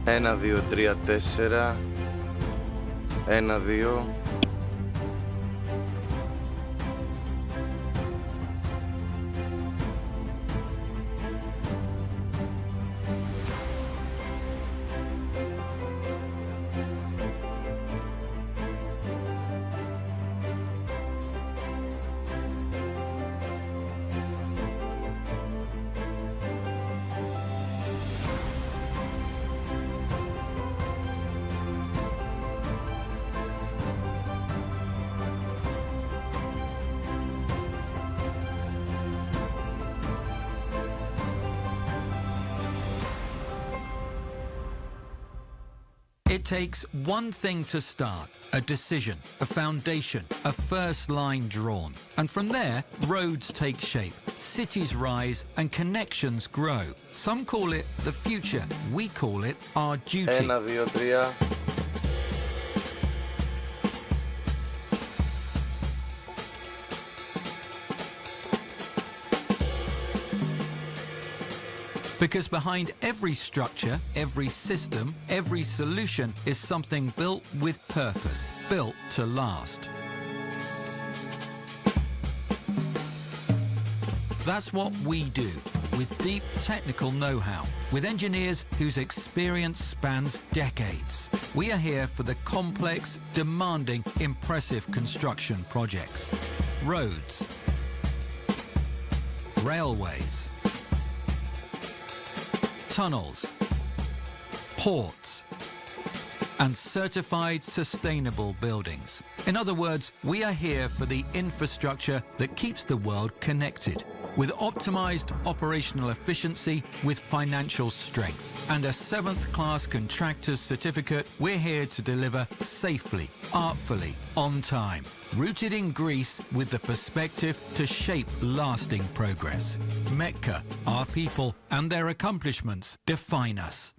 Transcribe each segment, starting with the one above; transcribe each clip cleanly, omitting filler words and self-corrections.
Ένα, δύο, τρία, τέσσερα. Ένα, δύο. It takes one thing to start, a decision, a foundation, a first line drawn. And from there, roads take shape, cities rise and connections grow. Some call it the future, we call it our duty. Ένα, δύο, τρία. Because behind every structure, every system, every solution is something built with purpose, built to last. That's what we do, with deep technical know-how, with engineers whose experience spans decades. We are here for the complex, demanding, impressive construction projects. Roads, railways, tunnels, ports, and certified sustainable buildings. In other words, we are here for the infrastructure that keeps the world connected, with optimized operational efficiency, with financial strength, and a 7th-class contractor's certificate. We're here to deliver safely, artfully, on time, rooted in Greece with the perspective to shape lasting progress. Metka, our people, and their accomplishments define us.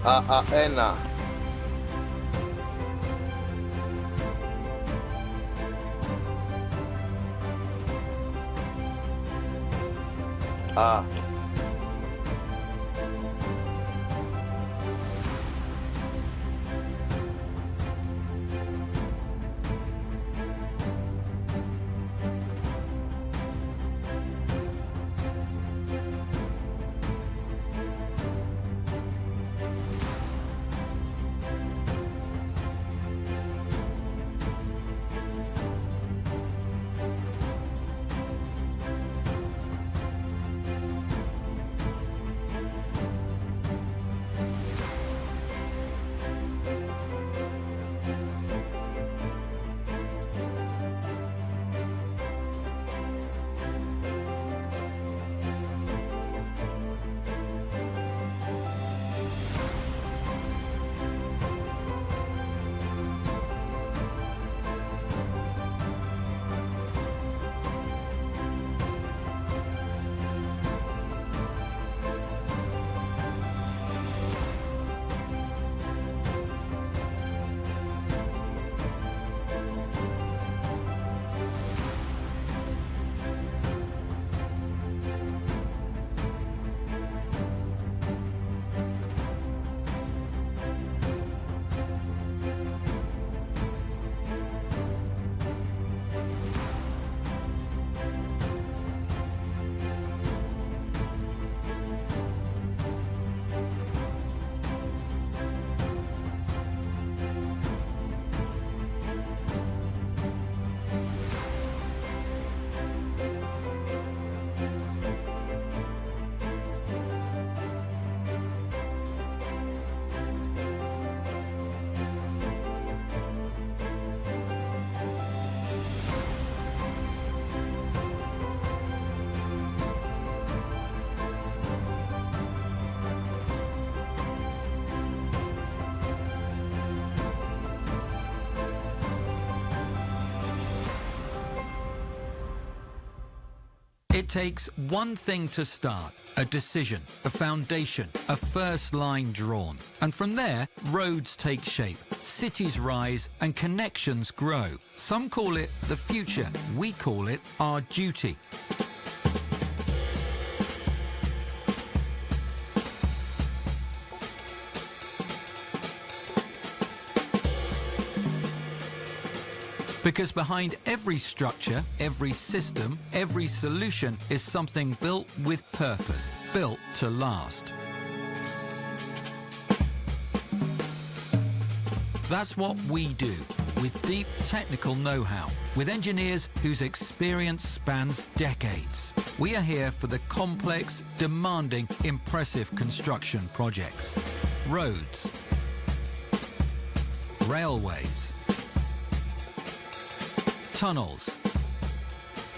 Ένα. Α. It takes one thing to start, a decision, a foundation, a first line drawn. And from there, roads take shape, cities rise and connections grow. Some call it the future, we call it our duty. Because behind every structure, every system, every solution is something built with purpose, built to last. That's what we do, with deep technical know-how, with engineers whose experience spans decades. We are here for the complex, demanding, impressive construction projects. Roads, railways, tunnels,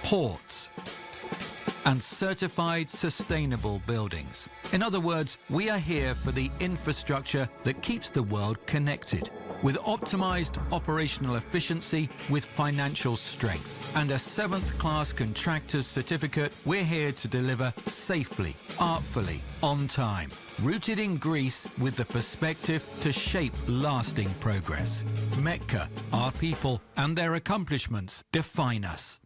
ports, and certified sustainable buildings. In other words, we are here for the infrastructure that keeps the world connected, with optimized operational efficiency, with financial strength, and a 7th class contractor's certificate. We're here to deliver safely, artfully, on time, rooted in Greece with the perspective to shape lasting progress. Metka, our people and their accomplishments define us.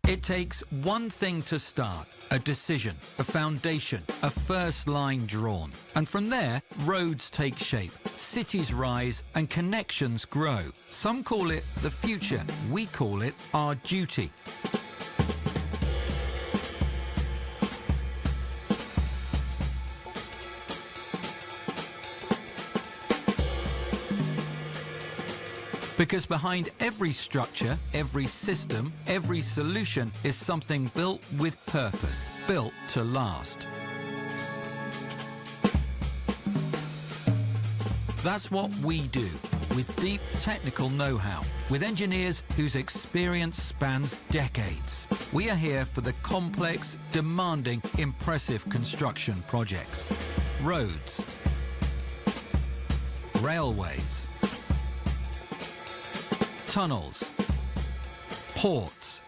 It takes one thing to start, a decision, a foundation, a first line drawn. And from there, roads take shape, cities rise and connections grow. Some call it the future, we call it our duty. Because behind every structure, every system, every solution is something built with purpose, built to last. That's what we do, with deep technical know-how, with engineers whose experience spans decades. We are here for the complex, demanding, impressive construction projects. Roads, railways, tunnels, ports,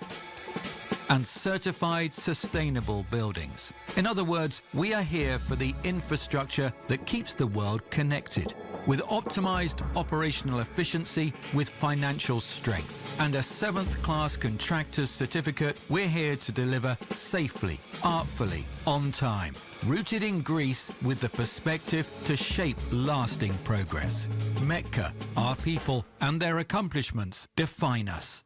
and certified sustainable buildings. In other words, we are here for the infrastructure that keeps the world connected, with optimized operational efficiency, with financial strength, and a 7th class contractor's certificate. We're here to deliver safely, artfully, on time, rooted in Greece with the perspective to shape lasting progress. Metka, our people and their accomplishments define us.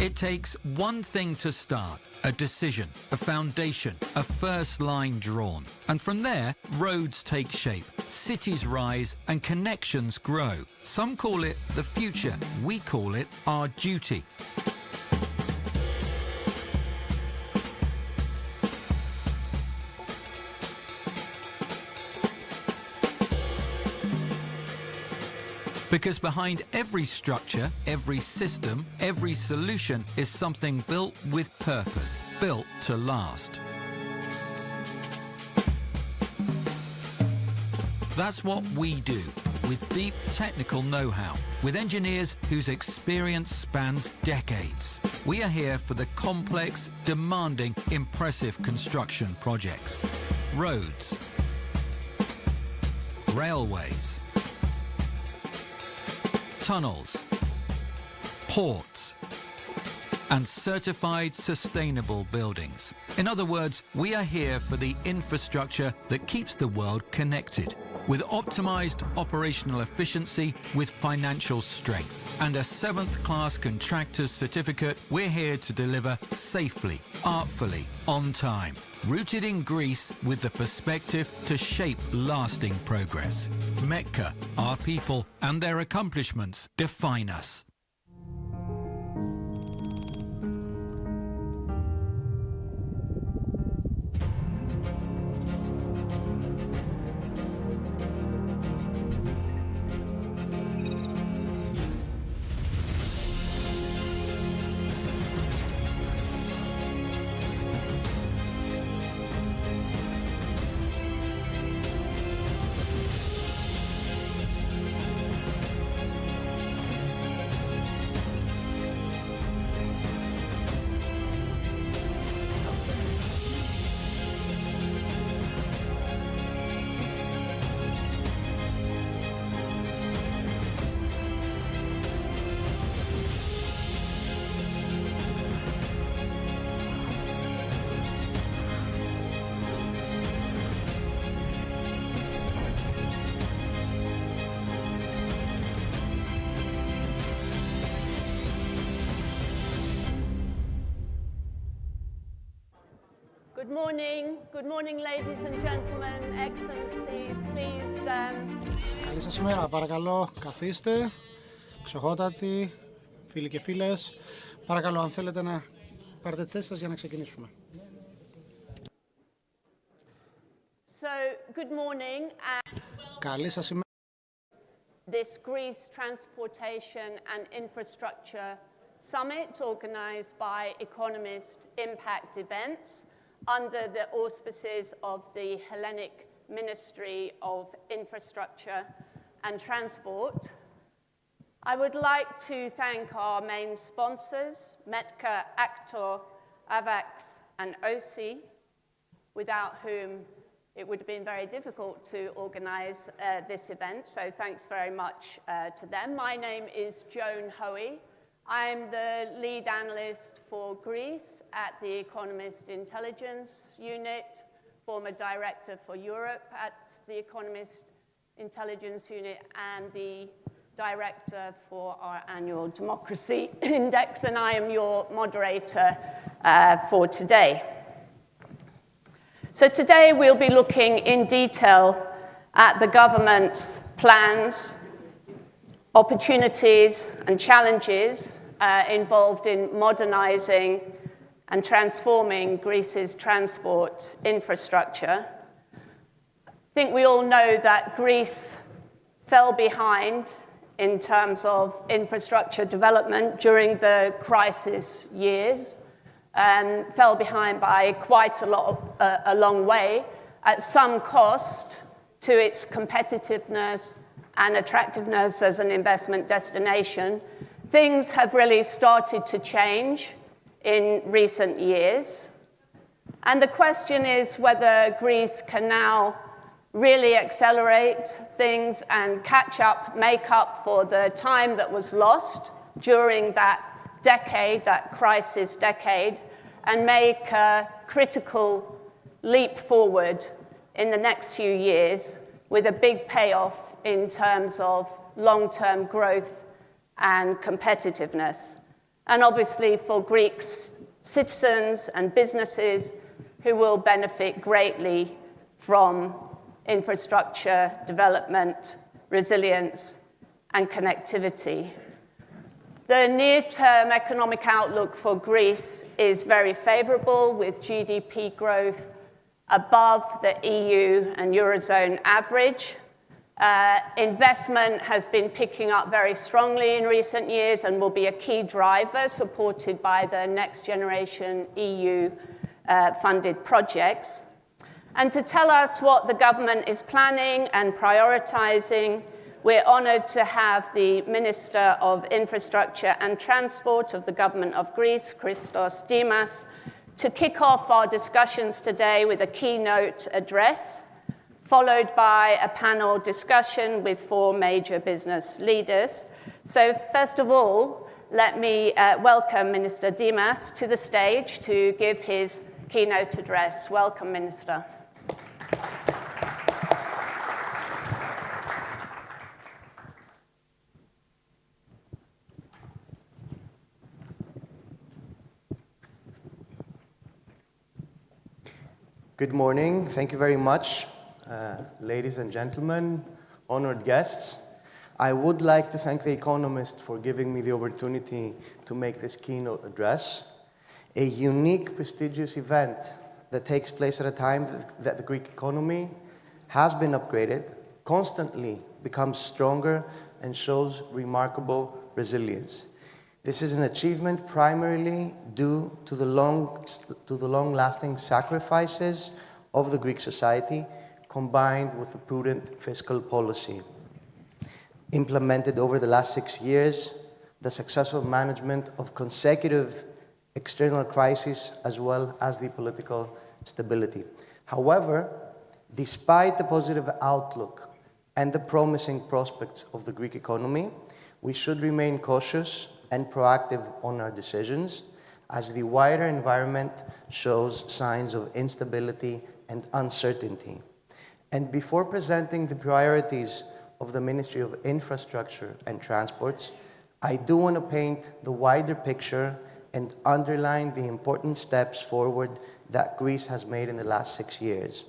It takes one thing to start, a decision, a foundation, a first line drawn. And from there, roads take shape, cities rise and connections grow. Some call it the future, we call it our duty. Because behind every structure, every system, every solution is something built with purpose, built to last. That's what we do, with deep technical know-how, with engineers whose experience spans decades. We are here for the complex, demanding, impressive construction projects. Roads, railways, tunnels, ports, and certified sustainable buildings. In other words, we are here for the infrastructure that keeps the world connected, with optimized operational efficiency, with financial strength, and a 7th-class contractor's certificate. We're here to deliver safely, artfully, on time, rooted in Greece with the perspective to shape lasting progress. Metka, our people, and their accomplishments define us. Good morning, ladies and gentlemen, excellencies, please. Καλή σας ημέρα, παρακαλώ καθίστε, εξοχότατοι, φίλοι και φίλες. Παρακαλώ, αν θέλετε να πάρετε τις θέσεις σας για να ξεκινήσουμε. Good morning. Καλή σας ημέρα. This Greece Transportation and Infrastructure Summit organized by Economist Impact Events under the auspices of the Hellenic Ministry of Infrastructure and Transport. I would like to thank our main sponsors, Metka, Aktor, Avax, and OSI, without whom it would have been very difficult to organize this event, so thanks very much to them. My name is Joan Hoey. I'm the lead analyst for Greece at the Economist Intelligence Unit, former director for Europe at the Economist Intelligence Unit, and the director for our annual Democracy Index, and I am your moderator for today. So today we'll be looking in detail at the government's plans, opportunities and challenges involved in modernizing and transforming Greece's transport infrastructure. I think we all know that Greece fell behind in terms of infrastructure development during the crisis years, and fell behind by quite a long way, at some cost to its competitiveness and attractiveness as an investment destination. Things have really started to change in recent years. And the question is whether Greece can now really accelerate things and catch up, make up for the time that was lost during that decade, that crisis decade, and make a critical leap forward in the next few years with a big payoff in terms of long-term growth and competitiveness. and obviously for Greek citizens and businesses who will benefit greatly from infrastructure development, resilience, and connectivity. The near-term economic outlook for Greece is very favorable, with GDP growth above the EU and Eurozone average. Investment has been picking up very strongly in recent years and will be a key driver, supported by the Next Generation EU funded projects. And to tell us what the government is planning and prioritizing, we're honored to have the Minister of Infrastructure and Transport of the Government of Greece, Christos Dimas, to kick off our discussions today with a keynote address, followed by a panel discussion with 4 major business leaders. So first of all, let me welcome Minister Dimas to the stage to give his keynote address. Welcome, Minister. Good morning. Thank you very much, ladies and gentlemen, honored guests. I would like to thank The Economist for giving me the opportunity to make this keynote address, a unique, prestigious event that takes place at a time that the Greek economy has been upgraded, constantly becomes stronger, and shows remarkable resilience. This is an achievement primarily due to the long-lasting sacrifices of the Greek society, combined with a prudent fiscal policy. Implemented over the last 6 years, the successful management of consecutive external crises, as well as the political stability. However, despite the positive outlook and the promising prospects of the Greek economy, we should remain cautious and proactive on our decisions, as the wider environment shows signs of instability and uncertainty. And before presenting the priorities of the Ministry of Infrastructure and Transports, I do want to paint the wider picture and underline the important steps forward that Greece has made in the last 6 years.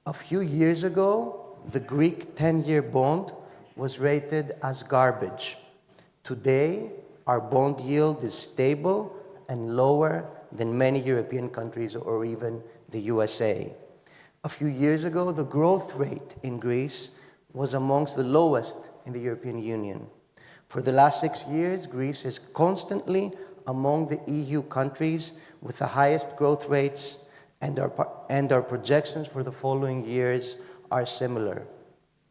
A few years ago, the Greek 10-year bond was rated as garbage. Today, our bond yield is stable and lower than many European countries or even the USA. A few years ago, the growth rate in Greece was amongst the lowest in the European Union. For the last 6 years, Greece is constantly among the EU countries with the highest growth rates, and our projections for the following years are similar.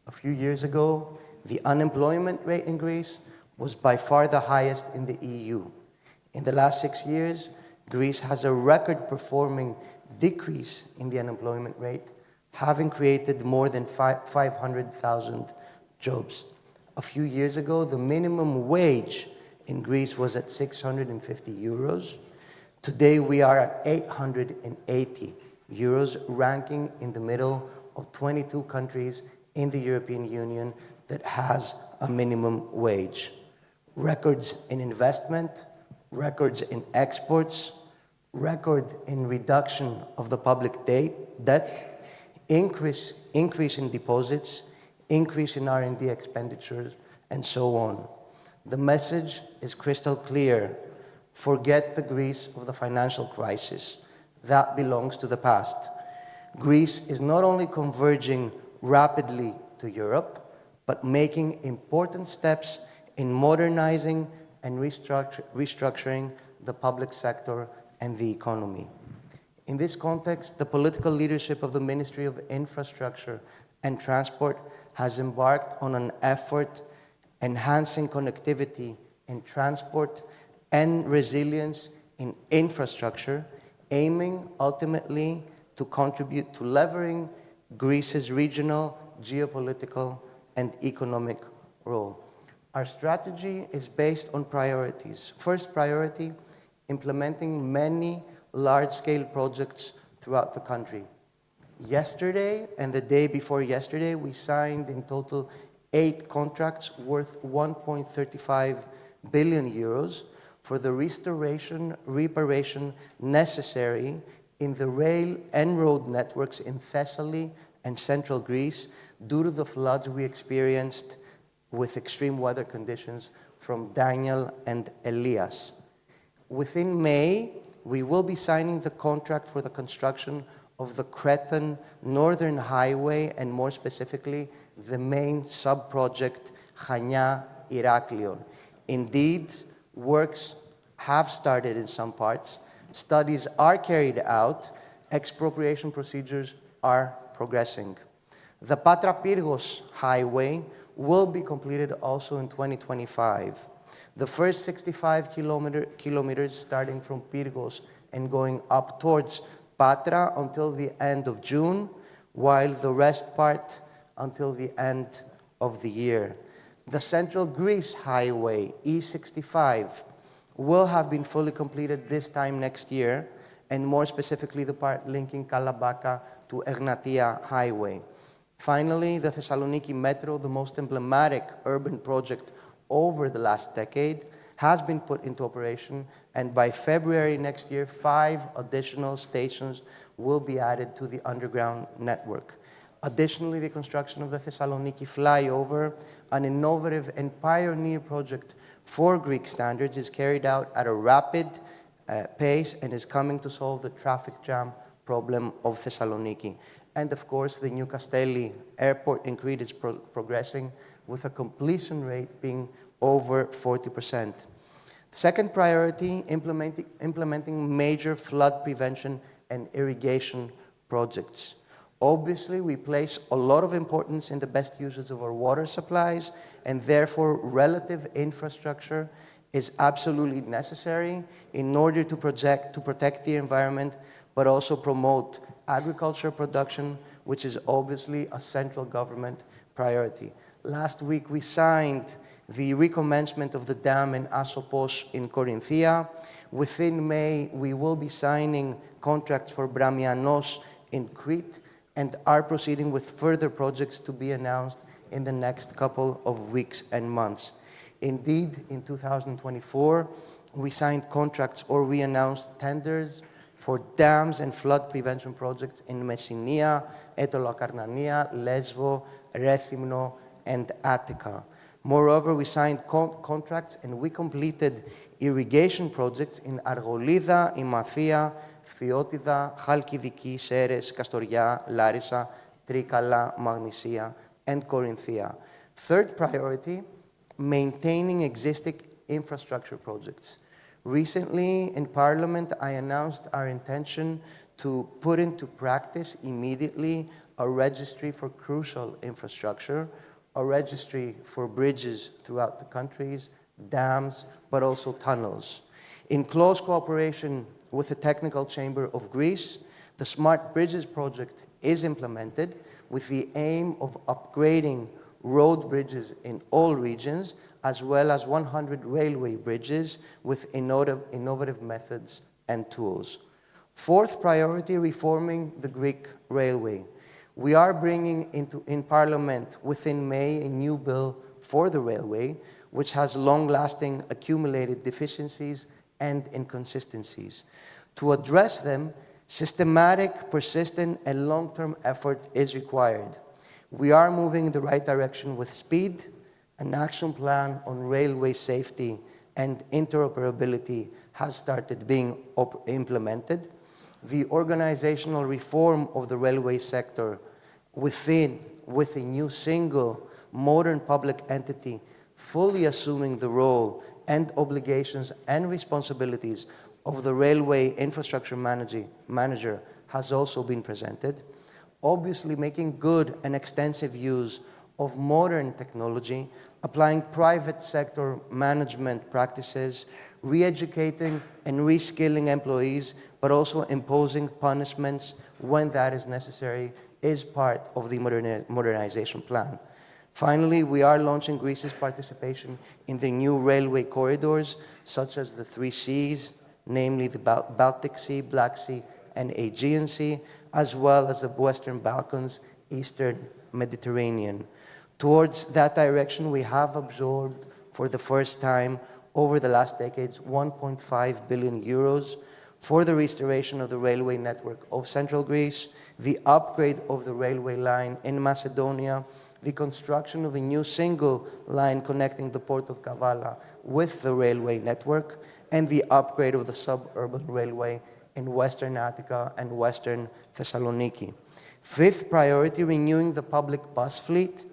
A few years ago, the unemployment rate in Greece was by far the highest in the EU. In the last 6 years, Greece has a record-performing decrease in the unemployment rate, having created more than 500,000 jobs. A few years ago, the minimum wage in Greece was at 650 euros. Today, we are at 880 euros, ranking in the middle of 22 countries in the European Union that has a minimum wage. Records in investment, records in exports, record in reduction of the public debt, increase in deposits, increase in R&D expenditures, and so on. The message is crystal clear. Forget the Greece of the financial crisis. That belongs to the past. Greece is not only converging rapidly to Europe, but making important steps in modernizing and restructuring the public sector and the economy. In this context, the political leadership of the Ministry of Infrastructure and Transport has embarked on an effort enhancing connectivity in transport and resilience in infrastructure, aiming ultimately to contribute to levering Greece's regional, geopolitical, and economic role. Our strategy is based on priorities. First priority, implementing many large-scale projects throughout the country. Yesterday and the day before yesterday, we signed in total 8 contracts worth 1.35 billion euros for the reparation necessary in the rail and road networks in Thessaly and central Greece due to the floods we experienced with extreme weather conditions from Daniel and Elias. Within May, we will be signing the contract for the construction of the Cretan Northern Highway, and more specifically, the main sub-project Chania-Iraklion. Indeed, works have started in some parts, studies are carried out, expropriation procedures are progressing. The Patra-Pyrgos Highway will be completed also in 2025. The first 65 kilometers starting from Pyrgos and going up towards Patra until the end of June, while the rest part until the end of the year. The Central Greece Highway, E65, will have been fully completed this time next year, and more specifically the part linking Kalabaka to Egnatia Highway. Finally, the Thessaloniki Metro, the most emblematic urban project over the last decade, has been put into operation, and by February next year, 5 additional stations will be added to the underground network. Additionally, the construction of the Thessaloniki flyover, an innovative and pioneer project for Greek standards, is carried out at a rapid pace and is coming to solve the traffic jam problem of Thessaloniki. And of course, the New Castelli airport in Crete is progressing with a completion rate being over 40%. Second priority, implementing major flood prevention and irrigation projects. Obviously, we place a lot of importance in the best usage of our water supplies, and therefore relative infrastructure is absolutely necessary in order to protect the environment, but also promote agriculture production, which is obviously a central government priority. Last week, we signed the recommencement of the dam in Asopos in Corinthia. Within May, we will be signing contracts for Bramianos in Crete, and are proceeding with further projects to be announced in the next couple of weeks and months. Indeed, in 2024, we signed contracts or we announced tenders for dams and flood prevention projects in Messinia, Etolokarnania, Lesvo, Rethymno, and Attica. Moreover, we signed contracts and we completed irrigation projects in Argolida, Imathia, Phthiotida, Chalkidiki, Seres, Kastoria, Larissa, Trikala, Magnesia, and Corinthia. Third priority, maintaining existing infrastructure projects. Recently, in Parliament, I announced our intention to put into practice immediately a registry for crucial infrastructure, a registry for bridges throughout the countries, dams, but also tunnels. In close cooperation with the Technical Chamber of Greece, the Smart Bridges project is implemented with the aim of upgrading road bridges in all regions, as well as 100 railway bridges with innovative methods and tools. Fourth priority, reforming the Greek railway. We are bringing in Parliament within May a new bill for the railway, which has long-lasting accumulated deficiencies and inconsistencies. To address them, systematic, persistent, and long-term effort is required. We are moving in the right direction with speed. An action plan on railway safety and interoperability has started being implemented. The organizational reform of the railway sector with a new single modern public entity fully assuming the role and obligations and responsibilities of the railway infrastructure manager has also been presented. Obviously, making good and extensive use of modern technology, applying private sector management practices, re-educating and reskilling employees, but also imposing punishments when that is necessary, is part of the modernization plan. Finally, we are launching Greece's participation in the new railway corridors, such as the 3 Seas, namely the Baltic Sea, Black Sea, and Aegean Sea, as well as the Western Balkans, Eastern Mediterranean. Towards that direction, we have absorbed, for the first time, over the last decades 1.5 billion euros for the restoration of the railway network of central Greece, the upgrade of the railway line in Macedonia, the construction of a new single line connecting the port of Kavala with the railway network, and the upgrade of the suburban railway in Western Attica and Western Thessaloniki. Fifth priority, renewing the public bus fleet.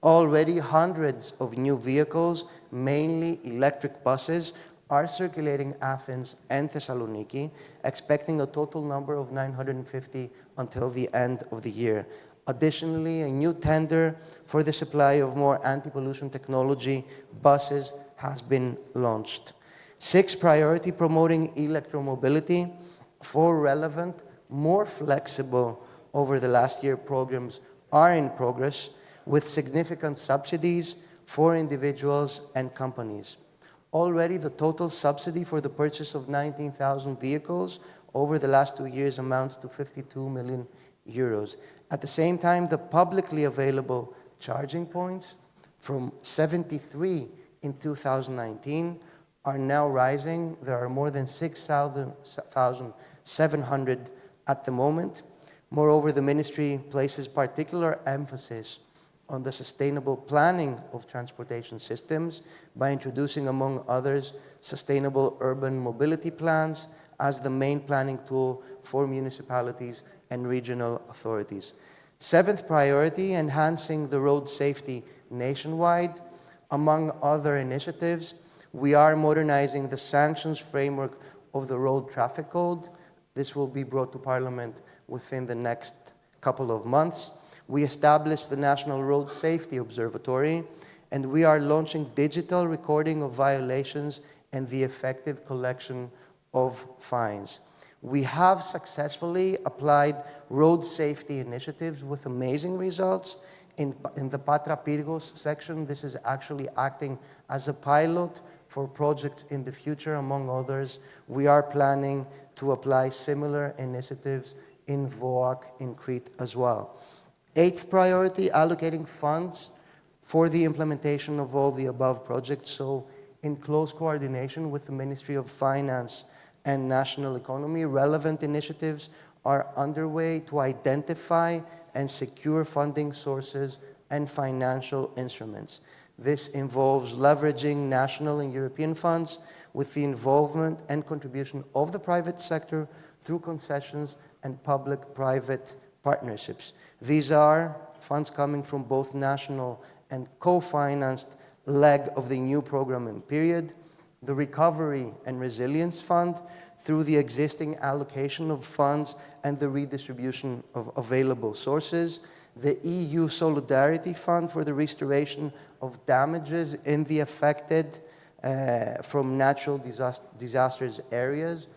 Already hundreds of new vehicles, mainly electric buses, are circulating Athens and Thessaloniki, expecting a total number of 950 until the end of the year. Additionally, a new tender for the supply of more anti-pollution technology buses has been launched. Sixth priority, promoting electromobility. Four relevant, more flexible over the last year programs are in progress, with significant subsidies for individuals and companies. Already, the total subsidy for the purchase of 19,000 vehicles over the last 2 years amounts to 52 million euros. At the same time, the publicly available charging points from 73 in 2019 are now rising. There are more than 6,700 at the moment. Moreover, the ministry places particular emphasis on the sustainable planning of transportation systems by introducing, among others, sustainable urban mobility plans as the main planning tool for municipalities and regional authorities. Seventh priority, enhancing the road safety nationwide. Among other initiatives, we are modernizing the sanctions framework of the Road Traffic Code. This will be brought to Parliament within the next couple of months. We established the National Road Safety Observatory, and we are launching digital recording of violations and the effective collection of fines. We have successfully applied road safety initiatives with amazing results. In the Patra Pyrgos section, this is actually acting as a pilot for projects in the future, among others. We are planning to apply similar initiatives in Voak in Crete as well. Eighth priority, allocating funds for the implementation of all the above projects. So in close coordination with the Ministry of Finance and National Economy, relevant initiatives are underway to identify and secure funding sources and financial instruments. This involves leveraging national and European funds with the involvement and contribution of the private sector through concessions and public-private partnerships. These are funds coming from both national and co-financed leg of the new programming period, the Recovery and Resilience Fund through the existing allocation of funds and the redistribution of available sources, the EU Solidarity Fund for the restoration of damages in the affected from natural disasters areas,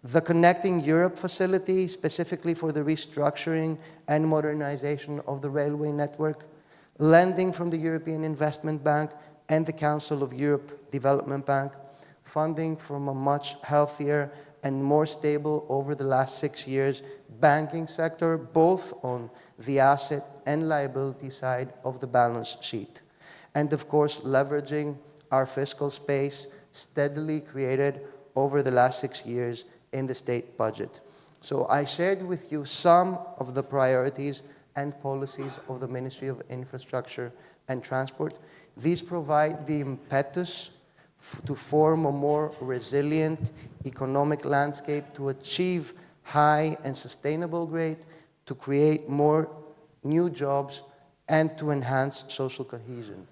the Connecting Europe facility, specifically for the restructuring and modernization of the railway network, lending from the European Investment Bank and the Council of Europe Development Bank, funding from a much healthier and more stable over the last 6 years banking sector, both on the asset and liability side of the balance sheet. And of course, leveraging our fiscal space steadily created over the last 6 years in the state budget. So I shared with you some of the priorities and policies of the Ministry of Infrastructure and Transport. These provide the impetus to form a more resilient economic landscape, to achieve high and sustainable growth, to create more new jobs, and to enhance social cohesion.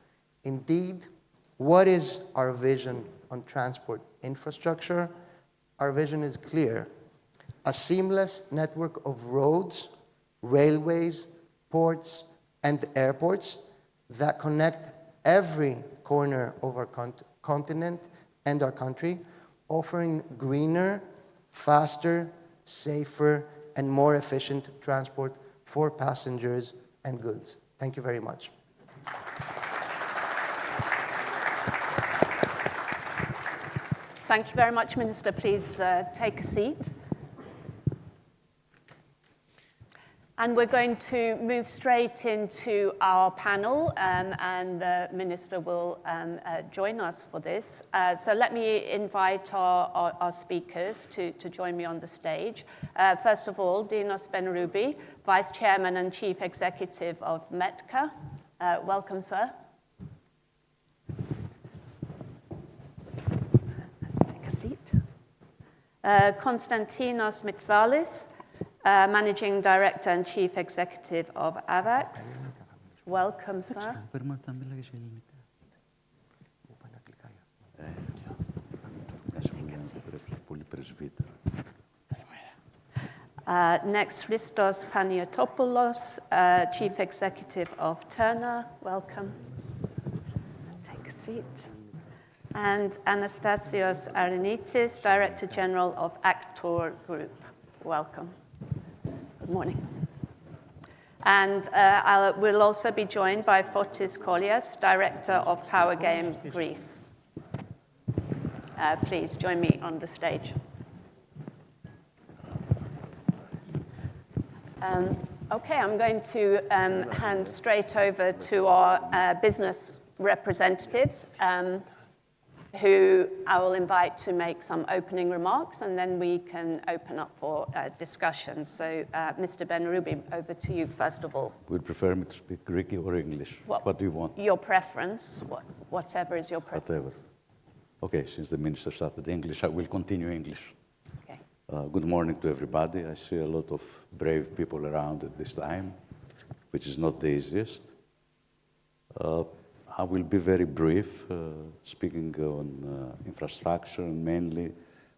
Indeed, what is our vision on transport infrastructure? Our vision is clear: a seamless network of roads, railways, ports, and airports that connect every corner of our continent and our country, offering greener, faster, safer, and more efficient transport for passengers and goods. Thank you very much. Thank you very much, Minister. Please take a seat. And we're going to move straight into our panel, and the Minister will join us for this. So let me invite our speakers to join me on the stage. First of all, Dinos Benroubi, Vice Chairman and Chief Executive of METKA. Welcome, sir. Take a seat. Konstantinos Mitsalis, Managing Director and Chief Executive of AVAX. Welcome, sir. Next, Christos Paniotopoulos, Chief Executive of Turner. Welcome. Take a seat. And Anastasios Arenitis, Director General of Actor Group. Welcome. Good morning. And we'll also be joined by Fotis Kolias, Director of Power Game Greece. Please join me on the stage. Okay, I'm going to hand straight over to our business representatives, who I will invite to make some opening remarks, and then we can open up for discussion. So, Mr. Benroubi, over to you, first of all. Would you prefer me to speak Greek or English? What do you want? Your preference, whatever is your preference. Whatever. Okay, since the Minister started English, I will continue English. Okay. Good morning to everybody. I see a lot of brave people around at this time, which is not the easiest. I will be very brief, speaking on infrastructure, and mainly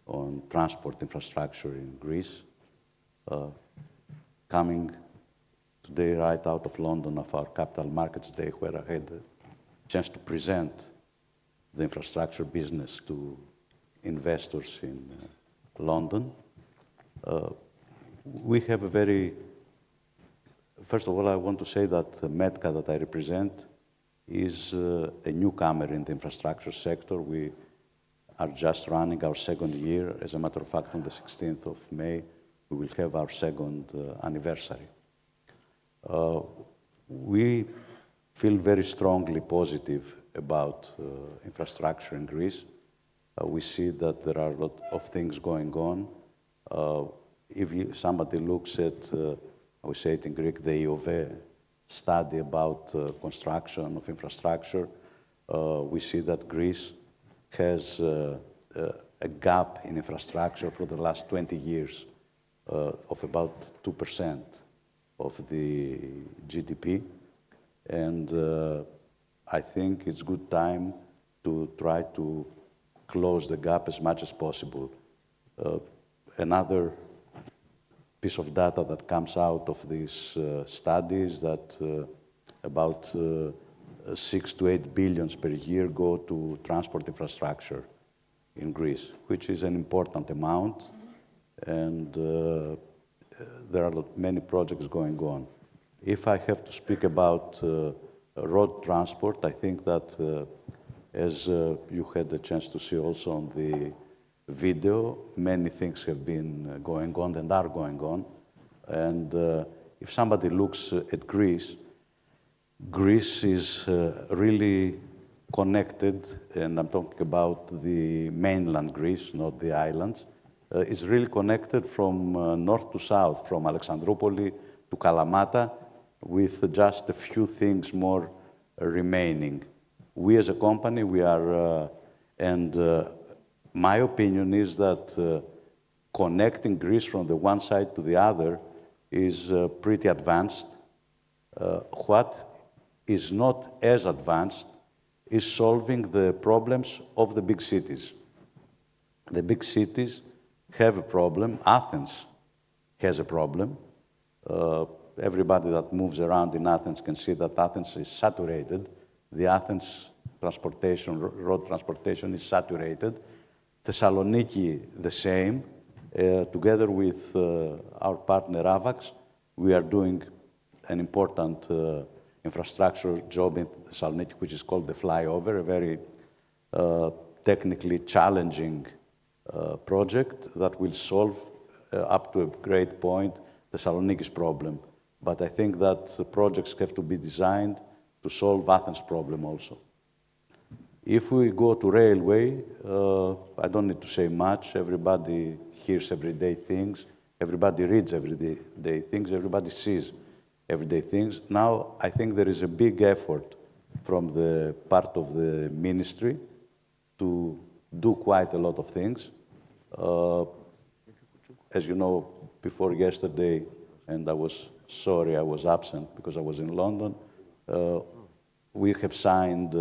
on transport infrastructure in Greece. Coming today right out of London of our Capital Markets Day, where I had a chance to present the infrastructure business to investors in London. We have a very, first of all, I want to say that METKA that I represent is a newcomer in the infrastructure sector. We are just running our second year. As a matter of fact, on the 16th of May, we will have our second anniversary. We feel very strongly positive about infrastructure in Greece. We see that there are a lot of things going on. If somebody looks at, we say it in Greek, the EOVE study about construction of infrastructure, we see that Greece has a gap in infrastructure for the last 20 years of about 2% of the GDP. And I think it's good time to try to close the gap as much as possible. Another piece of data that comes out of these studies that about 6 to 8 billions per year go to transport infrastructure in Greece, which is an important amount, and there are many projects going on. If I have to speak about road transport, I think that as you had the chance to see also on the video, many things have been going on and are going on. And if somebody looks at Greece, Greece is really connected, and I'm talking about the mainland Greece, not the islands, is really connected from north to south, from Alexandroupoli to Kalamata, with just a few things more remaining. We as a company, we are, my opinion is that connecting Greece from the one side to the other is pretty advanced. What is not as advanced is solving the problems of the big cities. The big cities have a problem. Athens has a problem. Everybody that moves around in Athens can see that Athens is saturated. The Athens transportation, road transportation is saturated. Thessaloniki, the same. Together with our partner AVAX, we are doing an important infrastructure job in Thessaloniki, which is called the flyover, a very technically challenging project that will solve up to a great point Thessaloniki's problem. But I think that the projects have to be designed to solve Athens' problem also. If we go to railway, I don't need to say much. Everybody hears everyday things. Everybody reads everyday things. Everybody sees everyday things. Now, I think there is a big effort from the part of the ministry to do quite a lot of things. As you know, before yesterday, and I was sorry I was absent because I was in London, we have signed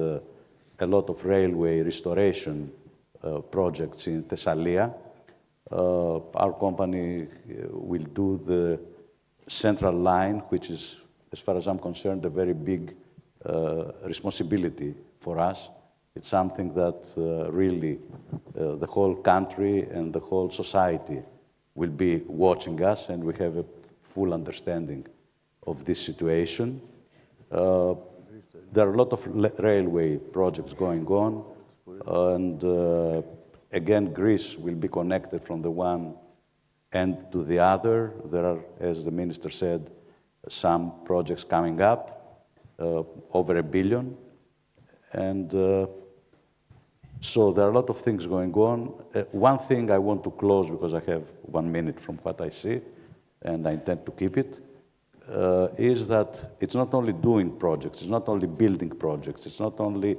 a lot of railway restoration projects in Thessalia. Our company will do the central line, which is, as far as I'm concerned, a very big responsibility for us. It's something that really the whole country and the whole society will be watching us, and we have a full understanding of this situation. There are a lot of railway projects going on, and again, Greece will be connected from the one end to the other. There are, as the minister said, some projects coming up, over $1 billion. And so there are a lot of things going on. One thing I want to close, because I have 1 minute from what I see, and I intend to keep it, is that it's not only doing projects, it's not only building projects, it's not only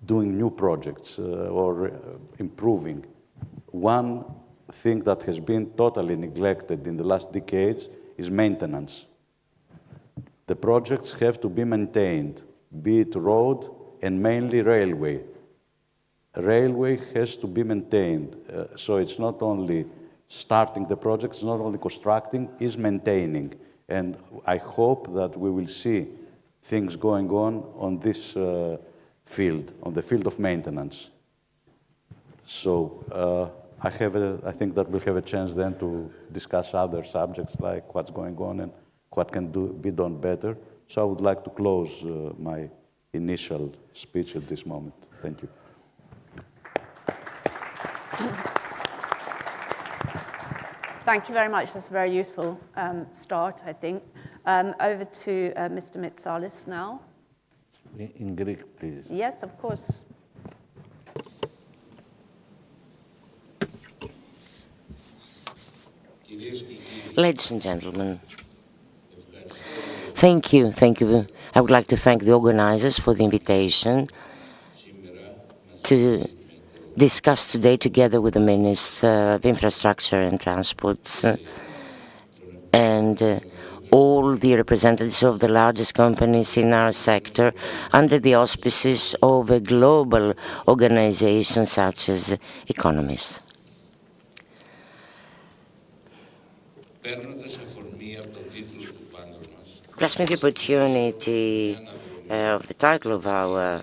doing new projects or improving. One thing that has been totally neglected in the last decades is maintenance. The projects have to be maintained, be it road and mainly railway. Railway has to be maintained, so it's not only starting the project, it's not only constructing, it's maintaining. And I hope that we will see things going on this field, on the field of maintenance. So I think that we'll have a chance then to discuss other subjects like what's going on and what can be done better. So I would like to close my initial speech at this moment. Thank you. Thank you very much. That's a very useful start, I think. Over to Mr. Mitsalis now. In Greek, please. Yes, of course. Ladies and gentlemen, thank you. I would like to thank the organizers for the invitation to discuss today together with the Minister of Infrastructure and Transport and all the representatives of the largest companies in our sector under the auspices of a global organization such as Economist. Grasping the opportunity of the title of our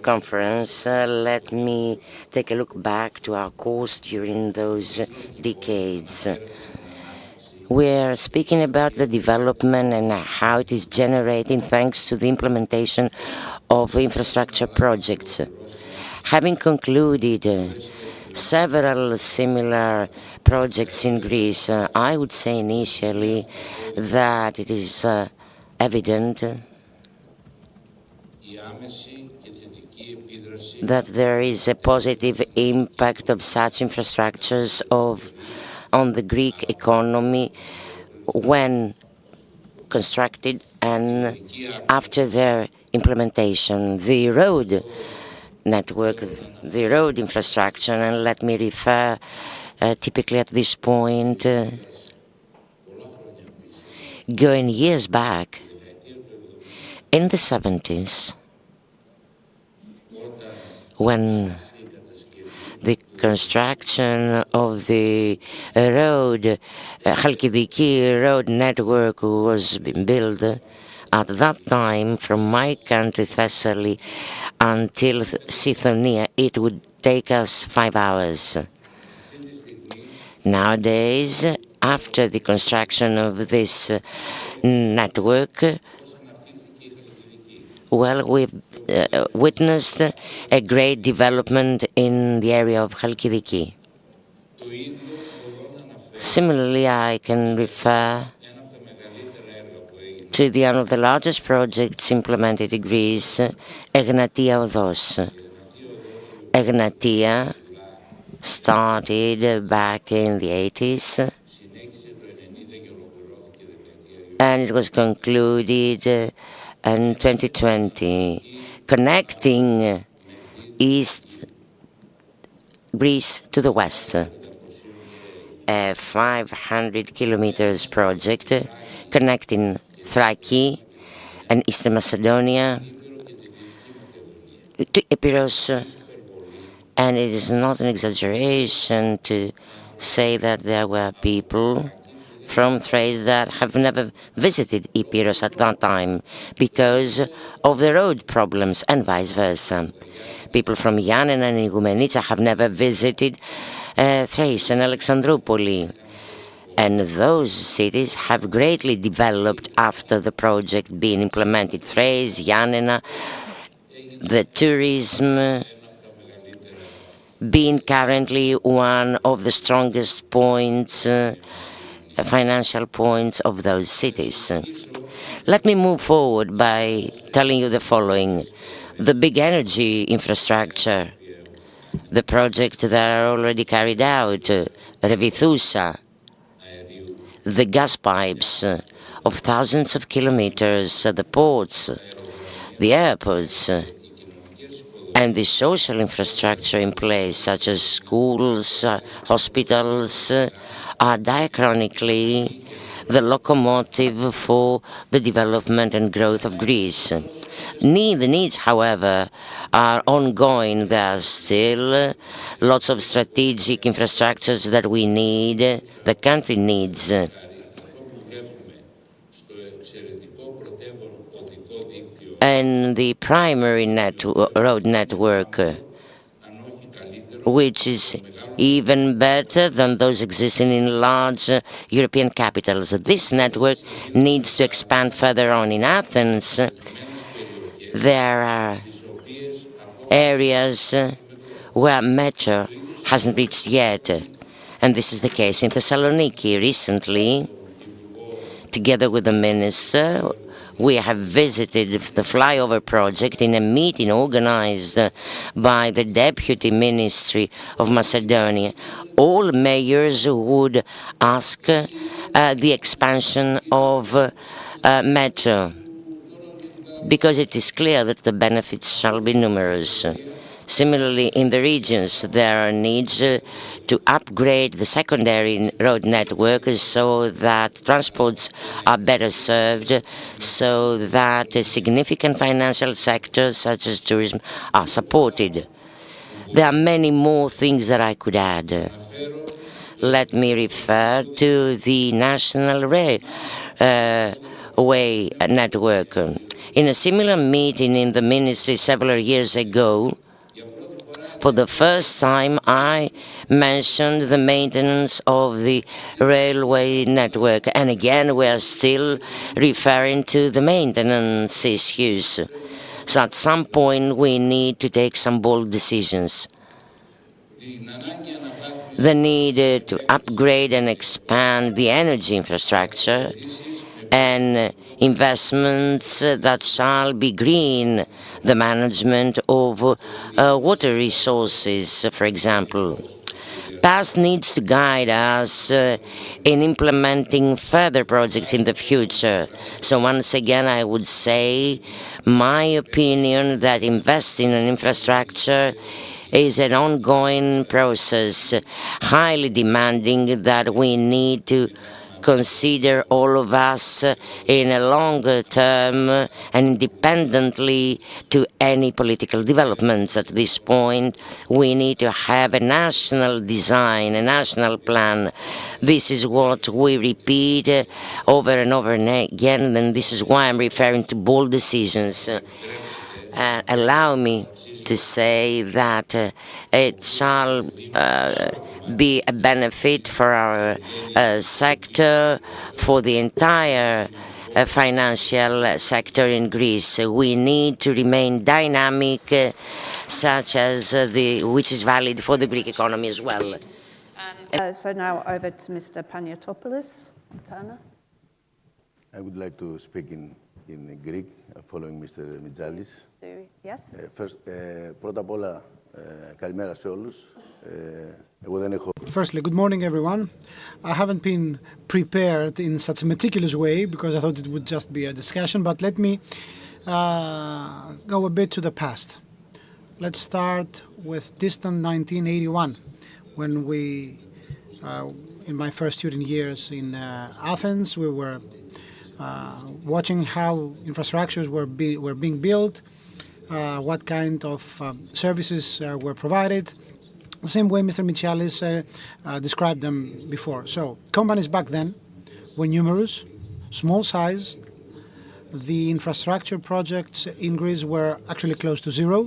conference, let me take a look back to our course during those decades. We're speaking about the development and how it is generating thanks to the implementation of infrastructure projects. Having concluded several similar projects in Greece, I would say initially that it is evident that there is a positive impact of such infrastructures on the Greek economy when constructed and after their implementation. The road network, the road infrastructure, and let me refer typically at this point, going years back, in the 70s, when the construction of the road, Chalkidiki road network was being built. At that time, from my country, Thessaly, until Sithonia, it would take us 5 hours. Nowadays, after the construction of this network, well, we've witnessed a great development in the area of Chalkidiki. Similarly, I can refer to one of the largest projects implemented in Greece, Egnatia Odos. Egnatia started back in the 80s and it was concluded in 2020, connecting East Greece to the West. A 500 kilometers project connecting Thrace and Eastern Macedonia to Epirus. And it is not an exaggeration to say that there were people from Thrace that have never visited Epirus at that time because of the road problems and vice versa. People from Ioannina and Igoumenitsa have never visited Thrace and Alexandroupoli. And those cities have greatly developed after the project being implemented. Thrace, Ioannina, the tourism being currently one of the strongest points, financial points of those cities. Let me move forward by telling you the following. The big energy infrastructure, the projects that are already carried out, Revithousa, the gas pipes of thousands of kilometers, the ports, the airports, and the social infrastructure in place, such as schools, hospitals, are diachronically the locomotive for the development and growth of Greece. The needs, however, are ongoing. There are still lots of strategic infrastructures that we need, the country needs. And the primary road network, which is even better than those existing in large European capitals. This network needs to expand further on. In Athens, there are areas where metro hasn't reached yet, and this is the case in Thessaloniki. Recently, together with the minister, we have visited the flyover project in a meeting organized by the Deputy Ministry of Macedonia. All mayors would ask the expansion of metro, because it is clear that the benefits shall be numerous. Similarly, in the regions, there are needs to upgrade the secondary road network so that transports are better served, so that significant financial sectors such as tourism are supported. There are many more things that I could add. Let me refer to the national railway network. In a similar meeting in the ministry several years ago, for the first time, I mentioned the maintenance of the railway network. And again, we are still referring to the maintenance issues. So at some point, we need to take some bold decisions. The need to upgrade and expand the energy infrastructure and investments that shall be green, the management of water resources, for example. Past needs to guide us in implementing further projects in the future. So once again, I would say my opinion that investing in infrastructure is an ongoing process, highly demanding, that we need to consider all of us in a longer term and independently to any political developments. At this point, we need to have a national design, a national plan. This is what we repeat over and over again, and this is why I'm referring to bold decisions. Allow me to say that it shall be a benefit for our sector, for the entire financial sector in Greece. We need to remain dynamic, such as which is valid for the Greek economy as well. So now over to Mr. Paniotopoulos. Montana. I would like to speak in Greek, following Mr. Mitsalis. Yes. First, πρώτα απ' όλα, καλημέρα σε όλους. Εγώ δεν έχω... Firstly, good morning, everyone. I haven't been prepared in such a meticulous way because I thought it would just be a discussion, but let me go a bit to the past. Let's start with distant 1981, when we, in my first student years in Athens, we were watching how infrastructures were being built, what kind of services were provided, the same way Mr. Mitsialis described them before. So companies back then were numerous, small sized. The infrastructure projects in Greece were actually close to zero.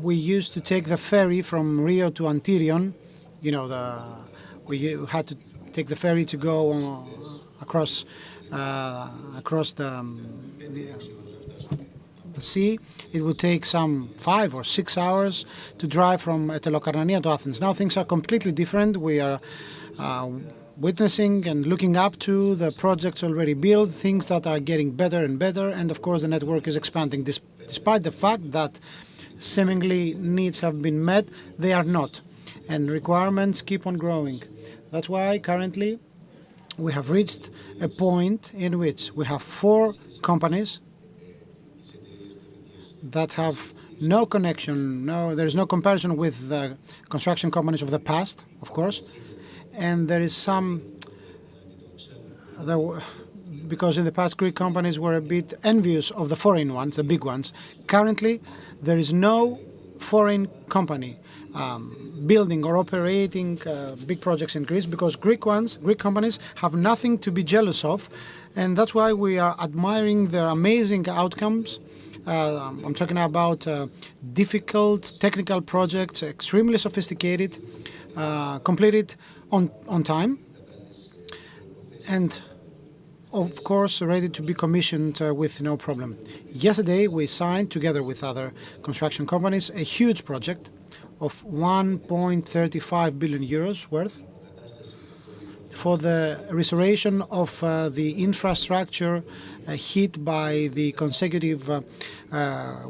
We used to take the ferry from Rio to Antirion. You know, we had to take the ferry to go across the sea. It would take some 5 or 6 hours to drive from Etelokarnania to Athens. Now things are completely different. We are witnessing and looking up to the projects already built, things that are getting better and better, and of course the network is expanding. Despite the fact that seemingly needs have been met, they are not, and requirements keep on growing. That's why currently we have reached a point in which we have 4 companies that have no connection, there is no comparison with the construction companies of the past, of course, and there is some, because in the past Greek companies were a bit envious of the foreign ones, the big ones. Currently, there is no foreign company building or operating big projects in Greece, because Greek companies have nothing to be jealous of, and that's why we are admiring their amazing outcomes. I'm talking about difficult technical projects, extremely sophisticated, completed on time, and of course ready to be commissioned with no problem. Yesterday we signed, together with other construction companies, a huge project of 1.35 billion euros worth for the restoration of the infrastructure hit by the consecutive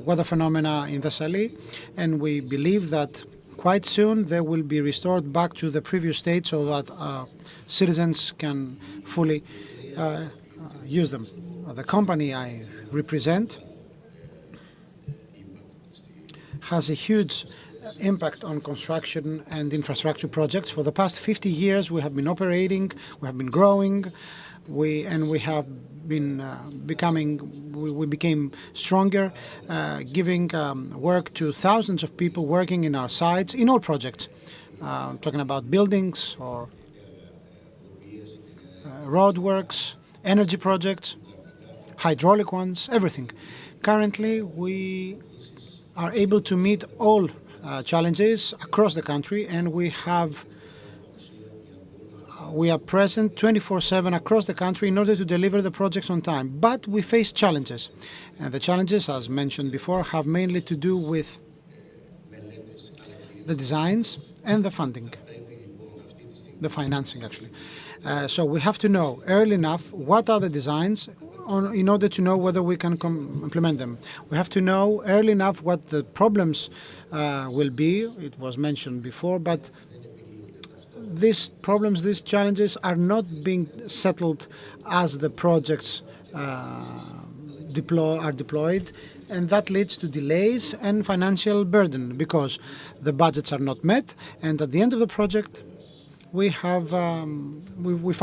weather phenomena in Thessaly, and we believe that quite soon they will be restored back to the previous state so that citizens can fully use them. The company I represent has a huge impact on construction and infrastructure projects. For the past 50 years we have been operating, we have been growing, we have been we became stronger, giving work to thousands of people working in our sites in all projects. Talking about buildings or roadworks, energy projects, hydraulic ones, everything. Currently, we are able to meet all challenges across the country, and we are present 24/7 across the country in order to deliver the projects on time. But we face challenges, and the challenges, as mentioned before, have mainly to do with the designs and the funding, the financing actually. So we have to know early enough what are the designs in order to know whether we can implement them. We have to know early enough what the problems will be. It was mentioned before, but these problems, these challenges are not being settled as the projects are deployed, and that leads to delays and financial burden because the budgets are not met, and at the end of the project we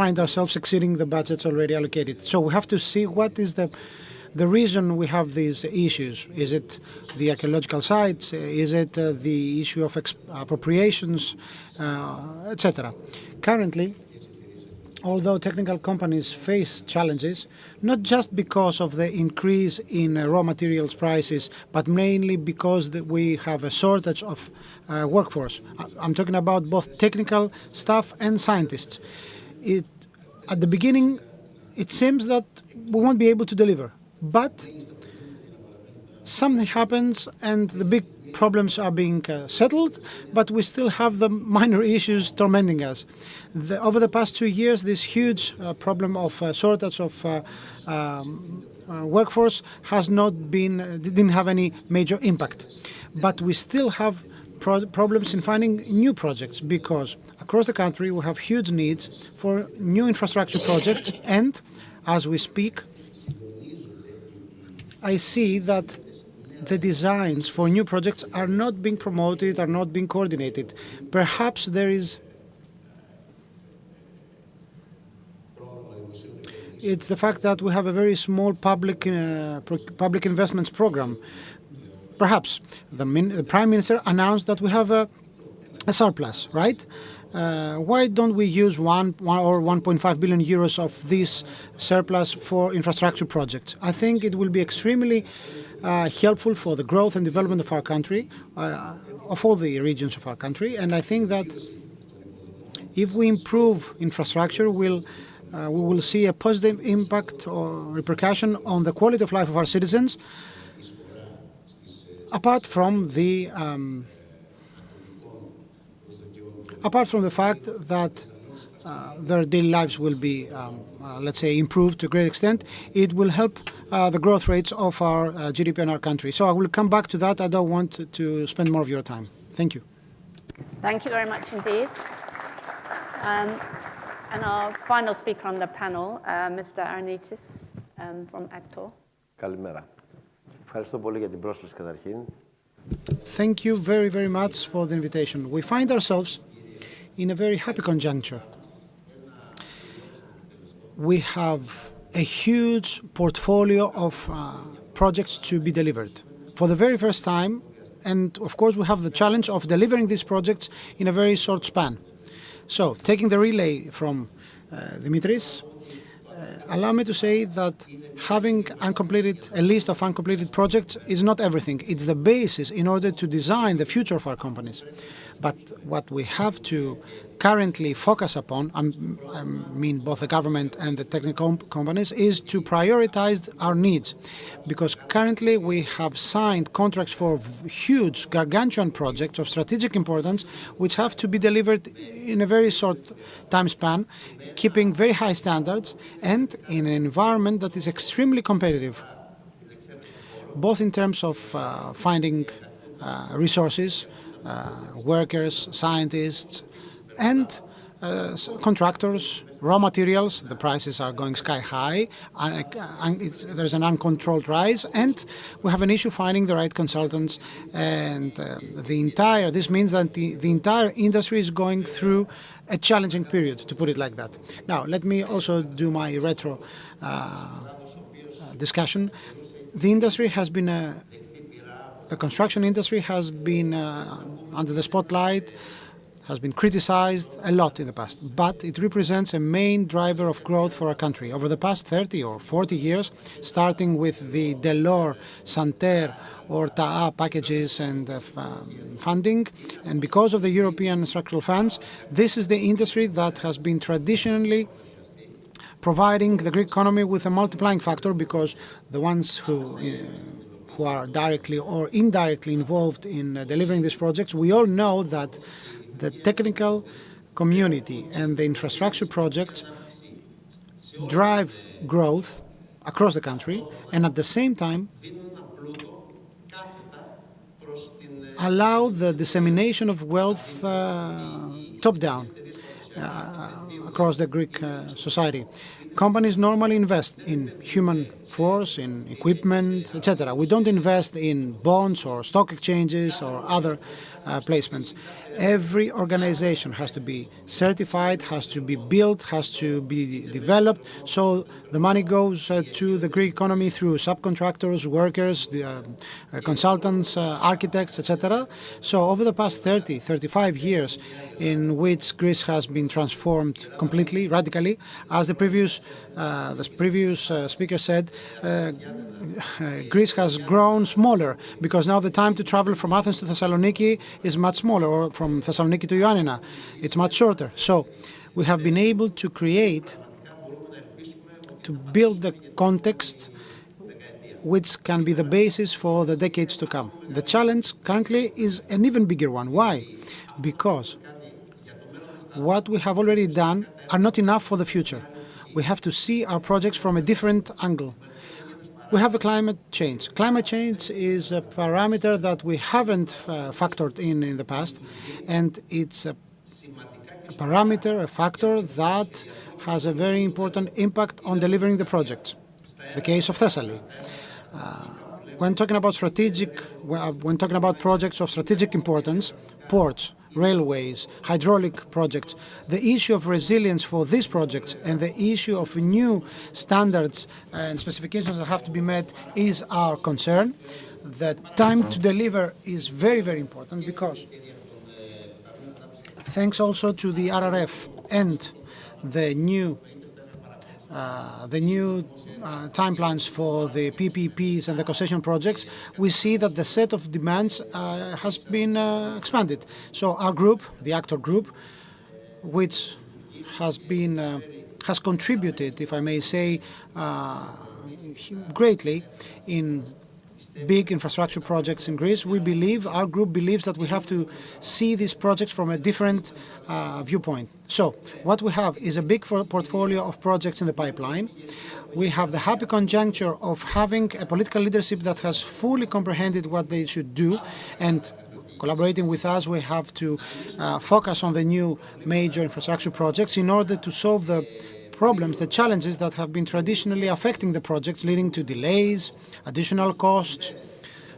find ourselves exceeding the budgets already allocated. So we have to see what is the reason we have these issues. Is it the archaeological sites? Is it the issue of appropriations, etc.? Currently, although technical companies face challenges, not just because of the increase in raw materials prices, but mainly because we have a shortage of workforce. I'm talking about both technical staff and scientists. At the beginning, it seems that we won't be able to deliver, but something happens and the big problems are being settled, but we still have the minor issues tormenting us. Over the past 2 years, this huge problem of shortage of workforce has didn't have any major impact. But we still have problems in finding new projects because across the country we have huge needs for new infrastructure projects, and as we speak, I see that the designs for new projects are not being promoted, are not being coordinated. Perhaps there is... It's the fact that we have a very small public investments program. Perhaps the Prime Minister announced that we have a surplus, right? Why don't we use 1 or 1.5 billion euros of this surplus for infrastructure projects? I think it will be extremely helpful for the growth and development of our country, of all the regions of our country. And I think that if we improve infrastructure, we will see a positive impact or repercussion on the quality of life of our citizens, apart from the fact that their daily lives will be, let's say, improved to a great extent. It will help the growth rates of our GDP in our country. So I will come back to that. I don't want to spend more of your time. Thank you. Thank you very much indeed. And our final speaker on the panel, Mr. Arnitis from Actor. Καλημέρα. Ευχαριστώ πολύ για την πρόσκληση καταρχήν. Thank you very, very much for the invitation. We find ourselves in a very happy conjuncture. We have a huge portfolio of projects to be delivered for the very first time, and of course we have the challenge of delivering these projects in a very short span. So, taking the relay from Dimitris, allow me to say that having a list of uncompleted projects is not everything. It's the basis in order to design the future of our companies. But what we have to currently focus upon, I mean both the government and the technical companies, is to prioritize our needs. Because currently we have signed contracts for huge, gargantuan projects of strategic importance, which have to be delivered in a very short time span, keeping very high standards and in an environment that is extremely competitive, both in terms of finding resources, workers, scientists, and contractors, raw materials. The prices are going sky high, and there's an uncontrolled rise, and we have an issue finding the right consultants. And this means that the entire industry is going through a challenging period, to put it like that. Now, let me also do my retro discussion. The industry has been the construction industry has been under the spotlight, has been criticized a lot in the past, but it represents a main driver of growth for our country. Over the past 30 or 40 years, starting with the Delors, Santer or TAA packages and funding, and because of the European structural funds, this is the industry that has been traditionally providing the Greek economy with a multiplying factor, because the ones who are directly or indirectly involved in delivering these projects, we all know that the technical community and the infrastructure projects drive growth across the country, and at the same time allow the dissemination of wealth top-down across the Greek society. Companies normally invest in human force, in equipment, etc. We don't invest in bonds or stock exchanges or other placements. Every organization has to be certified, has to be built, has to be developed. So the money goes to the Greek economy through subcontractors, workers, consultants, architects, etc. So over the past 30, 35 years, in which Greece has been transformed completely, radically, as the previous speaker said, Greece has grown smaller, because now the time to travel from Athens to Thessaloniki is much smaller, or from Thessaloniki to Ioannina, it's much shorter. So we have been able to build the context which can be the basis for the decades to come. The challenge currently is an even bigger one. Why? Because what we have already done are not enough for the future. We have to see our projects from a different angle. We have the climate change. Climate change is a parameter that we haven't factored in the past, and it's a parameter, a factor that has a very important impact on delivering the projects. The case of Thessaly. When talking about projects of strategic importance, ports, railways, hydraulic projects, the issue of resilience for these projects and the issue of new standards and specifications that have to be met is our concern. The time to deliver is very, very important because thanks also to the RRF and the new timelines for the PPPs and the concession projects, we see that the set of demands has been expanded. So our group, the Actor Group, which has contributed, if I may say, greatly in big infrastructure projects in Greece, our group believes that we have to see these projects from a different viewpoint. So what we have is a big portfolio of projects in the pipeline. We have the happy conjuncture of having a political leadership that has fully comprehended what they should do, and collaborating with us, we have to focus on the new major infrastructure projects in order to solve the problems, the challenges that have been traditionally affecting the projects, leading to delays, additional costs,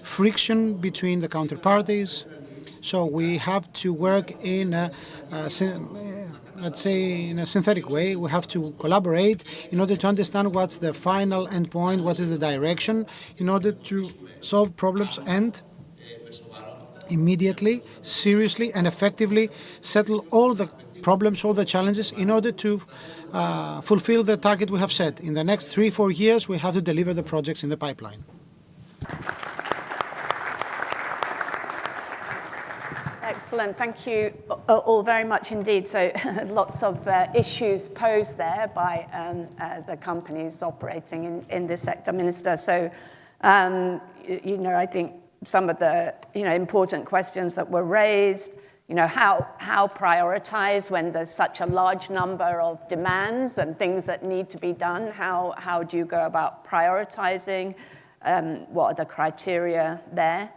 friction between the counterparties. So we have to work in let's say in a synthetic way. We have to collaborate in order to understand what's the final endpoint, what is the direction, in order to solve problems and immediately, seriously and effectively settle all the problems, all the challenges in order to fulfill the target we have set. In the next 3-4 years, we have to deliver the projects in the pipeline. Excellent. Thank you all very much indeed. So lots of issues posed there by the companies operating in this sector, Minister. So, I think some of the, important questions that were raised, how prioritize when there's such a large number of demands and things that need to be done? How do you go about prioritizing? What are the criteria there?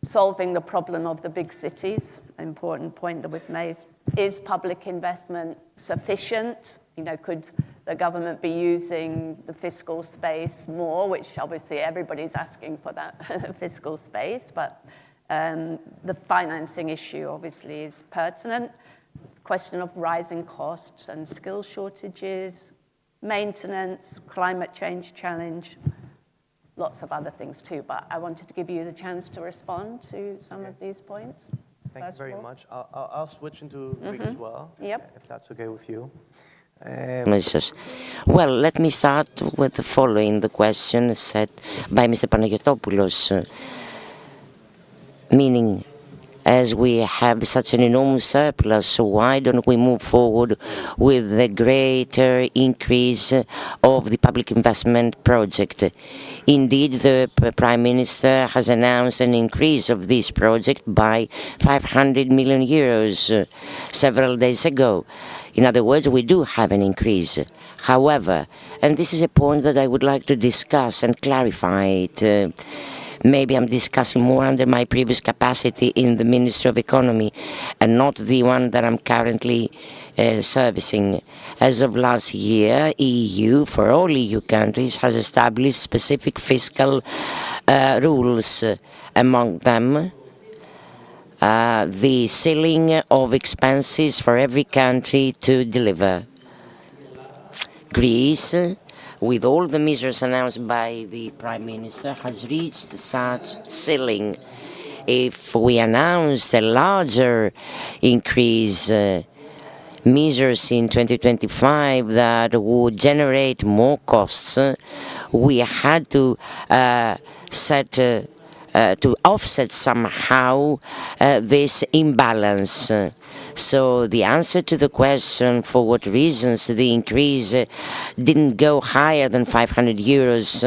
Solving the problem of the big cities, an important point that was made. Is public investment sufficient? Could the government be using the fiscal space more, which obviously everybody's asking for that fiscal space, but the financing issue obviously is pertinent. Question of rising costs and skill shortages, maintenance, climate change challenge, lots of other things too, but I wanted to give you the chance to respond to some of these points. Thank you very much. I'll switch into Greek as well, if that's okay with you. Well, let me start with the following, the question set by Mr. Panagiotopoulos, meaning, as we have such an enormous surplus, why don't we move forward with the greater increase of the public investment project? Indeed, the Prime Minister has announced an increase of this project by 500 million euros several days ago. In other words, we do have an increase. However, and this is a point that I would like to discuss and clarify it, maybe I'm discussing more under my previous capacity in the Ministry of Economy and not the one that I'm currently servicing. As of last year, EU, for all EU countries, has established specific fiscal rules. Among them, the ceiling of expenses for every country to deliver. Greece, with all the measures announced by the Prime Minister, has reached such ceiling. If we announced a larger increase, measures in 2025 that would generate more costs, we had to offset somehow this imbalance. So the answer to the question for what reasons the increase didn't go higher than 500 euros,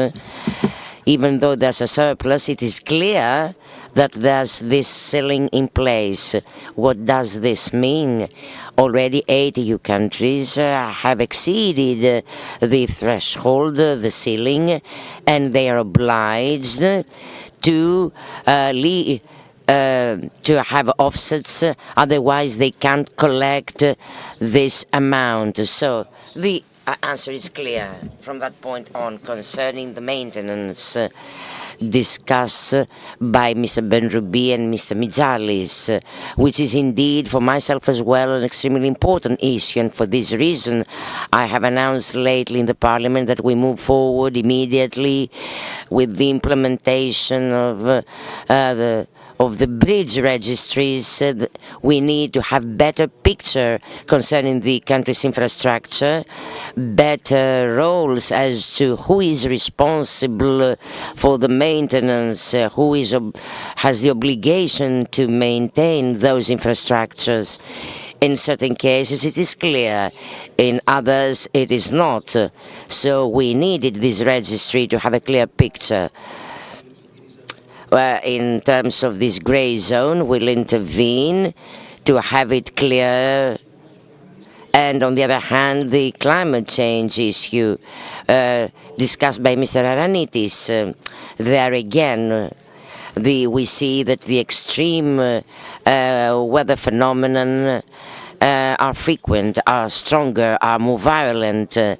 even though there's a surplus, it is clear that there's this ceiling in place. What does this mean? Already 8 EU countries have exceeded the threshold, the ceiling, and they are obliged to have offsets, otherwise they can't collect this amount. So the answer is clear from that point on concerning the maintenance discussed by Mr. Benroubi and Mr. Mitsalis, which is indeed for myself as well an extremely important issue, and for this reason I have announced lately in the Parliament that we move forward immediately with the implementation of the bridge registries. We need to have better picture concerning the country's infrastructure, better roles as to who is responsible for the maintenance, who has the obligation to maintain those infrastructures. In certain cases it is clear, in others it is not. So we needed this registry to have a clear picture. In terms of this grey zone, we'll intervene to have it clear. And on the other hand, the climate change issue discussed by Mr. Aranitis, there again, we see that the extreme weather phenomenon are frequent, are stronger, are more violent, and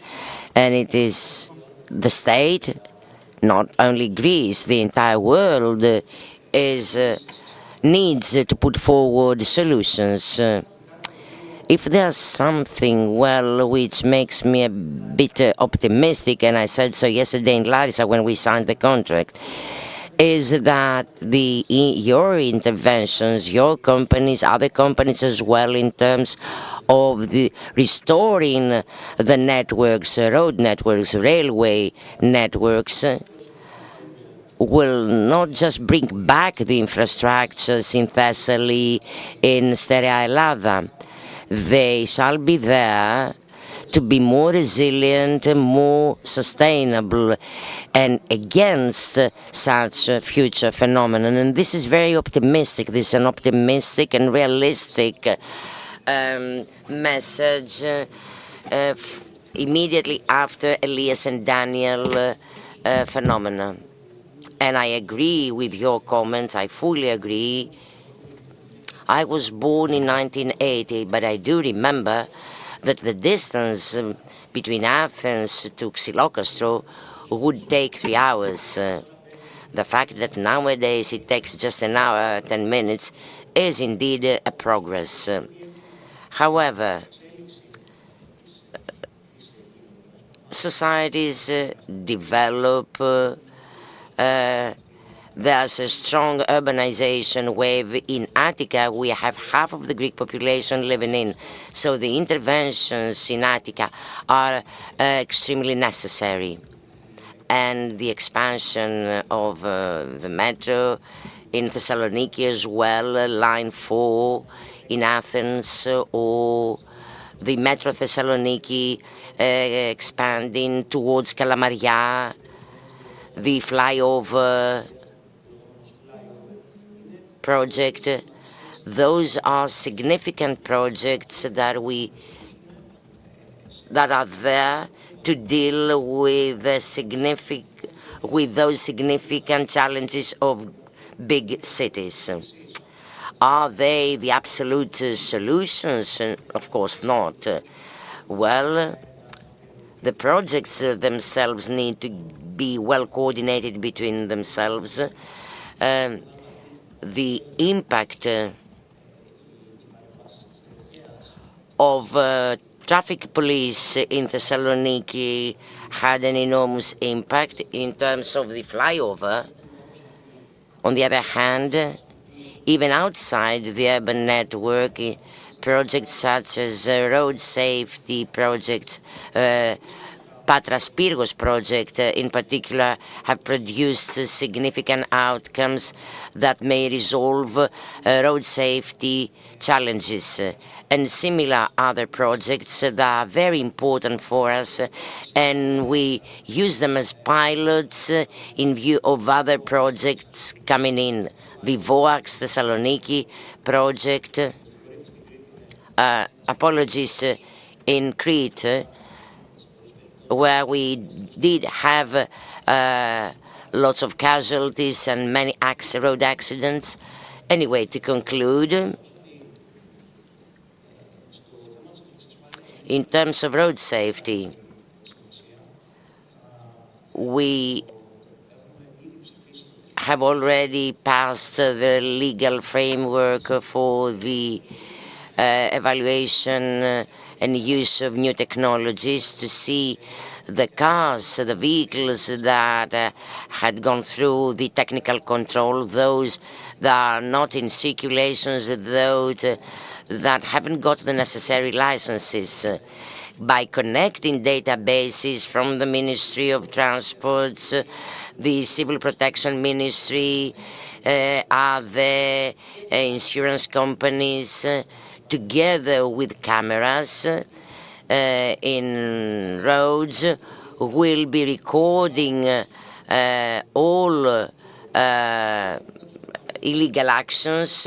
it is the state, not only Greece, the entire world needs to put forward solutions. If there's something, well, which makes me a bit optimistic, and I said so yesterday in Larissa when we signed the contract, is that your interventions, your companies, other companies as well, in terms of the restoring the networks, road networks, railway networks, will not just bring back the infrastructures in Thessaly, in Sterea Ελλάδα. They shall be there to be more resilient, more sustainable, and against such a future phenomenon. And this is very optimistic. This is an optimistic and realistic message immediately after Elias and Daniel phenomena. And I agree with your comments. I fully agree. I was born in 1980, but I do remember that the distance between Athens to Xylokastro would take 3 hours. The fact that nowadays it takes just an hour, 10 minutes, is indeed a progress. However, societies develop, there's a strong urbanization wave. In Attica, we have half of the Greek population living in. So the interventions in Attica are extremely necessary. And the expansion of the metro in Thessaloniki as well, Line 4 in Athens, or the Metro Thessaloniki expanding towards Kalamaria, the flyover project. Those are significant projects that are there to deal with those significant challenges of big cities. Are they the absolute solutions? Of course not. Well, the projects themselves need to be well coordinated between themselves. The impact of traffic police in Thessaloniki had an enormous impact in terms of the flyover. On the other hand, even outside the urban network, projects such as road safety projects, Patras Pyrgos project in particular have produced significant outcomes that may resolve road safety challenges. And similar other projects that are very important for us, and we use them as pilots in view of other projects coming in. The VOAX Thessaloniki project, in Crete, where we did have lots of casualties and many road accidents. Anyway, to conclude, in terms of road safety, we have already passed the legal framework for the evaluation and use of new technologies to see the cars, the vehicles that had gone through the technical control, those that are not in circulations, those that haven't got the necessary licenses. By connecting databases from the Ministry of Transports, the Civil Protection Ministry, other insurance companies, together with cameras in roads, will be recording all illegal actions,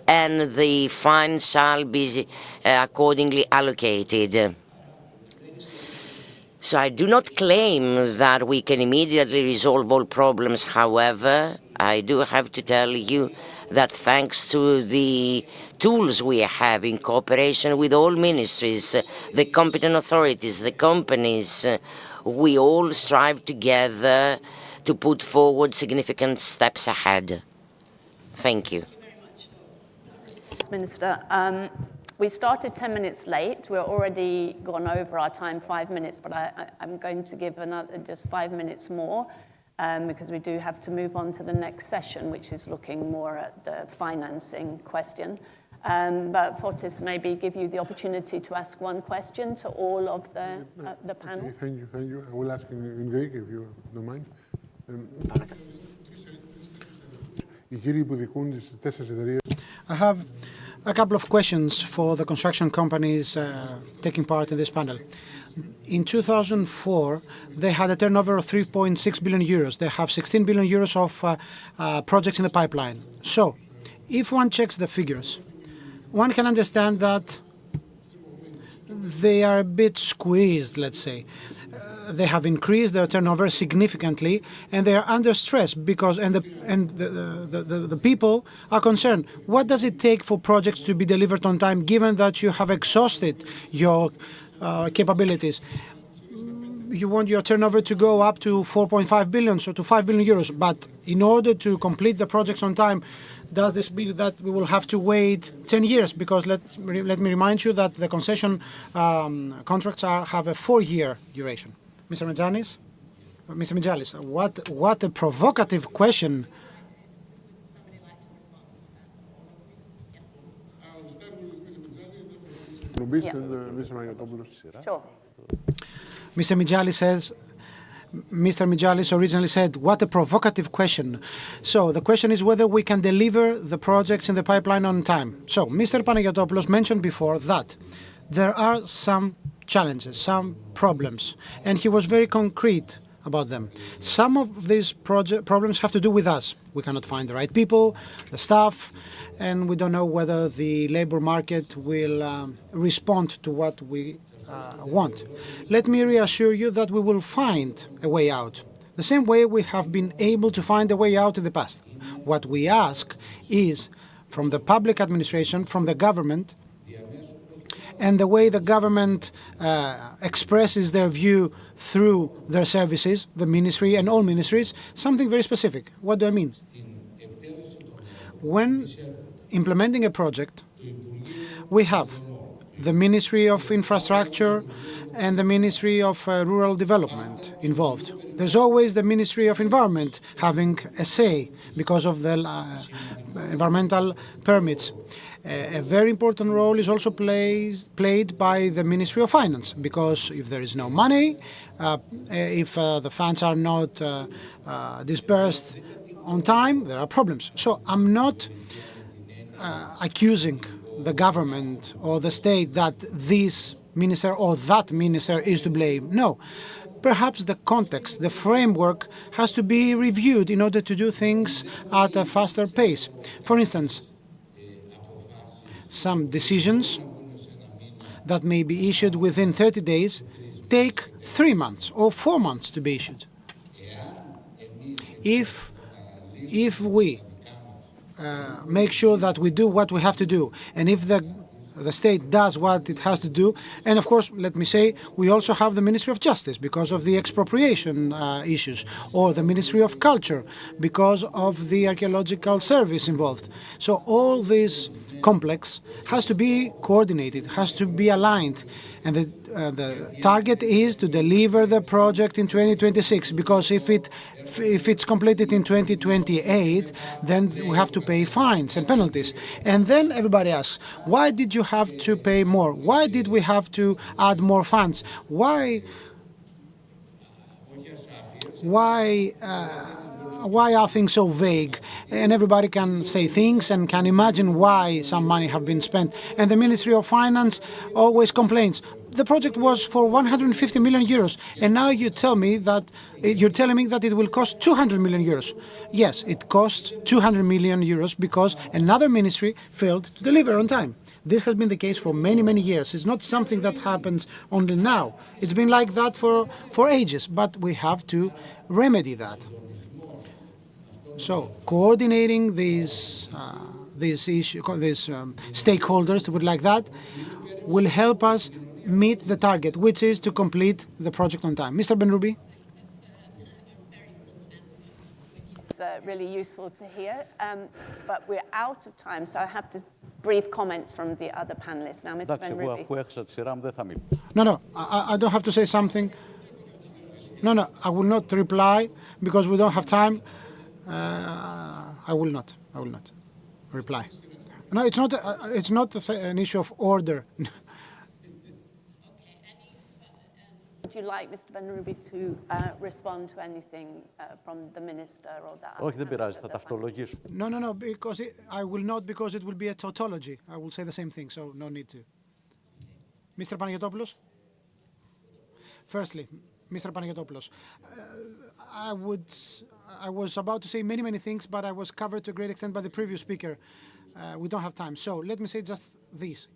and the fine shall be accordingly allocated. So I do not claim that we can immediately resolve all problems. However, I do have to tell you that thanks to the tools we have in cooperation with all ministries, the competent authorities, the companies, we all strive together to put forward significant steps ahead. Thank you. Minister, we started 10 minutes late. We're already gone over our time 5 minutes, but I'm going to give another just 5 minutes more because we do have to move on to the next session, which is looking more at the financing question. But Fotis, maybe give you the opportunity to ask one question to all of the panel. Okay, thank you. I will ask in Greek, if you don't mind. I have a couple of questions for the construction companies taking part in this panel. In 2004, they had a turnover of 3.6 billion euros. They have 16 billion euros of projects in the pipeline. So, if one checks the figures, one can understand that they are a bit squeezed, let's say. They have increased their turnover significantly, and they are under stress because the people are concerned. What does it take for projects to be delivered on time, given that you have exhausted your capabilities? You want your turnover to go up to 4.5 billion, so to 5 billion euros. But in order to complete the projects on time, does this mean that we will have to wait 10 years? Because let me remind you that the concession contracts have a 4-year duration. Mr. Mijalis, what a provocative question. Yeah. Sure. Mr. Mijalis originally said, what a provocative question. So the question is whether we can deliver the projects in the pipeline on time. So Mr. Panagiotopoulos mentioned before that there are some challenges, some problems, and he was very concrete about them. Some of these problems have to do with us. We cannot find the right people, the staff, and we don't know whether the labor market will respond to what we want. Let me reassure you that we will find a way out, the same way we have been able to find a way out in the past. What we ask is from the public administration, from the government, and the way the government expresses their view through their services, the ministry and all ministries, something very specific. What do I mean? When implementing a project, we have the Ministry of Infrastructure and the Ministry of Rural Development involved. There's always the Ministry of Environment having a say because of the environmental permits. A very important role is also played by the Ministry of Finance, because if there is no money, if the funds are not dispersed on time, there are problems. So I'm not accusing the government or the state that this minister or that minister is to blame. No. Perhaps the context, the framework has to be reviewed in order to do things at a faster pace. For instance, some decisions that may be issued within 30 days take 3 months or 4 months to be issued. If we make sure that we do what we have to do, and if the state does what it has to do, and of course, let me say, we also have the Ministry of Justice because of the expropriation issues, or the Ministry of Culture because of the archaeological service involved. So all this complex has to be coordinated, has to be aligned, and the target is to deliver the project in 2026, because if it's completed in 2028, then we have to pay fines and penalties. And then everybody asks, why did you have to pay more? Why did we have to add more funds? Why are things so vague? And everybody can say things and can imagine why some money have been spent. And the Ministry of Finance always complains. The project was for 150 million euros, and now you're telling me that it will cost 200 million euros. Yes, it costs 200 million euros because another ministry failed to deliver on time. This has been the case for many, many years. It's not something that happens only now. It's been like that for ages, but we have to remedy that. So coordinating these stakeholders, to put it like that, will help us meet the target, which is to complete the project on time. Mr. Benroubi? It's really useful to hear, but we're out of time, so I have to brief comments from the other panelists. Now, Mr. Benroubi. No, I don't have to say something. No, I will not reply because we don't have time. I will not reply. No, it's not an issue of order. Would you like Mr. Benroubi to respond to anything from the minister or that? No, because I will not, because it will be a tautology. I will say the same thing, so no need to. Mr. Panagiotopoulos? Firstly, Mr. Panagiotopoulos, I was about to say many things, but I was covered to a great extent by the previous speaker. We don't have time, so let me say just this.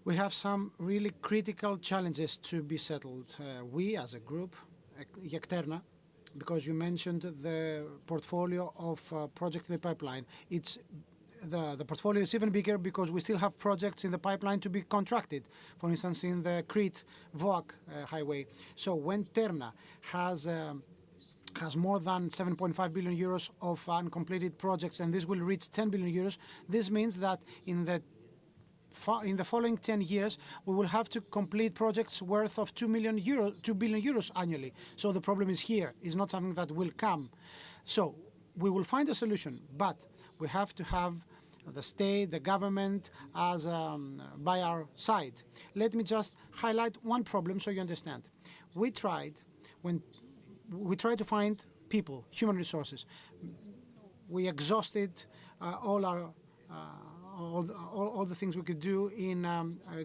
We have some really critical challenges to be settled. We, as a group, Yakterna, because you mentioned the portfolio of projects in the pipeline, the portfolio is even bigger because we still have projects in the pipeline to be contracted. For instance, in the Crete-Voak highway. So when Terna has more than 7.5 billion euros of uncompleted projects, and this will reach 10 billion euros, this means that in the following 10 years, we will have to complete projects worth of 2 billion euros annually. So the problem is here. It's not something that will come. So we will find a solution, but we have to have the state, the government, as by our side. Let me just highlight one problem so you understand. We tried to find people, human resources. We exhausted all the things we could do in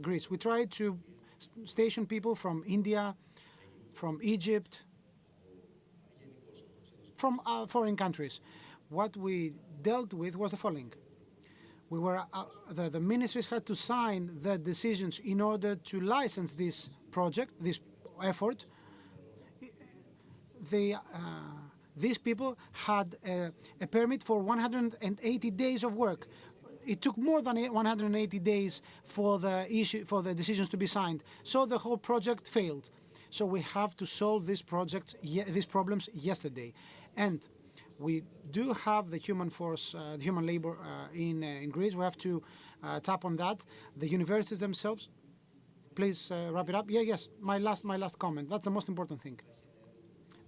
Greece. We tried to station people from India, from Egypt, from foreign countries. What we dealt with was the following. The ministries had to sign the decisions in order to license this project, this effort. These people had a permit for 180 days of work. It took more than 180 days for the decisions to be signed. So the whole project failed. So we have to solve these problems yesterday. And we do have the human force, the human labor in Greece. We have to tap on that. The universities themselves. Please wrap it up. Yes. My last comment. That's the most important thing.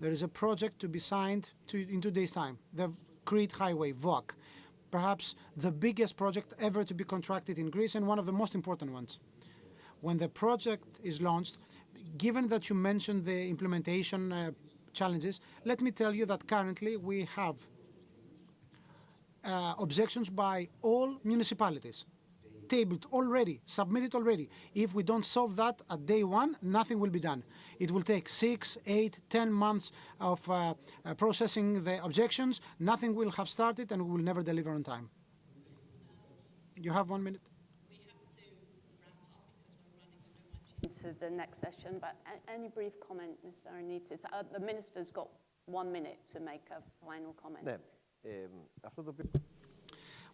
There is a project to be signed in 2 days' time. The Crete Highway, Voak. perhaps the biggest project ever to be contracted in Greece and one of the most important ones. When the project is launched, given that you mentioned the implementation challenges, let me tell you that currently we have objections by all municipalities, tabled already, submitted already. If we don't solve that at day one, nothing will be done. It will take 6, 8, 10 months of processing the objections. Nothing will have started and we will never deliver on time. You have 1 minute. To the next session, but any brief comment, Mr. Ioannidis? The Minister's got 1 minute to make a final comment.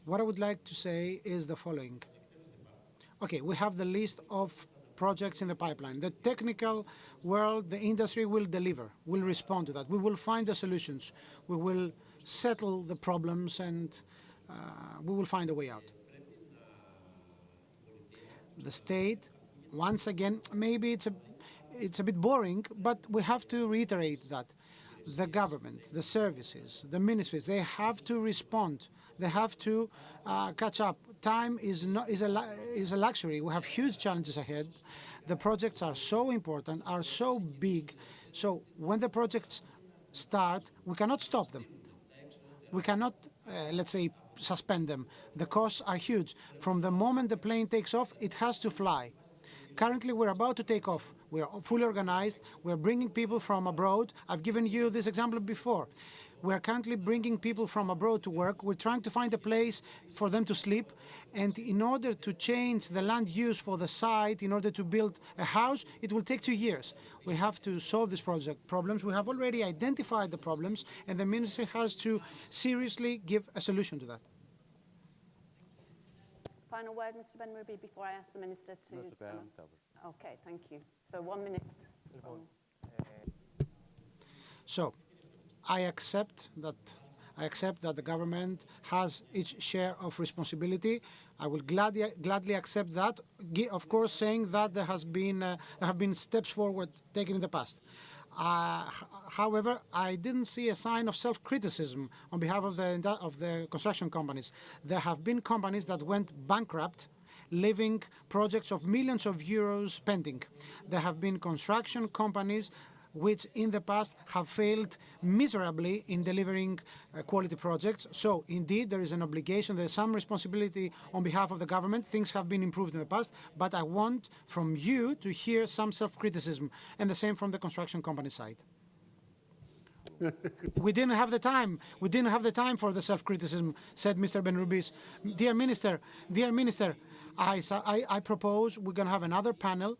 What I would like to say is the following. Okay, we have the list of projects in the pipeline. The technical world, the industry will deliver, will respond to that. We will find the solutions. We will settle the problems and we will find a way out. The state, once again, maybe it's a bit boring, but we have to reiterate that the government, the services, the ministries, they have to respond. They have to catch up. Time is a luxury. We have huge challenges ahead. The projects are so important, are so big. So when the projects start, we cannot stop them. We cannot, let's say, suspend them. The costs are huge. From the moment the plane takes off, it has to fly. Currently, we're about to take off. We're fully organized. We're bringing people from abroad. I've given you this example before. We're currently bringing people from abroad to work. We're trying to find a place for them to sleep. And in order to change the land use for the site, in order to build a house, it will take 2 years. We have to solve these problems. We have already identified the problems, and the ministry has to seriously give a solution to that. Final word, Mr. Benrubi, before I ask the Minister to... Okay, thank you. So 1 minute. So, I accept that the government has its share of responsibility. I will gladly accept that. Of course, saying that there have been steps forward taken in the past. However, I didn't see a sign of self-criticism on behalf of the construction companies. There have been companies that went bankrupt, leaving projects of millions of euros pending. There have been construction companies which in the past have failed miserably in delivering quality projects. So indeed, there is an obligation, there is some responsibility on behalf of the government. Things have been improved in the past, but I want from you to hear some self-criticism, and the same from the construction company side. We didn't have the time. We didn't have the time for the self-criticism, said Mr. Benrubis. Dear Minister, I propose we're going to have another panel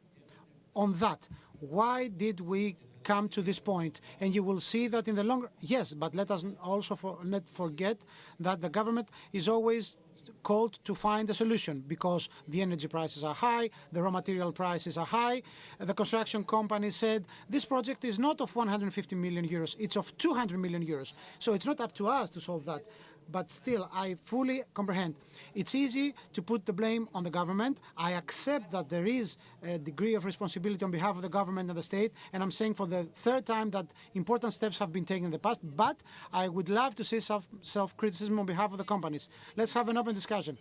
on that. Why did we come to this point? And you will see that in the long run, yes, but let us also not forget that the government is always called to find a solution because the energy prices are high, the raw material prices are high. The construction company said this project is not of 150 million euros, it's of 200 million euros. So it's not up to us to solve that. But still, I fully comprehend. It's easy to put the blame on the government. I accept that there is a degree of responsibility on behalf of the government and the state, and I'm saying for the third time that important steps have been taken in the past, but I would love to see self-criticism on behalf of the companies. Let's have an open discussion.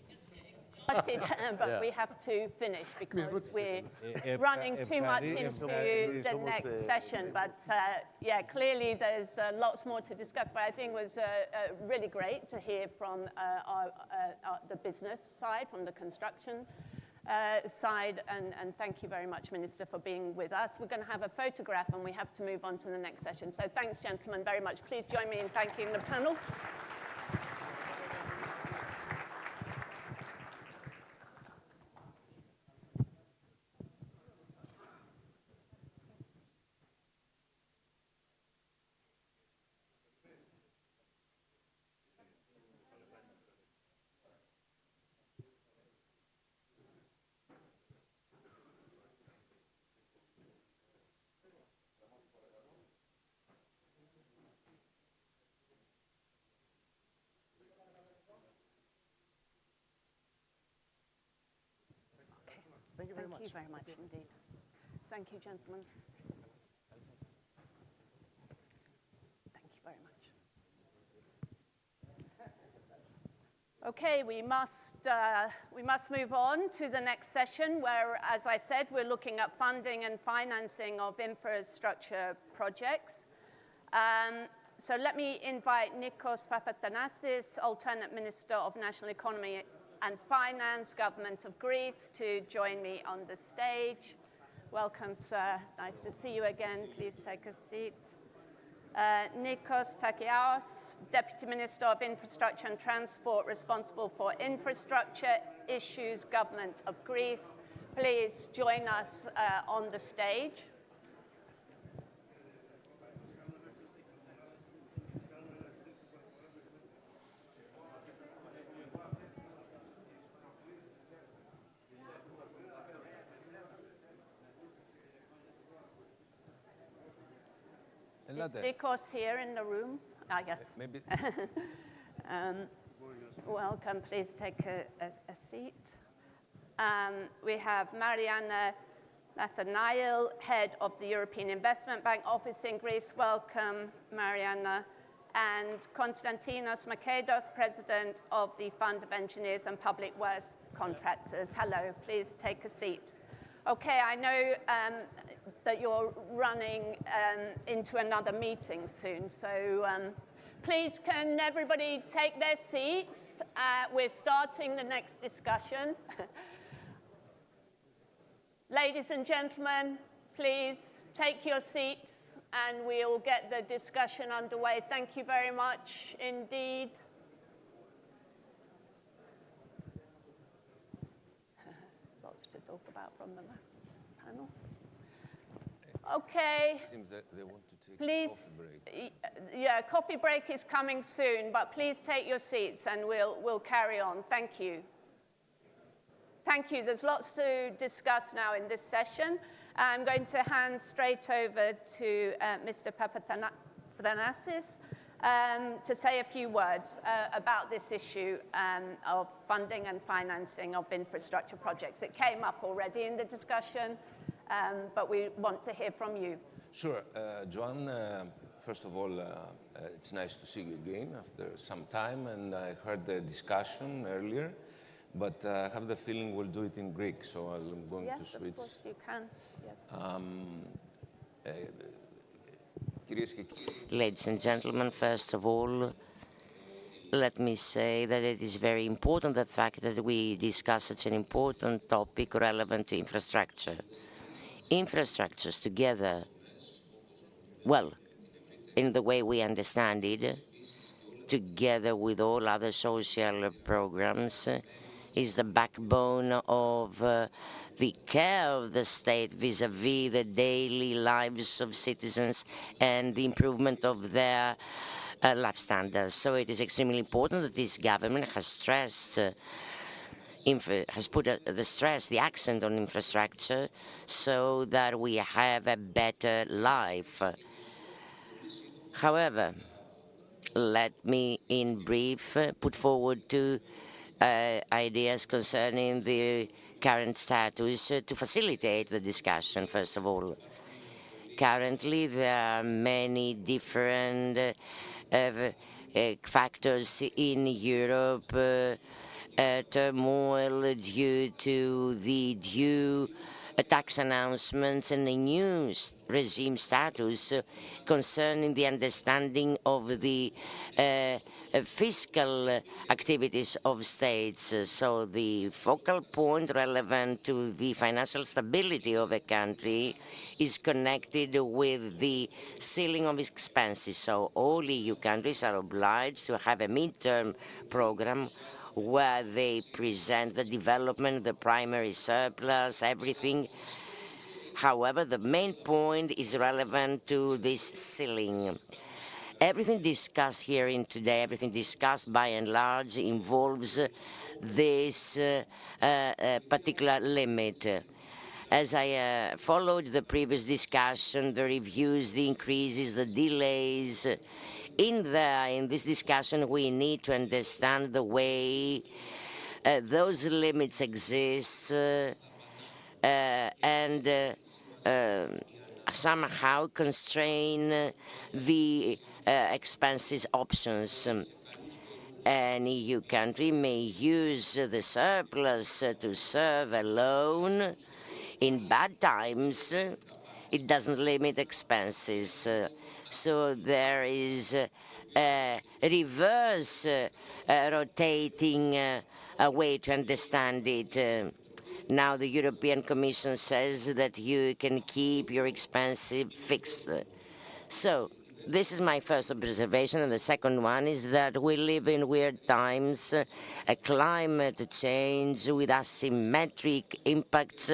But we have to finish because we're running too much into the next session. But yeah, clearly there's lots more to discuss. But I think it was really great to hear from the business side, from the construction side. And thank you very much, Minister, for being with us. We're going to have a photograph and we have to move on to the next session. So thanks, gentlemen, very much. Please join me in thanking the panel. Thank you very much. Thank you very much indeed. Thank you, gentlemen. Thank you very much. Okay, we must move on to the next session where, as I said, we're looking at funding and financing of infrastructure projects. So let me invite Nikos Papathanasis, Alternate Minister of National Economy and Finance, Government of Greece, to join me on the stage. Welcome, sir. Nice to see you again. Please take a seat. Nikos Takiaos, Deputy Minister of Infrastructure and Transport, responsible for infrastructure issues, Government of Greece. Please join us on the stage. Is Nikos here in the room? I guess. Maybe. Welcome. Please take a seat. We have Mariana Nathaniel, Head of the European Investment Bank Office in Greece. Welcome, Mariana. And Konstantinos Makedos, President of the Fund of Engineers and Public Works Contractors. Hello. Please take a seat. Okay, I know that you're running into another meeting soon, so please can everybody take their seats? We're starting the next discussion. Ladies and gentlemen, please take your seats and we'll get the discussion underway. Thank you very much indeed. Lots to talk about from the last panel. Okay. Seems that they want to take please, a coffee break. Yeah, coffee break is coming soon, but please take your seats and we'll carry on. Thank you. Thank you. There's lots to discuss now in this session. I'm going to hand straight over to Mr. Papathanasis to say a few words about this issue of funding and financing of infrastructure projects. It came up already in the discussion, but we want to hear from you. Sure. Joan, first of all, it's nice to see you again after some time, and I heard the discussion earlier, but I have the feeling we'll do it in Greek, so I'm going to switch. Yes, of course you can. Yes. Ladies and gentlemen, first of all, let me say that it is very important, the fact that we discuss such an important topic relevant to infrastructure. Infrastructures together, well, in the way we understand it, together with all other social programs, is the backbone of the care of the state vis-à-vis the daily lives of citizens and the improvement of their life standards. So it is extremely important that this government has stressed, has put the accent on infrastructure so that we have a better life. However, let me in brief put forward two ideas concerning the current status to facilitate the discussion, first of all. Currently, there are many different factors in Europe, turmoil due to the tax announcements and the new regime status concerning the understanding of the fiscal activities of states. So the focal point relevant to the financial stability of a country is connected with the ceiling of expenses. So all EU countries are obliged to have a midterm program where they present the development, the primary surplus, everything. However, the main point is relevant to this ceiling. Everything discussed here today, everything discussed by and large involves this particular limit. As I followed the previous discussion, the reviews, the increases, the delays, in this discussion, we need to understand the way those limits exist and somehow constrain the expenses options. An EU country may use the surplus to serve a loan. In bad times, it doesn't limit expenses. So there is a reverse rotating way to understand it. Now the European Commission says that you can keep your expenses fixed. So this is my first observation, and the second one is that we live in weird times, a climate change with asymmetric impacts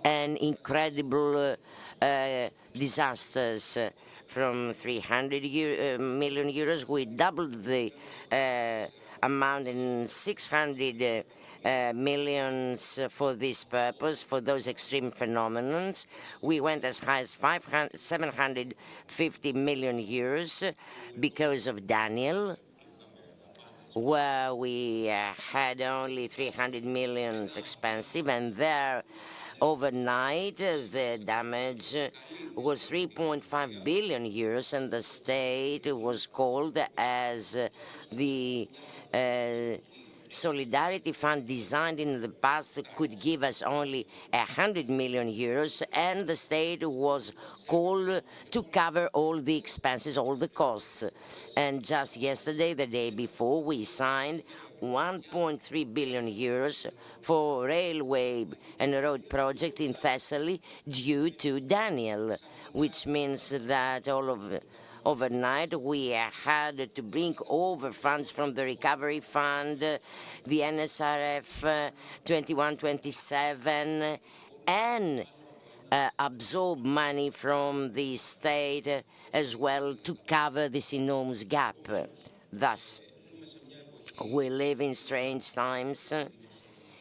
and incredible disasters. From 300 million euros, we doubled the amount in 600 millions for this purpose, for those extreme phenomena. We went as high as 750 million euros because of Daniel, where we had only 300 million expensive, and there overnight the damage was 3.5 billion euros, and the state was called as the Solidarity Fund designed in the past could give us only 100 million euros, and the state was called to cover all the expenses, all the costs. And just yesterday, the day before, we signed 1.3 billion euros for railway and road project in Thessaly due to Daniel, which means that overnight we had to bring over funds from the Recovery Fund, the NSRF 21-27, and absorb money from the state as well to cover this enormous gap. Thus, we live in strange times,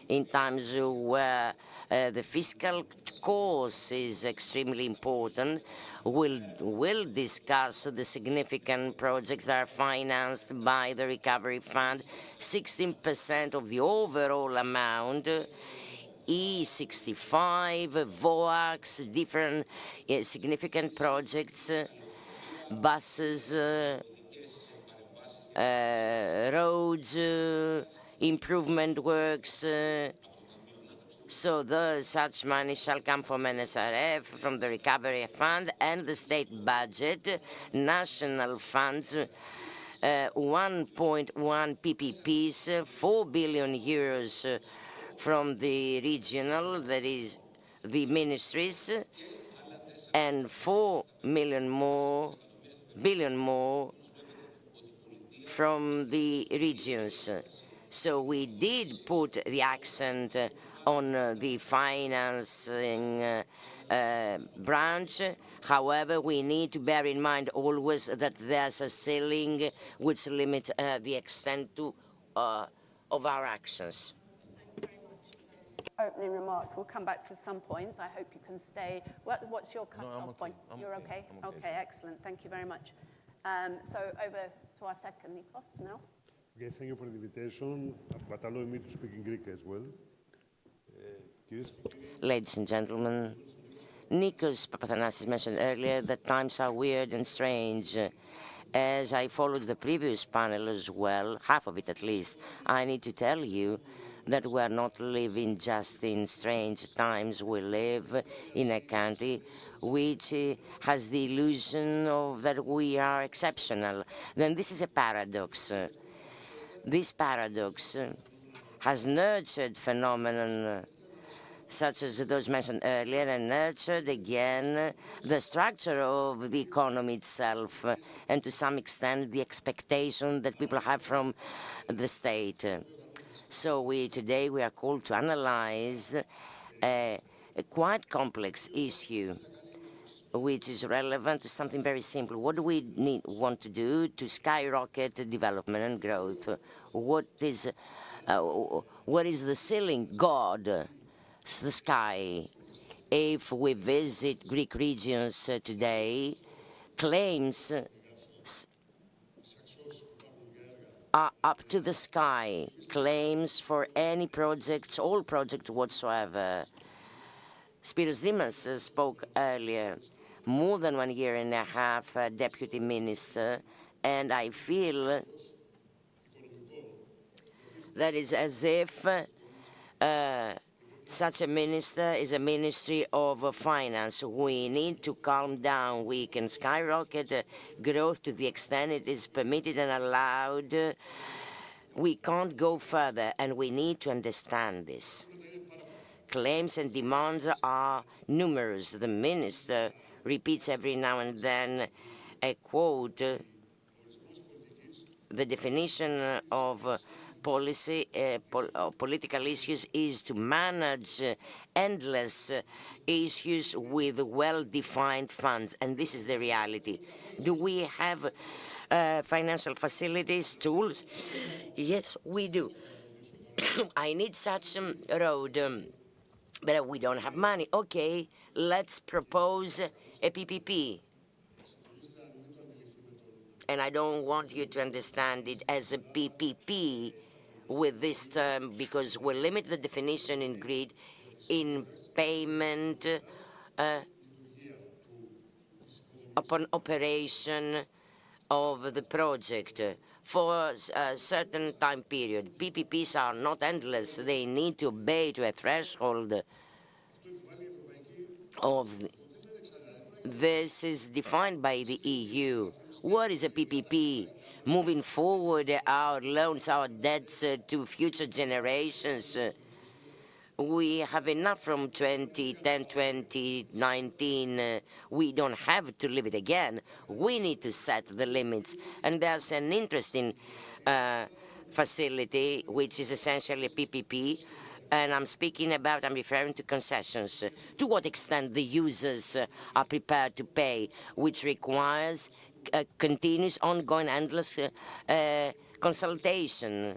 in times where the fiscal course is extremely important. We'll discuss the significant projects that are financed by the Recovery Fund, 16% of the overall amount, E65, VOAX, different significant projects, buses, roads, improvement works. So such money shall come from NSRF, from the Recovery Fund, and the state budget, national funds, 1.1 PPPs, 4 billion euros from the regional, that is the ministries, and 4 billion more from the regions. So we did put the accent on the financing branch. However, we need to bear in mind always that there's a ceiling which limits the extent of our actions. Opening remarks. We'll come back to some points. I hope you can stay. What's your cut-off point? You're okay? Okay, excellent. Thank you very much. So over to our second, Nikos, now. Okay, thank you for the invitation, but allow me to speak in Greek as well. Ladies and gentlemen, Nikos Papathanasis mentioned earlier that times are weird and strange. As I followed the previous panel as well, half of it at least, I need to tell you that we are not living just in strange times. We live in a country which has the illusion of that we are exceptional. Then this is a paradox. This paradox has nurtured phenomena such as those mentioned earlier, and nurtured again the structure of the economy itself, and to some extent the expectation that people have from the state. So today we are called to analyze a quite complex issue, which is relevant to something very simple. What do we want to do to skyrocket development and growth? What is the ceiling? God, the sky. If we visit Greek regions today, claims are up to the sky, claims for any projects, all projects whatsoever. Spiros Dimas spoke earlier, more than 1 year and a half deputy minister, and I feel That is as if such a minister is a ministry of finance. We need to calm down. We can skyrocket growth to the extent it is permitted and allowed. We can't go further, and we need to understand this. Claims and demands are numerous. The minister repeats every now and then a quote. The definition of policy, political issues is to manage endless issues with well-defined funds, and this is the reality. Do we have financial facilities, tools? Yes, we do. I need such a road, but we don't have money. Okay, let's propose a PPP. And I don't want you to understand it as a PPP with this term, because we limit the definition in Greek in payment upon operation of the project for a certain time period. PPPs are not endless. They need to obey to a threshold of this is defined by the EU. What is a PPP? Moving forward our loans, our debts to future generations. We have enough from 2010, 2019. We don't have to live it again. We need to set the limits. And there's an interesting facility, which is essentially a PPP. And I'm referring to concessions. To what extent the users are prepared to pay, which requires continuous, ongoing, endless consultation.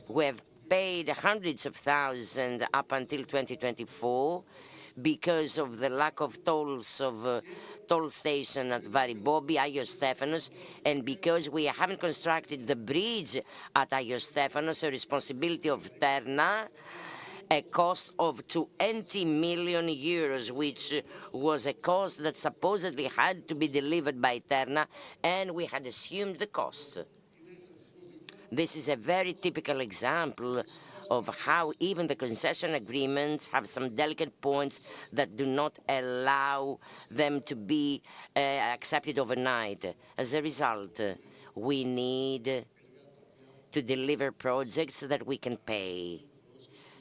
We have paid hundreds of thousands up until 2024 because of the lack of tolls of toll station at Varibobi, Agios Stephanos, and because we haven't constructed the bridge at Agios Stephanos, a responsibility of Terna, a cost of 20 million euros, which was a cost that supposedly had to be delivered by Terna, and we had assumed the cost. This is a very typical example of how even the concession agreements have some delicate points that do not allow them to be accepted overnight. As a result, we need to deliver projects that we can pay,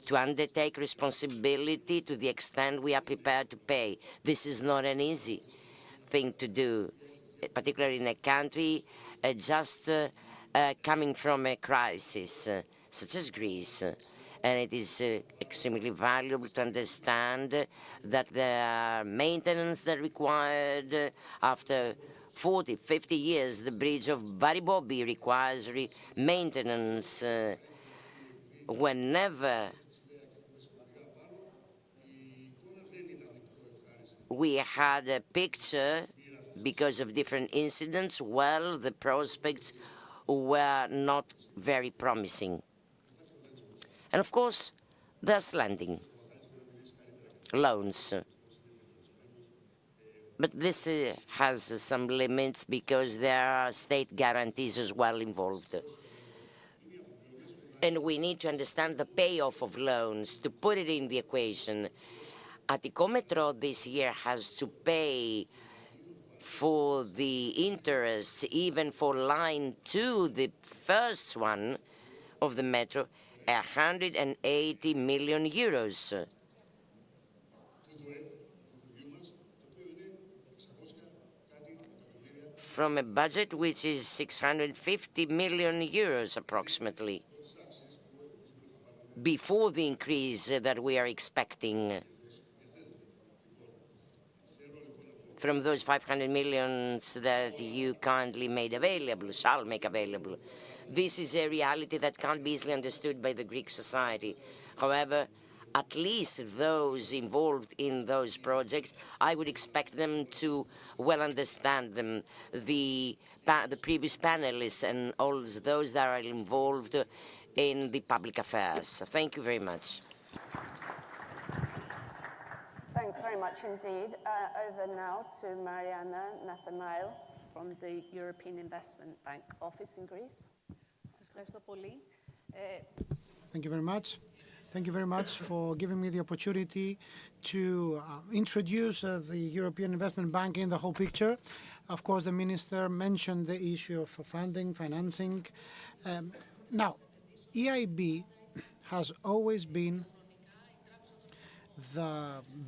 to undertake responsibility to the extent we are prepared to pay. This is not an easy thing to do, particularly in a country just coming from a crisis such as Greece. And it is extremely valuable to understand that there are maintenance that required after 40, 50 years. The bridge of Varibobi requires maintenance whenever we had a picture because of different incidents. Well, the prospects were not very promising. And of course, there's lending, loans. But this has some limits because there are state guarantees as well involved. And we need to understand the payoff of loans to put it in the equation. Attica Metro this year has to pay for the interest, even for line 2, the first one of the metro, 180 million euros. From a budget which is 650 million euros approximately, before the increase that we are expecting from those 500 millions that you kindly made available, shall make available. This is a reality that can't be easily understood by the Greek society. However, at least those involved in those projects, I would expect them to well understand them. The previous panelists and all those that are involved in the public affairs. Thank you very much. Thanks very much indeed. Over now to Mariana Nathanael from the European Investment Bank office in Greece. Ευχαριστώ πολύ. Thank you very much. Thank you very much for giving me the opportunity to introduce the European Investment Bank in the whole picture. Of course, the Minister mentioned the issue of funding, financing. Now, EIB has always been the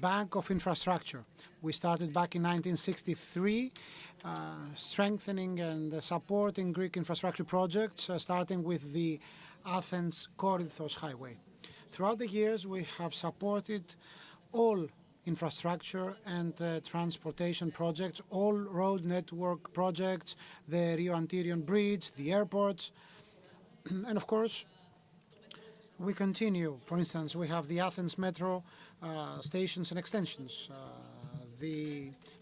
Bank of Infrastructure. We started back in 1963, strengthening and supporting Greek infrastructure projects, starting with the Athens-Corinthos highway. Throughout the years, we have supported all infrastructure and transportation projects, all road network projects, the Rio-Antirion Bridge, the airports, and of course, we continue. For instance, we have the Athens Metro stations and extensions, the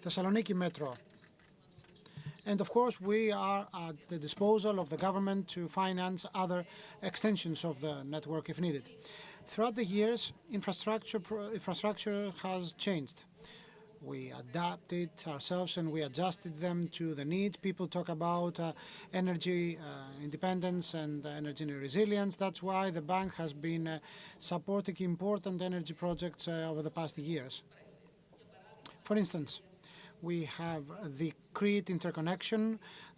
Thessaloniki Metro. And of course, we are at the disposal of the government to finance other extensions of the network if needed. Throughout the years, infrastructure has changed. We adapted ourselves and we adjusted them to the need. People talk about energy independence and energy resilience. That's why the bank has been supporting important energy projects over the past years. For instance, we have the Crete interconnection,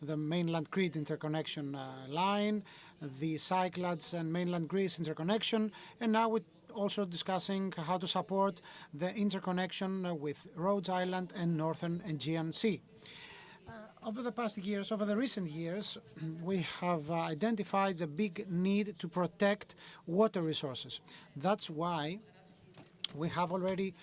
the mainland Crete interconnection line, the Cyclades and mainland Greece interconnection, and now we're also discussing how to support the interconnection with Rhodes Island and Northern Aegean Sea. Over the past years, over the recent years, we have identified the big need to protect water resources. That's why we have already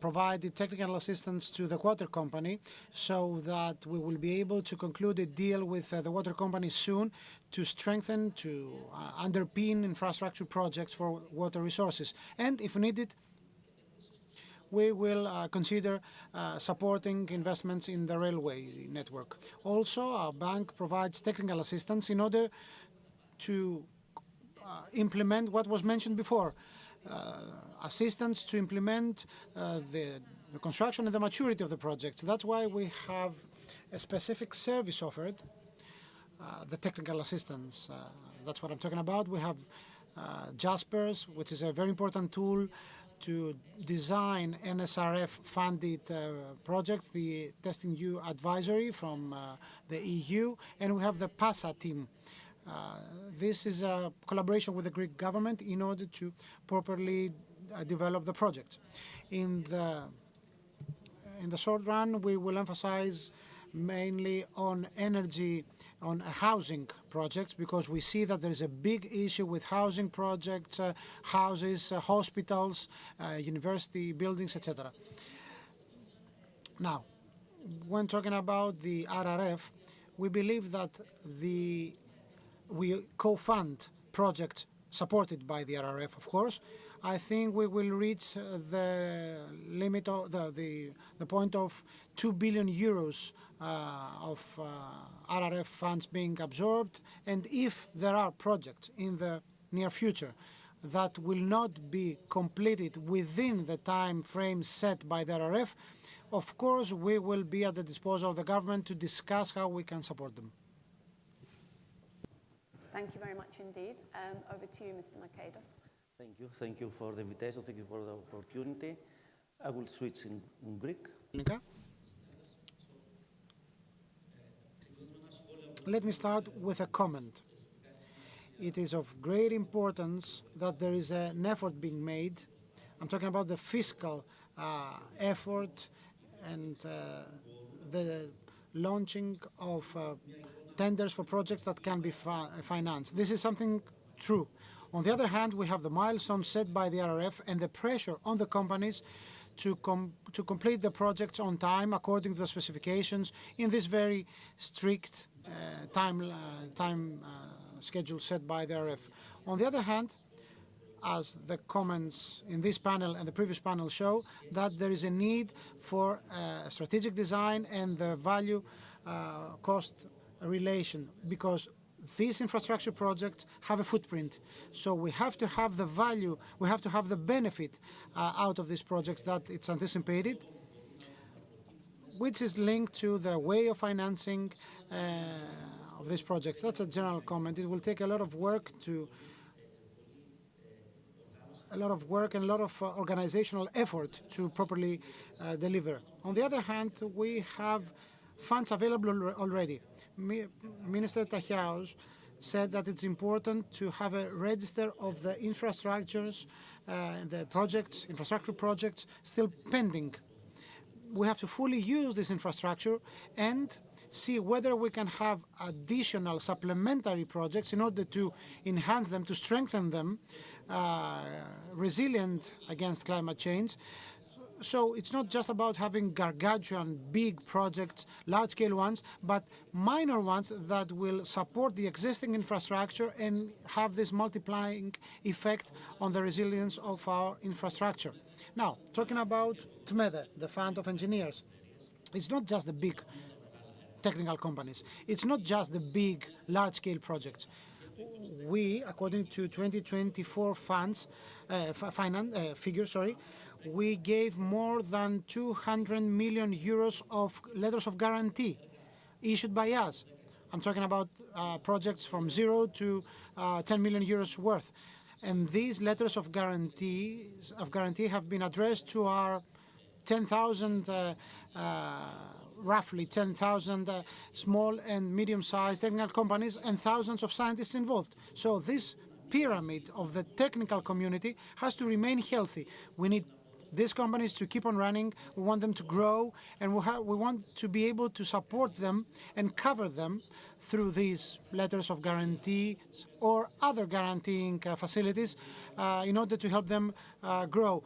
provided technical assistance to the water company so that we will be able to conclude a deal with the water company soon to strengthen, to underpin infrastructure projects for water resources. And if needed, we will consider supporting investments in the railway network. Also, our bank provides technical assistance in order to implement what was mentioned before, assistance to implement the construction and the maturity of the projects. That's why we have a specific service offered, the technical assistance. That's what I'm talking about. We have JASPERS, which is a very important tool to design NSRF-funded projects, the Testing You Advisory from the EU, and we have the PASA team. This is a collaboration with the Greek government in order to properly develop the project. In the short run, we will emphasize mainly on energy, on housing projects, because we see that there is a big issue with housing projects, houses, hospitals, university buildings, etc. Now, when talking about the RRF, we believe that we co-fund projects supported by the RRF, of course. I think we will reach the limit of the point of 2 billion euros of RRF funds being absorbed. And if there are projects in the near future that will not be completed within the time frame set by the RRF, of course, we will be at the disposal of the government to discuss how we can support them. Thank you very much indeed. Over to you, Mr. Markados. Thank you. Thank you for the invitation. Thank you for the opportunity. I will switch in Greek. Let me start with a comment. It is of great importance that there is an effort being made. I'm talking about the fiscal effort and the launching of tenders for projects that can be financed. This is something true. On the other hand, we have the milestones set by the RRF and the pressure on the companies to complete the projects on time according to the specifications in this very strict time schedule set by the RRF. On the other hand, as the comments in this panel and the previous panel show, that there is a need for strategic design and the value cost relation, because these infrastructure projects have a footprint. So we have to have the value, we have to have the benefit out of these projects that it's anticipated, which is linked to the way of financing of these projects. That's a general comment. It will take a lot of work and a lot of organizational effort to properly deliver. On the other hand, we have funds available already. Minister Tachiaos said that it's important to have a register of the infrastructures, the projects, infrastructure projects still pending. We have to fully use this infrastructure and see whether we can have additional supplementary projects in order to enhance them, to strengthen them, resilient against climate change. So it's not just about having gargantuan big projects, large-scale ones, but minor ones that will support the existing infrastructure and have this multiplying effect on the resilience of our infrastructure. Now, talking about TMEDE, the Fund of Engineers, it's not just the big technical companies. It's not just the big, large-scale projects. We, according to 2024 figures, we gave more than 200 million euros of letters of guarantee issued by us. I'm talking about projects from 0 to 10 million euros worth. And these letters of guarantee have been addressed to our 10,000, roughly 10,000 small and medium-sized technical companies and thousands of scientists involved. So this pyramid of the technical community has to remain healthy. We need these companies to keep on running, we want them to grow, and we want to be able to support them and cover them through these letters of guarantee or other guaranteeing facilities in order to help them grow.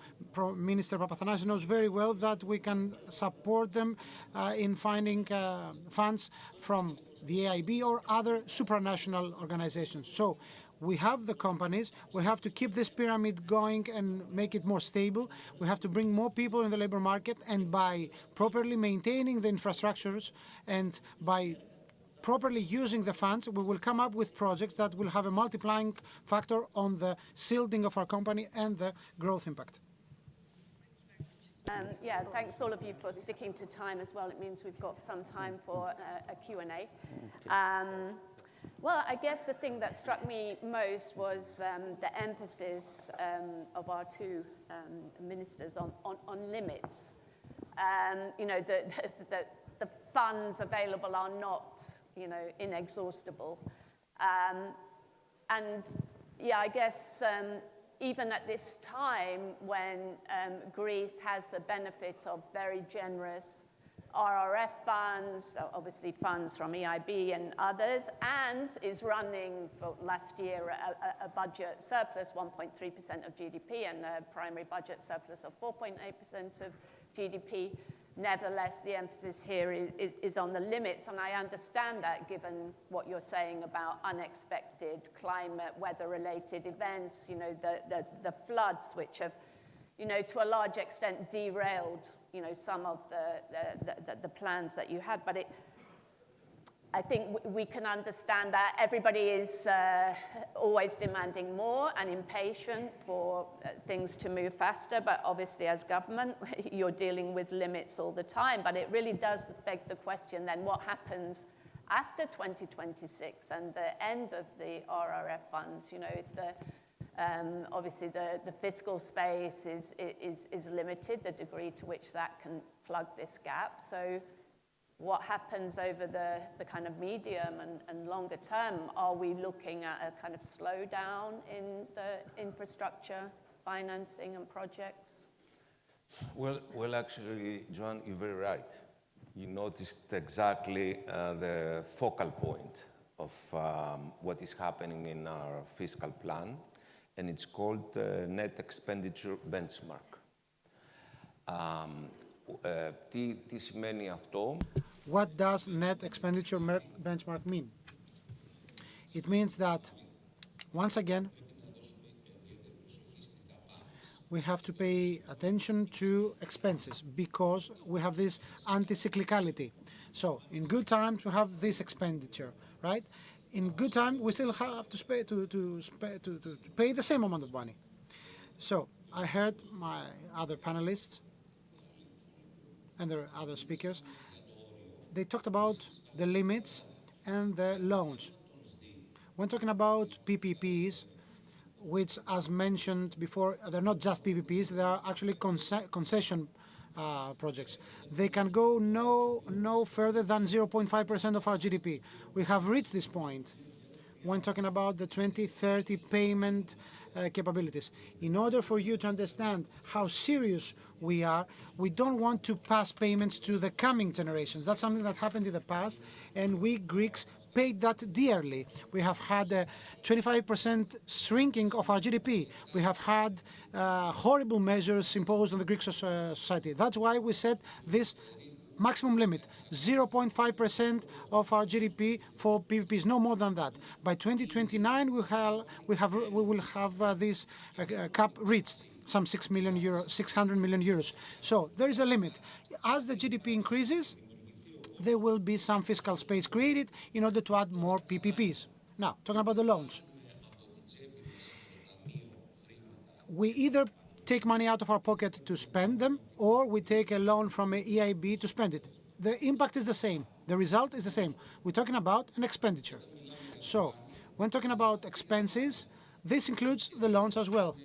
Minister Papathanasiou knows very well that we can support them in finding funds from the AIB or other supranational organizations. So we have the companies, we have to keep this pyramid going and make it more stable. We have to bring more people in the labor market, and by properly maintaining the infrastructures and by properly using the funds, we will come up with projects that will have a multiplying factor on the shielding of our company and the growth impact. Yeah, thanks all of you for sticking to time as well. It means we've got some time for a Q&A. Well, I guess the thing that struck me most was the emphasis of our two ministers on limits. You know, the funds available are not, you know, inexhaustible. And yeah, I guess even at this time when Greece has the benefit of very generous RRF funds, obviously funds from EIB and others, and is running for last year a budget surplus 1.3% of GDP and a primary budget surplus of 4.8% of GDP. Nevertheless, the emphasis here is on the limits, and I understand that given what you're saying about unexpected climate, weather-related events, you know, the floods which have, you know, to a large extent derailed, you know, some of the plans that you had. But I think we can understand that everybody is always demanding more and impatient for things to move faster. But obviously, as government, you're dealing with limits all the time. But it really does beg the question then, what happens after 2026 and the end of the RRF funds? You know, if obviously the fiscal space is limited, the degree to which that can plug this gap. So what happens over the kind of medium and longer term? Are we looking at a kind of slowdown in the infrastructure financing and projects? Well, actually, Joan, you're very right. You noticed exactly the focal point of what is happening in our fiscal plan, and it's called the net expenditure benchmark. Τι σημαίνει αυτό? What does net expenditure benchmark mean? It means that, once again, we have to pay attention to expenses because we have this anti-cyclicality. So in good times, we have this expenditure, right? In good time, we still have to pay the same amount of money. So I heard my other panelists and their other speakers. They talked about the limits and the loans. When talking about PPPs, which, as mentioned before, they're not just PPPs, they are actually concession projects. They can go no further than 0.5% of our GDP. We have reached this point when talking about the 2030 payment capabilities. In order for you to understand how serious we are, we don't want to pass payments to the coming generations. That's something that happened in the past, and we Greeks paid that dearly. We have had a 25% shrinking of our GDP. We have had horrible measures imposed on the Greek society. That's why we set this maximum limit, 0.5% of our GDP for PPPs, no more than that. By 2029, we will have this cap reached, some 600 million euros. So there is a limit. As the GDP increases, there will be some fiscal space created in order to add more PPPs. Now, talking about the loans. We either take money out of our pocket to spend them, or we take a loan from a EIB to spend it. The impact is the same. The result is the same. We're talking about an expenditure. So, when talking about expenses, this includes the loans as well.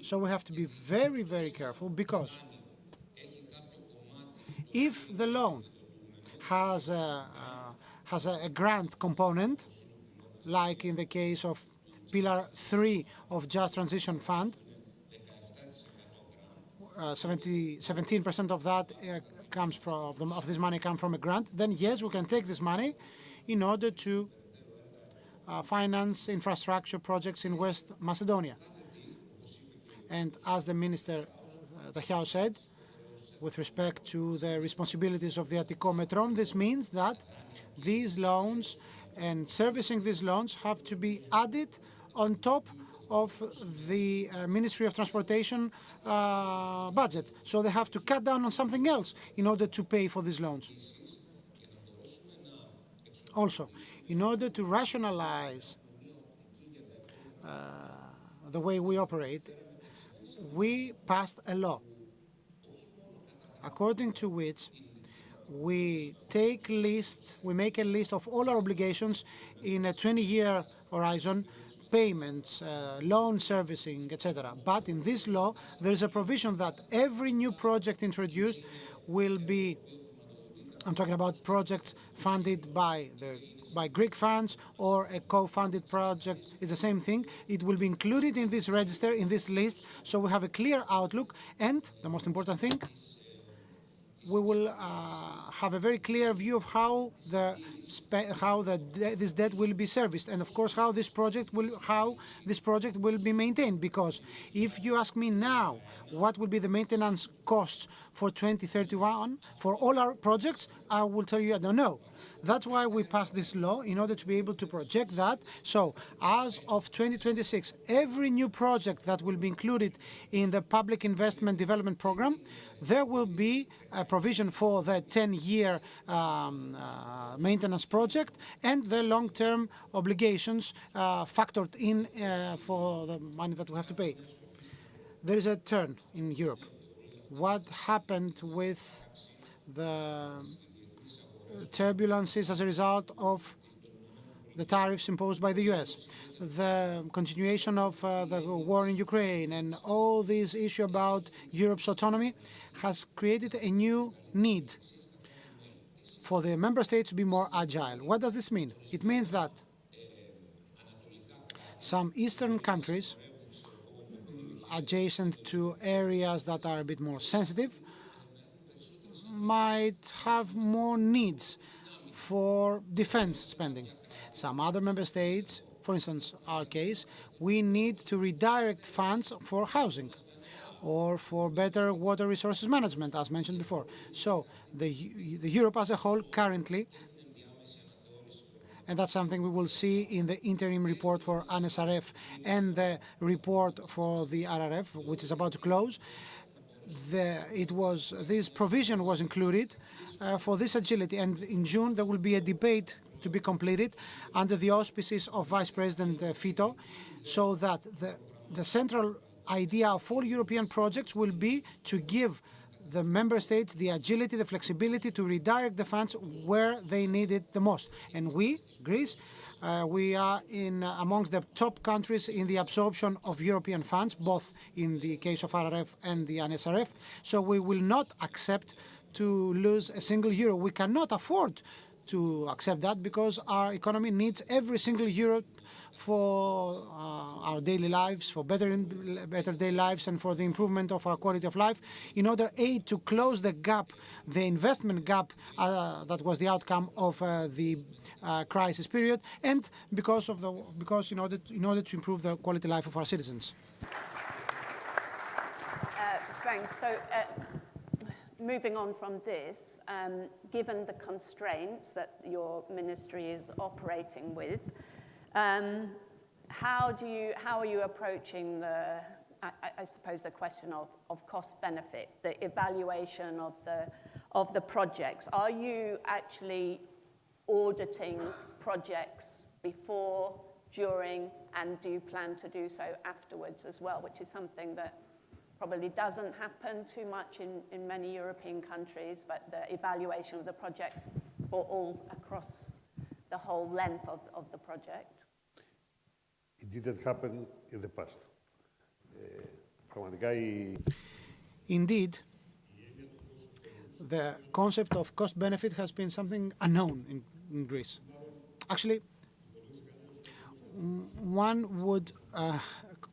So we have to be very, very careful, because if the loan has a grant component, like in the case of Pillar 3 of Just Transition Fund, 17% of that comes from this money comes from a grant. Then yes, we can take this money in order to finance infrastructure projects in West Macedonia. And as the Minister Tahiau said, with respect to the responsibilities of the Attiko Metron, this means that these loans and servicing these loans have to be added on top of the Ministry of Transportation budget. So they have to cut down on something else in order to pay for these loans. Also, in order to rationalize the way we operate, we passed a law according to which we make a list of all our obligations in a 20-year horizon, payments, loan servicing, etc. But in this law, there is a provision that every new project introduced will be, I'm talking about projects funded by Greek funds or a co-funded project, it's the same thing. It will be included in this register, in this list, so we have a clear outlook. And the most important thing, we will have a very clear view of how this debt will be serviced, and of course how this project will be maintained. Because if you ask me now what will be the maintenance costs for 2031 for all our projects, I will tell you I don't know. That's why we passed this law, in order to be able to project that. So as of 2026, every new project that will be included in the Public Investment Development Program, there will be a provision for the 10-year maintenance project and the long-term obligations factored in for the money that we have to pay. There is a turn in Europe. What happened with the turbulences as a result of the tariffs imposed by the US, the continuation of the war in Ukraine, and all this issue about Europe's autonomy has created a new need for the member states to be more agile. What does this mean? It means that some eastern countries adjacent to areas that are a bit more sensitive might have more needs for defense spending. Some other member states, for instance, our case, we need to redirect funds for housing or for better water resources management, as mentioned before. So the Europe as a whole currently, and that's something we will see in the interim report for ANSRF and the report for the RRF, which is about to close. This provision was included for this agility, and in June there will be a debate to be completed under the auspices of Vice President Fito, so that the central idea of all European projects will be to give the member states the agility, the flexibility to redirect the funds where they need it the most. And we, Greece, we are amongst the top countries in the absorption of European funds, both in the case of RRF and the NSRF. So we will not accept to lose a single euro. We cannot afford to accept that because our economy needs every single euro for our daily lives, for better daily lives, and for the improvement of our quality of life, in order to close the gap, the investment gap that was the outcome of the crisis period, and because in order to improve the quality of life of our citizens. Thanks. So, moving on from this, given the constraints that your ministry is operating with, how are you approaching I suppose the question of cost benefit, the evaluation of the projects? Are you actually auditing projects before, during, and do you plan to do so afterwards as well, which is something that probably doesn't happen too much in many European countries, but the evaluation of the project for all across the whole length of the project? It didn't happen in the past. Indeed, the concept of cost-benefit has been something unknown in Greece. Actually, one would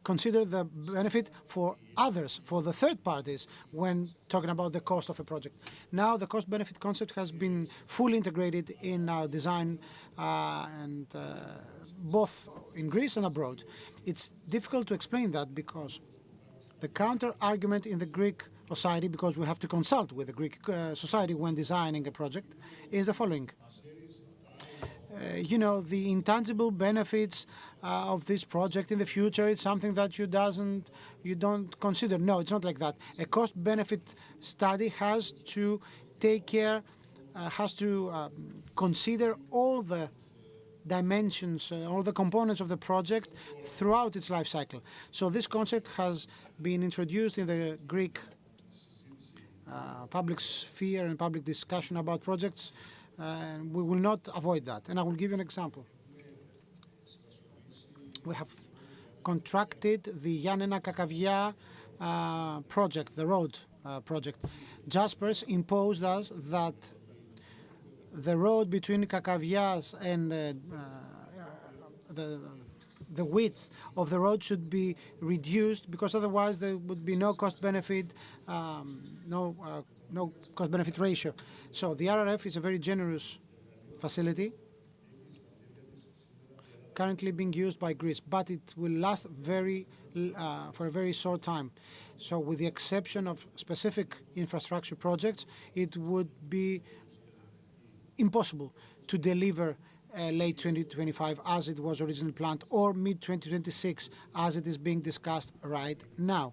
consider the benefit for others, for the third parties, when talking about the cost of a project. Now the cost-benefit concept has been fully integrated in our design and both in Greece and abroad. It's difficult to explain that because the counter-argument in the Greek society, because we have to consult with the Greek society when designing a project, is the following. The intangible benefits of this project in the future, it's something that you don't consider. No, it's not like that. A cost-benefit study has to take care, has to consider all the dimensions, all the components of the project throughout its life cycle. So this concept has been introduced in the Greek public sphere and public discussion about projects. And we will not avoid that. And I will give you an example. We have contracted the Giannina Kakavia project, the road project. Jaspers imposed us that the road between Kakavias and the width of the road should be reduced because otherwise there would be no cost-benefit, no cost-benefit ratio. So the RRF is a very generous facility currently being used by Greece, but it will last for a very short time. So with the exception of specific infrastructure projects, it would be impossible to deliver late 2025 as it was originally planned, or mid-2026 as it is being discussed right now.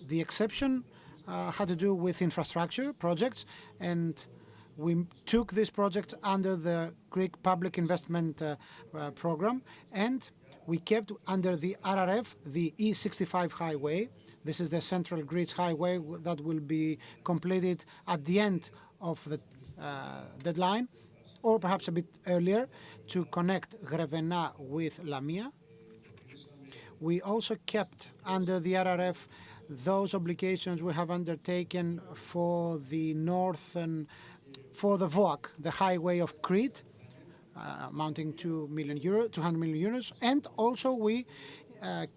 The exception had to do with infrastructure projects, and we took this project under the Greek Public Investment Program, and we kept under the RRF the E65 highway. This is the Central Greece highway that will be completed at the end of the deadline, or perhaps a bit earlier, to connect Grevena with Lamia. We also kept under the RRF those obligations we have undertaken for the for the VOAK, the highway of Crete, amounting to 200 million euros, and also we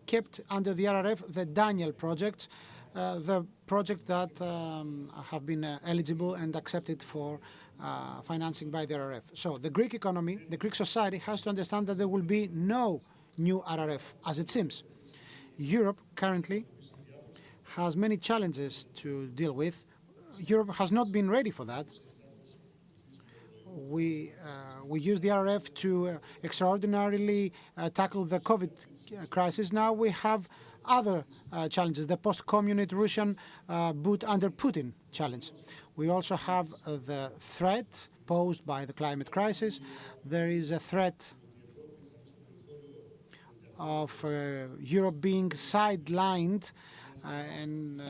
kept under the RRF the Daniel project, the project that have been eligible and accepted for financing by the RRF. So the Greek economy, the Greek society has to understand that there will be no new RRF, as it seems. Europe currently has many challenges to deal with. Europe has not been ready for that. We used the RRF to extraordinarily tackle the COVID crisis. Now we have other challenges, the post-communist Russian boot under Putin challenge. We also have the threat posed by the climate crisis. There is a threat of Europe being sidelined and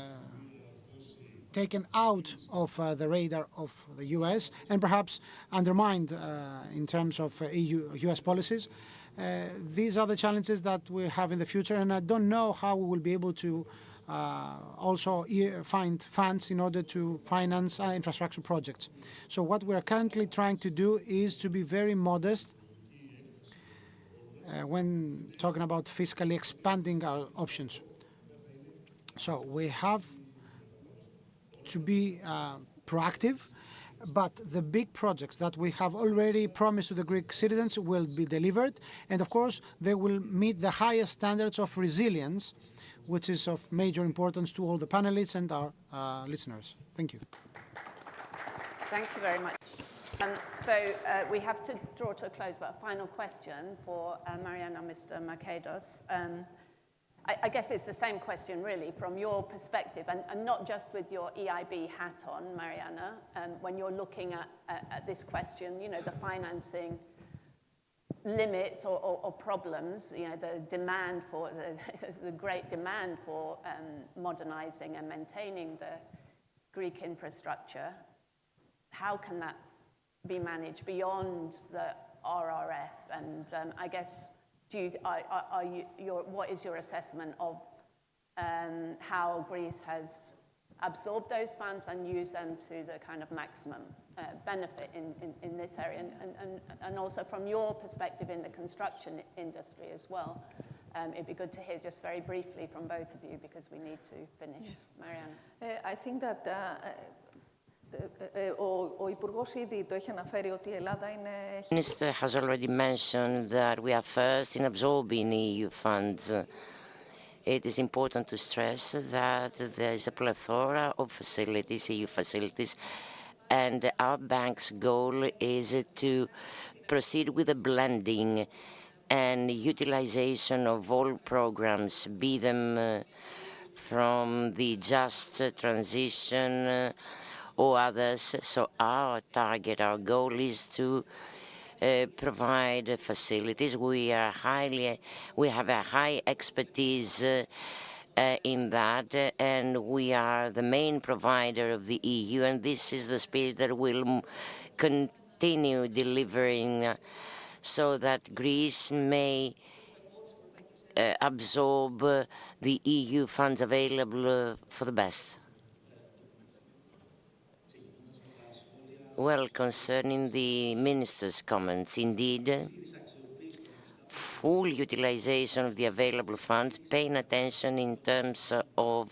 taken out of the radar of the US and perhaps undermined in terms of US policies. These are the challenges that we have in the future, and I don't know how we will be able to also find funds in order to finance infrastructure projects. So what we are currently trying to do is to be very modest when talking about fiscally expanding our options. So we have to be proactive, but the big projects that we have already promised to the Greek citizens will be delivered, and of course they will meet the highest standards of resilience, which is of major importance to all the panelists and our listeners. Thank you. Thank you very much. So we have to draw to a close, but a final question for Mariana, Mr. Mercados. I guess it's the same question, really, from your perspective, and not just with your EIB hat on, Mariana, when you're looking at this question, you know, the financing limits or problems, you know, the demand for, the great demand for modernizing and maintaining the Greek infrastructure. How can that be managed beyond the RRF? And I guess, what is your assessment of how Greece has absorbed those funds and used them to the kind of maximum benefit in this area? And also from your perspective in the construction industry as well, it'd be good to hear just very briefly from both of you because we need to finish. Yes. Mariana. I think that ο Υπουργός ήδη το έχει αναφέρει ότι η Ελλάδα είναι... The Minister has already mentioned that we are first in absorbing EU funds. It is important to stress that there is a plethora of facilities, EU facilities, and our bank's goal is to proceed with a blending and utilization of all programs, be them from the just transition or others. So our target, our goal is to provide facilities. We have a high expertise in that, and we are the main provider of the EU, and this is the spirit that will continue delivering so that Greece may absorb the EU funds available for the best. Well, concerning the Minister's comments, indeed, full utilization of the available funds, paying attention in terms of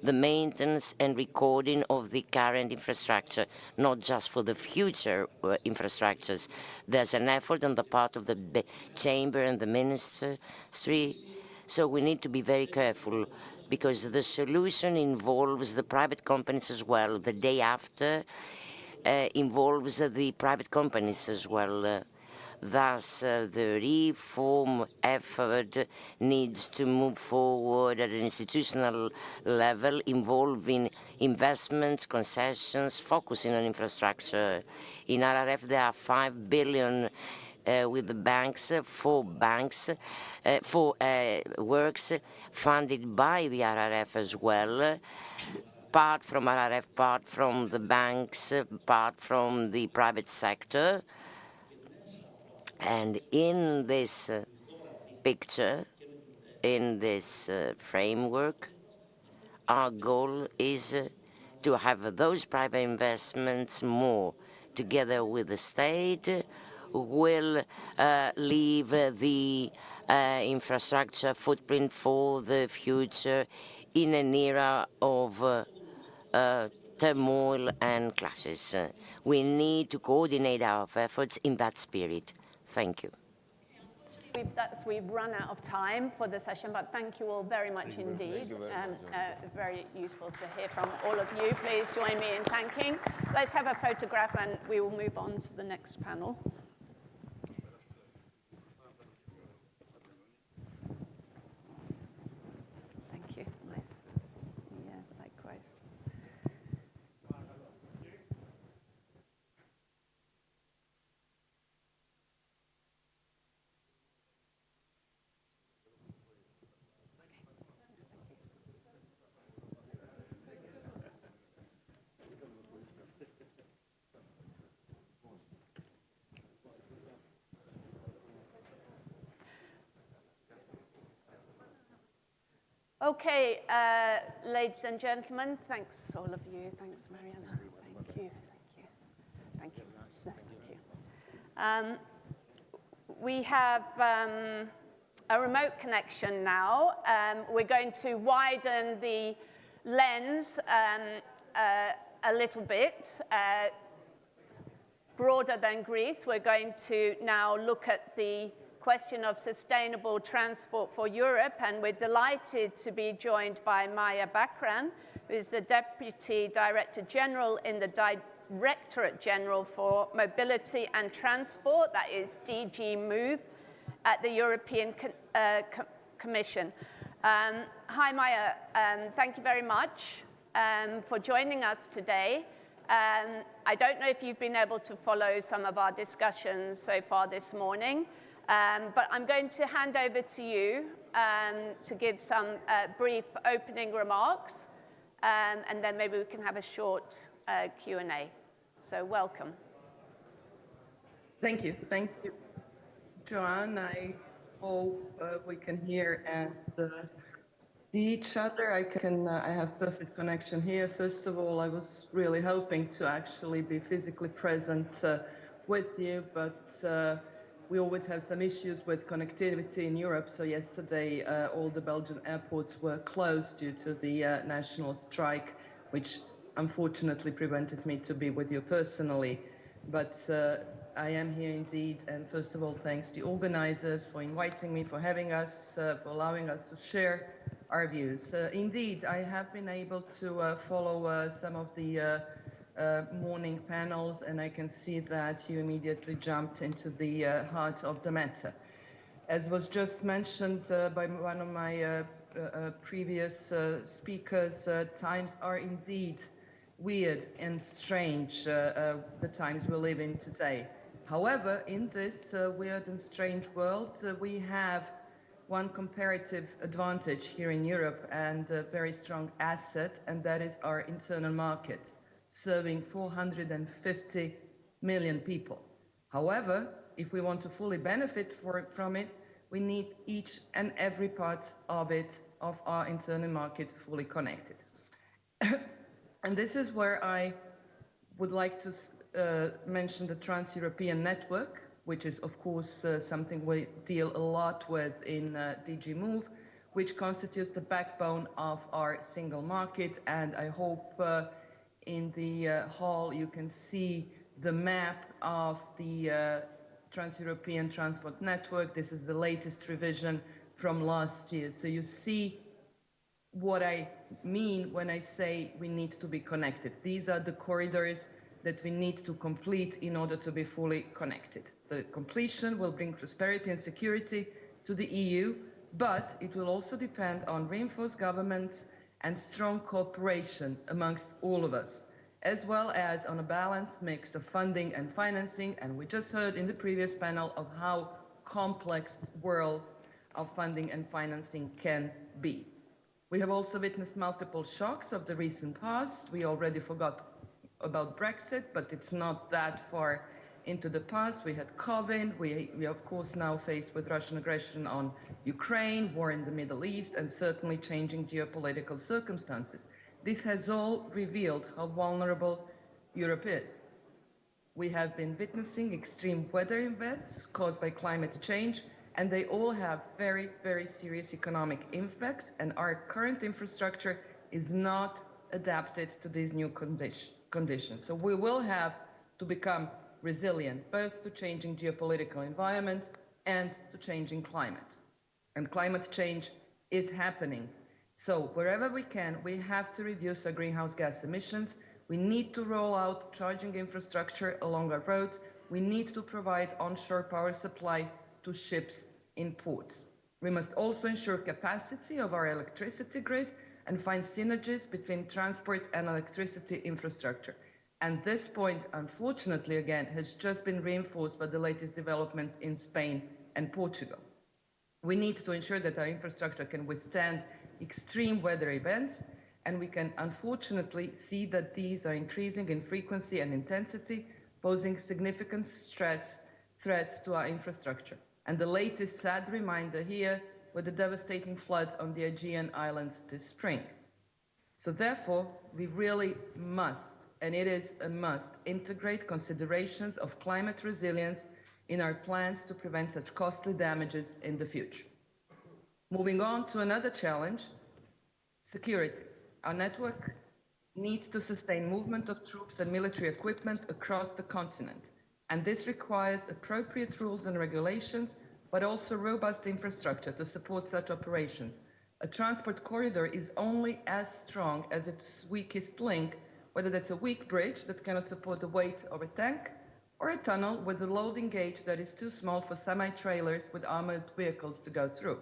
the maintenance and recording of the current infrastructure, not just for the future infrastructures. There's an effort on the part of the Chamber and the Ministry, so we need to be very careful because the solution involves the private companies as well. The day after involves the private companies as well. Thus, the reform effort needs to move forward at an institutional level, involving investments, concessions, focusing on infrastructure. In RRF, there are 5 billion with the banks, four works funded by the RRF as well. Part from RRF, part from the banks, part from the private sector. And in this picture, in this framework, our goal is to have those private investments more together with the state will leave the infrastructure footprint for the future in an era of turmoil and clashes. We need to coordinate our efforts in that spirit. Thank you. We've run out of time for the session, but thank you all very much indeed. Very useful to hear from all of you. Please join me in thanking. Let's have a photograph and we will move on to the next panel. Okay, ladies and gentlemen, thanks all of you. Thanks, Mariana. Thank you. Thank you. Thank you. We have a remote connection now. We're going to widen the lens a little bit, broader than Greece. We're going to now look at the question of sustainable transport for Europe, and we're delighted to be joined by Maya Bakran, who is the Deputy Director General in the Directorate General for Mobility and Transport, that is DG Move, at the European Commission. Hi Maya, thank you very much for joining us today. I don't know if you've been able to follow some of our discussions so far this morning, but I'm going to hand over to you to give some brief opening remarks, and then maybe we can have a short Q&A. So welcome. Thank you, Joanne. I hope we can hear and see each other. I have perfect connection here. First of all, I was really hoping to actually be physically present with you, but we always have some issues with connectivity in Europe. So yesterday, all the Belgian airports were closed due to the national strike, which unfortunately prevented me to be with you personally. But I am here indeed, and first of all, thanks to the organizers for inviting me, for having us, for allowing us to share our views. Indeed, I have been able to follow some of the morning panels, and I can see that you immediately jumped into the heart of the matter. As was just mentioned by one of my previous speakers, times are indeed weird and strange, the times we live in today. However, in this weird and strange world, we have one comparative advantage here in Europe and a very strong asset, and that is our internal market, serving 450 million people. However, if we want to fully benefit from it, we need each and every part of it, of our internal market, fully connected. And this is where I would like to mention the Trans-European Network, which is, of course, something we deal a lot with in DG Move, which constitutes the backbone of our single market. And I hope in the hall you can see the map of the Trans-European Transport Network. This is the latest revision from last year. So you see what I mean when I say we need to be connected. These are the corridors that we need to complete in order to be fully connected. The completion will bring prosperity and security to the EU, but it will also depend on reinforced governments and strong cooperation amongst all of us, as well as on a balanced mix of funding and financing. And we just heard in the previous panel of how complex the world of funding and financing can be. We have also witnessed multiple shocks of the recent past. We already forgot about Brexit, but it's not that far into the past. We had COVID. We of course now faced with Russian aggression on Ukraine, war in the Middle East, and certainly changing geopolitical circumstances. This has all revealed how vulnerable Europe is. We have been witnessing extreme weather events caused by climate change, and they all have very, very serious economic impacts, and our current infrastructure is not adapted to these new conditions. So we will have to become resilient, both to changing geopolitical environment and to changing climate. And climate change is happening. So wherever we can, we have to reduce our greenhouse gas emissions. We need to roll out charging infrastructure along our roads. We need to provide onshore power supply to ships in ports. We must also ensure capacity of our electricity grid and find synergies between transport and electricity infrastructure. And this point, unfortunately, again, has just been reinforced by the latest developments in Spain and Portugal. We need to ensure that our infrastructure can withstand extreme weather events, and we can unfortunately see that these are increasing in frequency and intensity, posing significant threats to our infrastructure. And the latest sad reminder here with the devastating floods on the Aegean Islands this spring. So therefore, we really must, and it is a must, integrate considerations of climate resilience in our plans to prevent such costly damages in the future. Moving on to another challenge, security. Our network needs to sustain movement of troops and military equipment across the continent, and this requires appropriate rules and regulations, but also robust infrastructure to support such operations. A transport corridor is only as strong as its weakest link, whether that's a weak bridge that cannot support the weight of a tank, or a tunnel with a loading gauge that is too small for semi-trailers with armored vehicles to go through.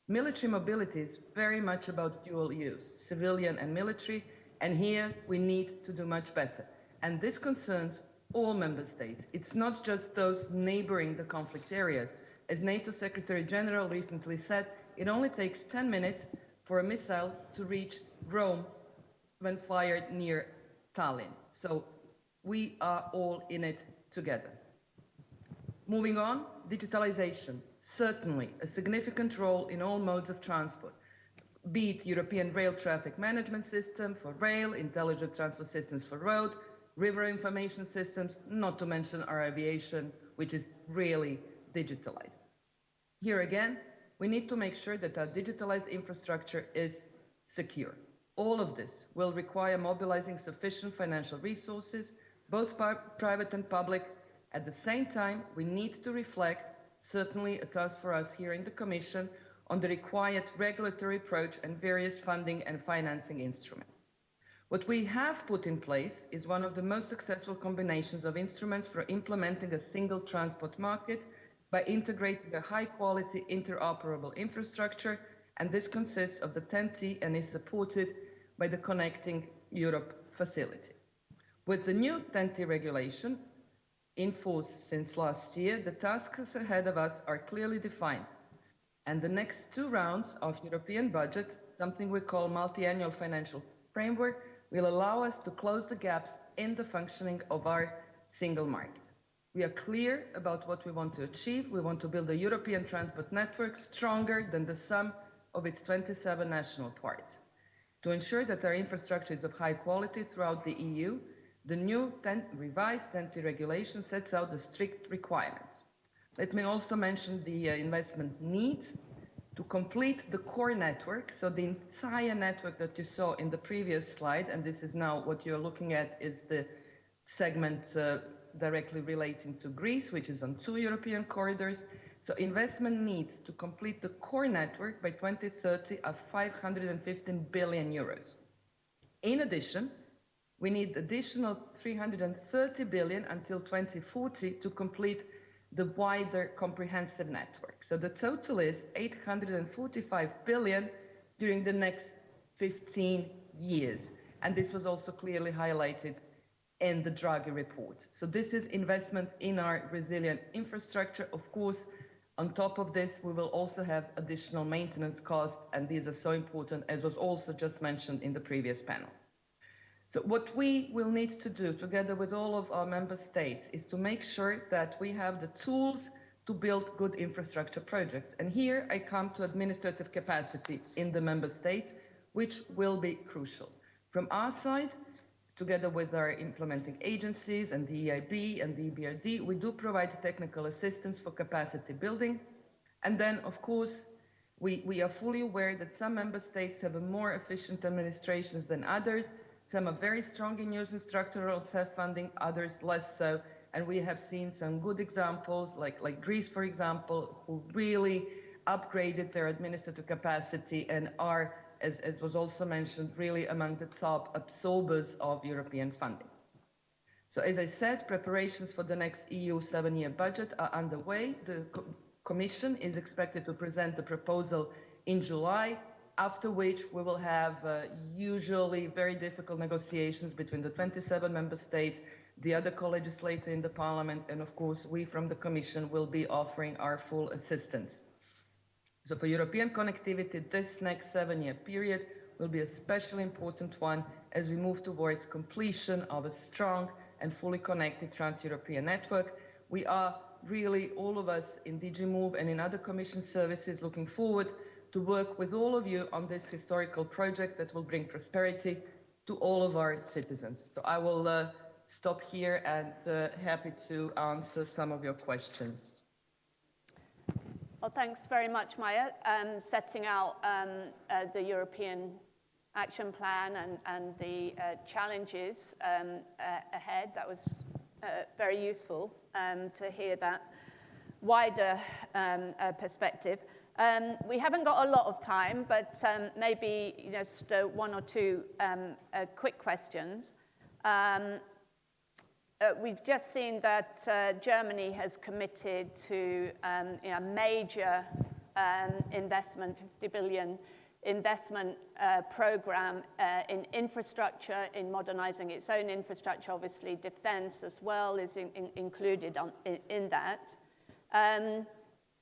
Military mobility is very much about dual use, civilian and military, and here we need to do much better. And this concerns all member states. It's not just those neighboring the conflict areas. As NATO Secretary General recently said, it only takes 10 minutes for a missile to reach Rome when fired near Tallinn. So we are all in it together. Moving on, digitalization, certainly a significant role in all modes of transport, be it European Rail Traffic Management System for rail, intelligent transport systems for road, river information systems, not to mention our aviation, which is really digitalized. Here again, we need to make sure that our digitalized infrastructure is secure. All of this will require mobilizing sufficient financial resources, both private and public. At the same time, we need to reflect, certainly a task for us here in the Commission, on the required regulatory approach and various funding and financing instruments. What we have put in place is one of the most successful combinations of instruments for implementing a single transport market by integrating a high-quality interoperable infrastructure, and this consists of the TEN-T and is supported by the Connecting Europe facility. With the new TEN-T regulation, in force since last year, the tasks ahead of us are clearly defined. And the next two rounds of European budget, something we call multi-annual financial framework, will allow us to close the gaps in the functioning of our single market. We are clear about what we want to achieve. We want to build a European transport network stronger than the sum of its 27 national parts. To ensure that our infrastructure is of high quality throughout the EU, the new revised TEN-T regulation sets out the strict requirements. Let me also mention the investment needs to complete the core network. So the entire network that you saw in the previous slide, and this is now what you're looking at, is the segment directly relating to Greece, which is on 2 European corridors. So investment needs to complete the core network by 2030 are 515 billion euros. In addition, we need additional 330 billion until 2040 to complete the wider comprehensive network. So the total is 845 billion during the next 15 years. And this was also clearly highlighted in the Draghi report. So this is investment in our resilient infrastructure. Of course, on top of this, we will also have additional maintenance costs, and these are so important, as was also just mentioned in the previous panel. So what we will need to do together with all of our member states is to make sure that we have the tools to build good infrastructure projects. And here I come to administrative capacity in the member states, which will be crucial. From our side, together with our implementing agencies and the EIB and the EBRD, we do provide technical assistance for capacity building. And then, of course, we are fully aware that some member states have a more efficient administrations than others. Some are very strong in using structural self-funding, others less so. And we have seen some good examples, like Greece, for example, who really upgraded their administrative capacity and are, as was also mentioned, really among the top absorbers of European funding. So as I said, preparations for the next EU 7-year budget are underway. The Commission is expected to present the proposal in July, after which we will have usually very difficult negotiations between the 27 member states, the other co-legislator in the Parliament, and of course we from the Commission will be offering our full assistance. So for European connectivity, this next 7-year period will be a especially important one as we move towards completion of a strong and fully connected trans-European network, we are really, all of us in DG Move and in other Commission services, looking forward to work with all of you on this historical project that will bring prosperity to all of our citizens. So I will stop here and happy to answer some of your questions. Well, thanks very much, Maya, setting out the European Action Plan and the challenges ahead. That was very useful to hear that wider perspective. We haven't got a lot of time, but maybe just one or two quick questions. We've just seen that Germany has committed to a major investment, 50 billion investment program in infrastructure, in modernizing its own infrastructure. Obviously, defense as well is included in that.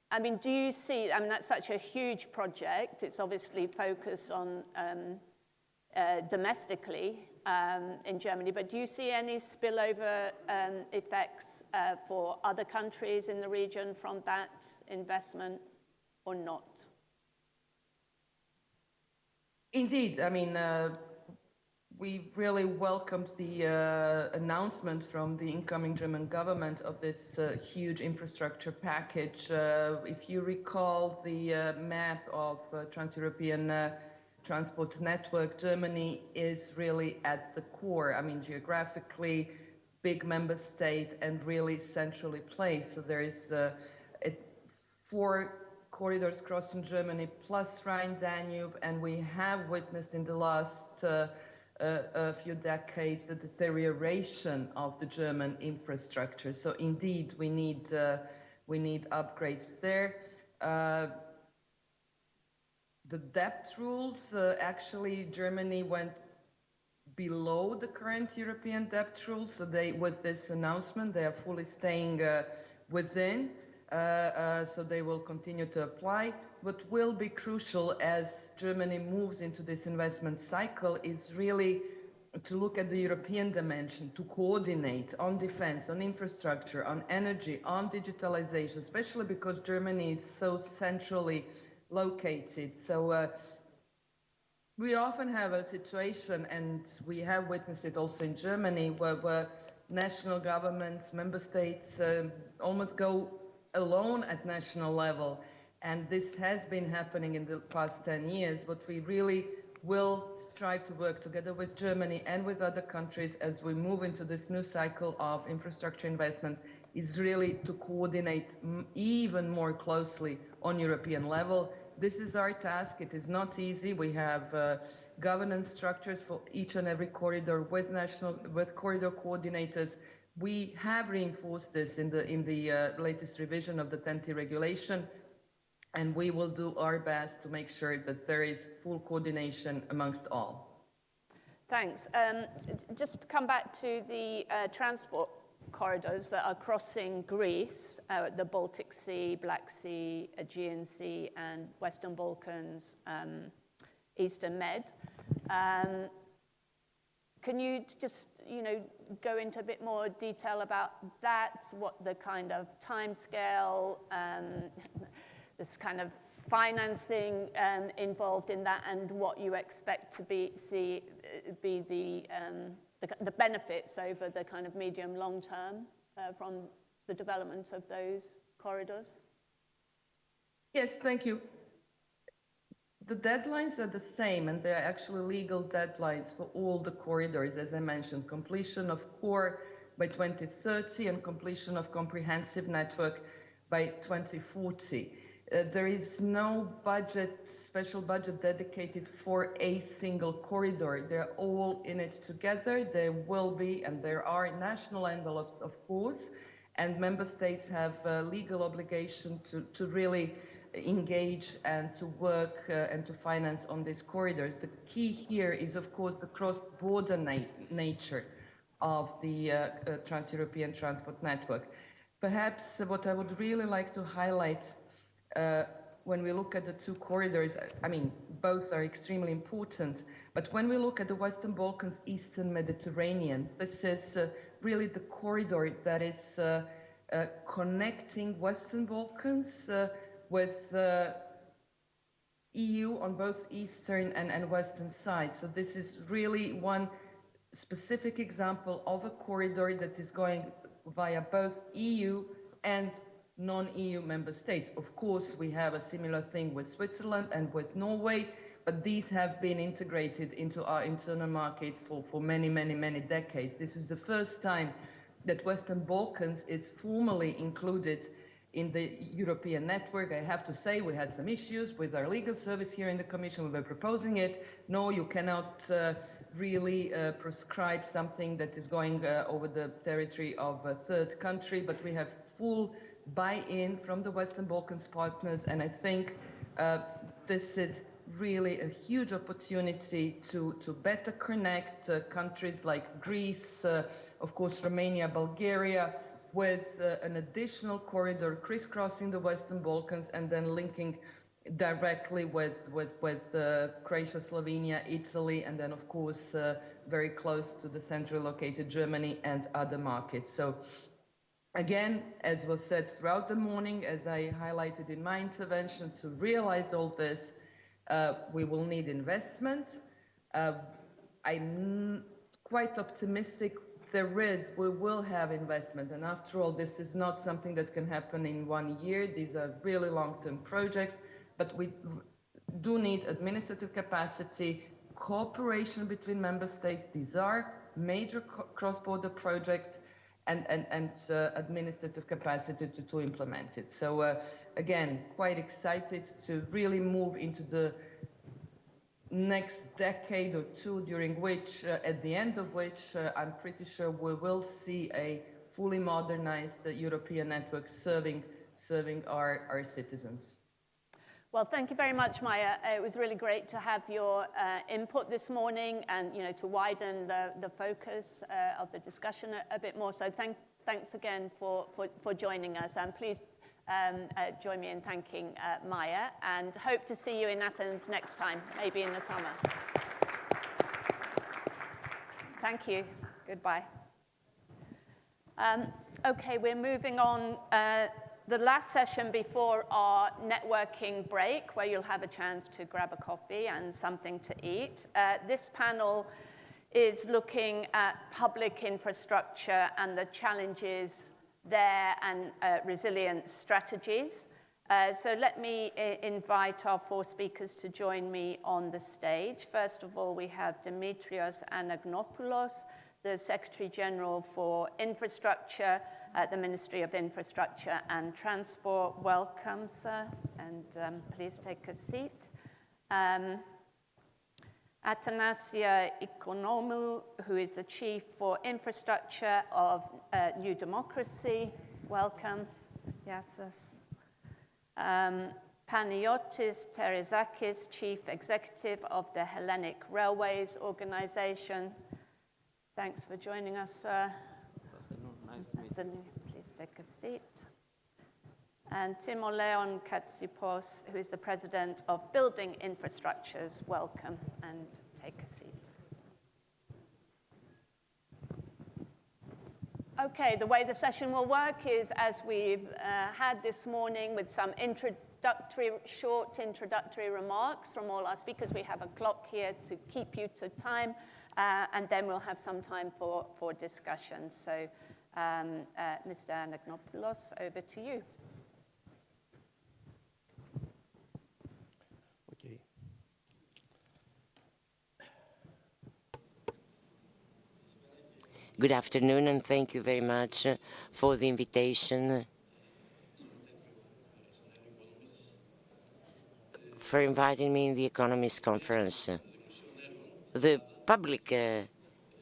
I mean, do you see, I mean, that's such a huge project. It's obviously focused on domestically in Germany, but do you see any spillover effects for other countries in the region from that investment or not? Indeed, I mean, we really welcomed the announcement from the incoming German government of this huge infrastructure package. If you recall the map of Trans-European transport network, Germany is really at the core. I mean, geographically, big member state and really centrally placed. So there is 4 corridors crossing Germany plus Rhine-Danube, and we have witnessed in the last a few decades the deterioration of the German infrastructure. So indeed, we need upgrades there. The debt rules, actually Germany went below the current European debt rules. So with this announcement, they are fully staying within. So they will continue to apply. What will be crucial as Germany moves into this investment cycle is really to look at the European dimension, to coordinate on defense, on infrastructure, on energy, on digitalization, especially because Germany is so centrally located. So we often have a situation, and we have witnessed it also in Germany, where national governments, member states almost go alone at national level. And this has been happening in the past 10 years. What we really will strive to work together with Germany and with other countries as we move into this new cycle of infrastructure investment is really to coordinate even more closely on European level. This is our task. It is not easy. We have governance structures for each and every corridor with corridor coordinators. We have reinforced this in the latest revision of the TEN-T regulation, and we will do our best to make sure that there is full coordination amongst all. Thanks. Just to come back to the transport corridors that are crossing Greece, the Baltic Sea, Black Sea, Aegean Sea, and Western Balkans, Eastern Med. Can you just, go into a bit more detail about that? What the kind of timescale, this kind of financing involved in that, and what you expect to be the benefits over the kind of medium long term from the development of those corridors? Yes, thank you. The deadlines are the same, and they're actually legal deadlines for all the corridors, as I mentioned. Completion of core by 2030 and completion of comprehensive network by 2040. There is no special budget dedicated for a single corridor. They're all in it together. There will be, and there are national envelopes, of course, and member states have a legal obligation to really engage and to work and to finance on these corridors. The key here is, of course, the cross-border nature of the Trans-European Transport Network. Perhaps what I would really like to highlight when we look at the 2 corridors, I mean, both are extremely important, but when we look at the Western Balkans, Eastern Mediterranean, this is really the corridor that is connecting Western Balkans with EU on both eastern and western sides. So this is really one specific example of a corridor that is going via both EU and non-EU member states. Of course, we have a similar thing with Switzerland and with Norway, but these have been integrated into our internal market for many, many, many decades. This is the first time that Western Balkans is formally included in the European network. I have to say we had some issues with our legal service here in the Commission. We were proposing it. No, you cannot really prescribe something that is going over the territory of a third country, but we have full buy-in from the Western Balkans partners, and I think this is really a huge opportunity to better connect countries like Greece, of course Romania, Bulgaria, with an additional corridor crisscrossing the Western Balkans and then linking directly with Croatia, Slovenia, Italy, and then of course very close to the centrally located Germany and other markets. So again, as was said throughout the morning, as I highlighted in my intervention, to realize all this, we will need investment. I'm quite optimistic we will have investment. And after all, this is not something that can happen in 1 year. These are really long-term projects, but we do need administrative capacity, cooperation between member states. These are major cross-border projects, and administrative capacity to implement it. So again, quite excited to really move into the next decade or two, during which, at the end of which, I'm pretty sure we will see a fully modernized European network serving our citizens. Well, thank you very much, Maya. It was really great to have your input this morning, and to widen the focus of the discussion a bit more. So thanks again for joining us, and please join me in thanking Maya, and hope to see you in Athens next time, maybe in the summer. Thank you. Goodbye. Okay, we're moving on. The last session before our networking break, where you'll have a chance to grab a coffee and something to eat. This panel is looking at public infrastructure and the challenges there and resilient strategies. So let me invite our four speakers to join me on the stage. First of all, we have Dimitrios Anagnopoulos, the Secretary General for Infrastructure at the Ministry of Infrastructure and Transport. Welcome, sir, and please take a seat. Athanasia Economou, who is the Chief for Infrastructure of New Democracy. Welcome. Yes. Panagiotis Terizakis, Chief Executive of the Hellenic Railways Organization. Thanks for joining us, sir. Nice to meet you. Please take a seat. And Timoleon Katsipos, who is the President of Building Infrastructures. Welcome, and take a seat. Okay, the way the session will work is as we've had this morning, with some short introductory remarks from all our speakers. We have a clock here to keep you to time, and then we'll have some time for discussion. So, Mr. Anagnopoulos, over to you. Okay. Good afternoon, and thank you very much for the invitation, for inviting me in the Economist Conference. The public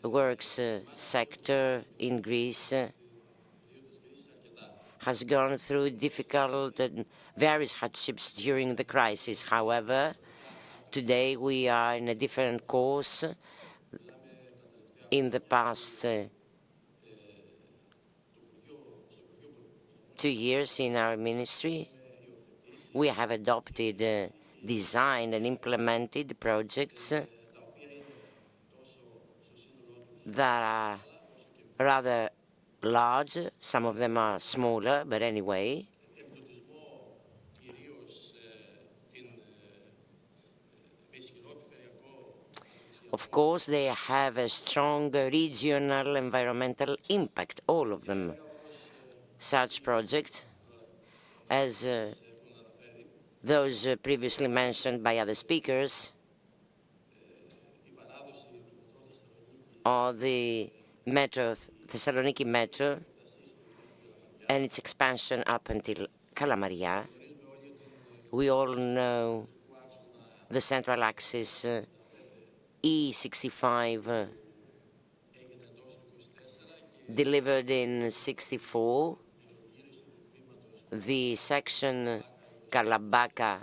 works sector in Greece has gone through difficult and various hardships during the crisis. However, today we are in a different course. In the past 2 years in our ministry, we have adopted, designed and implemented projects that are rather large, some of them are smaller, but anyway. Of course, they have a strong regional environmental impact, all of them. Such projects as those previously mentioned by other speakers are the metro, Thessaloniki Metro, and its expansion up until Kalamaria. We all know the Central Axis E65 delivered in '64. The section Kalabaka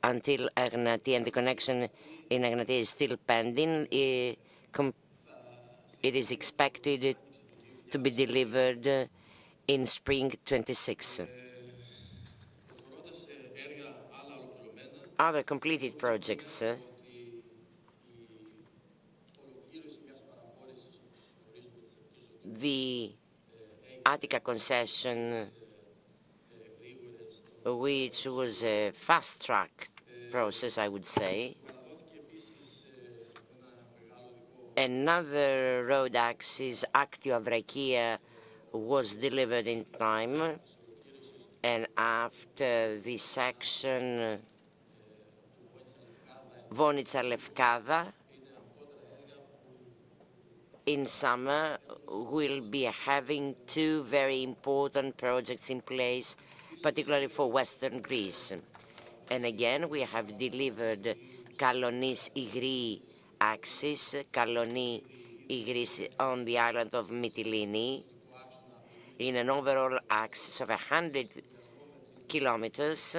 until Ergnati, and the connection in Ergnati is still pending. It is expected to be delivered in spring '26. Other completed projects the Attica concession, which was a fast-track process, I would say. Another road axis, Actio-Avrakia, was delivered in time, and after the section Vonica-Lefkada, in summer, we'll be having two very important projects in place, particularly for Western Greece. And again, we have delivered Kalonis-Igri axis, Kaloni-Igris on the island of Mytilene, in an overall axis of 100 kilometers,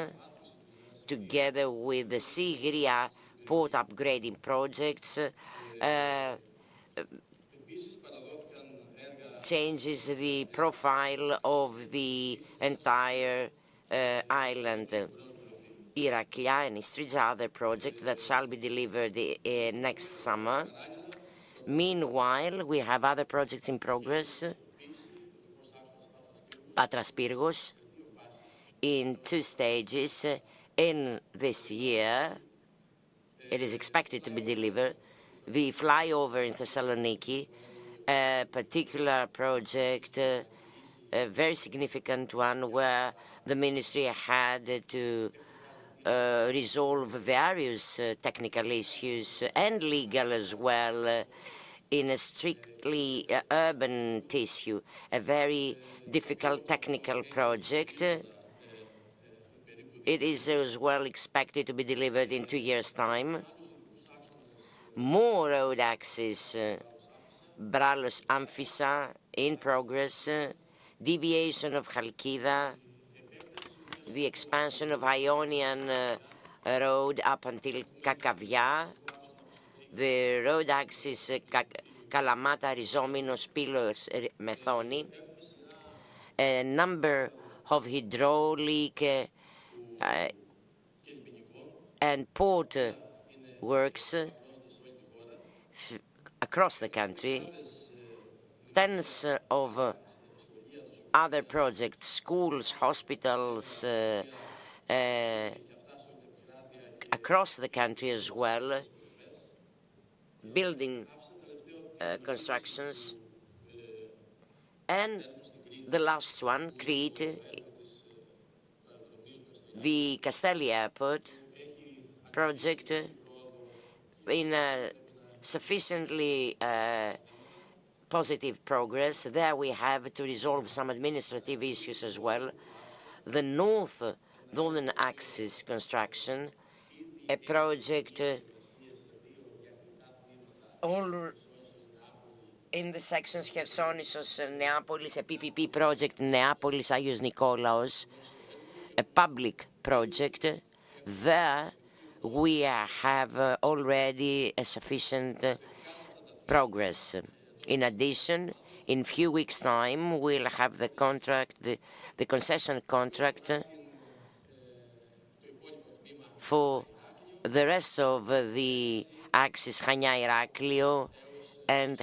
together with the Sigria port upgrading projects, changes the profile of the entire island. Iraklia and Istria are the projects that shall be delivered next summer. Meanwhile, we have other projects in progress. Patras Pyrgos, in two stages in this year. It is expected to be delivered. The flyover in Thessaloniki, a particular project, a very significant one, where the ministry had to resolve various technical issues and legal as well in a strictly urban tissue, a very difficult technical project. It is as well expected to be delivered in 2 years' time. More road axes, Bralos-Amphissa in progress, deviation of Chalkida, the expansion of Ionian Road up until Kakavia, the road axis Kalamata, Rizomynos, Pylos, Methoni, a number of hydraulic and port works across the country, tens of other projects, schools, hospitals, across the country as well, building constructions, and the last one, Crete, the Castelli Airport project, in a sufficiently positive progress. There we have to resolve some administrative issues as well. The Northern Axis construction, a project all in the sections Chersonissos and Neapolis, a PPP project, Neapolis, Agios Nikolaos, a public project. There we have already a sufficient progress. In addition, in few weeks' time, we'll have the contract, the concession contract for the rest of the axis Chania-Iraklio and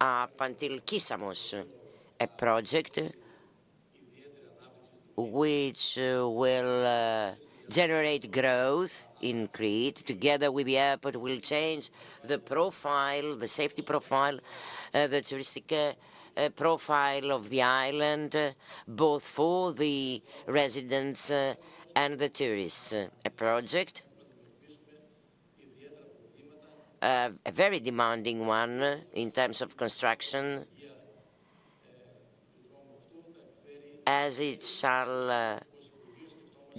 up until Kissamos, a project which will generate growth in Crete. Together with the airport, will change the profile, the safety profile, the touristic profile of the island, both for the residents and the tourists. A project, a very demanding one in terms of construction, as it shall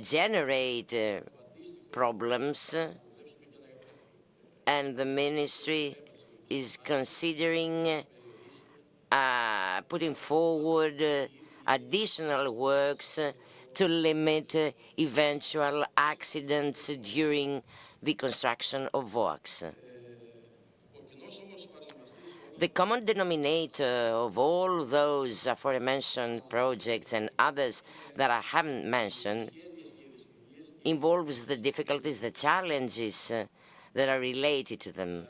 generate problems, and the ministry is considering putting forward additional works to limit eventual accidents during the construction of works. The common denominator of all those aforementioned projects and others that I haven't mentioned involves the difficulties, the challenges that are related to them.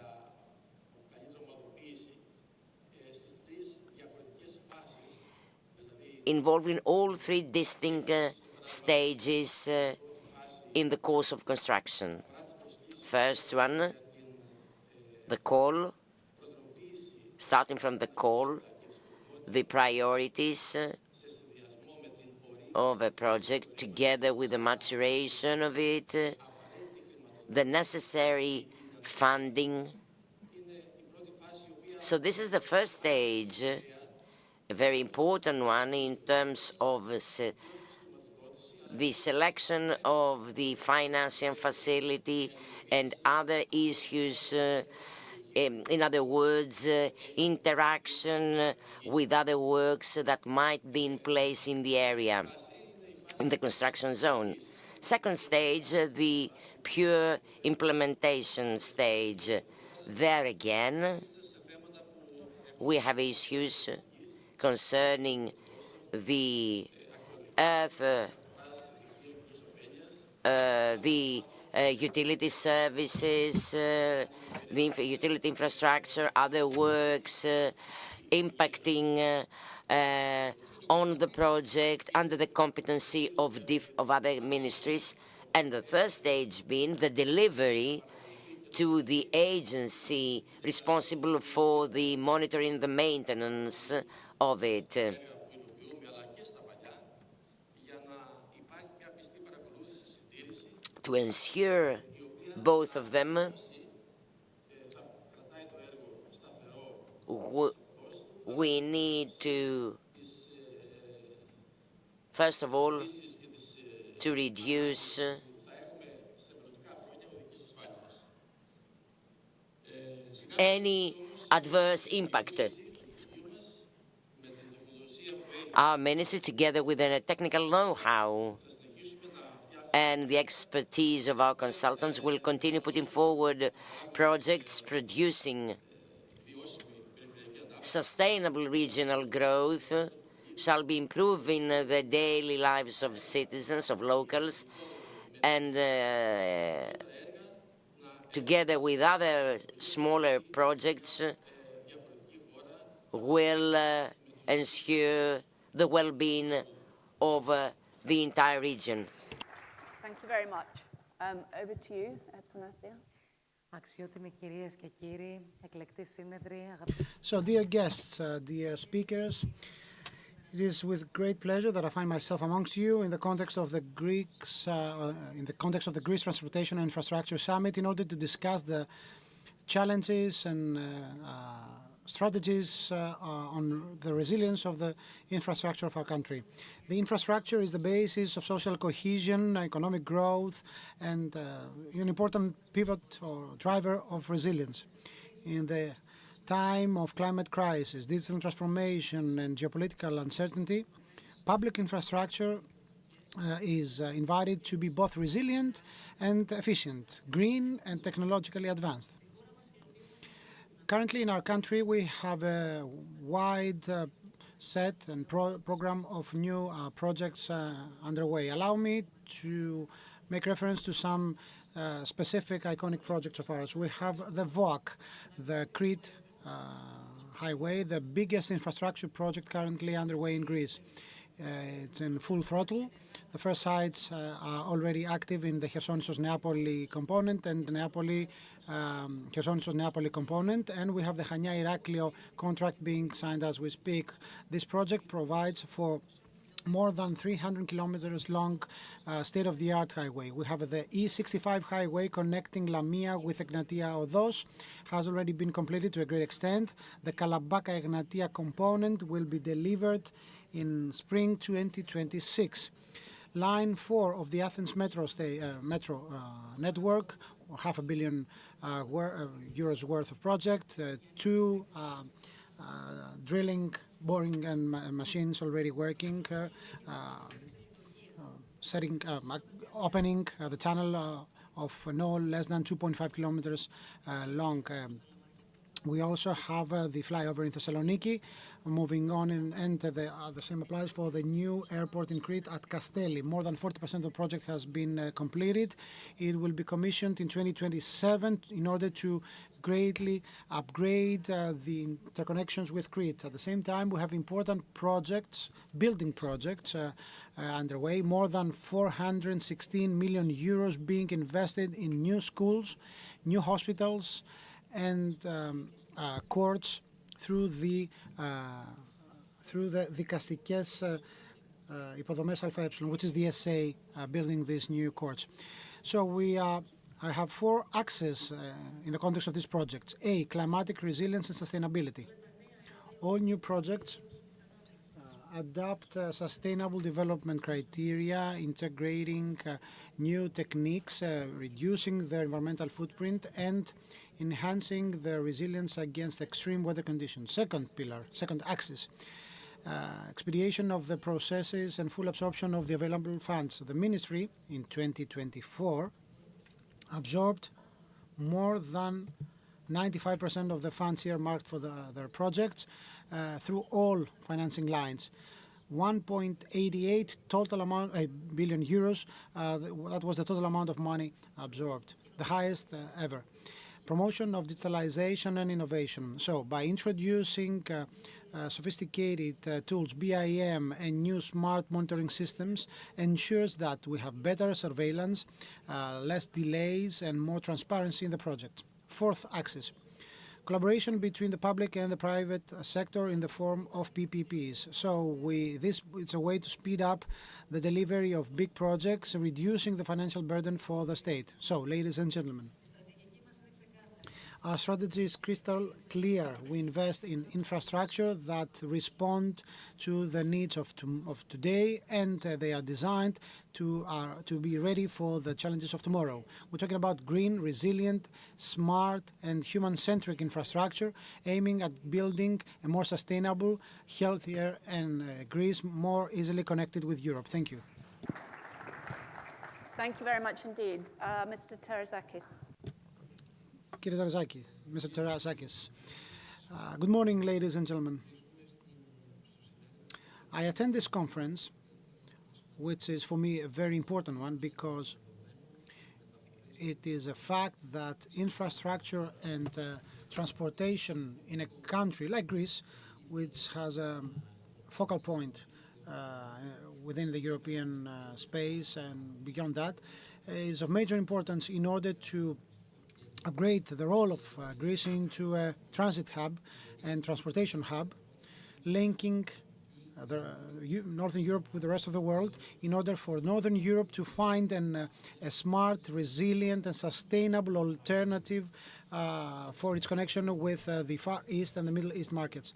Involving all three distinct stages in the course of construction. First one, the call, starting from the call, the priorities of a project together with the maturation of it, the necessary funding. So this is the first stage, a very important one in terms of the selection of the financing facility and other issues. In other words, interaction with other works that might be in place in the area, in the construction zone. Second stage, the pure implementation stage. There again, we have issues concerning the earth, the utility services, the utility infrastructure, other works impacting on the project under the competency of other ministries, and the third stage being the delivery to the agency responsible for the monitoring, the maintenance of it. To ensure both of them, we need to, first of all, to reduce any adverse impact. Our ministry, together with a technical know-how and the expertise of our consultants, will continue putting forward projects producing sustainable regional growth, shall be improving the daily lives of citizens, of locals, and together with other smaller projects, will ensure the well-being of the entire region. Thank you very much. Over to you, Athanasia. So, dear guests, dear speakers, it is with great pleasure that I find myself amongst you in the context of the Greece Transportation and Infrastructure Summit in order to discuss the challenges and strategies on the resilience of the infrastructure of our country. The infrastructure is the basis of social cohesion, economic growth, and an important pivot or driver of resilience. In the time of climate crisis, digital transformation, and geopolitical uncertainty, public infrastructure is invited to be both resilient and efficient, green and technologically advanced. Currently in our country, we have a wide set and program of new projects underway. Allow me to make reference to some specific iconic projects of ours. We have the VOAC, the Crete highway, the biggest infrastructure project currently underway in Greece. It's in full throttle. The first sites are already active in the Chersonissos-Neapoli component and Chersonissos-Neapoli component, and we have the Chania-Iraklio contract being signed as we speak. This project provides for more than 300 kilometers long state-of-the-art highway. We have the E65 highway connecting Lamia with Egnatia Odos, has already been completed to a great extent. The Kalabaka-Egnatia component will be delivered in spring 2026. Line 4 of the Athens metro network, €500 million worth of project, two drilling, boring and machines already working, opening the tunnel of no less than 2.5 kilometers long. We also have the flyover in Thessaloniki. Moving on, and the same applies for the new airport in Crete at Kastelli. More than 40% of the project has been completed. It will be commissioned in 2027 in order to greatly upgrade the interconnections with Crete. At the same time, we have important projects, building projects underway. More than 416 million euros being invested in new schools, new hospitals, and courts through the δικαστικές υποδομές ΑΕ, which is the SA building these new courts. So I have four axes in the context of these projects. A, climatic resilience and sustainability. All new projects adopt sustainable development criteria, integrating new techniques, reducing their environmental footprint, and enhancing their resilience against extreme weather conditions. Second pillar, second axis, expedition of the processes and full absorption of the available funds. The Ministry in 2024 absorbed more than 95% of the funds earmarked for their projects through all financing lines. 1.88 total amount, billion euros, that was the total amount of money absorbed, the highest ever. Promotion of digitalization and innovation. So by introducing sophisticated tools, BIM, and new smart monitoring systems ensures that we have better surveillance, less delays, and more transparency in the project. Fourth axis, collaboration between the public and the private sector in the form of PPPs. So it's a way to speed up the delivery of big projects, reducing the financial burden for the state. So, ladies and gentlemen, our strategy is crystal clear. We invest in infrastructure that respond to the needs of today, and they are designed to be ready for the challenges of tomorrow. We're talking about green, resilient, smart, and human-centric infrastructure, aiming at building a more sustainable, healthier, and Greece more easily connected with Europe. Thank you. Thank you very much indeed. Mr. Terazakis. Mr. Terazakis. Good morning, ladies and gentlemen. I attend this conference, which is for me a very important one because it is a fact that infrastructure and transportation in a country like Greece, which has a focal point within the European space and beyond that, is of major importance in order to upgrade the role of Greece into a transit hub and transportation hub, linking Northern Europe with the rest of the world in order for Northern Europe to find a smart, resilient and sustainable alternative for its connection with the Far East and the Middle East markets.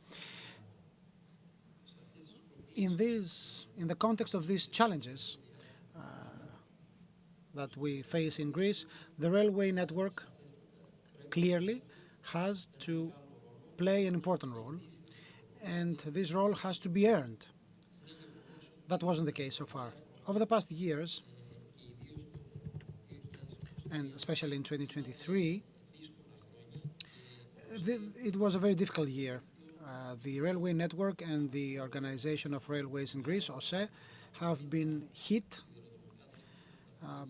In the context of these challenges that we face in Greece, the railway network clearly has to play an important role, and this role has to be earned. That wasn't the case so far. Over the past years, and especially in 2023, it was a very difficult year. The railway network and the Organization of Railways in Greece, OSE, have been hit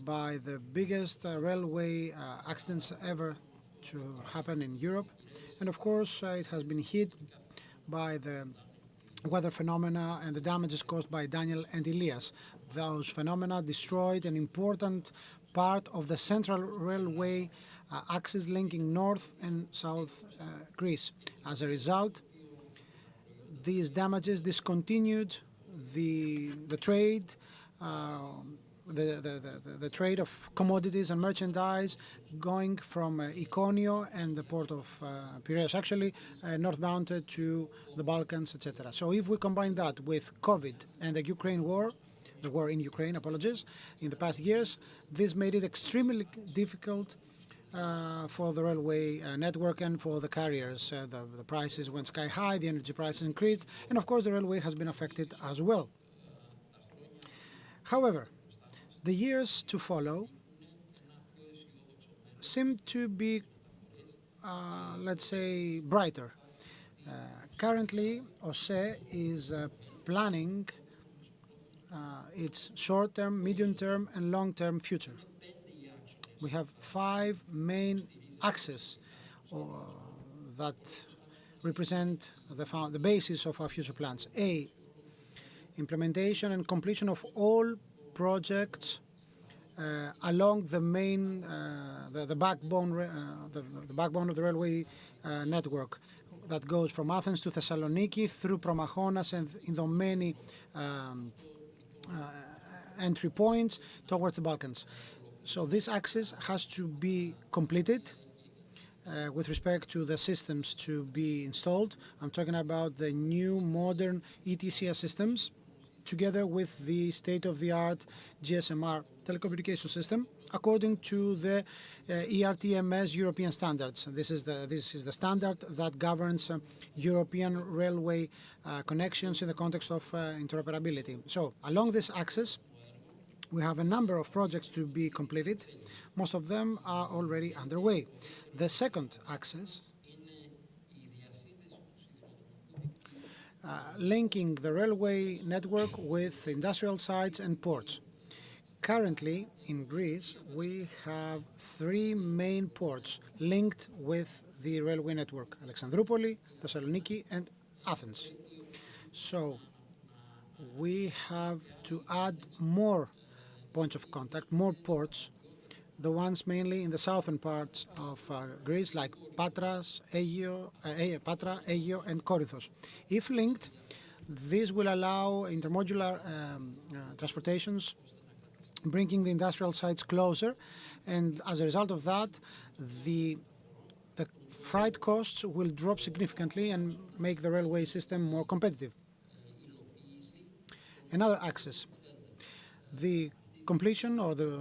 by the biggest railway accidents ever to happen in Europe. And of course, it has been hit by the weather phenomena and the damages caused by Daniel and Elias. Those phenomena destroyed an important part of the central railway axis linking north and south Greece. As a result, these damages discontinued the trade, the trade of commodities and merchandise going from Iconio and the port of Piraeus, actually northbound to the Balkans, etc. So if we combine that with COVID and the Ukraine war, the war in Ukraine, in the past years, this made it extremely difficult for the railway network and for the carriers. The prices went sky high, the energy prices increased, and of course the railway has been affected as well. However, the years to follow seem to be, let's say, brighter. Currently, OSE is planning its short-term, medium-term, and long-term future. We have 5 main axes that represent the basis of our future plans. A, implementation and completion of all projects along the main, the backbone of the railway network that goes from Athens to Thessaloniki through Promachos and Idomeni entry points towards the Balkans. So this axis has to be completed with respect to the systems to be installed. I'm talking about the new modern ETCS systems together with the state-of-the-art GSMR telecommunication system according to the ERTMS European standards. This is the standard that governs European railway connections in the context of interoperability. So along this axis, we have a number of projects to be completed. Most of them are already underway. The second axis, linking the railway network with industrial sites and ports. Currently, in Greece, we have 3 main ports linked with the railway network: Alexandroupoli, Thessaloniki, and Athens. So we have to add more points of contact, more ports, the ones mainly in the southern parts of Greece, like Patras, Aigio, and Corinthos. If linked, this will allow intermodular transportations, bringing the industrial sites closer, and as a result of that, the freight costs will drop significantly and make the railway system more competitive. Another axis, the completion or the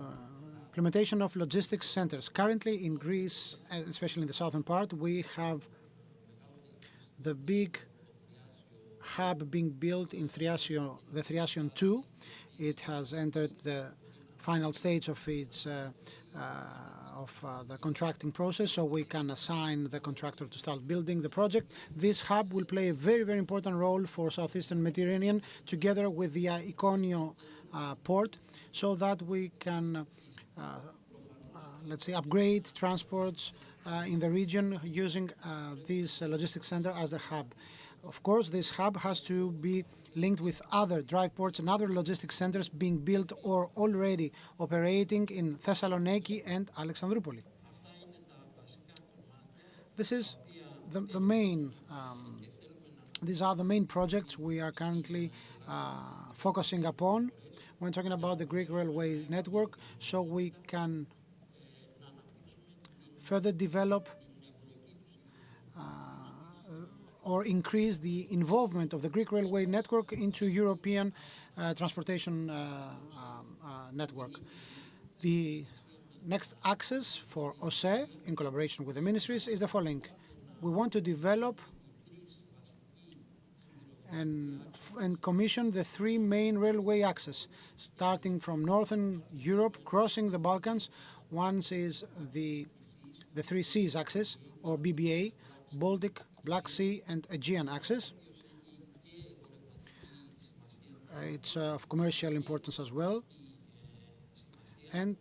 implementation of logistics centers. Currently in Greece, especially in the southern part, we have the big hub being built in the Thriassion 2. It has entered the final stage of its the contracting process, so we can assign the contractor to start building the project. This hub will play a very, very important role for southeastern Mediterranean, together with the Iconio port, so that we can, let's say, upgrade transports in the region using this logistics center as a hub. Of course, this hub has to be linked with other drive ports and other logistics centers being built or already operating in Thessaloniki and Alexandroupoli. This is the main, these are the main projects we are currently focusing upon when talking about the Greek railway network, so we can further develop or increase the involvement of the Greek railway network into European transportation network. The next axis for OSE, in collaboration with the ministries, is the following. We want to develop and commission the 3 main railway axes, starting from Northern Europe, crossing the Balkans. One is the 3 Seas axis, or BBA, Baltic, Black Sea, and Aegean axis. It's of commercial importance as well. And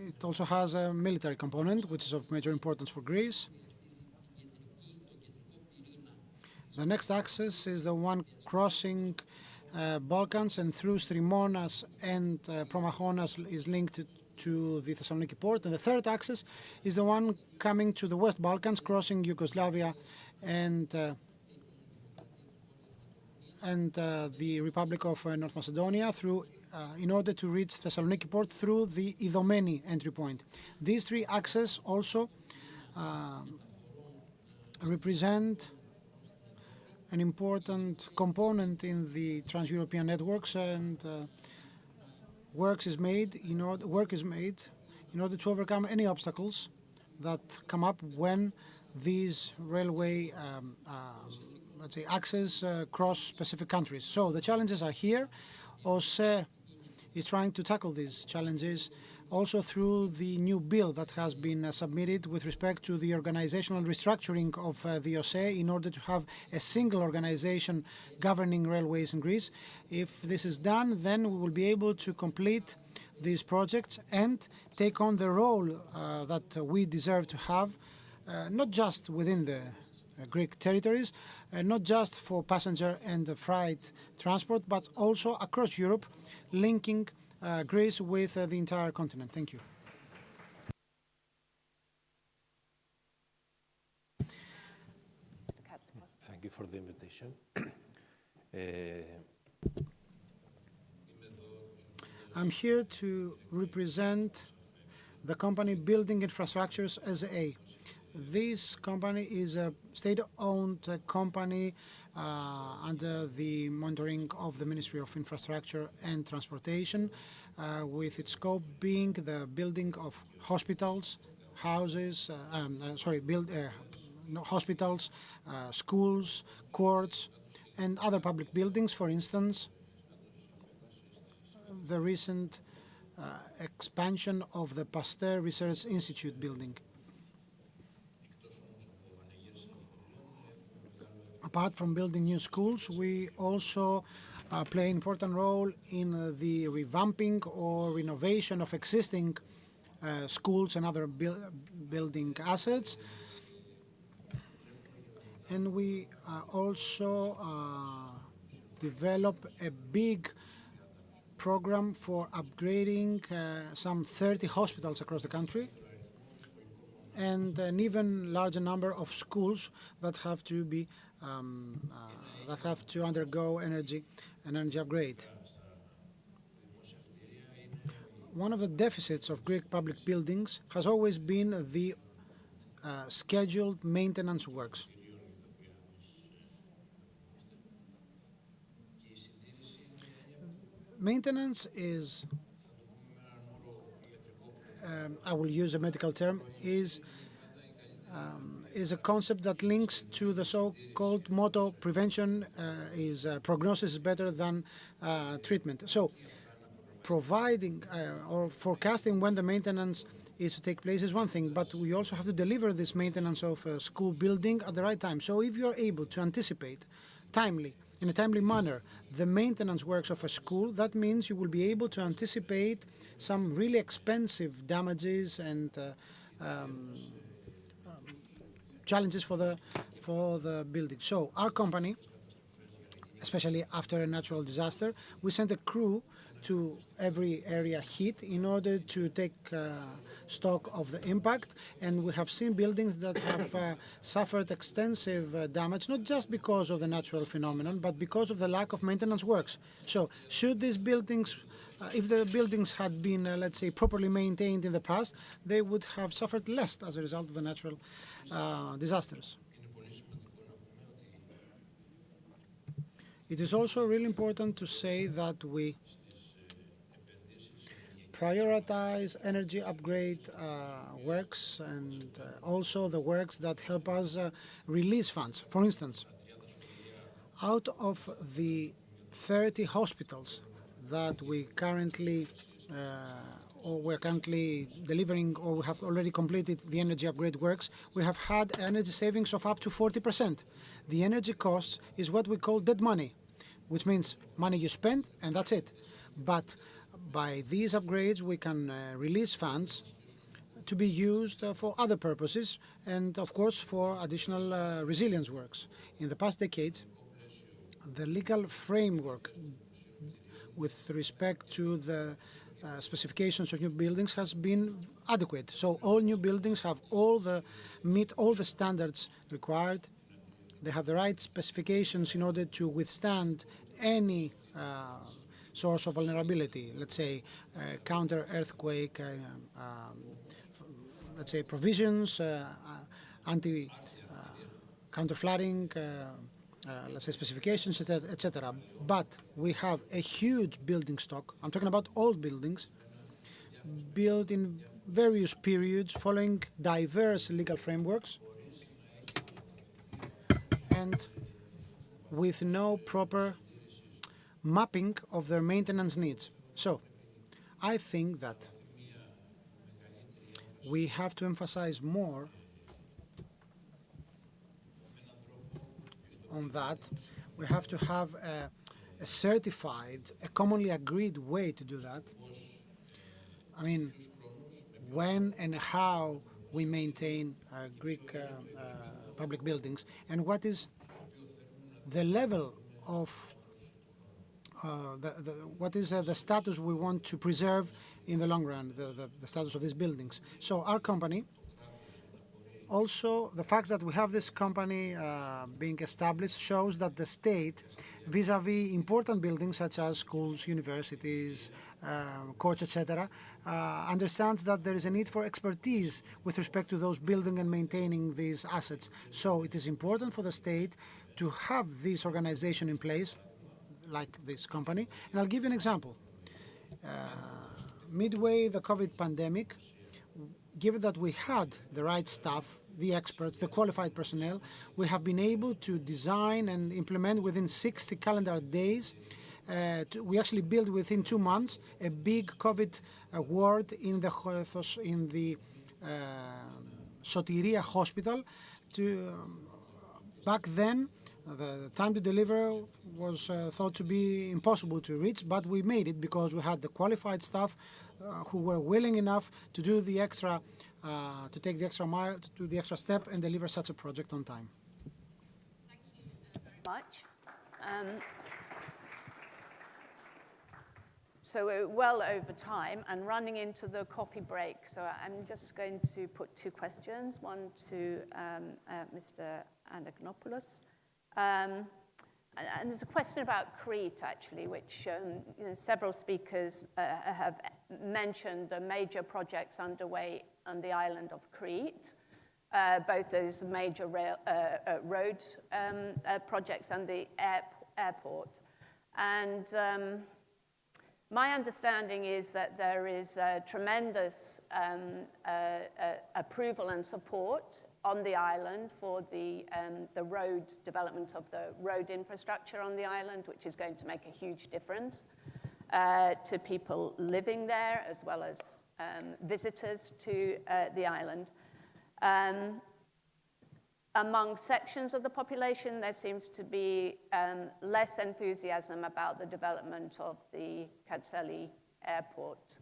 it also has a military component, which is of major importance for Greece. The next axis is the one crossing Balkans and through Strimonas and Promachonas is linked to the Thessaloniki port. And the third axis is the one coming to the West Balkans, crossing Yugoslavia and the Republic of North Macedonia through in order to reach Thessaloniki port through the Idomeni entry point. These three axes also represent an important component in the trans-European networks, and work is made in order to overcome any obstacles that come up when these railway let's say axes cross specific countries. So the challenges are here. OSCE is trying to tackle these challenges also through the new bill that has been submitted with respect to the organizational restructuring of the OSCE in order to have a single organization governing railways in Greece. If this is done, then we will be able to complete these projects and take on the role that we deserve to have, not just within the Greek territories, not just for passenger and freight transport, but also across Europe, linking Greece with the entire continent. Thank you. Thank you for the invitation. I'm here to represent the company Building Infrastructures SA. This company is a state-owned company under the monitoring of the Ministry of Infrastructure and Transportation, with its scope being the building of hospitals, houses, hospitals, schools, courts, and other public buildings. For instance, the recent expansion of the Pasteur Research Institute building. Apart from building new schools, we also play an important role in the revamping or renovation of existing schools and other building assets. And we also develop a big program for upgrading some 30 hospitals across the country, and an even larger number of schools that have to be undergo energy upgrade. One of the deficits of Greek public buildings has always been the scheduled maintenance works. Maintenance is, I will use a medical term, is a concept that links to the so-called motto, prevention is prognosis is better than treatment. So providing or forecasting when the maintenance is to take place is one thing, but we also have to deliver this maintenance of a school building at the right time. So if you're able to anticipate in a timely manner the maintenance works of a school, that means you will be able to anticipate some really expensive damages and challenges for the building. So our company, especially after a natural disaster, we sent a crew to every area hit in order to take stock of the impact, and we have seen buildings that have suffered extensive damage, not just because of the natural phenomenon, but because of the lack of maintenance works. So should these buildings, if the buildings had been, let's say, properly maintained in the past, they would have suffered less as a result of the natural disasters. It is also really important to say that we prioritize energy upgrade works and also the works that help us release funds. For instance, out of the 30 hospitals that we currently or we're currently delivering, or we have already completed the energy upgrade works, we have had energy savings of up to 40%. The energy costs is what we call dead money, which means money you spend and that's it. But By these upgrades, we can release funds to be used for other purposes and, of course, for additional resilience works. In the past decades, the legal framework with respect to the specifications of new buildings has been adequate. So all new buildings have meet all the standards required. They have the right specifications in order to withstand any source of vulnerability, let's say counter earthquake, let's say provisions, anti counter flooding, let's say specifications, etc. But we have a huge building stock. I'm talking about old buildings built in various periods following diverse legal frameworks and with no proper mapping of their maintenance needs. So I think that we have to emphasize more on that. We have to have a certified, a commonly agreed way to do that. I mean, when and how we maintain Greek public buildings, and what is the level of what is the status we want to preserve in the long run, the status of these buildings. So our company, also the fact that we have this company being established shows that the state, vis-a-vis important buildings such as schools, universities, courts, etc., understands that there is a need for expertise with respect to those building and maintaining these assets. So it is important for the state to have this organization in place, like this company. And I'll give you an example. Midway the COVID pandemic, given that we had the right staff, the experts, the qualified personnel, we have been able to design and implement within 60 calendar days. We actually built within 2 months a big COVID ward in the Sotiria Hospital. Back then, the time to deliver was thought to be impossible to reach, but we made it because we had the qualified staff who were willing enough to do the extra, to take the extra mile, to do the extra step and deliver such a project on time. Thank you very much. So we're well over time and running into the coffee break. So I'm just going to put 2 questions, one to Mr. Anagnopoulos. And there's a question about Crete, actually, which several speakers have mentioned the major projects underway on the island of Crete, both those major road projects and the airport. And my understanding is that there is tremendous approval and support on the island for the road development of the road infrastructure on the island, which is going to make a huge difference to people living there as well as visitors to the island. Among sections of the population, there seems to be less enthusiasm about the development of the Katseli Airport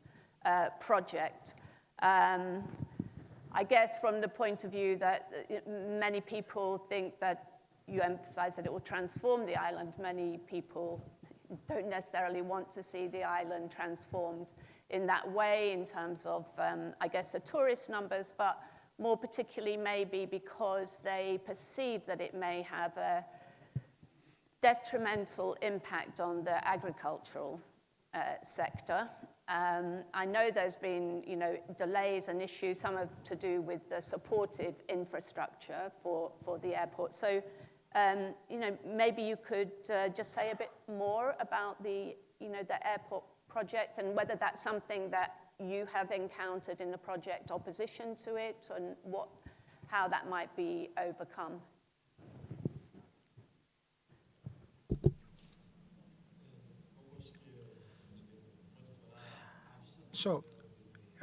project. I guess from the point of view that many people think that you emphasize that it will transform the island, many people don't necessarily want to see the island transformed in that way in terms of, I guess, the tourist numbers, but more particularly maybe because they perceive that it may have a detrimental impact on the agricultural sector. I know there's been, delays and issues, some of to do with the supportive infrastructure for the airport. So, maybe you could just say a bit more about the airport project and whether that's something that you have encountered in the project, opposition to it, and how that might be overcome. So,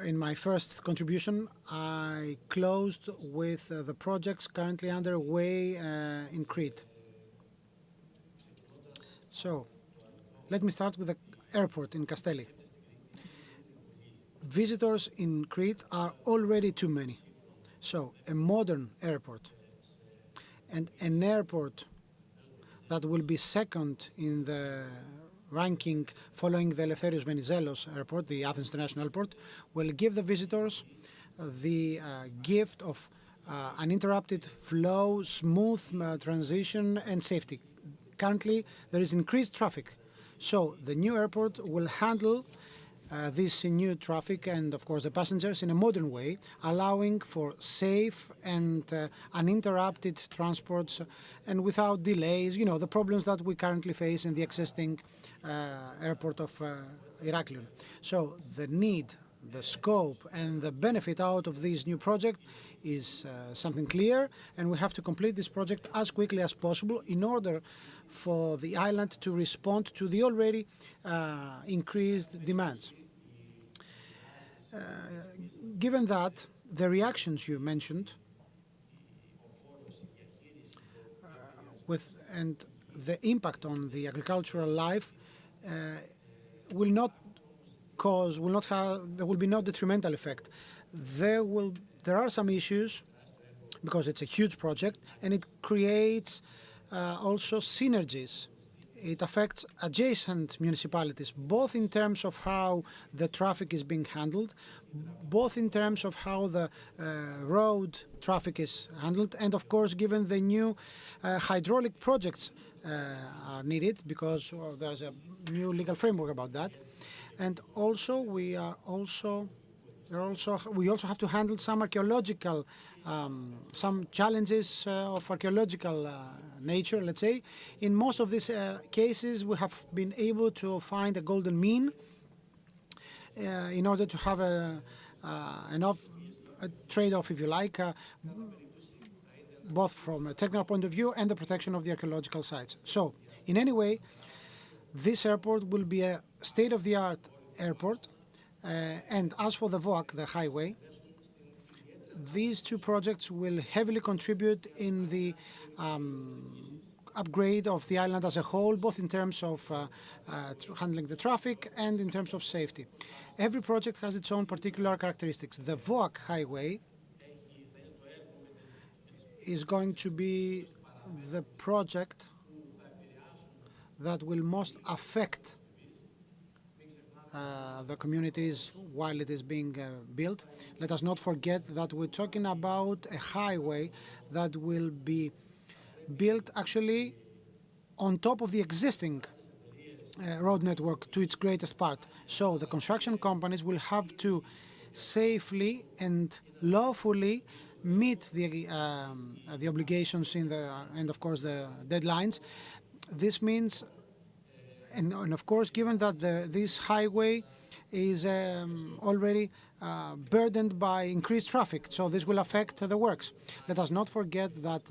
in my first contribution, I closed with the projects currently underway in Crete. So, let me start with the airport in Kastelli. visitors in Crete are already too many. So a modern airport and an airport that will be second in the ranking following the Eleftherios Venizelos airport, the Athens International Airport, will give the visitors the gift of uninterrupted flow, smooth transition and safety. Currently, there is increased traffic. So the new airport will handle this new traffic and, of course, the passengers in a modern way, allowing for safe and uninterrupted transports and without delays, you know, the problems that we currently face in the existing airport of Heraklion. So the need, the scope and the benefit out of this new project is something clear, and we have to complete this project as quickly as possible in order for the island to respond to the already increased demands. Given that, the reactions you mentioned and the impact on the agricultural life there will be no detrimental effect. There are some issues because it's a huge project and it creates also synergies. It affects adjacent municipalities, both in terms of how the traffic is being handled, both in terms of how the road traffic is handled, and of course, given the new hydraulic projects are needed, because there's a new legal framework about that. And also, we also have to handle some archaeological, some challenges of archaeological nature, let's say. In most of these cases, we have been able to find a golden mean in order to have a trade-off, if you like, both from a technical point of view and the protection of the archaeological sites. So, in any way, this airport will be a state-of-the-art airport. And as for the VOAC, the highway, these two projects will heavily contribute in the upgrade of the island as a whole, both in terms of handling the traffic and in terms of safety. Every project has its own particular characteristics. The VOAC highway is going to be the project that will most affect the communities while it is being built. Let us not forget that we're talking about a highway that will be built actually on top of the existing road network to its greatest part. So the construction companies will have to safely and lawfully meet the obligations and of course the deadlines. This means, and of course, given that this highway is already burdened by increased traffic, so this will affect the works. Let us not forget that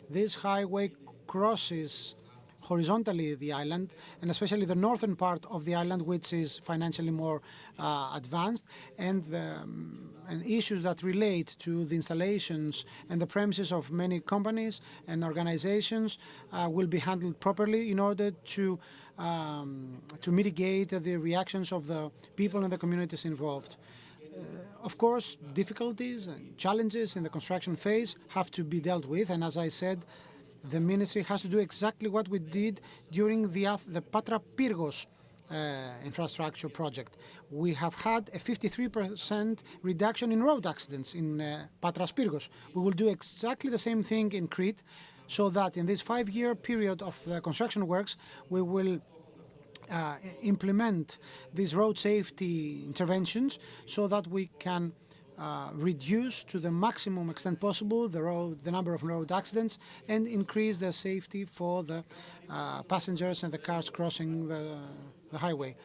this highway crosses horizontally the island, and especially the northern part of the island, which is financially more advanced, and issues that relate to the installations and the premises of many companies and organizations will be handled properly in order to mitigate the reactions of the people and the communities involved. Of course, difficulties and challenges in the construction phase have to be dealt with, and as I said, the ministry has to do exactly what we did during the Patra Pyrgos infrastructure project. We have had a 53% reduction in road accidents in Patras Pyrgos. We will do exactly the same thing in Crete, so that in this 5-year period of the construction works, we will implement these road safety interventions so that we can reduce to the maximum extent possible the number of road accidents and increase the safety for the passengers and the cars crossing the highway.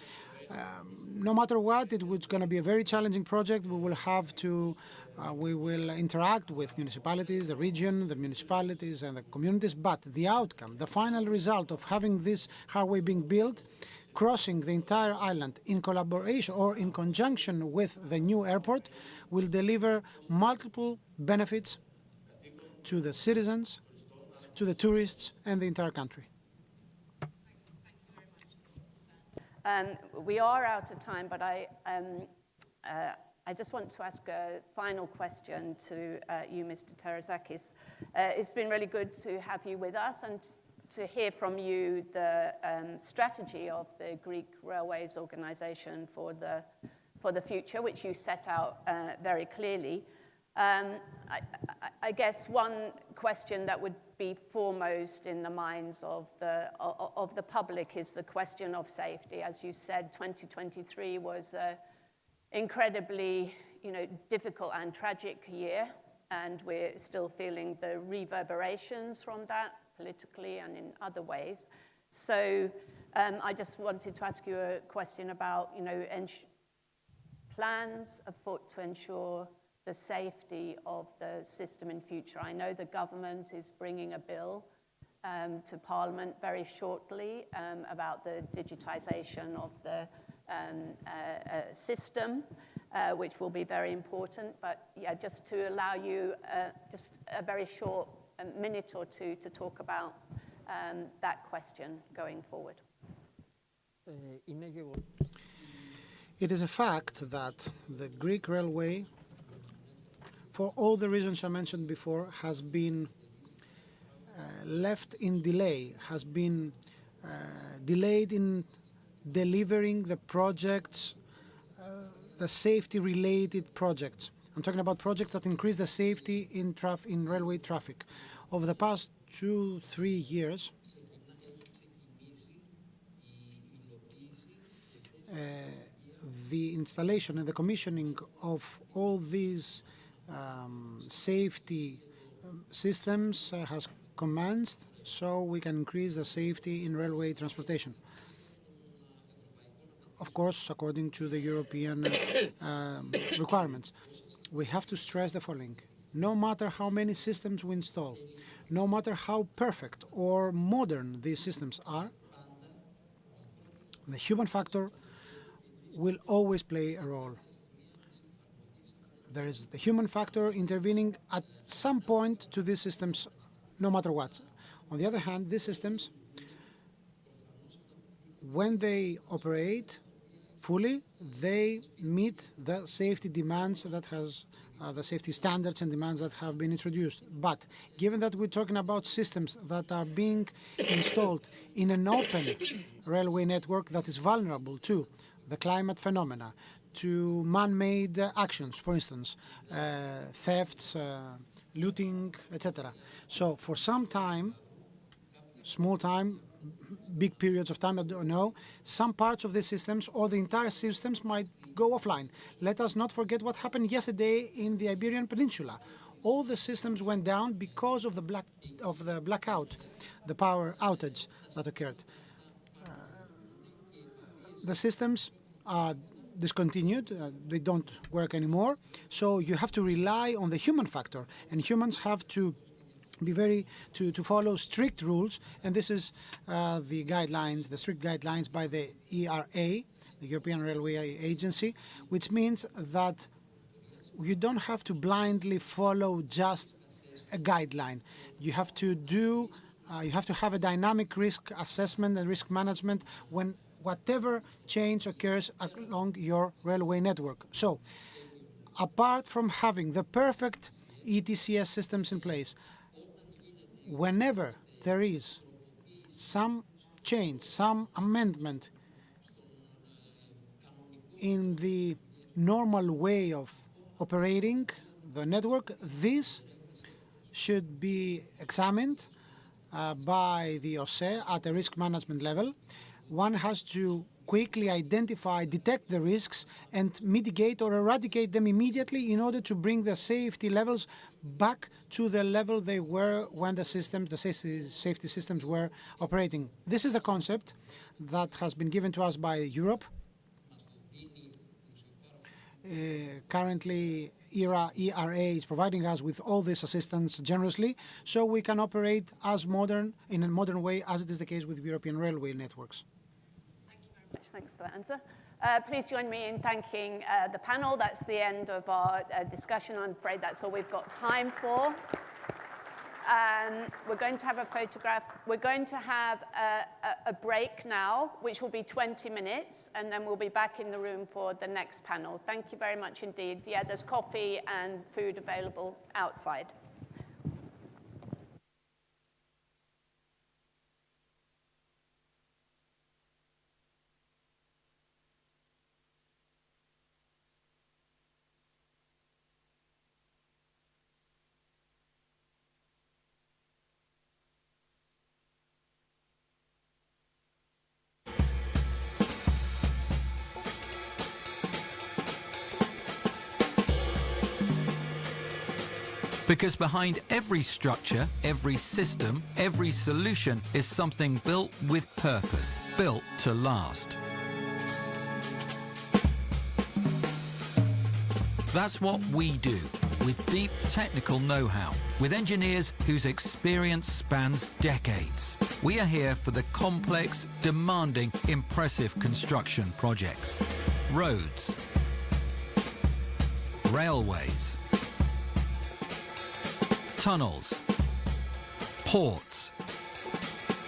No matter what, it's going to be a very challenging project. We will interact with municipalities, the region, the municipalities and the communities, but the outcome, the final result of having this highway being built, crossing the entire island in collaboration or in conjunction with the new airport, will deliver multiple benefits to the citizens, to the tourists and the entire country. We are out of time, but I just want to ask a final question to you, Mr. Terazakis. It's been really good to have you with us and to hear from you the strategy of the Greek Railways Organization for the future, which you set out very clearly. I guess one question that would be foremost in the minds of the public is the question of safety. As you said, 2023 was an incredibly, difficult and tragic year, and we're still feeling the reverberations from that politically and in other ways. So I just wanted to ask you a question about, plans afoot to ensure the safety of the system in future. I know the government is bringing a bill to Parliament very shortly about the digitization of the system, which will be very important. But yeah, just to allow you just a very short minute or two to talk about that question going forward. It is a fact that the Greek railway, for all the reasons I mentioned before, has been left in delay, has been delayed in delivering the projects, the safety-related projects. I'm talking about projects that increase the safety in railway traffic. Over the past 2-3 years, the installation and the commissioning of all these safety systems has commenced, so we can increase the safety in railway transportation. Of course, according to the European requirements. We have to stress the following. No matter how many systems we install, no matter how perfect or modern these systems are, the human factor will always play a role. There is the human factor intervening at some point to these systems, no matter what. On the other hand, these systems, when they operate fully, they meet the safety demands that the safety standards and demands that have been introduced. But given that we're talking about systems that are being installed in an open railway network that is vulnerable to the climate phenomena, to man-made actions, for instance, thefts, looting, etc. So for some time, small time, big periods of time, I don't know, some parts of the systems or the entire systems might go offline. Let us not forget what happened yesterday in the Iberian Peninsula. All the systems went down because of the blackout, the power outage that occurred. The systems are discontinued, they don't work anymore, so you have to rely on the human factor, and humans have to be to follow strict rules, and this is the guidelines, the strict guidelines by the ERA, the European Railway Agency, which means that you don't have to blindly follow just a guideline. You have to have a dynamic risk assessment and risk management when whatever change occurs along your railway network. So, apart from having the perfect ETCS systems in place, whenever there is some change, some amendment in the normal way of operating the network, this should be examined by the OSE at a risk management level. One has to quickly identify, detect the risks, and mitigate or eradicate them immediately in order to bring the safety levels back to the level they were when the safety systems were operating. This is the concept that has been given to us by Europe. Currently, ERA is providing us with all this assistance generously, so we can operate in a modern way, as it is the case with European railway networks. Thanks for that answer. Please join me in thanking the panel. That's the end of our discussion. I'm afraid that's all we've got time for. We're going to have a photograph. We're going to have a break now, which will be 20 minutes, and then we'll be back in the room for the next panel. Thank you very much indeed. Yeah, there's coffee and food available outside. Because behind every structure, every system, every solution is something built with purpose, built to last. That's what we do, with deep technical know-how, with engineers whose experience spans decades. We are here for the complex, demanding, impressive construction projects. Roads, railways, tunnels, ports,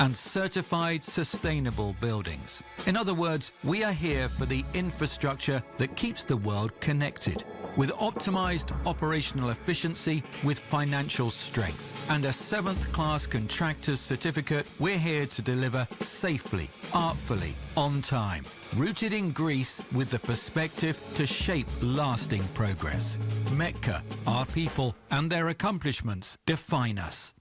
and certified sustainable buildings. In other words, we are here for the infrastructure that keeps the world connected, with optimized operational efficiency, with financial strength, and a 7th class contractor's certificate. We're here to deliver safely, artfully, on time, rooted in Greece with the perspective to shape lasting progress. Metka, our people, and their accomplishments define us.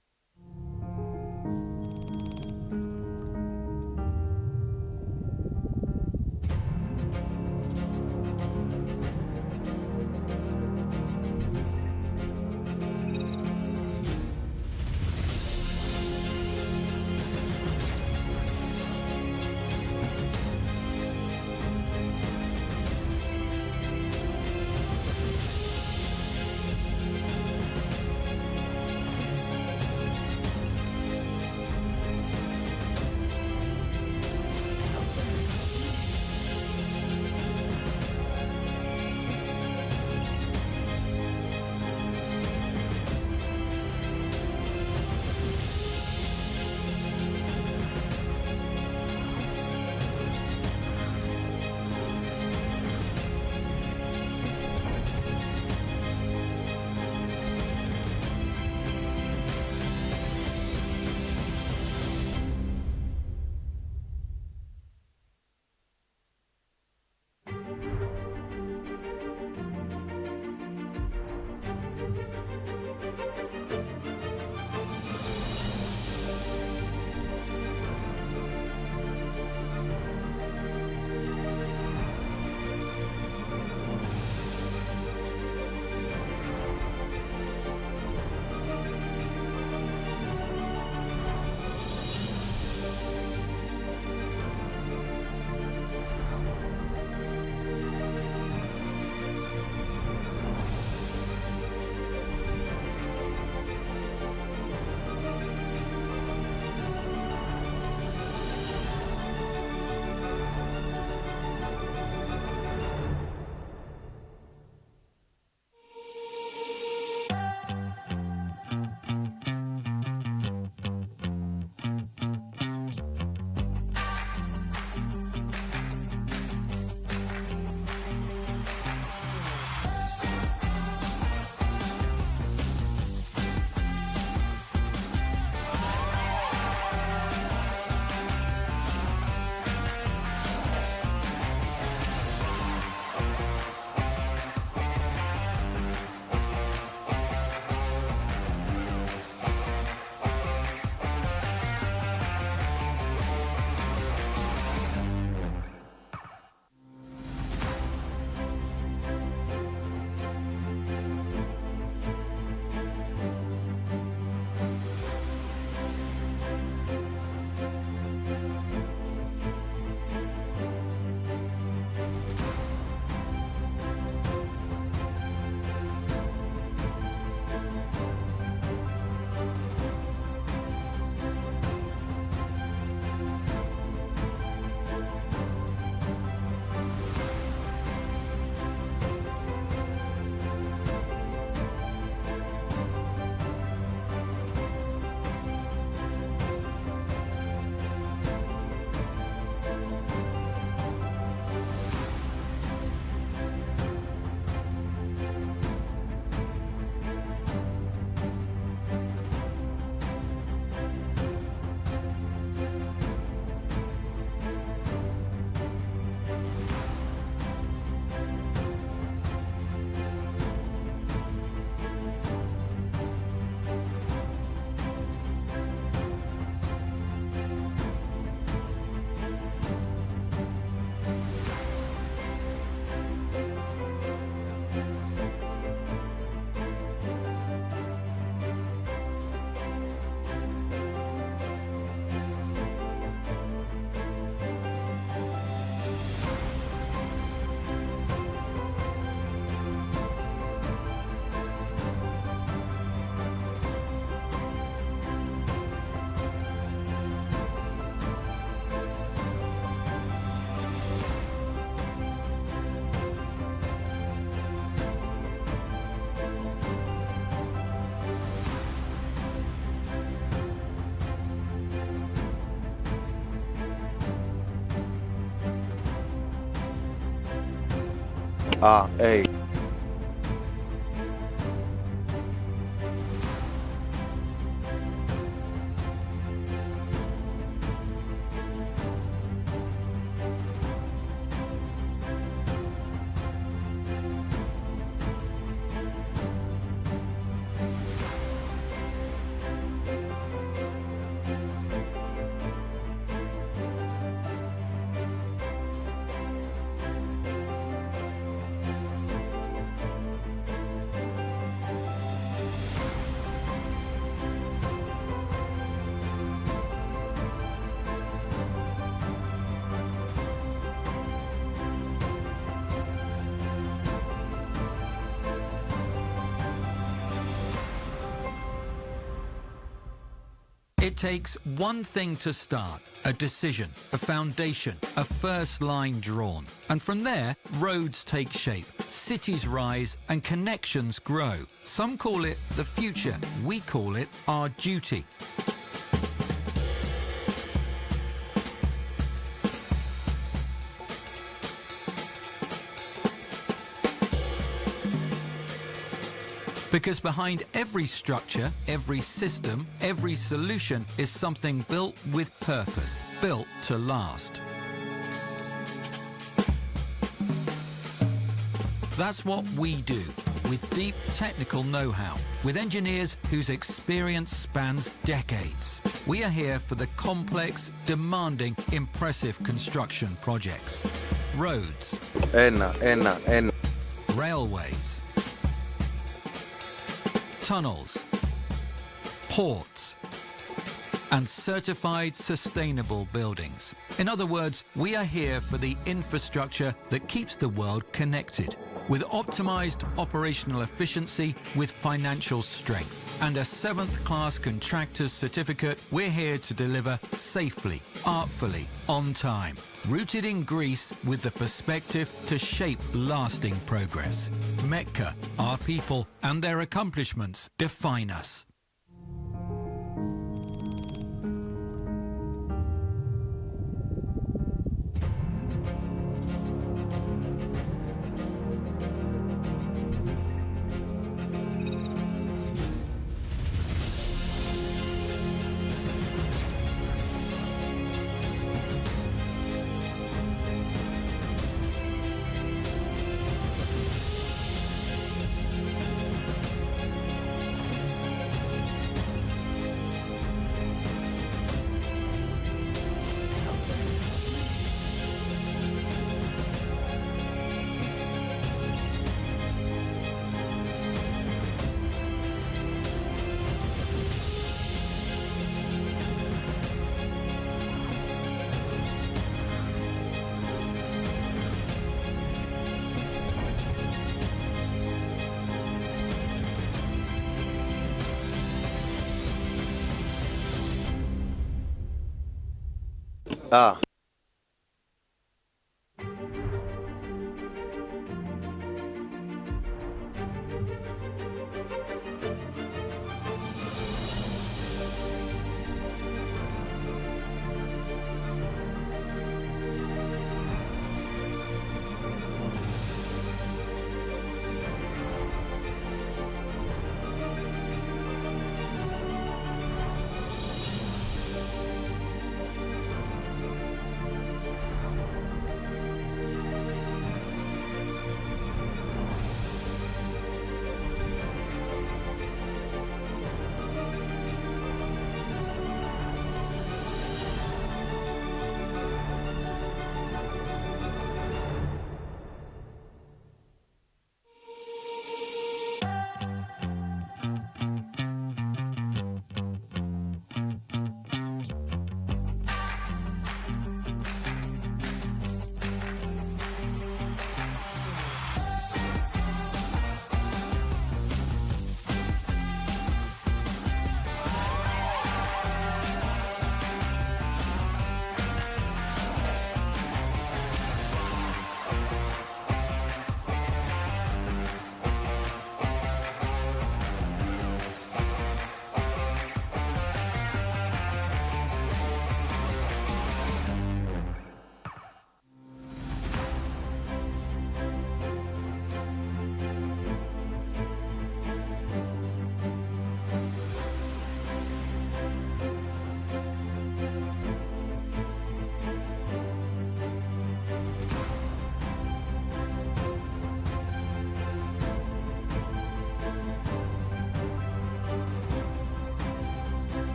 A. It takes one thing to start, a decision, a foundation, a first line drawn. And from there, roads take shape, cities rise and connections grow. Some call it the future, we call it our duty. Because behind every structure, every system, every solution is something built with purpose, built to last. That's what we do, with deep technical know-how, with engineers whose experience spans decades. We are here for the complex, demanding, impressive construction projects. Roads. Railways. Tunnels, ports, and certified sustainable buildings. In other words, we are here for the infrastructure that keeps the world connected, with optimized operational efficiency, with financial strength, and a 7th class contractor's certificate. We're here to deliver safely, artfully, on time, rooted in Greece with the perspective to shape lasting progress. Metka, our people and their accomplishments define us.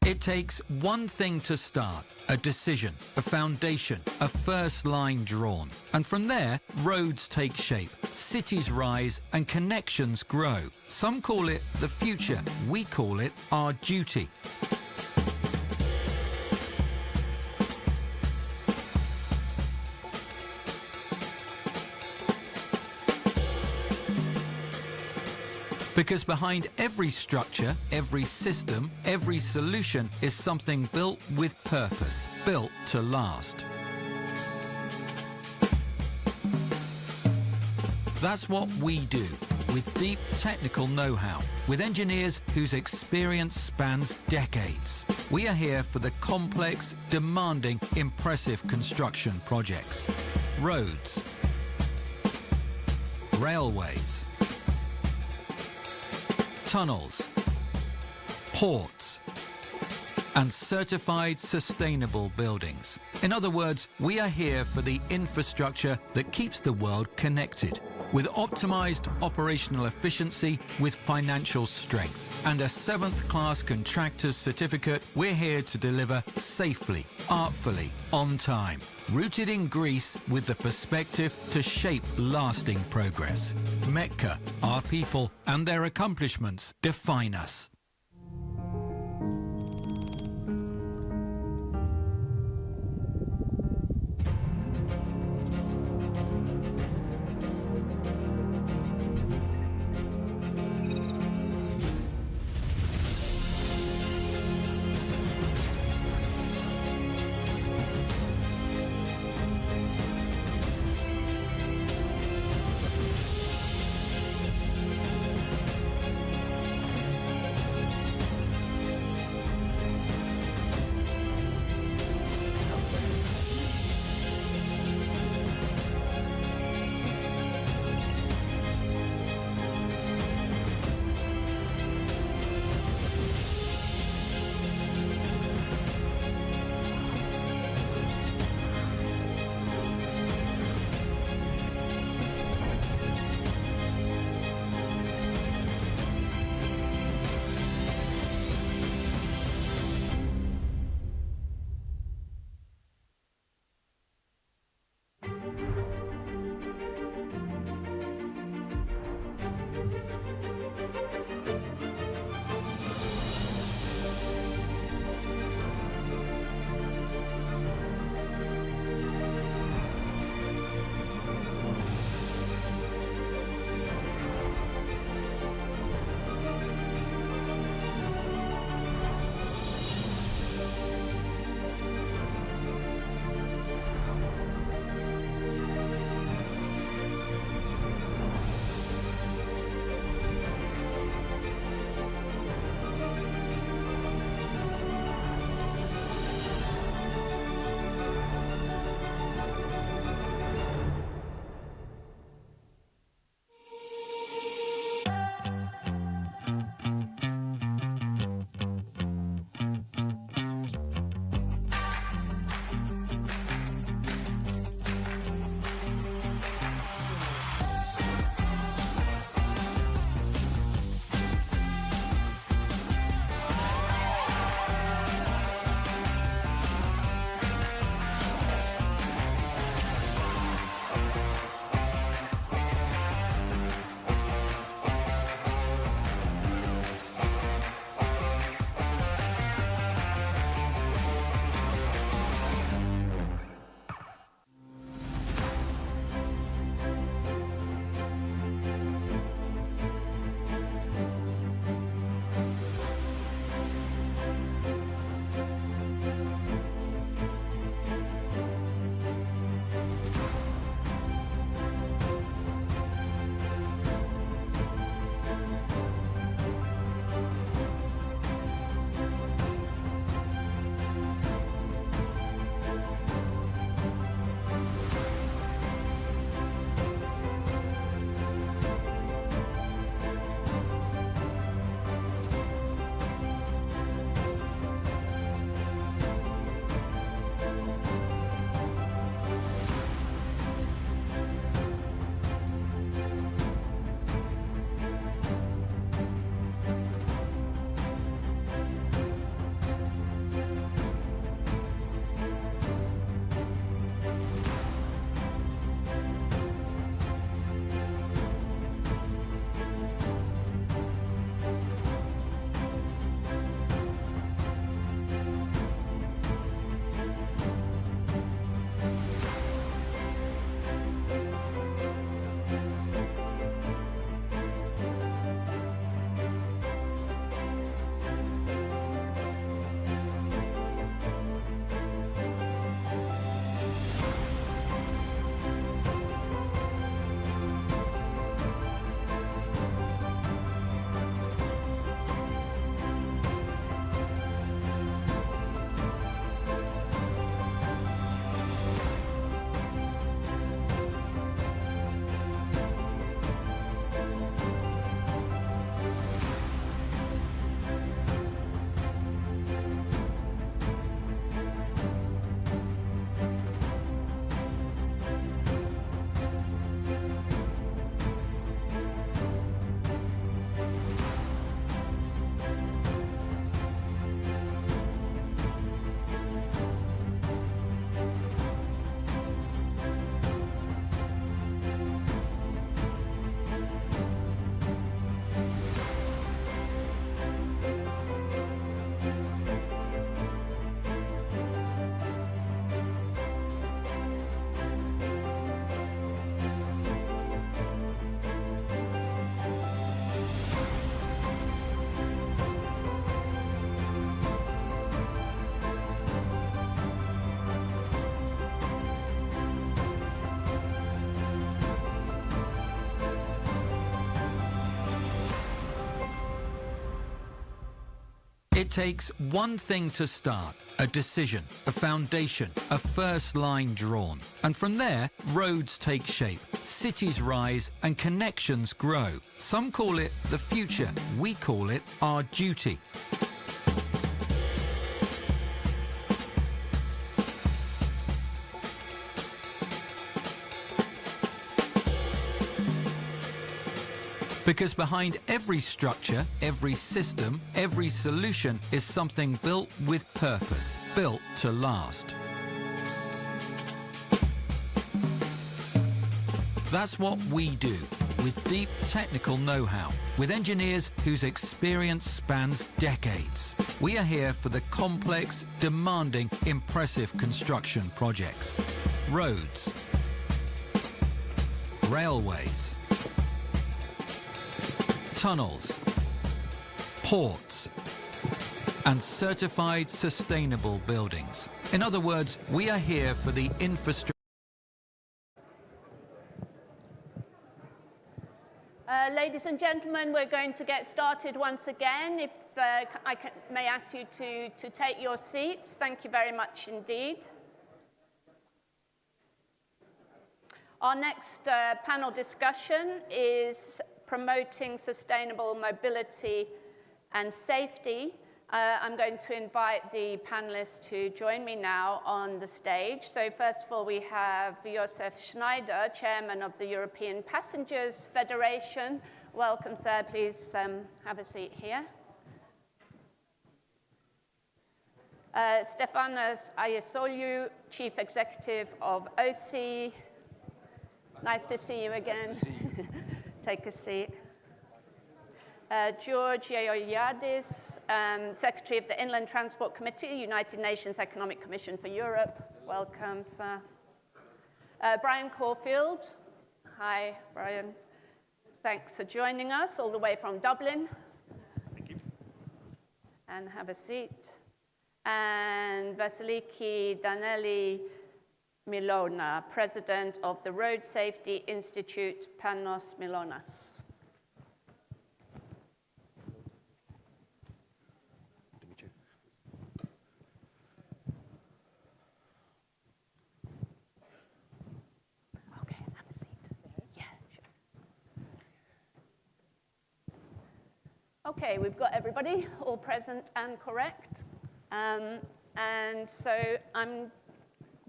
It takes one thing to start, a decision, a foundation, a first line drawn. And from there, roads take shape, cities rise and connections grow. Some call it the future, we call it our duty. Because behind every structure, every system, every solution is something built with purpose, built to last. That's what we do, with deep technical know-how, with engineers whose experience spans decades. We are here for the complex, demanding, impressive construction projects. Roads, railways, tunnels, ports, and certified sustainable buildings. In other words, we are here for the infrastructure that keeps the world connected, with optimized operational efficiency, with financial strength, and a 7th class contractor's certificate. We're here to deliver safely, artfully, on time, rooted in Greece with the perspective to shape lasting progress. Mecca, our people and their accomplishments define us. It takes one thing to start, a decision, a foundation, a first line drawn. And from there, roads take shape, cities rise and connections grow. Some call it the future, we call it our duty. Because behind every structure, every system, every solution is something built with purpose, built to last. That's what we do, with deep technical know-how, with engineers whose experience spans decades. We are here for the complex, demanding, impressive construction projects. Roads, railways, tunnels, ports, and certified sustainable buildings. In other words, we are here for the infrastructure. Ladies and gentlemen, we're going to get started once again. If may ask you to take your seats. Thank you very much indeed. Our next panel discussion is promoting sustainable mobility and safety. I'm going to invite the panelists to join me now on the stage. So first of all, we have Josef Schneider, Chairman of the European Passengers Federation. Welcome, sir. Please have a seat here. Stefanos Ayesoliou, Chief Executive of OSI. Nice to see you again. Take a seat. George Georgiadis, Secretary of the Inland Transport Committee, United Nations Economic Commission for Europe. Welcome, sir. Brian Caulfield. Hi, Brian. Thanks for joining us all the way from Dublin. Thank you. And have a seat. And Vasiliki Daneli Milona, President of the Road Safety Institute, Panos Milonas. Okay, have a seat. Yeah, sure. Okay, we've got everybody all present and correct. And so I'm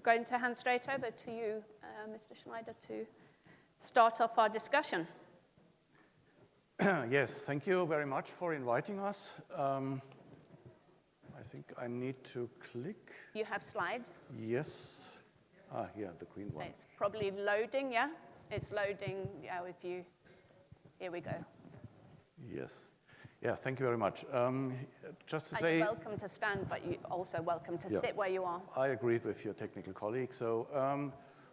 going to hand straight over to you, Mr. Schneider, to start off our discussion. Yes, thank you very much for inviting us. I think I need to click. You have slides? Yes. Ah, yeah, the green one. It's probably loading, yeah? It's loading, yeah, with you. Here we go. Yes. Yeah, thank you very much. Just to say... You're welcome to stand, but you're also welcome to sit where you are. I agreed with your technical colleague. So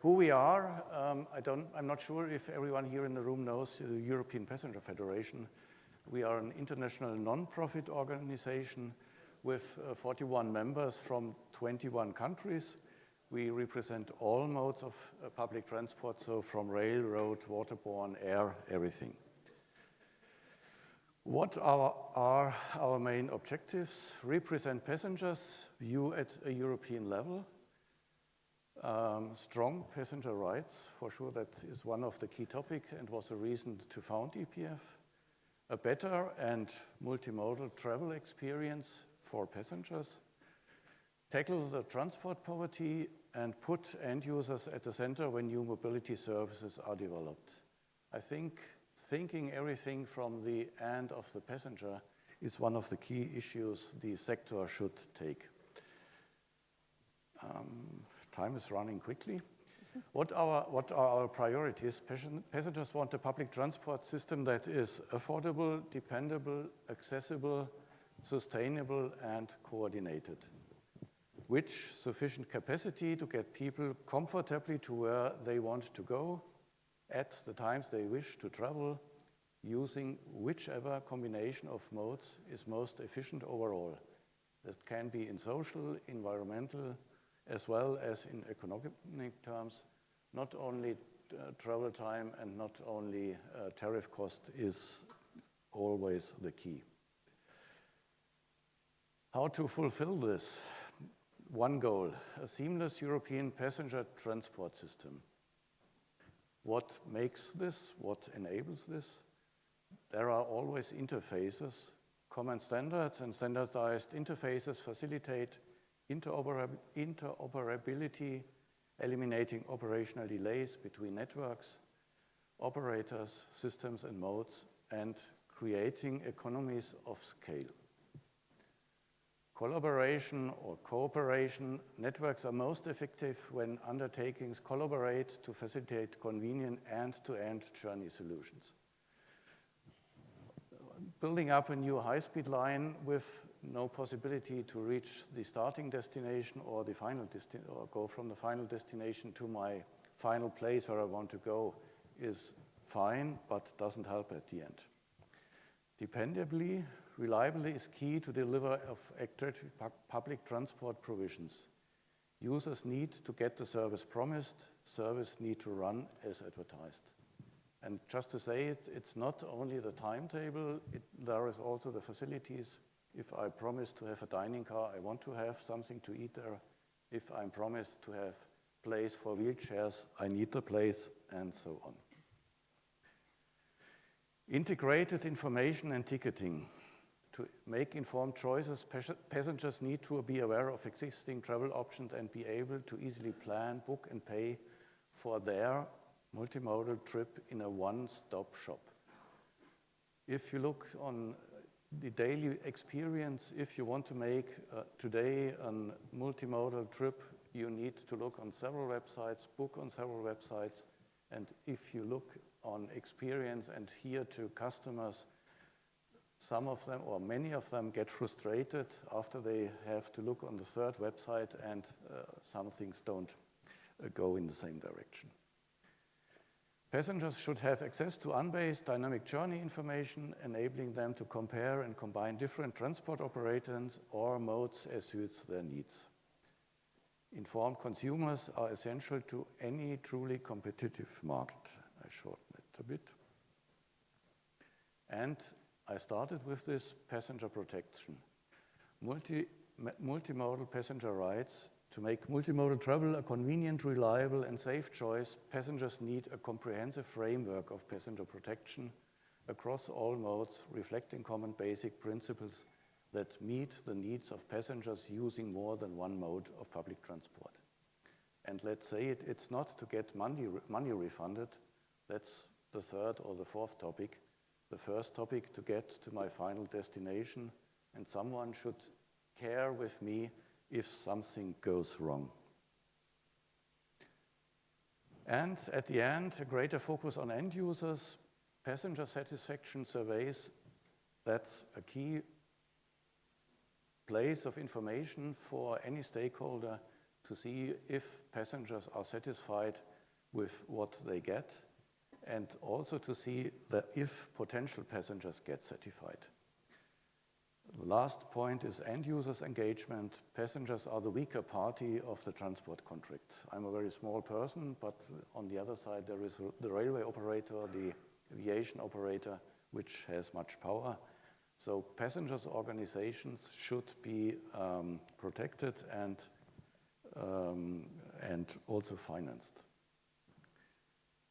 who we are, I'm not sure if everyone here in the room knows the European Passenger Federation. We are an international non-profit organization with 41 members from 21 countries. We represent all modes of public transport, so from rail, road, waterborne, air, everything. What are our main objectives? Represent passengers, view at a European level. Strong passenger rights, for sure that is one of the key topics and was a reason to found EPF. A better and multimodal travel experience for passengers. Tackle the transport poverty and put end users at the center when new mobility services are developed. I think thinking everything from the end of the passenger is one of the key issues the sector should take. Time is running quickly. What are our priorities? Passengers want a public transport system that is affordable, dependable, accessible, sustainable, and coordinated. With sufficient capacity to get people comfortably to where they want to go, at the times they wish to travel, using whichever combination of modes is most efficient overall. That can be in social, environmental, as well as in economic terms. Not only travel time and not only tariff cost is always the key. How to fulfill this? One goal, a seamless European passenger transport system. What makes this? What enables this? There are always interfaces. Common standards and standardized interfaces facilitate interoperability, eliminating operational delays between networks, operators, systems, and modes, and creating economies of scale. Collaboration or cooperation, networks are most effective when undertakings collaborate to facilitate convenient end-to-end journey solutions. Building up a new high-speed line with no possibility to reach the starting destination or the final or go from the final destination to my final place where I want to go is fine, but doesn't help at the end. Dependably, reliably is key to deliver effective public transport provisions. Users need to get the service promised, service need to run as advertised. And just to say it, it's not only the timetable, there is also the facilities. If I promise to have a dining car, I want to have something to eat there. If I'm promised to have place for wheelchairs, I need the place, and so on. Integrated information and ticketing. To make informed choices, passengers need to be aware of existing travel options and be able to easily plan, book, and pay for their multimodal trip in a one-stop shop. If you look on the daily experience, if you want to make today a multimodal trip, you need to look on several websites, book on several websites, and if you look on experience and hear to customers, some of them or many of them get frustrated after they have to look on the third website and some things don't go in the same direction. Passengers should have access to unbased dynamic journey information, enabling them to compare and combine different transport operators or modes as suits their needs. Informed consumers are essential to any truly competitive market. I shorten it a bit. And I started with this passenger protection. Multimodal passenger rights. To make multimodal travel a convenient, reliable, and safe choice, passengers need a comprehensive framework of passenger protection across all modes, reflecting common basic principles that meet the needs of passengers using more than one mode of public transport. And let's say it's not to get money refunded. That's the third or the fourth topic. The first topic, to get to my final destination, and someone should care with me if something goes wrong. And at the end, a greater focus on end users, passenger satisfaction surveys. That's a key place of information for any stakeholder to see if passengers are satisfied with what they get, and also to see that if potential passengers get satisfied. The last point is end users' engagement. Passengers are the weaker party of the transport contract. I'm a very small person, but on the other side there is the railway operator, the aviation operator, which has much power. So passengers' organizations should be protected and also financed.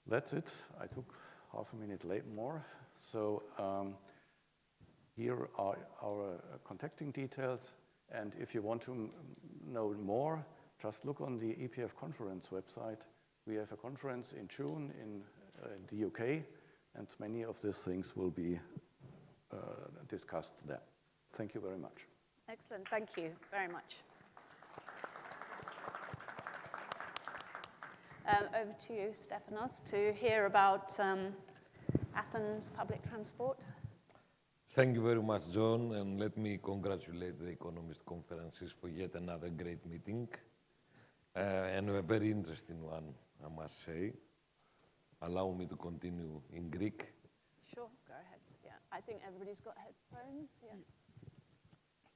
That's it. I took half a minute more. So here are our contacting details, and if you want to know more, just look on the EPF conference website. We have a conference in June in the UK, and many of these things will be discussed there. Thank you very much. Excellent, thank you very much. Over to you, Stefanos, to hear about Athens public transport. Thank you very much, John, and let me congratulate the Economist Conferences for yet another great meeting, and a very interesting one, I must say. Allow me to continue in Greek. Sure, go ahead. Yeah, I think everybody's got headphones.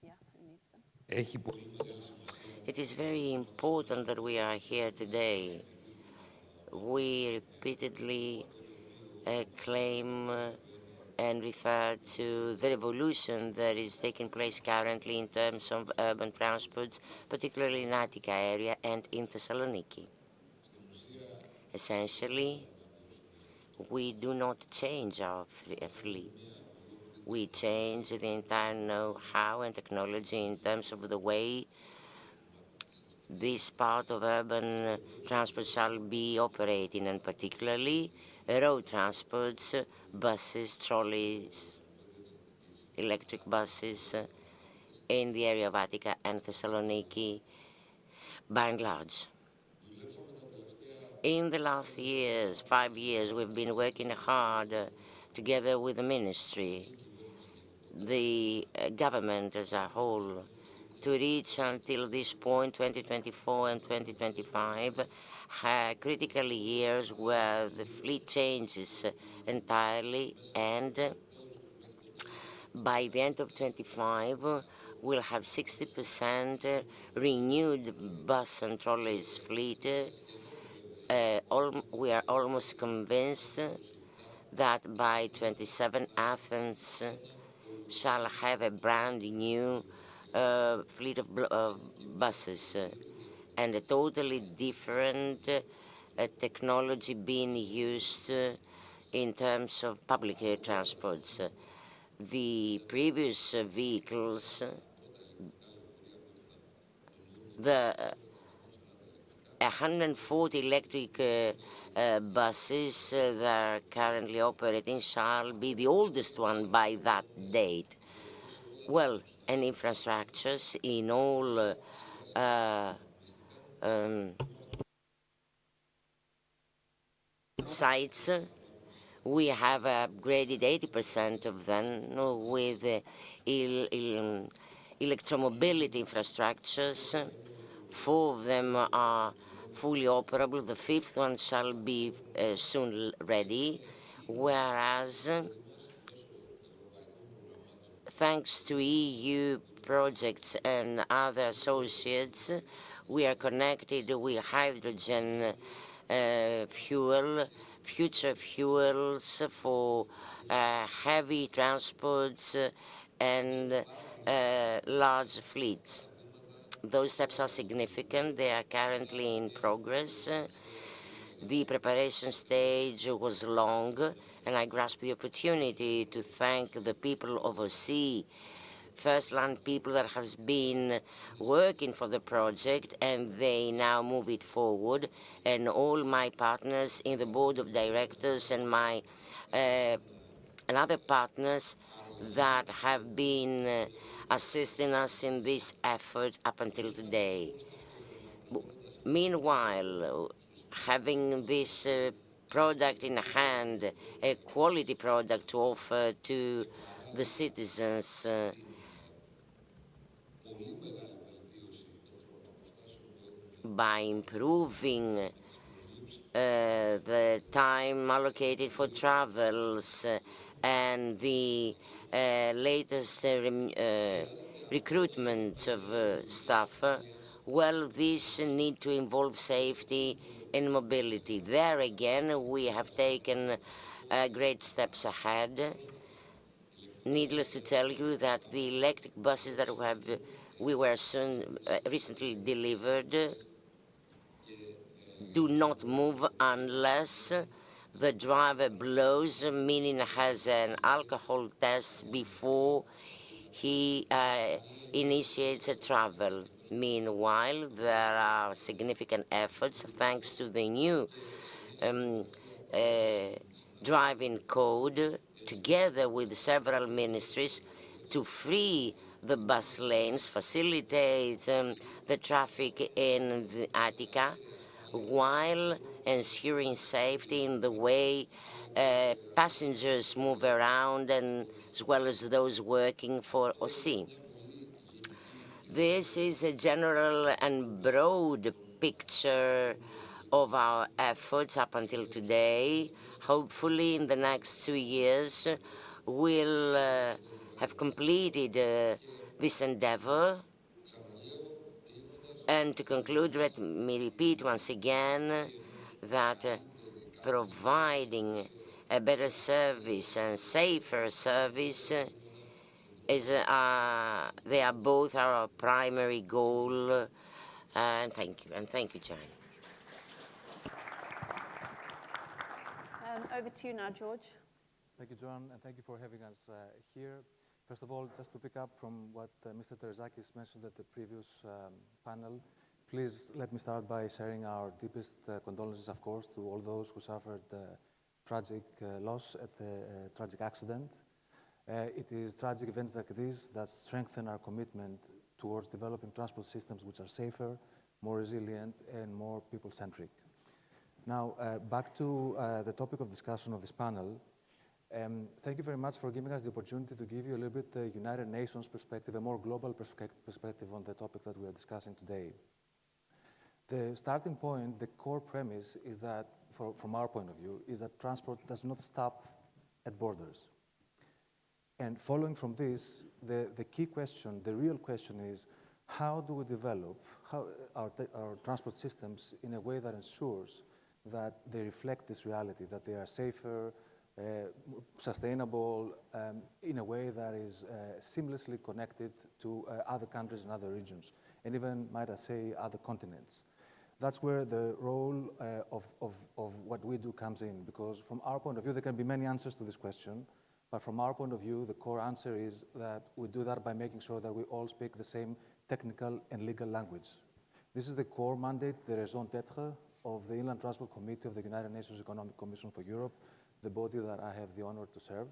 Yeah, who needs them? It is very important that we are here today. We repeatedly claim and refer to the revolution that is taking place currently in terms of urban transports, particularly in Attica area and in Thessaloniki. Essentially, we do not change our fleet. We change the entire know-how and technology in terms of the way this part of urban transport shall be operating, and particularly road transports, buses, trolleys, electric buses in the area of Attica and Thessaloniki by and large. In the last years, 5 years, we've been working hard together with the ministry, the government as a whole, to reach until this point, 2024 and 2025, critical years where the fleet changes entirely, and by the end of 25, we'll have 60% renewed bus and trolleys fleet. We are almost convinced that by 27, Athens shall have a brand new fleet of buses and a totally different technology being used in terms of public transports. The previous vehicles, the 140 electric buses that are currently operating shall be the oldest one by that date. Well, and infrastructures in all sites, we have upgraded 80% of them with electromobility infrastructures. 4 of them are fully operable. The 5th one shall be soon ready, whereas thanks to EU projects and other associates, we are connected with hydrogen fuel, future fuels for heavy transports and large fleets. Those steps are significant. They are currently in progress. The preparation stage was long, and I grasp the opportunity to thank the people overseas, first-land people that have been working for the project, and they now move it forward, and all my partners in the board of directors and my and other partners that have been assisting us in this effort up until today. Meanwhile, having this product in hand, a quality product to offer to the citizens, by improving the time allocated for travels and the latest recruitment of staff, well, this need to involve safety and mobility. There again, we have taken great steps ahead. Needless to tell you that the electric buses that we were recently delivered do not move unless the driver blows, meaning has an alcohol test before he initiates a travel. Meanwhile, there are significant efforts, thanks to the new driving code, together with several ministries, to free the bus lanes, facilitate the traffic in the Attica, while ensuring safety in the way passengers move around, and as well as those working for OSI. This is a general and broad picture of our efforts up until today. Hopefully, in the next 2 years, we'll have completed this endeavor. And to conclude, let me repeat once again that providing a better service and safer service they are both our primary goal. And thank you, John. Over to you now, George. Thank you, John, and thank you for having us here. First of all, just to pick up from what Mr. Terzakis mentioned at the previous panel, please let me start by sharing our deepest condolences, of course, to all those who suffered tragic loss at the tragic accident. It is tragic events like these that strengthen our commitment towards developing transport systems which are safer, more resilient, and more people-centric. Now, back to the topic of discussion of this panel. Thank you very much for giving us the opportunity to give you a little bit the United Nations perspective, a more global perspective on the topic that we are discussing today. The starting point, the core premise is that, from our point of view, is that transport does not stop at borders. And following from this, the key question, the real question is, how do we develop our transport systems in a way that ensures that they reflect this reality, that they are safer, sustainable, in a way that is seamlessly connected to other countries and other regions, and even, might I say, other continents. That's where the role of what we do comes in, because from our point of view, there can be many answers to this question, but from our point of view, the core answer is that we do that by making sure that we all speak the same technical and legal language. This is the core mandate, the raison d'etre, of the Inland Transport Committee of the United Nations Economic Commission for Europe, the body that I have the honor to serve.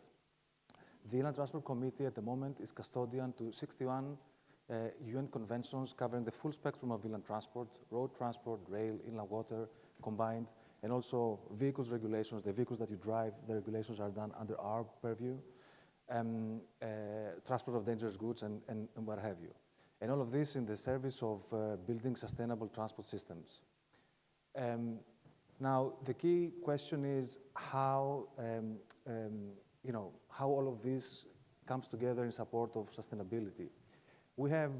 The Inland Transport Committee at the moment is custodian to 61 UN conventions covering the full spectrum of inland transport, road transport, rail, inland water combined, and also vehicles regulations, the vehicles that you drive, the regulations are done under our purview, transport of dangerous goods, and what have you. And all of this in the service of building sustainable transport systems. Now, the key question is how, how all of this comes together in support of sustainability. We have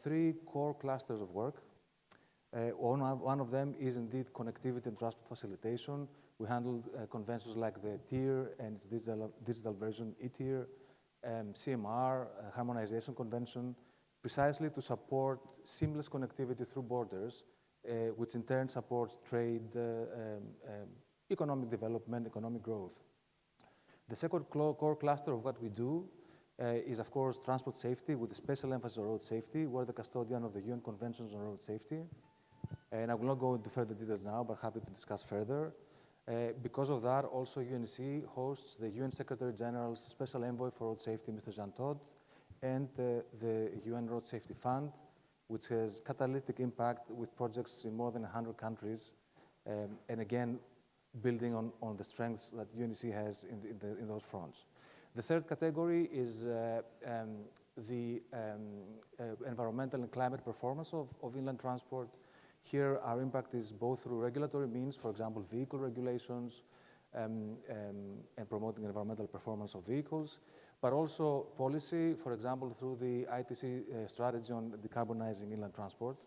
three core clusters of work. One of them is indeed connectivity and transport facilitation. We handle conventions like the TIR and its digital version, ETIR, CMR, Harmonization Convention, precisely to support seamless connectivity through borders, which in turn supports trade, economic development, economic growth. The second core cluster of what we do is, of course, transport safety, with a special emphasis on road safety. We're the custodian of the UN Conventions on Road Safety. And I will not go into further details now, but happy to discuss further. Because of that, also UNEC hosts the UN Secretary General's Special Envoy for Road Safety, Mr. Jean Todt, and the UN Road Safety Fund, which has catalytic impact with projects in more than 100 countries, and again, building on the strengths that UNEC has in those fronts. The third category is the environmental and climate performance of inland transport. Here, our impact is both through regulatory means, for example, vehicle regulations, and promoting environmental performance of vehicles, but also policy, for example, through the ITC strategy on decarbonizing inland transport.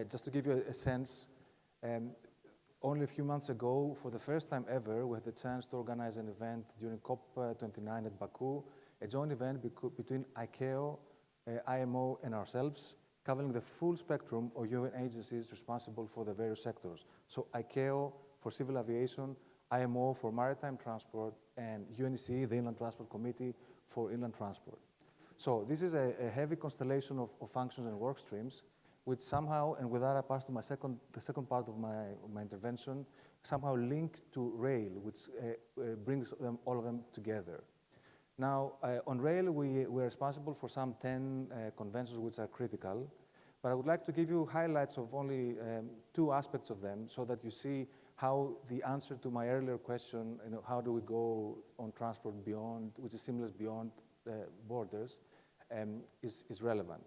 Just to give you a sense, only a few months ago, for the first time ever, we had the chance to organize an event during COP29 at Baku, a joint event between ICAO, IMO, and ourselves, covering the full spectrum of UN agencies responsible for the various sectors. So ICAO for civil aviation, IMO for maritime transport, and UNEC, the Inland Transport Committee, for inland transport. So this is a heavy constellation of functions and work streams, which somehow, and with that I pass to the second part of my intervention, somehow linked to rail, which brings all of them together. Now, on rail, we're responsible for some 10 conventions which are critical, but I would like to give you highlights of only two aspects of them so that you see how the answer to my earlier question, how do we go on transport beyond, which is seamless beyond borders, is relevant.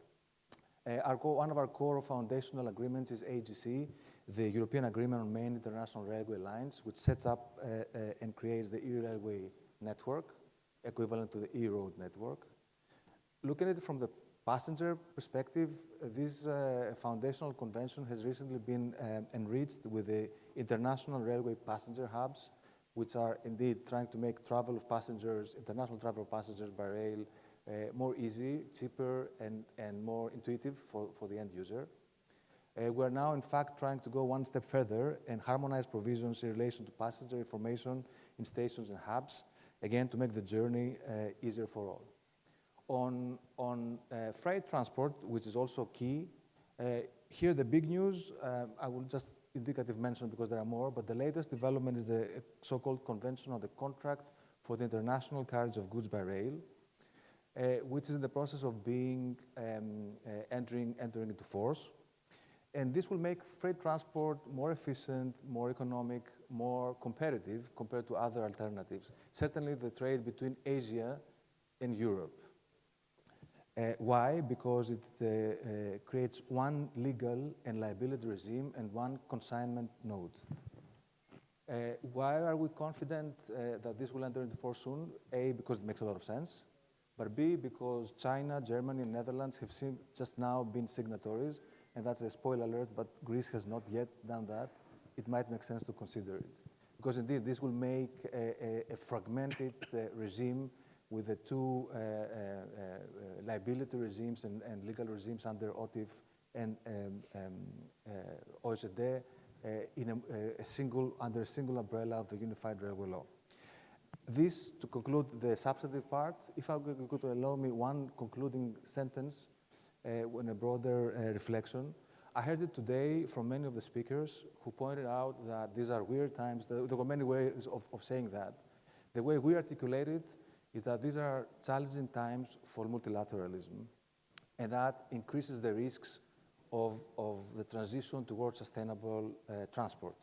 One of our core foundational agreements is AGC, the European Agreement on Main International Railway Lines, which sets up and creates the e-railway network, equivalent to the e-road network. Looking at it from the passenger perspective, this foundational convention has recently been enriched with the international railway passenger hubs, which are indeed trying to make travel of passengers, international travel of passengers by rail, more easy, cheaper, and more intuitive for the end user. We're now, in fact, trying to go one step further and harmonize provisions in relation to passenger information in stations and hubs, again, to make the journey easier for all. On freight transport, which is also key, here the big news, I will just indicative mention because there are more, but the latest development is the so-called Convention on the Contract for the International Carriage of Goods by Rail, which is in the process of being entering into force. And this will make freight transport more efficient, more economic, more competitive compared to other alternatives. Certainly the trade between Asia and Europe. Why? Because it creates one legal and liability regime and one consignment node. Why are we confident that this will enter into force soon? A, because it makes a lot of sense, but B, because China, Germany, and Netherlands have just now been signatories, and that's a spoiler alert, but Greece has not yet done that. It might make sense to consider it. Because indeed, this will make a fragmented regime with the two liability regimes and legal regimes under OTIF and OECD under a single umbrella of the Unified Railway Law. This, to conclude the substantive part, if I could allow me one concluding sentence in a broader reflection. I heard it today from many of the speakers who pointed out that these are weird times. There were many ways of saying that. The way we articulate it is that these are challenging times for multilateralism, and that increases the risks of the transition towards sustainable transport.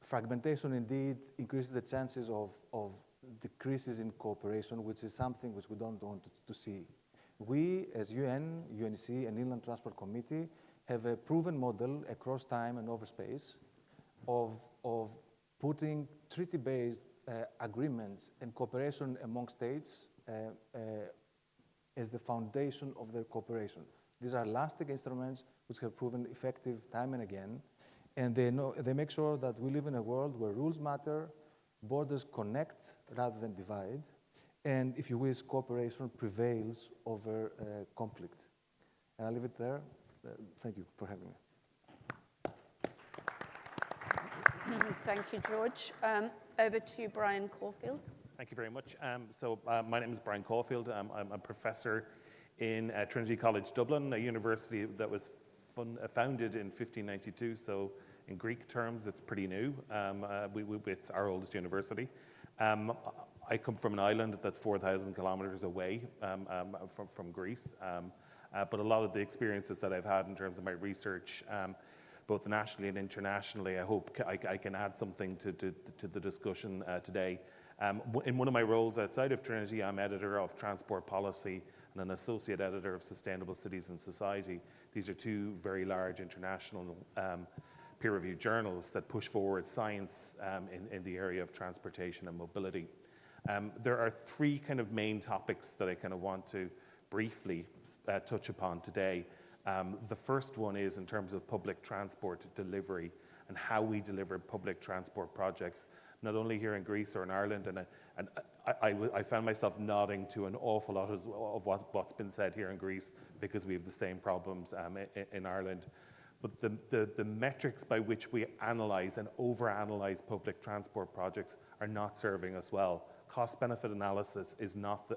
Fragmentation indeed increases the chances of decreases in cooperation, which is something which we don't want to see. We, as UN, UNEC, and Inland Transport Committee, have a proven model across time and over space of putting treaty-based agreements and cooperation among states as the foundation of their cooperation. These are lasting instruments which have proven effective time and again, and they make sure that we live in a world where rules matter, borders connect rather than divide, and if you wish, cooperation prevails over conflict. And I'll leave it there. Thank you for having me. Thank you, George. Over to Brian Caulfield. Thank you very much. My name is Brian Caulfield. I'm a professor in Trinity College Dublin, a university that was founded in 1592. So in Greek terms, it's pretty new. It's our oldest university. I come from an island that's 4,000 kilometers away from Greece. But a lot of the experiences that I've had in terms of my research, both nationally and internationally, I hope I can add something to the discussion today. In one of my roles outside of Trinity, I'm editor of Transport Policy and an associate editor of Sustainable Cities and Society. These are two very large international peer-reviewed journals that push forward science in the area of transportation and mobility. There are three kind of main topics that I kind of want to briefly touch upon today. The first one is in terms of public transport delivery and how we deliver public transport projects, not only here in Greece or in Ireland, and I found myself nodding to an awful lot of what's been said here in Greece because we have the same problems in Ireland. But the metrics by which we analyze and overanalyze public transport projects are not serving us well. Cost-benefit analysis is not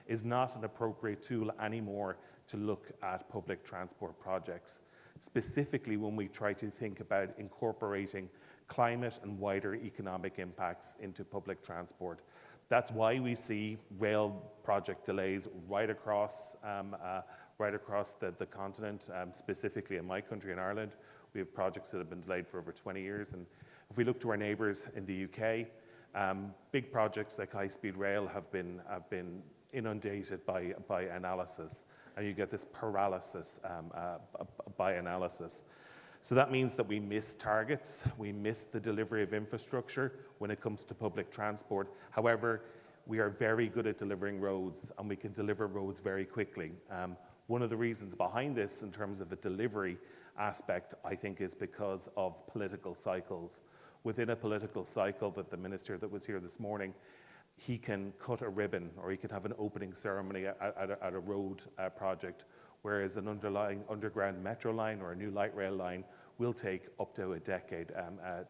an appropriate tool anymore to look at public transport projects, specifically when we try to think about incorporating climate and wider economic impacts into public transport. That's why we see rail project delays right across the continent, specifically in my country, in Ireland. We have projects that have been delayed for over 20 years. And if we look to our neighbours in the UK, big projects like high-speed rail have been inundated by analysis, and you get this paralysis by analysis. So that means that we miss targets, we miss the delivery of infrastructure when it comes to public transport. However, we are very good at delivering roads, and we can deliver roads very quickly. One of the reasons behind this in terms of the delivery aspect, I think, is because of political cycles. within a political cycle that the minister that was here this morning, he can cut a ribbon or he can have an opening ceremony at a road project, whereas an underground metro line or a new light rail line will take up to a decade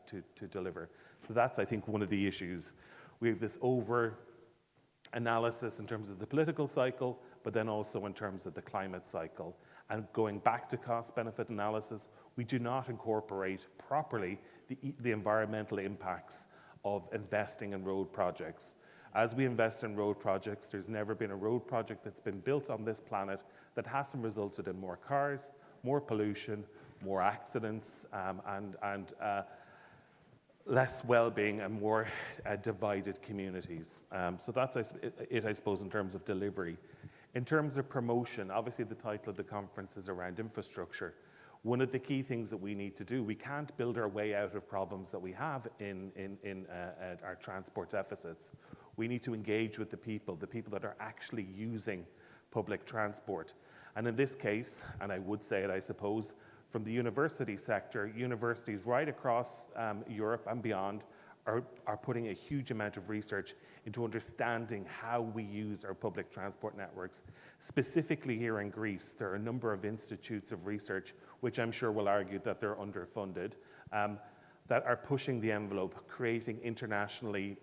to deliver. So that's, I think, one of the issues. We have this over-analysis in terms of the political cycle, but then also in terms of the climate cycle. And going back to cost-benefit analysis, we do not incorporate properly the environmental impacts of investing in road projects. As we invest in road projects, there's never been a road project that's been built on this planet that hasn't resulted in more cars, more pollution, more accidents, and less well-being and more divided communities. So that's it, I suppose, in terms of delivery. In terms of promotion, obviously the title of the conference is around infrastructure. One of the key things that we need to do, we can't build our way out of problems that we have in our transport deficits. We need to engage with the people that are actually using public transport. And in this case, and I would say it, I suppose, from the university sector, universities right across Europe and beyond are putting a huge amount of research into understanding how we use our public transport networks. Specifically here in Greece, there are a number of institutes of research, which I'm sure will argue that they're underfunded, that are pushing the envelope, creating internationally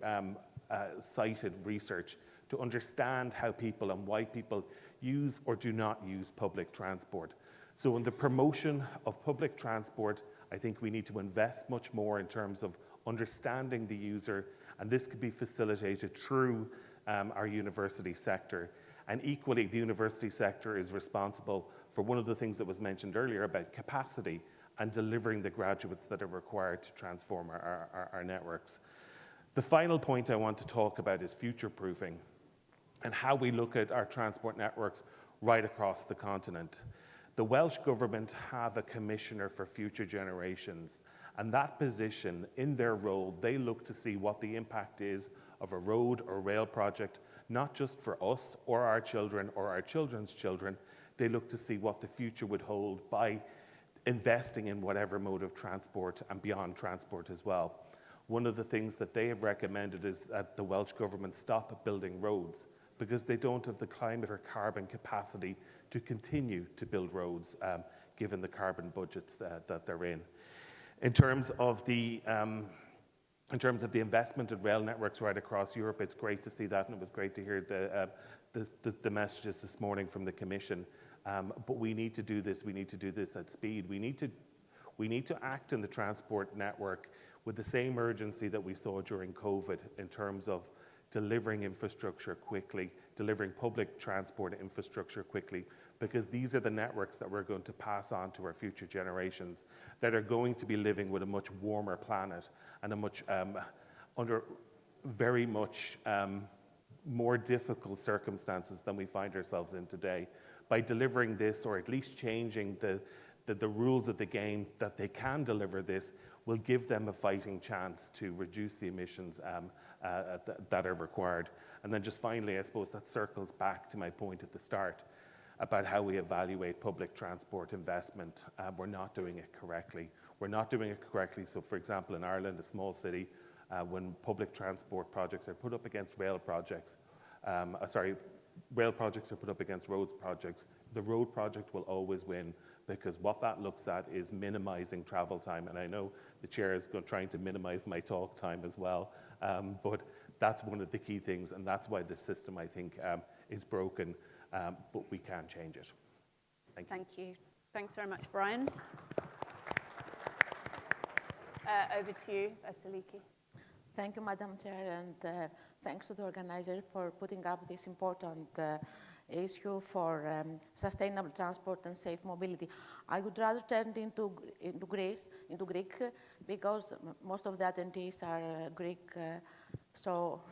cited research to understand how people and why people use or do not use public transport. So in the promotion of public transport, I think we need to invest much more in terms of understanding the user, and this could be facilitated through our university sector. And equally, the university sector is responsible for one of the things that was mentioned earlier about capacity and delivering the graduates that are required to transform our networks. The final point I want to talk about is future-proofing and how we look at our transport networks right across the continent. The Welsh Government have a Commissioner for Future Generations, and that position, in their role, they look to see what the impact is of a road or rail project, not just for us or our children or our children's children. They look to see what the future would hold by investing in whatever mode of transport and beyond transport as well. One of the things that they have recommended is that the Welsh Government stop building roads because they don't have the climate or carbon capacity to continue to build roads, given the carbon budgets that they're in. In terms of the investment in rail networks right across Europe, it's great to see that, and it was great to hear the messages this morning from the Commission. But we need to do this. We need to do this at speed. We need to act in the transport network with the same urgency that we saw during COVID in terms of delivering infrastructure quickly, delivering public transport infrastructure quickly, because these are the networks that we're going to pass on to our future generations that are going to be living with a much warmer planet and a much, under very much more difficult circumstances than we find ourselves in today. By delivering this, or at least changing the rules of the game that they can deliver this, will give them a fighting chance to reduce the emissions that are required. And then just finally, I suppose that circles back to my point at the start about how we evaluate public transport investment. We're not doing it correctly. We're not doing it correctly. So for example, in Ireland, a small city, when public transport projects are put up against rail projects, rail projects are put up against roads projects, the road project will always win, because what that looks at is minimizing travel time. And I know the chair is trying to minimize my talk time as well, but that's one of the key things, and that's why the system, I think, is broken, but we can change it. Thank you. Thanks very much, Brian. Over to you, Vasiliki. Thank you, Madam Chair, and thanks to the organizer for putting up this important issue for sustainable transport and safe mobility. I would rather turn into Greek, because most of the attendees are Greek. So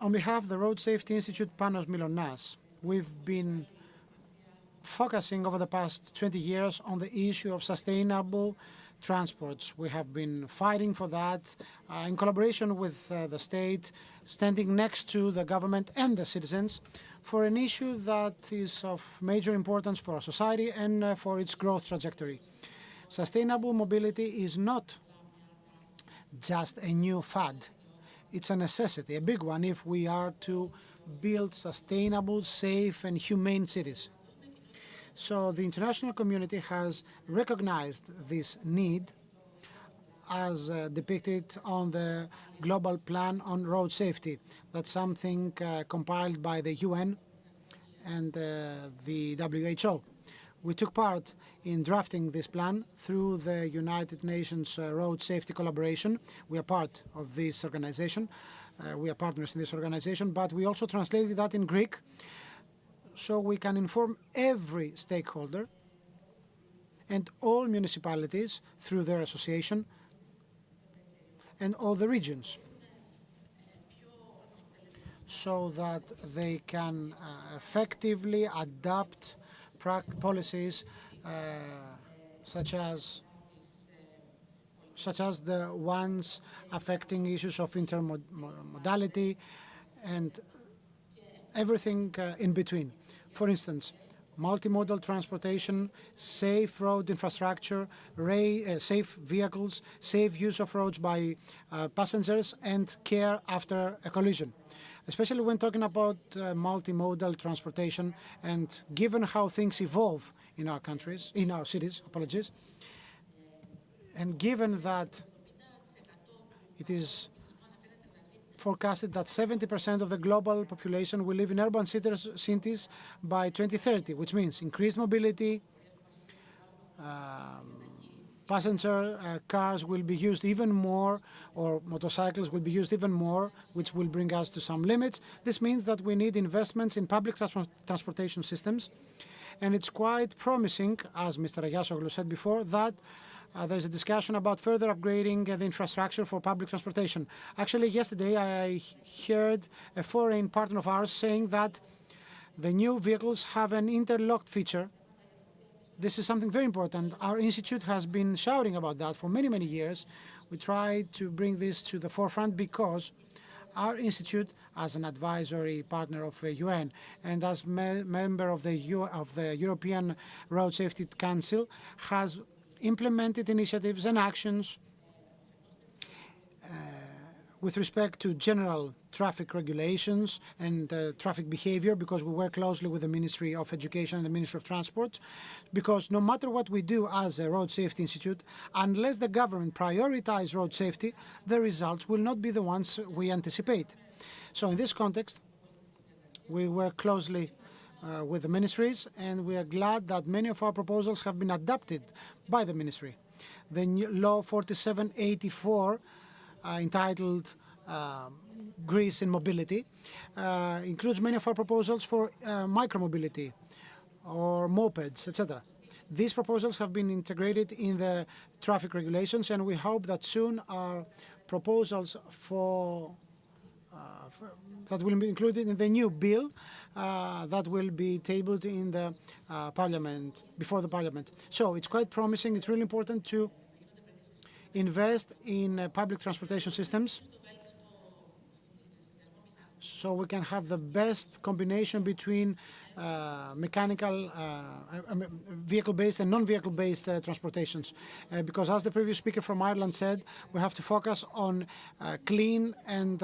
on behalf of the Road Safety Institute Panos Mylonas, we've been focusing over the past 20 years on the issue of sustainable transports. We have been fighting for that in collaboration with the state, standing next to the government and the citizens for an issue that is of major importance for our society and for its growth trajectory. Sustainable mobility is not just a new fad. It's a necessity, a big one, if we are to build sustainable, safe, and humane cities. So the international community has recognized this need as depicted on the Global Plan on Road Safety. That's something compiled by the UN and the WHO. We took part in drafting this plan through the United Nations Road Safety Collaboration. We are part of this organization. We are partners in this organization, but we also translated that in Greek so we can inform every stakeholder and all municipalities through their association and all the regions, so that they can effectively adapt policies such as the ones affecting issues of intermodality and everything in between. For instance, multimodal transportation, safe road infrastructure, safe vehicles, safe use of roads by passengers, and care after a collision. Especially when talking about multimodal transportation, and given how things evolve in our countries, in our cities, and given that it is forecasted that 70% of the global population will live in urban cities by 2030, which means increased mobility, passenger cars will be used even more, or motorcycles will be used even more, which will bring us to some limits. This means that we need investments in public transportation systems, and it's quite promising, as Mr. Ayasoglu said before, that there's a discussion about further upgrading the infrastructure for public transportation. Actually, yesterday I heard a foreign partner of ours saying that the new vehicles have an interlocked feature. This is something very important. Our institute has been shouting about that for many, many years. We tried to bring this to the forefront because our institute, as an advisory partner of the UN and as member of the European Road Safety Council, has implemented initiatives and actions with respect to general traffic regulations and traffic behavior, because we work closely with the Ministry of Education and the Ministry of Transport, because no matter what we do as a Road Safety Institute, unless the government prioritizes road safety, the results will not be the ones we anticipate. So in this context, we work closely with the ministries, and we are glad that many of our proposals have been adopted by the ministry. The new Law 4784, entitled Greece in Mobility, includes many of our proposals for micromobility or mopeds, etc. These proposals have been integrated in the traffic regulations, and we hope that soon our proposals that will be included in the new bill that will be tabled in the Parliament, before the Parliament. So it's quite promising. It's really important to invest in public transportation systems so we can have the best combination between mechanical, vehicle-based and non-vehicle-based transportations. Because as the previous speaker from Ireland said, we have to focus on clean and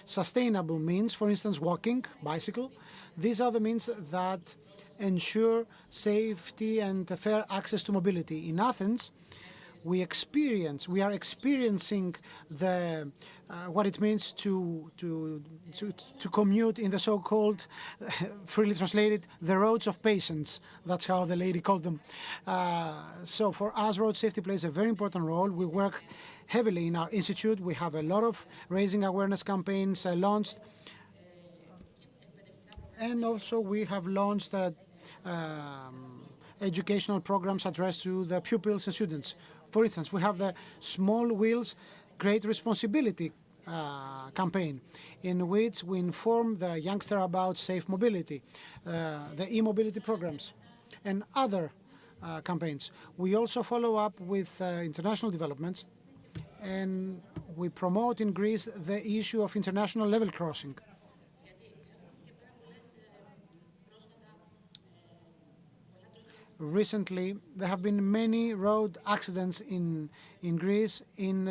sustainable means, for instance, walking, bicycle. These are the means that ensure safety and fair access to mobility. In Athens, we are experiencing the what it means to commute in the so-called, freely translated, the roads of patience. That's how the lady called them. So for us, road safety plays a very important role. We work heavily in our institute. We have a lot of raising awareness campaigns launched, and also we have launched educational programs addressed to the pupils and students. For instance, we have the Small Wheels, Great Responsibility campaign, in which we inform the youngster about safe mobility, the e-mobility programs, and other campaigns. We also follow up with international developments, and we promote in Greece the issue of international level crossing. Recently, there have been many road accidents in Greece, in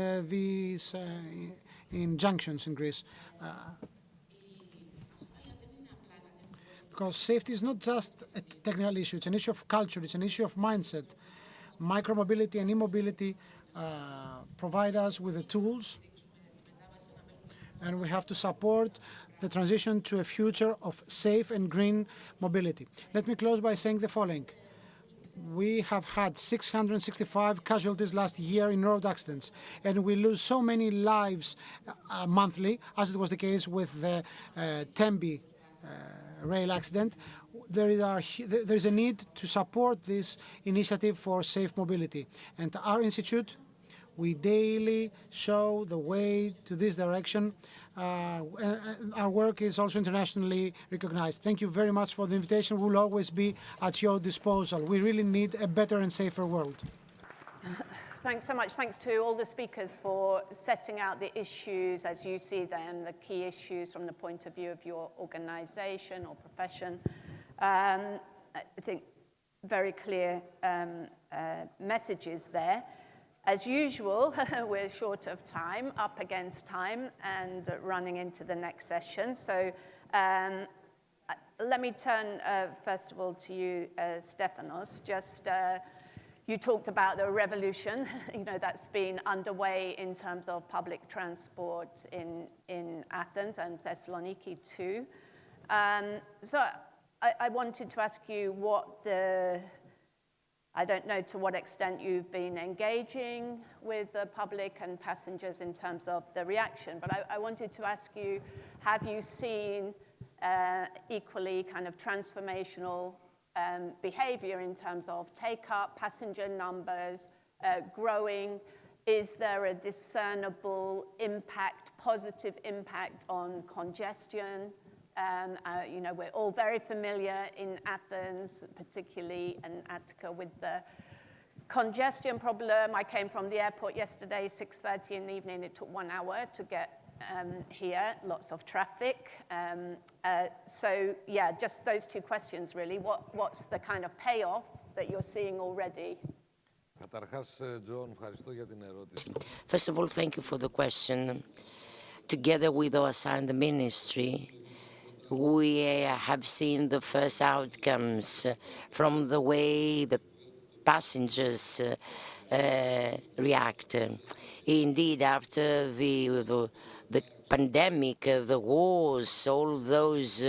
junctions in Greece. Because safety is not just a technical issue, it's an issue of culture, it's an issue of mindset. Micromobility and e-mobility provide us with the tools, and we have to support the transition to a future of safe and green mobility. Let me close by saying the following. We have had 665 casualties last year in road accidents, and we lose so many lives monthly, as it was the case with the Tembi rail accident. There is a need to support this initiative for safe mobility. And our institute, we daily show the way to this direction. Our work is also internationally recognized. Thank you very much for the invitation. We will always be at your disposal. We really need a better and safer world. Thanks so much. Thanks to all the speakers for setting out the issues as you see them, the key issues from the point of view of your organization or profession. I think very clear messages there. As usual, we're short of time, up against time, and running into the next session. So let me turn, first of all, to you, Stefanos. Just, you talked about the revolution, that's been underway in terms of public transport in Athens and Thessaloniki too. So I wanted to ask you what I don't know to what extent you've been engaging with the public and passengers in terms of the reaction, but I wanted to ask you, have you seen equally kind of transformational behavior in terms of take-up, passenger numbers growing? Is there a discernible impact, positive impact on congestion? We're all very familiar in Athens, particularly in Attica, with the congestion problem. I came from the airport yesterday, 6:30 in the evening. It took 1 hour to get here, lots of traffic. So, yeah, just those two questions, really. What's the kind of payoff that you're seeing already? First of all, thank you for the question. Together with OASA and the ministry, we have seen the first outcomes from the way the passengers react. Indeed, after the pandemic, the wars, all those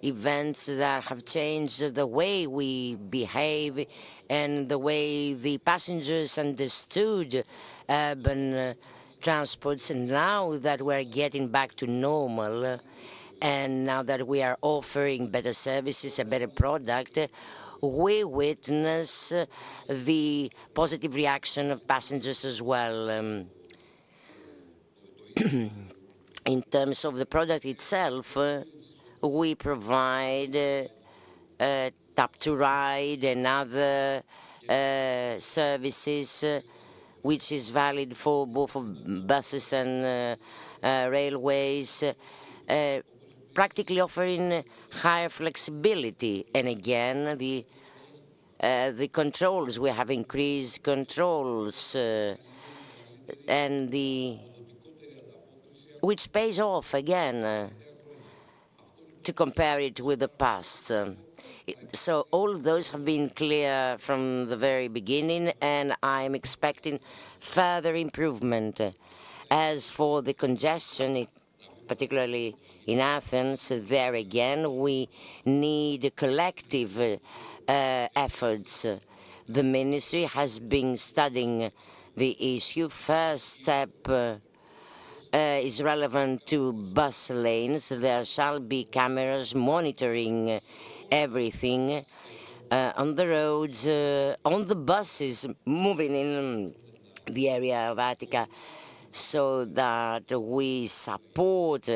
events that have changed the way we behave and the way the passengers understood urban transports, and now that we're getting back to normal, and now that we are offering better services, a better product, we witness the positive reaction of passengers as well. In terms of the product itself, we provide Tap to Ride and other services, which is valid for both buses and railways, practically offering higher flexibility. And again, the controls, we have increased controls, and which pays off again to compare it with the past. So all of those have been clear from the very beginning, and I'm expecting further improvement. As for the congestion, particularly in Athens, there again, we need collective efforts. The ministry has been studying the issue. First step is relevant to bus lanes. There shall be cameras monitoring everything on the roads, on the buses moving in the area of Attica, so that we support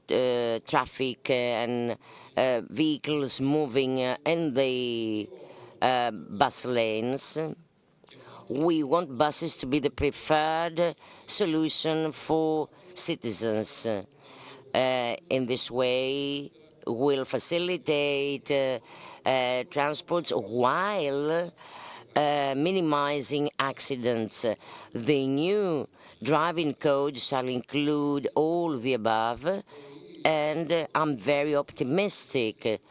traffic and vehicles moving in the bus lanes. We want buses to be the preferred solution for citizens. In this way, we'll facilitate transports while minimizing accidents. The new driving code shall include all the above, and I'm very optimistic.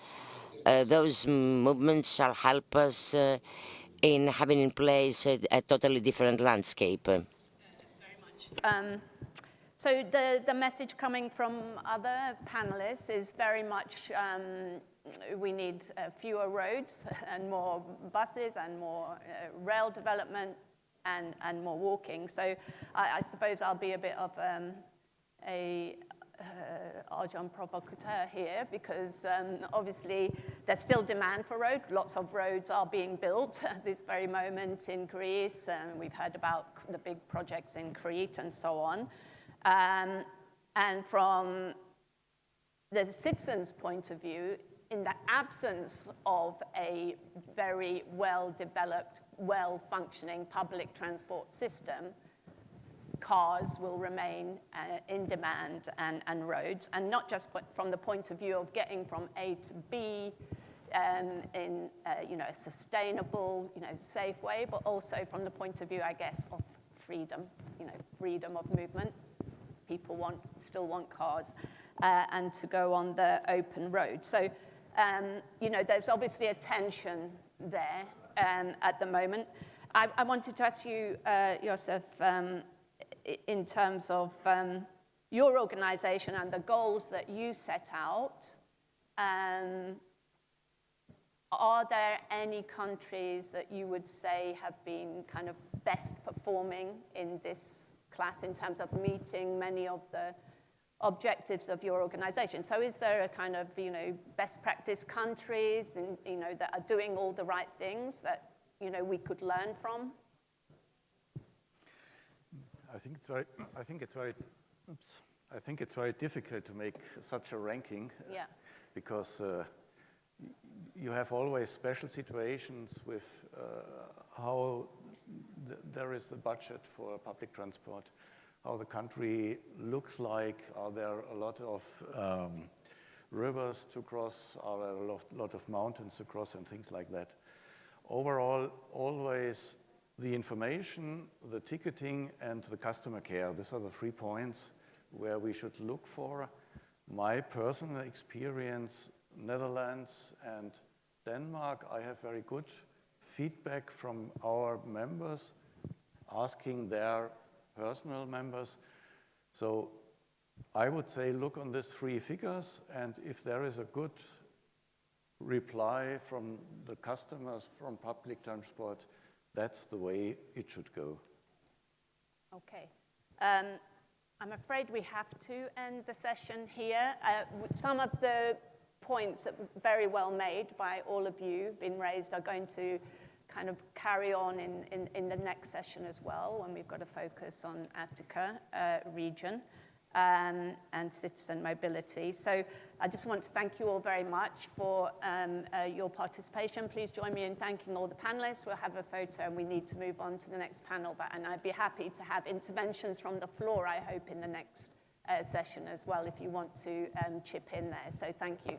Those movements shall help us in having in place a totally different landscape. So the message coming from other panelists is very much we need fewer roads and more buses and more rail development and more walking. So I suppose I'll be a bit of a agent provocateur here, because obviously there's still demand for road. Lots of roads are being built at this very moment in Greece. We've heard about the big projects in Crete and so on. And from the citizens' point of view, in the absence of a very well-developed, well-functioning public transport system, cars will remain in demand and roads, and not just from the point of view of getting from A to B in a sustainable, safe way, but also from the point of view, I guess, of freedom, freedom of movement. People still want cars and to go on the open road. So, there's obviously a tension there at the moment. I wanted to ask you, Joseph, in terms of your organization and the goals that you set out, are there any countries that you would say have been kind of best performing in this class in terms of meeting many of the objectives of your organization? So is there a kind of, best practice countries and, that are doing all the right things that, we could learn from? I think it's very difficult to make such a ranking. Yeah. Because you have always special situations with how there is the budget for public transport, how the country looks like, are there a lot of rivers to cross, are there a lot of mountains to cross, and things like that. Overall, always the information, the ticketing, and the customer care, these are the 3 points where we should look for. My personal experience, Netherlands and Denmark, I have very good feedback from our members, asking their personal members. So I would say look on these 3 figures, and if there is a good reply from the customers from public transport, that's the way it should go. Okay. I'm afraid we have to end the session here. Some of the points that were very well made by all of you, been raised, are going to kind of carry on in the next session as well, when we've got to focus on Attica region and citizen mobility. So I just want to thank you all very much for your participation. Please join me in thanking all the panelists. We'll have a photo and we need to move on to the next panel, and I'd be happy to have interventions from the floor, I hope, in the next session as well, if you want to chip in there. So thank you.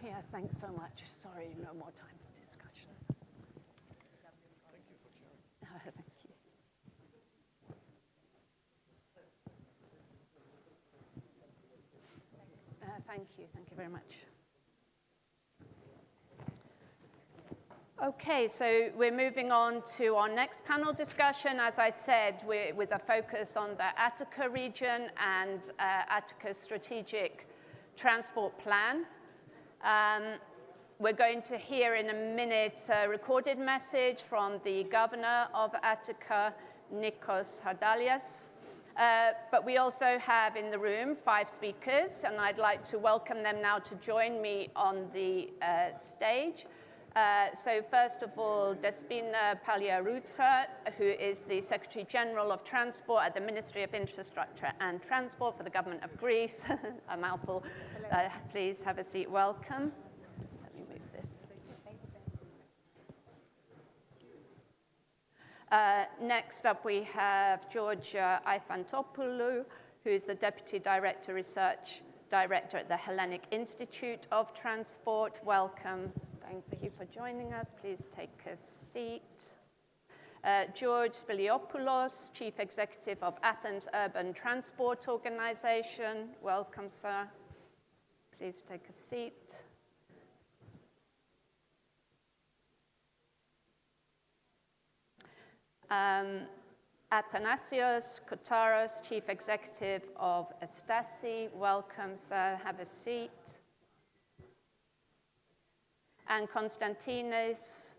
Yeah, thanks so much. Sorry, no more time for discussion. Thank you for sharing. Thank you. Thank you very much. Okay, so we're moving on to our next panel discussion. As I said, we're with a focus on the Attica region and Attica's strategic transport plan. We're going to hear in a minute a recorded message from the governor of Attica, Nikos Hardalias. But we also have in the room 5 speakers, and I'd like to welcome them now to join me on the stage. So first of all, Despina Paliarouta, who is the Secretary General of Transport at the Ministry of Infrastructure and Transport for the Government of Greece. A mouthful. Please have a seat. Welcome. Let me move this. Next up, we have George Ifantopoulou, who is the Deputy Director, Research Director at the Hellenic Institute of Transport. Welcome. Thank you for joining us. Please take a seat. George Spiliopoulos, Chief Executive of Athens Urban Transport Organization. Welcome, sir. Please take a seat. Athanasios Kotaros, Chief Executive of Estasi. Welcome, sir. Have a seat. And Konstantinos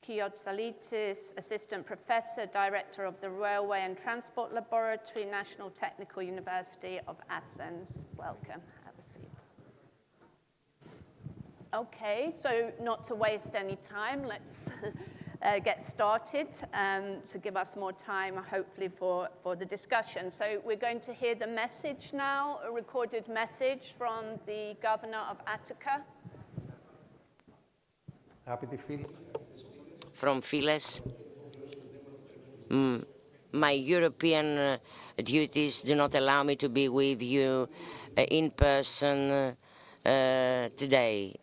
Kiotsalitis, Assistant Professor, Director of the Railway and Transport Laboratory, National Technical University of Athens. Welcome. Have a seat. Okay, so not to waste any time, let's get started to give us more time, hopefully, for the discussion. So we're going to hear the message now, a recorded message from the governor of Attica. From Philes. My European duties do not allow me to be with you in person today.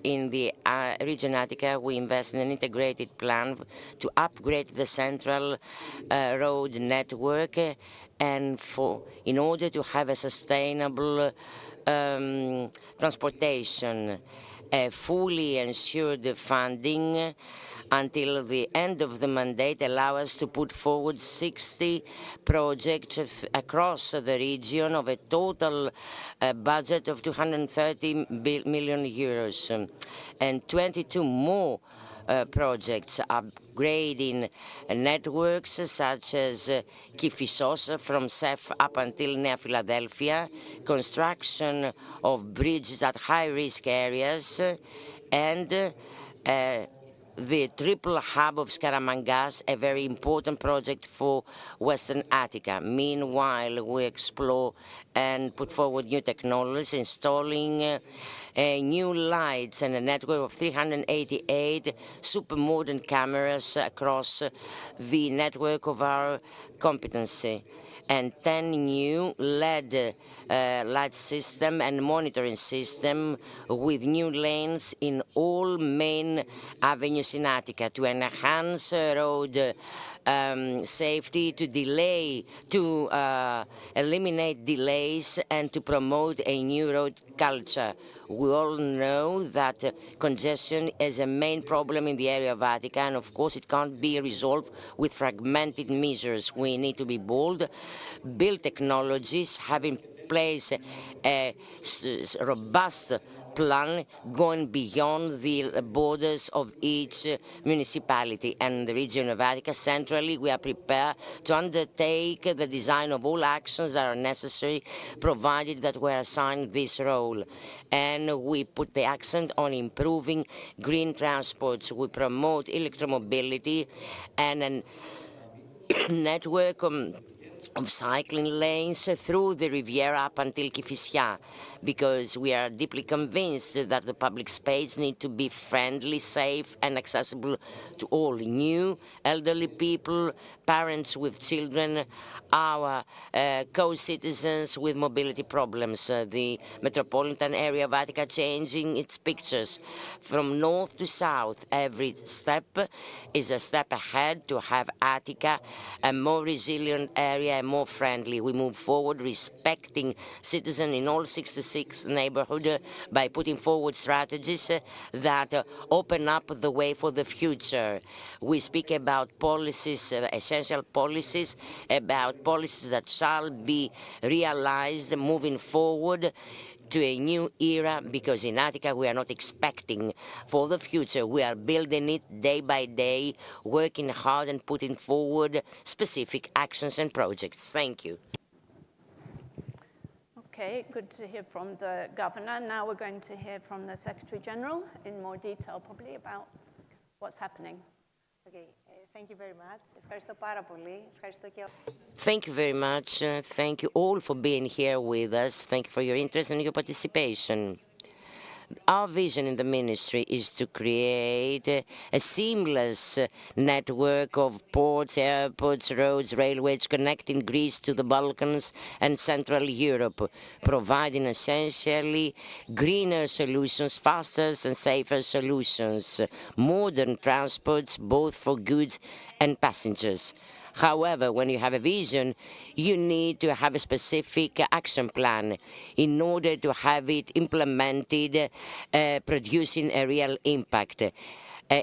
In the region Attica, we invest in an integrated plan to upgrade the central road network and in order to have a sustainable transportation. Fully ensured funding until the end of the mandate allow us to put forward 60 projects across the region of a total budget of 230 million euros and 22 more projects upgrading networks such as Kifissos from Sef up until Nea Philadelphia, construction of bridges at high-risk areas, and the triple hub of Skaramangas, a very important project for Western Attica. Meanwhile, we explore and put forward new technologies, installing new lights and a network of 388 super modern cameras across the network of our competency, and 10 new LED light system and monitoring system with new lanes in all main avenues in Attica to enhance road safety, to eliminate delays, and to promote a new road culture. We all know that congestion is a main problem in the area of Attica, and of course it can't be resolved with fragmented measures. We need to be bold, build technologies, have in place a robust plan going beyond the borders of each municipality and the region of Attica. Centrally, we are prepared to undertake the design of all actions that are necessary, provided that we are assigned this role. And we put the accent on improving green transports. We promote electromobility and a network of cycling lanes through the Riviera up until Kifissia, because we are deeply convinced that the public space needs to be friendly, safe, and accessible to all, new, elderly people, parents with children, our co-citizens with mobility problems. The metropolitan area of Attica changing its pictures from north to south. Every step is a step ahead to have Attica a more resilient area and more friendly. We move forward respecting citizens in all 66 neighborhoods by putting forward strategies that open up the way for the future. We speak about policies, essential policies, about policies that shall be realized moving forward to a new era, because in Attica we are not expecting for the future. We are building it day by day, working hard and putting forward specific actions and projects. Thank you. Okay, good to hear from the Governor. Now we're going to hear from the Secretary General in more detail, probably, about what's happening. Okay, thank you very much. Ευχαριστώ πάρα πολύ. Ευχαριστώ και... Thank you very much. Thank you all for being here with us. Thank you for your interest and your participation. Our vision in the ministry is to create a seamless network of ports, airports, roads, railways connecting Greece to the Balkans and Central Europe, providing essentially greener solutions, faster and safer solutions, modern transports both for goods and passengers. However, when you have a vision, you need to have a specific action plan in order to have it implemented, producing a real impact.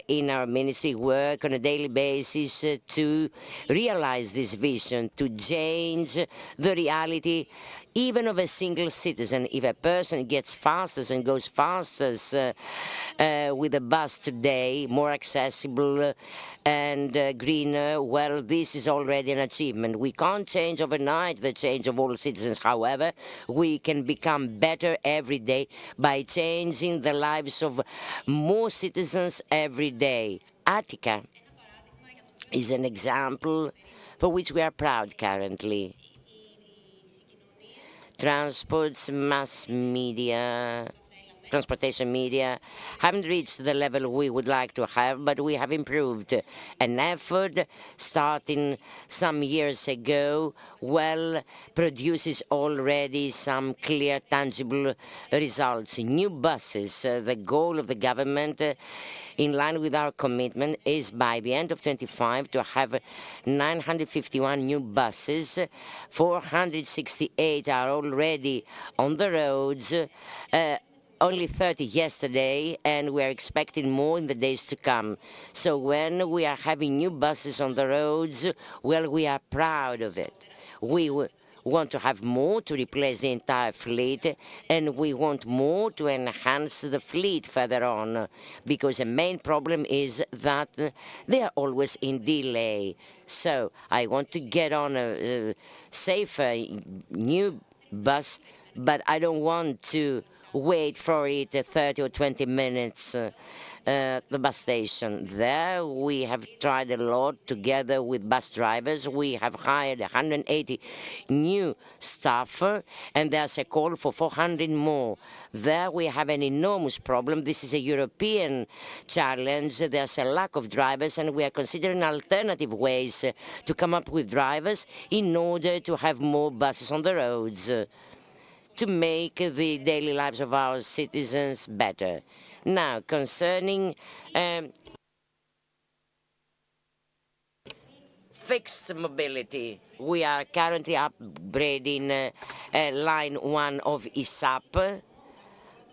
In our ministry, work on a daily basis to realize this vision, to change the reality even of a single citizen. If a person gets faster and goes faster with a bus today, more accessible and greener, well, this is already an achievement. We can't change overnight the change of all citizens. However, we can become better every day by changing the lives of more citizens every day. Attica is an example for which we are proud currently. Transports, mass media, transportation media haven't reached the level we would like to have, but we have improved. An effort starting some years ago, well, produces already some clear, tangible results. New buses, the goal of the government, in line with our commitment, is by the end of 25 to have 951 new buses. 468 are already on the roads. Only 30 yesterday, and we are expecting more in the days to come. So when we are having new buses on the roads, well, we are proud of it. We want to have more to replace the entire fleet, and we want more to enhance the fleet further on, because the main problem is that they are always in delay. So I want to get on a safer new bus, but I don't want to wait for it 30 or 20 minutes at the bus station. There we have tried a lot together with bus drivers. We have hired 180 new staff, and there's a call for 400 more. There we have an enormous problem. This is a European challenge. There's a lack of drivers, and we are considering alternative ways to come up with drivers in order to have more buses on the roads, to make the daily lives of our citizens better. Now, concerning fixed mobility, we are currently upgrading line 1 of ISAP.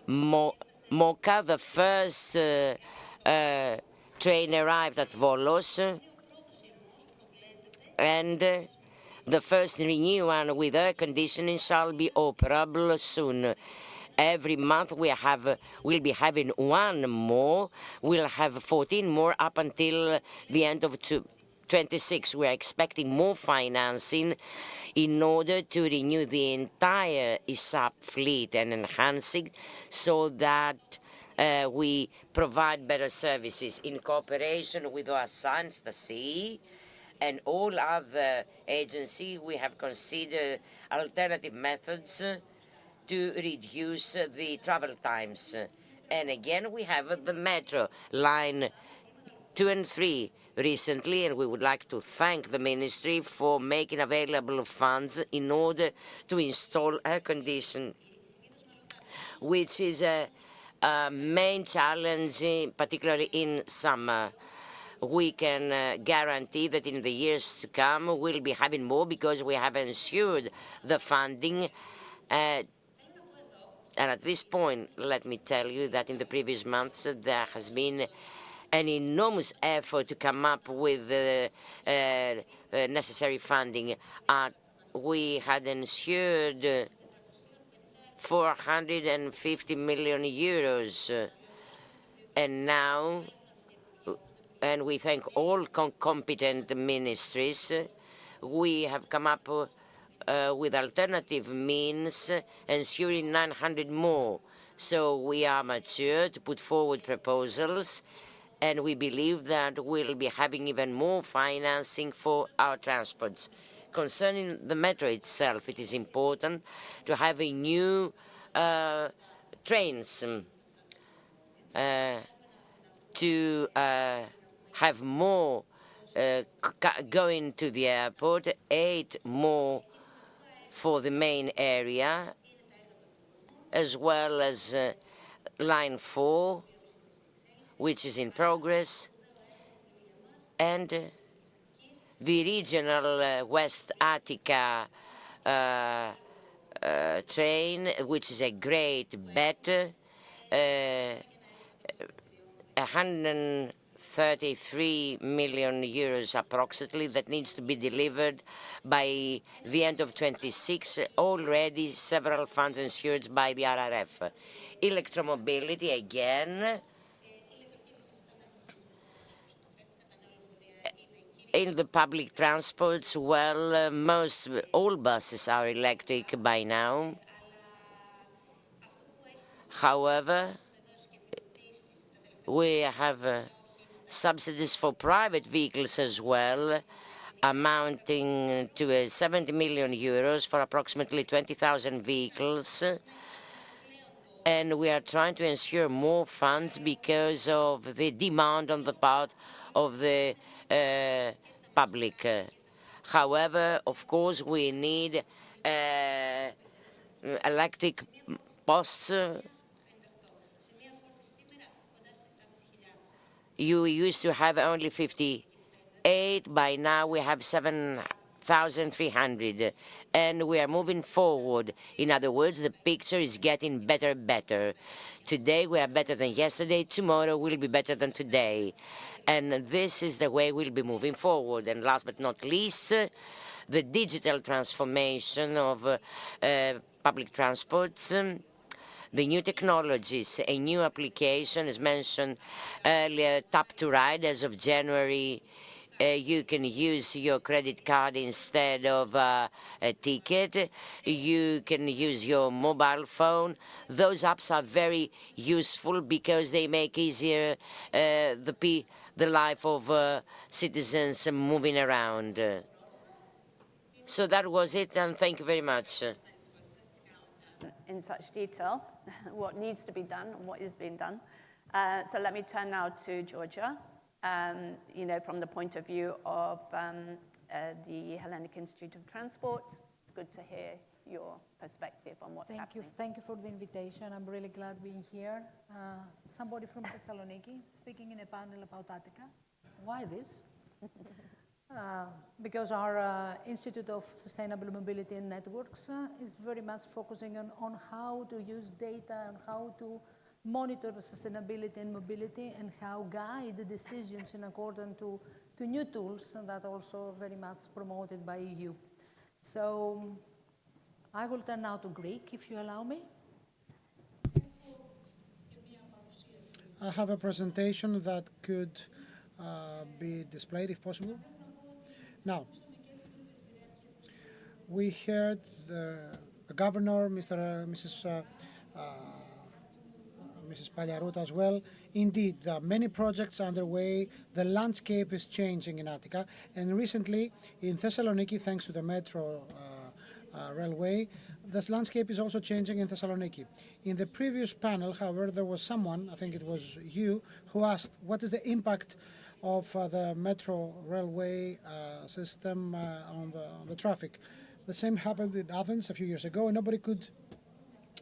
Mocha, the first train arrived at Volos, and the first new one with air conditioning shall be operable soon. Every month we'll be having one more. We'll have 14 more up until the end of 26. We are expecting more financing in order to renew the entire ISAP fleet and enhance it so that we provide better services in cooperation with OASA and STACI and all other agencies. We have considered alternative methods to reduce the travel times. And again, we have the metro, line 2 and 3 recently, and we would like to thank the ministry for making available funds in order to install air conditioning, which is a main challenge, particularly in summer. We can guarantee that in the years to come we'll be having more because we have ensured the funding. And at this point, let me tell you that in the previous months there has been an enormous effort to come up with necessary funding. We had ensured 450 million euros. And now, and we thank all competent ministries, we have come up with alternative means, ensuring 900 more. So we are mature to put forward proposals, and we believe that we'll be having even more financing for our transports. Concerning the metro itself, it is important to have a new trains to have more going to the airport, 8 more for the main area, as well as Line 4, which is in progress, and the regional West Attica train, which is a great bet, 133 million euros approximately that needs to be delivered by the end of 26, already several funds ensured by the RRF. Electromobility, again, in the public transports, well, all buses are electric by now. However, we have subsidies for private vehicles as well, amounting to 70 million euros for approximately 20,000 vehicles. And we are trying to ensure more funds because of the demand on the part of the public. However, of course, we need electric posts. You used to have only 58. By now we have 7,300. And we are moving forward. In other words, the picture is getting better and better. Today we are better than yesterday. Tomorrow we'll be better than today. And this is the way we'll be moving forward. And last but not least, the digital transformation of public transports. The new technologies, a new application, as mentioned earlier, Tap to Ride. As of January, you can use your credit card instead of a ticket. You can use your mobile phone. Those apps are very useful because they make easier the life of citizens moving around. So that was it, and thank you very much. In such detail, what needs to be done and what is being done. So let me turn now to Georgia, from the point of view of the Hellenic Institute of Transport. Good to hear your perspective on what's happening. Thank you for the invitation. I'm really glad being here. Somebody from Thessaloniki speaking in a panel about Attica. Why this? Because our Institute of Sustainable Mobility and Networks is very much focusing on how to use data and how to monitor sustainability and mobility and how guide the decisions in accordance to new tools that are also very much promoted by EU. So I will turn now to Greek, if you allow me. I have a presentation that could be displayed if possible. Now, we heard the governor, Mrs. Paliarouta as well. Indeed, there are many projects underway. The landscape is changing in Attica. And recently, in Thessaloniki, thanks to the metro railway, this landscape is also changing in Thessaloniki. In the previous panel, however, there was someone, I think it was you, who asked what is the impact of the metro railway system on the traffic. The same happened in Athens a few years ago, and nobody could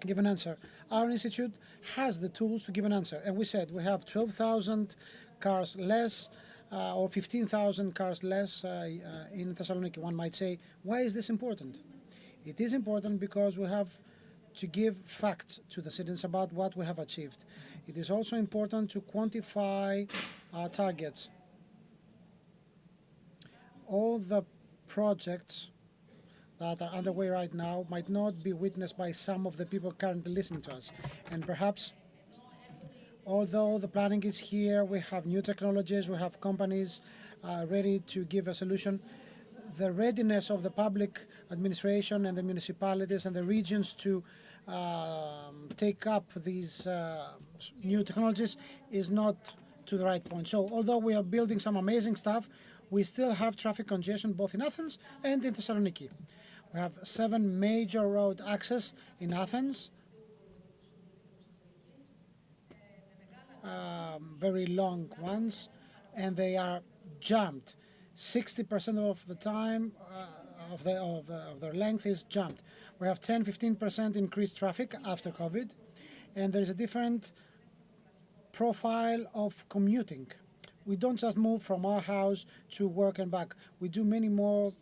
give an answer. Our institute has the tools to give an answer, and we said we have 12,000 cars less or 15,000 cars less in Thessaloniki. One might say, why is this important? It is important because we have to give facts to the citizens about what we have achieved. It is also important to quantify our targets. All the projects that are underway right now might not be witnessed by some of the people currently listening to us. And perhaps, although the planning is here, we have new technologies, we have companies ready to give a solution, the readiness of the public administration and the municipalities and the regions to take up these new technologies is not to the right point. So although we are building some amazing stuff, we still have traffic congestion both in Athens and in Thessaloniki. We have 7 major road access in Athens, very long ones, and they are jammed. 60% of the time of their length is jammed. We have 10-15% increased traffic after COVID, and there is a different profile of commuting. We don't just move from our house to work and back. We do many more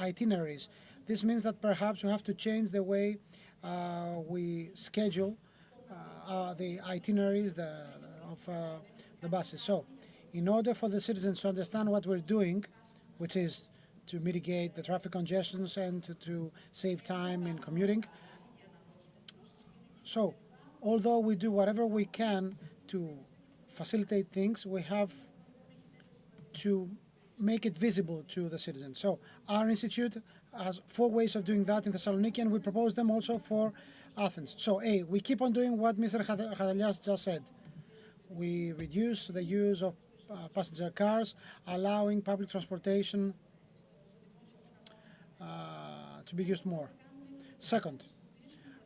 itineraries. This means that perhaps we have to change the way we schedule the itineraries of the buses. So, in order for the citizens to understand what we're doing, which is to mitigate the traffic congestions and to save time in commuting. So, although we do whatever we can to facilitate things, we have to make it visible to the citizens. So our institute has 4 ways of doing that in Thessaloniki, and we propose them also for Athens. So A, we keep on doing what Mr. Chadalias just said. We reduce the use of passenger cars, allowing public transportation to be used more. Second,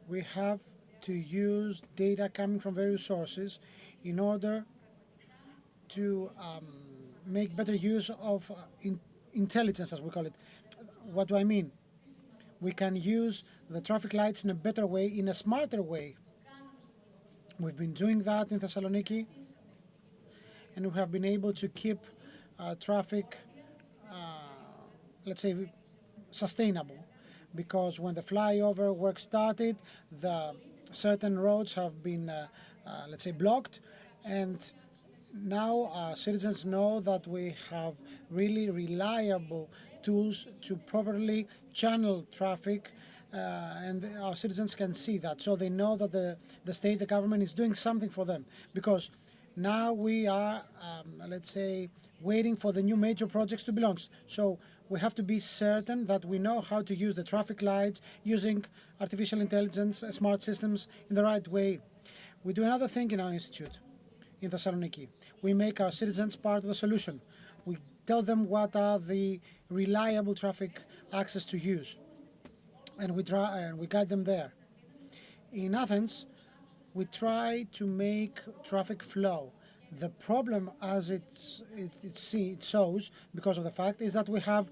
we have to use data coming from various sources in order to make better use of intelligence, as we call it. What do I mean? We can use the traffic lights in a better way, in a smarter way. We've been doing that in Thessaloniki, and we have been able to keep traffic, let's say, sustainable. Because when the flyover work started, the certain roads have been, let's say, blocked, and now citizens know that we have really reliable tools to properly channel traffic, and our citizens can see that. So they know that the state, the government is doing something for them. Because now we are, let's say, waiting for the new major projects to be launched. So we have to be certain that we know how to use the traffic lights using artificial intelligence, smart systems in the right way. We do another thing in our institute in Thessaloniki. We make our citizens part of the solution. We tell them what are the reliable traffic access to use, and we guide them there. In Athens, we try to make traffic flow. The problem, as it shows, because of the fact, is that we have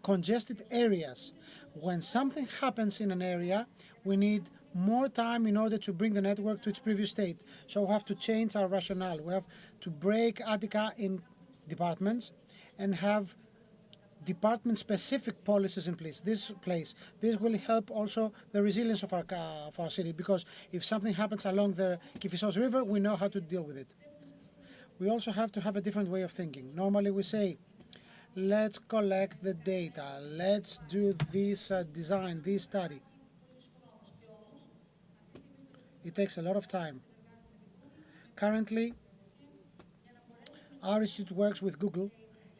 congested areas. When something happens in an area, we need more time in order to bring the network to its previous state. So we have to change our rationale. We have to break Attica in departments and have department-specific policies in place. This will help also the resilience of our city, because if something happens along the Kifisos River, we know how to deal with it. We also have to have a different way of thinking. Normally we say, let's collect the data, let's do this design, this study. It takes a lot of time. Currently, our institute works with Google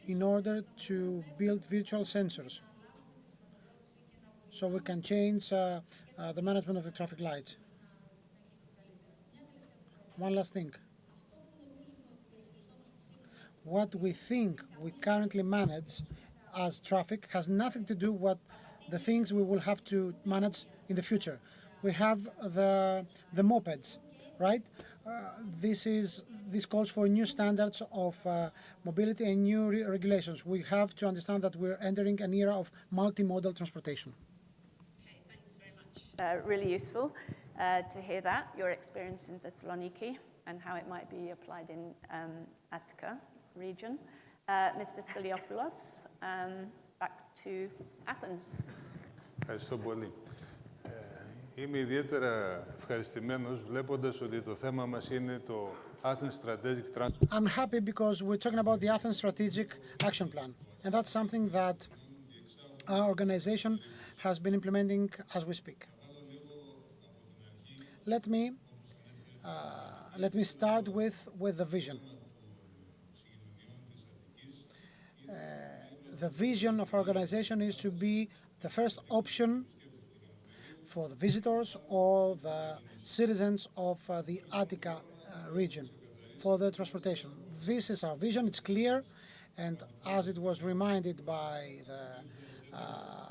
in order to build virtual sensors, so we can change the management of the traffic lights. One last thing. What we think we currently manage as traffic has nothing to do with the things we will have to manage in the future. We have the mopeds, right? This calls for new standards of mobility and new regulations. We have to understand that we're entering an era of multimodal transportation. Okay, thanks very much. Really useful to hear that, your experience in Thessaloniki and how it might be applied in Attica region. Mr. Steliopoulos, back to Athens. Ευχαριστώ πολύ. Είμαι ιδιαίτερα ευχαριστημένος βλέποντας ότι το θέμα μας είναι το Athens Strategic Transport. I'm happy because we're talking about the Athens Strategic Action Plan, and that's something that our organization has been implementing as we speak. Let me start with the vision. The vision of our organization is to be the first option for the visitors or the citizens of the Attica region for the transportation. This is our vision, it's clear, and as it was reminded by the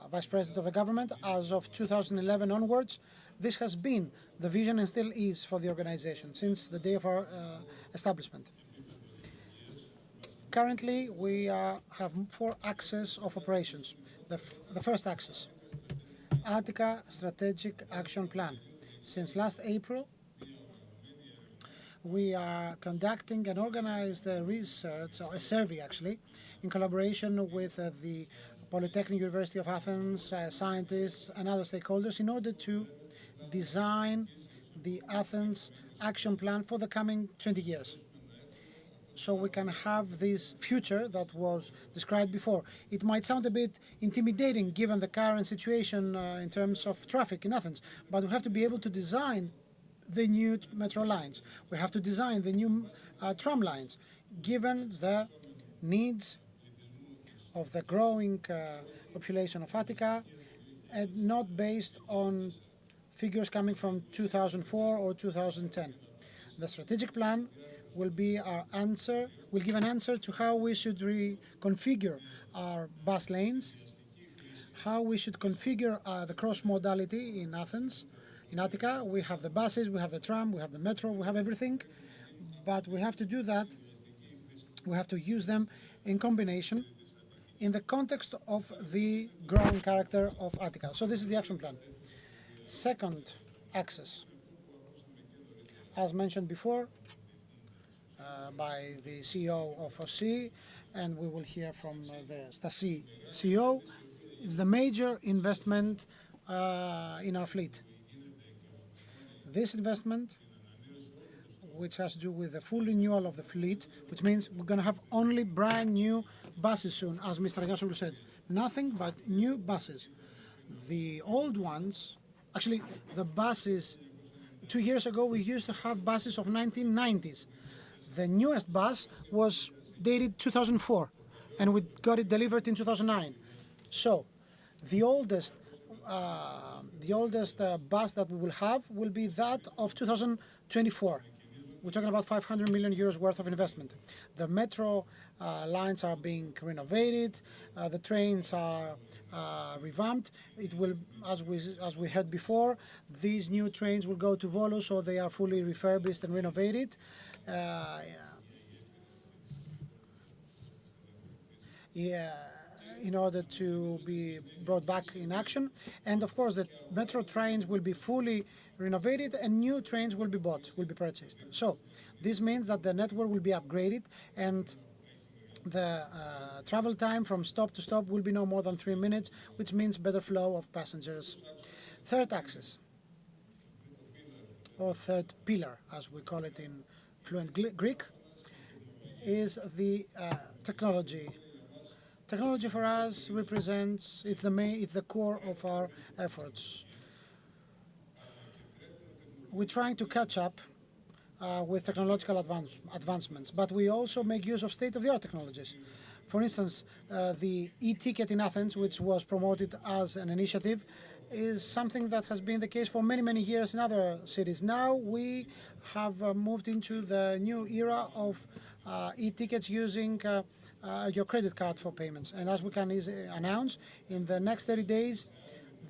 Vice President of the government, as of 2011 onwards, this has been the vision and still is for the organization since the day of our establishment. Currently, we have 4 axes of operations. The first axis, Attica Strategic Action Plan. Since last April, we are conducting an organized research, or a survey actually, in collaboration with the Polytechnic University of Athens, scientists and other stakeholders in order to design the Athens Action Plan for the coming 20 years. So we can have this future that was described before. It might sound a bit intimidating given the current situation in terms of traffic in Athens, but we have to be able to design the new metro lines. We have to design the new tram lines, given the needs of the growing population of Attica, and not based on figures coming from 2004 or 2010. The strategic plan will be our answer, will give an answer to how we should reconfigure our bus lanes, how we should configure the cross-modality in Athens. In Attica, we have the buses, we have the tram, we have the metro, we have everything, but we have to do that, we have to use them in combination in the context of the growing character of Attica. So this is the action plan. Second axis, as mentioned before by the CEO of OSI, and we will hear from the Stasi CEO, is the major investment in our fleet. This investment, which has to do with the full renewal of the fleet, which means we're going to have only brand new buses soon, as Mr. Agassoglu said. Nothing but new buses. The old ones, actually the buses, 2 years ago we used to have buses of 1990s. The newest bus was dated 2004 and we got it delivered in 2009. So the oldest bus that we will have will be that of 2024. We're talking about 500 million euros worth of investment. The metro lines are being renovated, the trains are revamped. It will, as we heard before, these new trains will go to Volo, so they are fully refurbished and renovated. In order to be brought back in action. And of course the metro trains will be fully renovated and new trains will be bought, will be purchased. So this means that the network will be upgraded and the travel time from stop to stop will be no more than 3 minutes, which means better flow of passengers. Third axis, or third pillar as we call it in fluent Greek, is the technology. Technology for us represents, it's the core of our efforts. We're trying to catch up with technological advancements, but we also make use of state-of-the-art technologies. For instance, the e-ticket in Athens, which was promoted as an initiative, is something that has been the case for many, many years in other cities. Now we have moved into the new era of e-tickets using your credit card for payments. And as we can announce, in the next 30 days,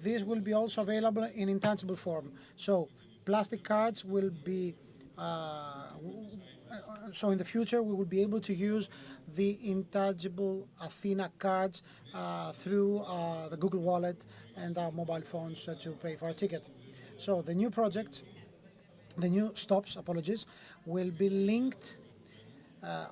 this will be also available in intangible form. So plastic cards will be, so in the future we will be able to use the intangible Athena cards through the Google Wallet and our mobile phones to pay for a ticket. So the new project, the new stops, will be linked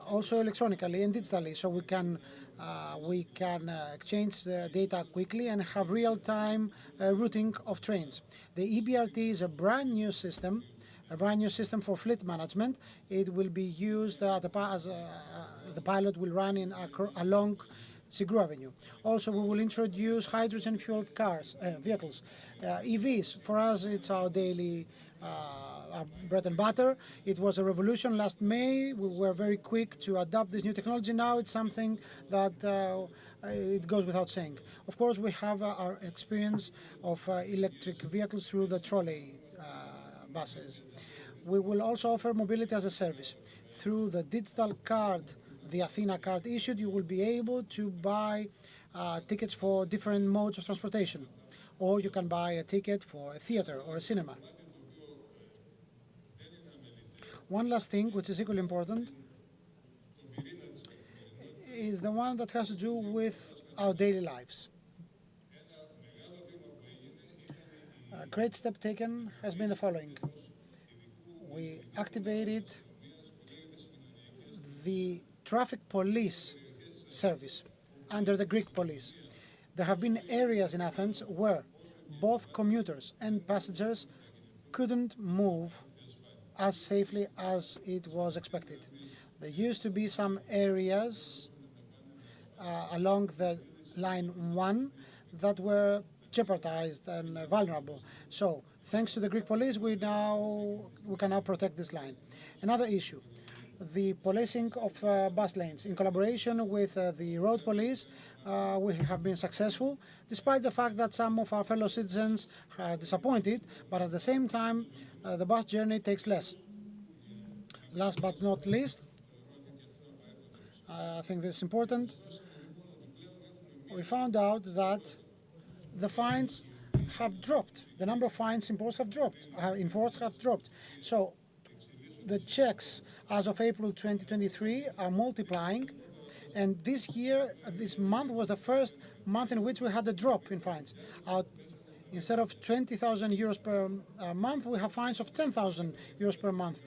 also electronically and digitally, so we can exchange the data quickly and have real-time routing of trains. The EBRT is a brand new system a brand new system for fleet management. It will be used the pilot will run along Sigru Avenue. Also, we will introduce hydrogen-fueled vehicles, EVs. For us, it's our daily bread and butter. It was a revolution last May. We were very quick to adopt this new technology. Now it's something that it goes without saying. Of course, we have our experience of electric vehicles through the trolley buses. We will also offer mobility as a service. Through the digital card, the Athena card issued, you will be able to buy tickets for different modes of transportation, or you can buy a ticket for a theater or a cinema. One last thing, which is equally important, is the one that has to do with our daily lives. A great step taken has been the following. We activated the traffic police service under the Greek police. There have been areas in Athens where both commuters and passengers couldn't move as safely as it was expected. There used to be some areas along the line 1 that were jeopardized and vulnerable. So, thanks to the Greek police, we can now protect this line. Another issue, the policing of bus lanes. In collaboration with the road police, we have been successful, despite the fact that some of our fellow citizens are disappointed, but at the same time, the bus journey takes less. Last but not least, I think this is important, we found out that the fines have dropped. The number of fines enforced have dropped. So the checks as of April 2023 are multiplying, and this month was the first month in which we had a drop in fines. Instead of 20,000 euros per month, we have fines of 10,000 euros per month,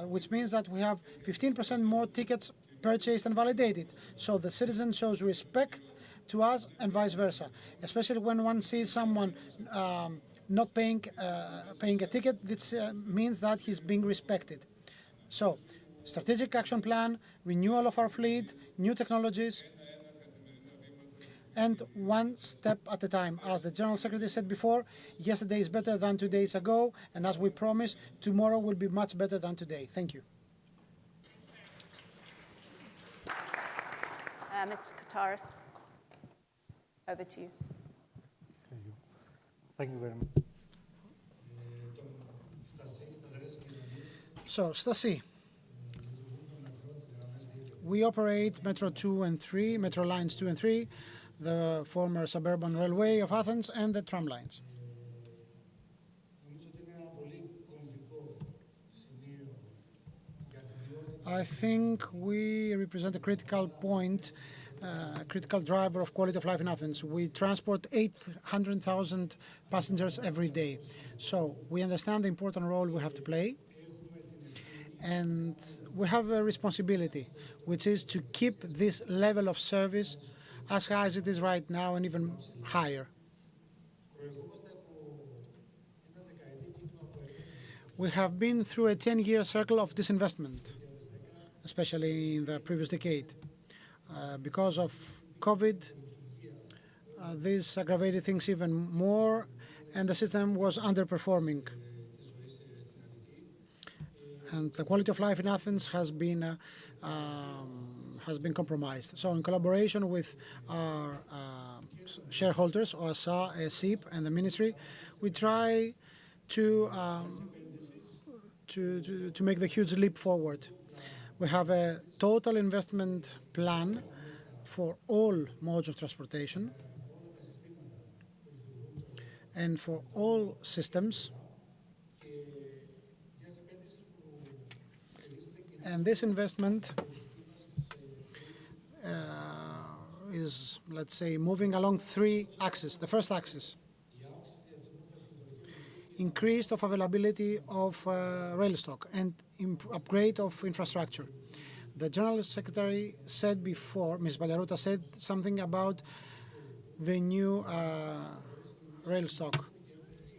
which means that we have 15% more tickets purchased and validated. So the citizen shows respect to us and vice versa, especially when one sees someone not paying a ticket. This means that he's being respected. So, strategic action plan, renewal of our fleet, new technologies, and one step at a time. As the General Secretary said before, yesterday is better than 2 days ago, and as we promised, tomorrow will be much better than today. Thank you. Mr. Kataris, over to you. Thank you very much. So, Stasi, we operate Metro 2 and 3, Metro Lines 2 and 3, the former suburban railway of Athens, and the tram lines. I think we represent a critical point, critical driver of quality of life in Athens. We transport 800,000 passengers every day. So we understand the important role we have to play. And we have a responsibility, which is to keep this level of service as high as it is right now and even higher. We have been through a 10-year circle of disinvestment, especially in the previous decade. Because of COVID, this aggravated things even more, and the system was underperforming. And the quality of life in Athens has been compromised. So in collaboration with our shareholders, OSA, ESIP, and the ministry, we try to make the huge leap forward. We have a total investment plan for all modes of transportation and for all systems. And this investment is, let's say, moving along 3 axes. The first axis, increase of availability of rail stock and upgrade of infrastructure. The General Secretary said before, Ms. Valiarouta said something about the new rail stock.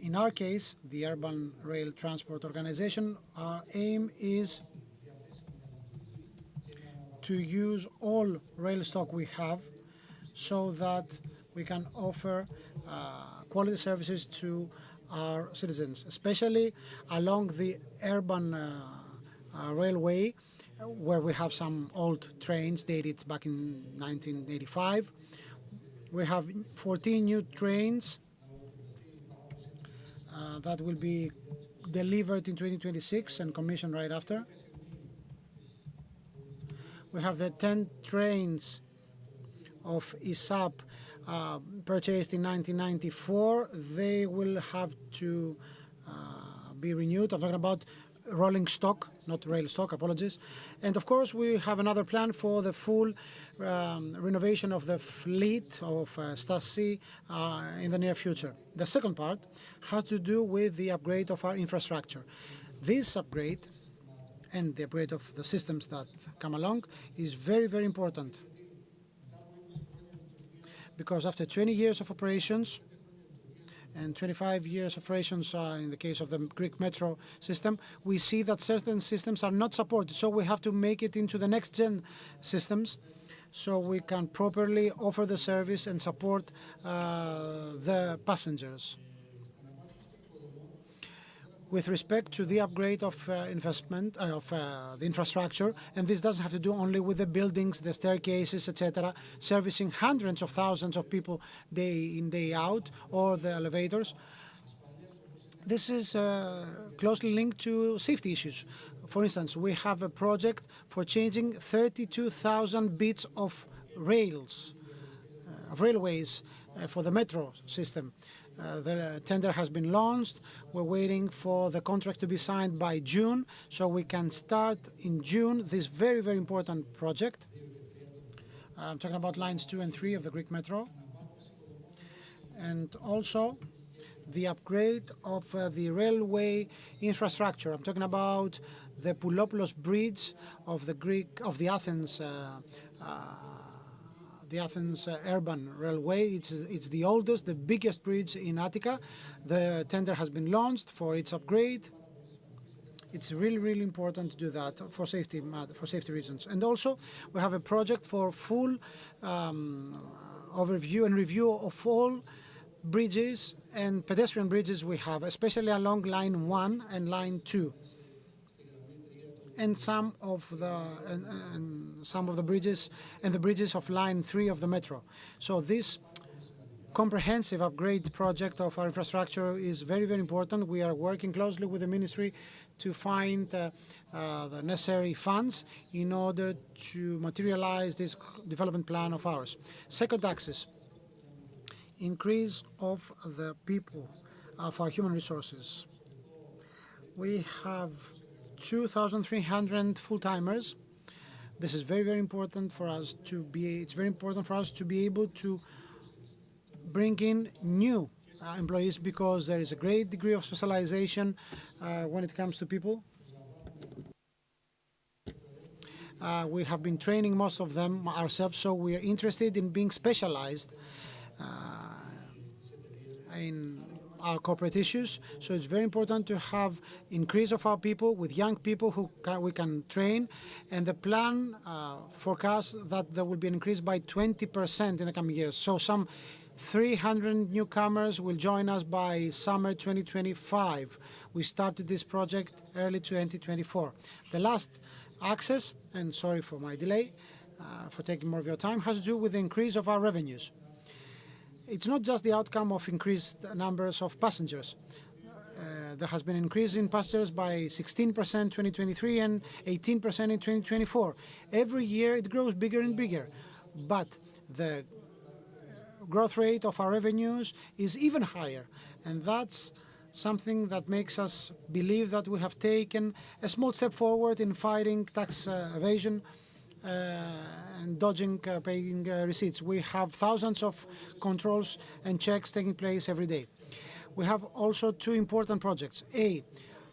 In our case, the Urban Rail Transport Organization, our aim is to use all rail stock we have so that we can offer quality services to our citizens, especially along the urban railway, where we have some old trains dated back in 1985. We have 14 new trains that will be delivered in 2026 and commissioned right after. We have the 10 trains of ISAP purchased in 1994. They will have to be renewed. I'm talking about rolling stock, not rail stock, apologies. And of course, we have another plan for the full renovation of the fleet of Stasi in the near future. The second part has to do with the upgrade of our infrastructure. This upgrade and the upgrade of the systems that come along is very, very important. Because after 20 years of operations, and 25 years of operations in the case of the Greek metro system, we see that certain systems are not supported. So we have to make it into the next-gen systems so we can properly offer the service and support the passengers. With respect to the upgrade of investment of the infrastructure, and this doesn't have to do only with the buildings, the staircases, etc., servicing hundreds of thousands of people day in, day out, or the elevators. This is closely linked to safety issues. For instance, we have a project for changing 32,000 bits of rails, of railways for the metro system. The tender has been launched. We're waiting for the contract to be signed by June, so we can start in June this very, very important project. I'm talking about lines 2 and 3 of the Greek metro. And also the upgrade of the railway infrastructure. I'm talking about the Poulopoulos Bridge of the Athens Urban Railway. It's the oldest, the biggest bridge in Attica. The tender has been launched for its upgrade. It's really, really important to do that for safety reasons. And also, we have a project for full overview and review of all bridges and pedestrian bridges we have, especially along line 1 and line 2. And some of the bridges and the bridges of line 3 of the metro. So this comprehensive upgrade project of our infrastructure is very, very important. We are working closely with the ministry to find the necessary funds in order to materialize this development plan of ours. Second axis, increase of the people, of our human resources. We have 2,300 full-timers. This is very, very important for us to be. It's very important for us to be able to bring in new employees because there is a great degree of specialization when it comes to people. We have been training most of them ourselves, so we are interested in being specialized in our corporate issues. So it's very important to have increase of our people with young people who we can train. And the plan forecasts that there will be an increase by 20% in the coming years. So some 300 newcomers will join us by summer 2025. We started this project early 2024. The last axis, and sorry for my delay, for taking more of your time, has to do with the increase of our revenues. It's not just the outcome of increased numbers of passengers. There has been an increase in passengers by 16% in 2023 and 18% in 2024. Every year it grows bigger and bigger, but the growth rate of our revenues is even higher, and that's something that makes us believe that we have taken a small step forward in fighting tax evasion and dodging paying receipts. We have thousands of controls and checks taking place every day. We have also two important projects. A,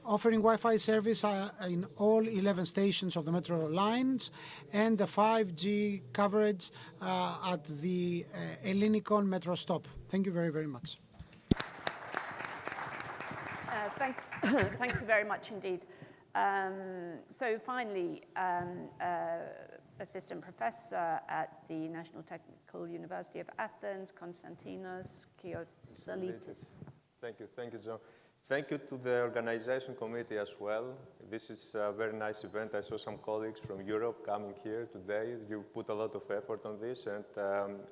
offering Wi-Fi service in all 11 stations of the metro lines, and the 5G coverage at the Ellinikon metro stop. Thank you very, very much. Thank you very much indeed. So finally, Assistant Professor at the National Technical University of Athens, Konstantinos Kiotsalitis. Thank you, John. Thank you to the organization committee as well. This is a very nice event. I saw some colleagues from Europe coming here today. You put a lot of effort on this, and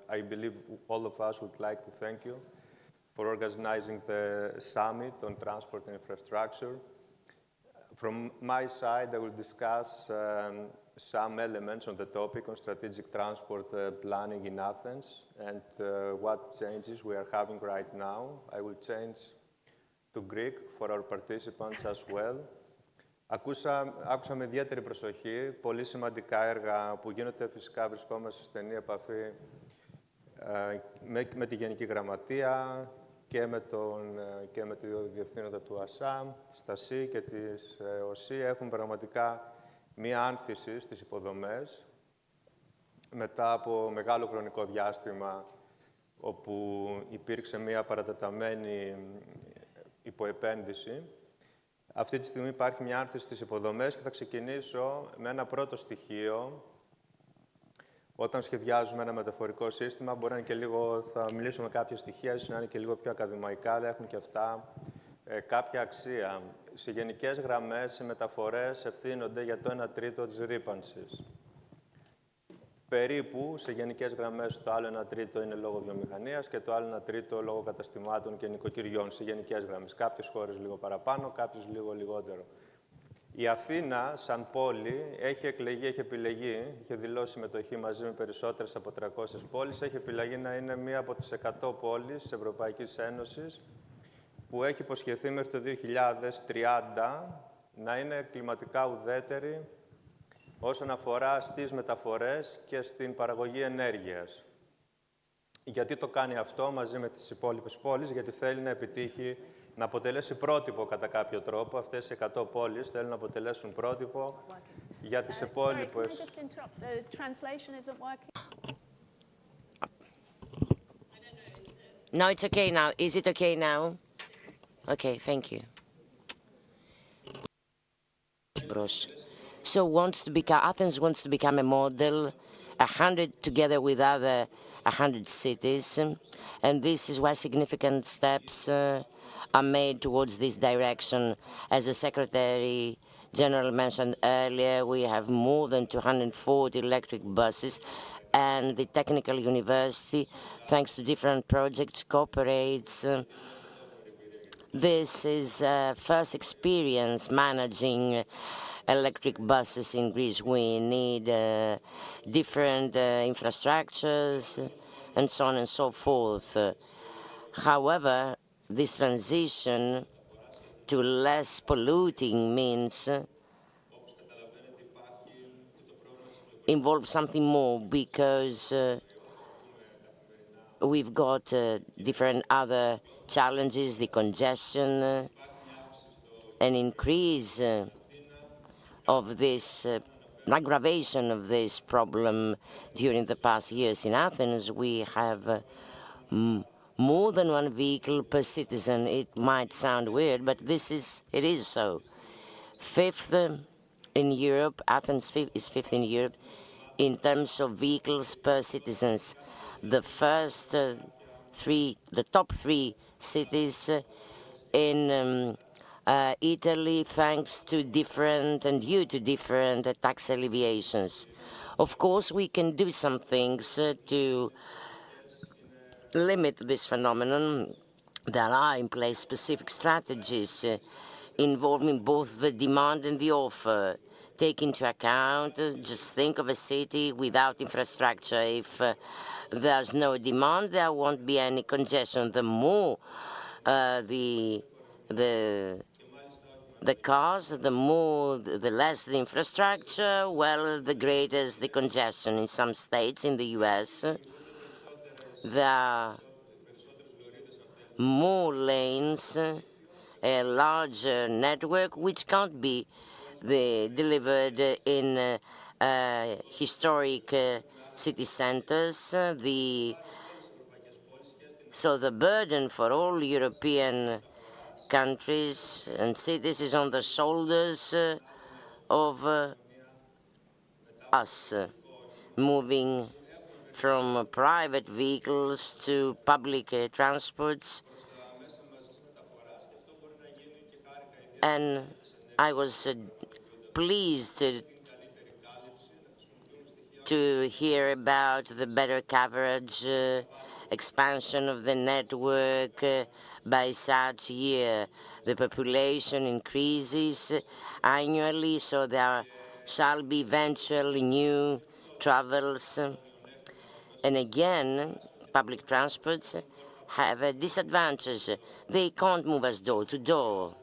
I believe all of us would like to thank you for organizing the summit on transport and infrastructure. From my side, I will discuss some elements on the topic on strategic transport planning in Athens and what changes we are having right now. I will change to Greek for our participants as well. Άκουσα με ιδιαίτερη προσοχή πολύ σημαντικά έργα που γίνονται. Φυσικά βρισκόμαστε σε στενή επαφή με τη Γενική Γραμματεία και με τη Διευθύνοντα του ΑΣΑΜ, της ΤΑΣΥ και της ΟΣΥ. Έχουν πραγματικά μία άνθηση στις υποδομές μετά από μεγάλο χρονικό διάστημα όπου υπήρξε μία παρατεταμένη υποεπένδυση. Αυτή τη στιγμή υπάρχει μια άνθηση στις υποδομές και θα ξεκινήσω με ένα πρώτο στοιχείο. Όταν σχεδιάζουμε ένα μεταφορικό σύστημα, μπορεί να είναι και λίγο, θα μιλήσω με κάποια στοιχεία, ίσως να είναι και λίγο πιο ακαδημαϊκά, αλλά έχουν και αυτά κάποια αξία. Σε γενικές γραμμές, οι μεταφορές ευθύνονται για το 1 τρίτο της ρύπανσης. Περίπου, σε γενικές γραμμές, το άλλο 1 τρίτο είναι λόγω βιομηχανίας και το άλλο 1 τρίτο λόγω καταστημάτων και νοικοκυριών, σε γενικές γραμμές. Κάποιες χώρες λίγο παραπάνω, κάποιες λίγο λιγότερο. Η Αθήνα, σαν πόλη, έχει εκλεγεί, έχει επιλεγεί, είχε δηλώσει συμμετοχή μαζί με περισσότερες από 300 πόλεις, έχει επιλεγεί να είναι μία από τις 100 πόλεις της Ευρωπαϊκής Ένωσης που έχει υποσχεθεί μέχρι το 2030 να είναι κλιματικά ουδέτερη όσον αφορά στις μεταφορές και στην παραγωγή ενέργειας. Γιατί το κάνει αυτό μαζί με τις υπόλοιπες πόλεις? Γιατί θέλει να επιτύχει, να αποτελέσει πρότυπο κατά κάποιο τρόπο. Αυτές οι 100 πόλεις θέλουν να αποτελέσουν πρότυπο για τις υπόλοιπες. No, it's okay now. Is it okay now? Okay, thank you. So Athens wants to become a model, 100 together with other 100 cities, and this is why significant steps are made towards this direction. As the Secretary General mentioned earlier, we have more than 240 electric buses, and the Technical University, thanks to different projects, cooperates. This is first experience managing electric buses in Greece. We need different infrastructures and so on and so forth. However, this transition to less polluting means involves something more, because we've got different other challenges, the congestion, an increase of this aggravation of this problem during the past years. In Athens, we have more than one vehicle per citizen. It might sound weird, but it is so. Fifth in Europe, Athens is fifth in Europe in terms of vehicles per citizens. The top three cities in Italy, thanks to different and due to different tax alleviations. Of course, we can do some things to limit this phenomenon. There are in place specific strategies involving both the demand and the offer. Take into account, just think of a city without infrastructure. If there's no demand, there won't be any congestion. The more the cars, the less the infrastructure, well, the greater is the congestion. In some states in the US, there are more lanes, a larger network, which can't be delivered in historic city centers. So the burden for all European countries and cities is on the shoulders of us, moving from private vehicles to public transports. And I was pleased to hear about the better coverage, expansion of the network by such year. The population increases annually, so there shall be eventually new travels. And again, public transports have a disadvantage. They can't move us door to door.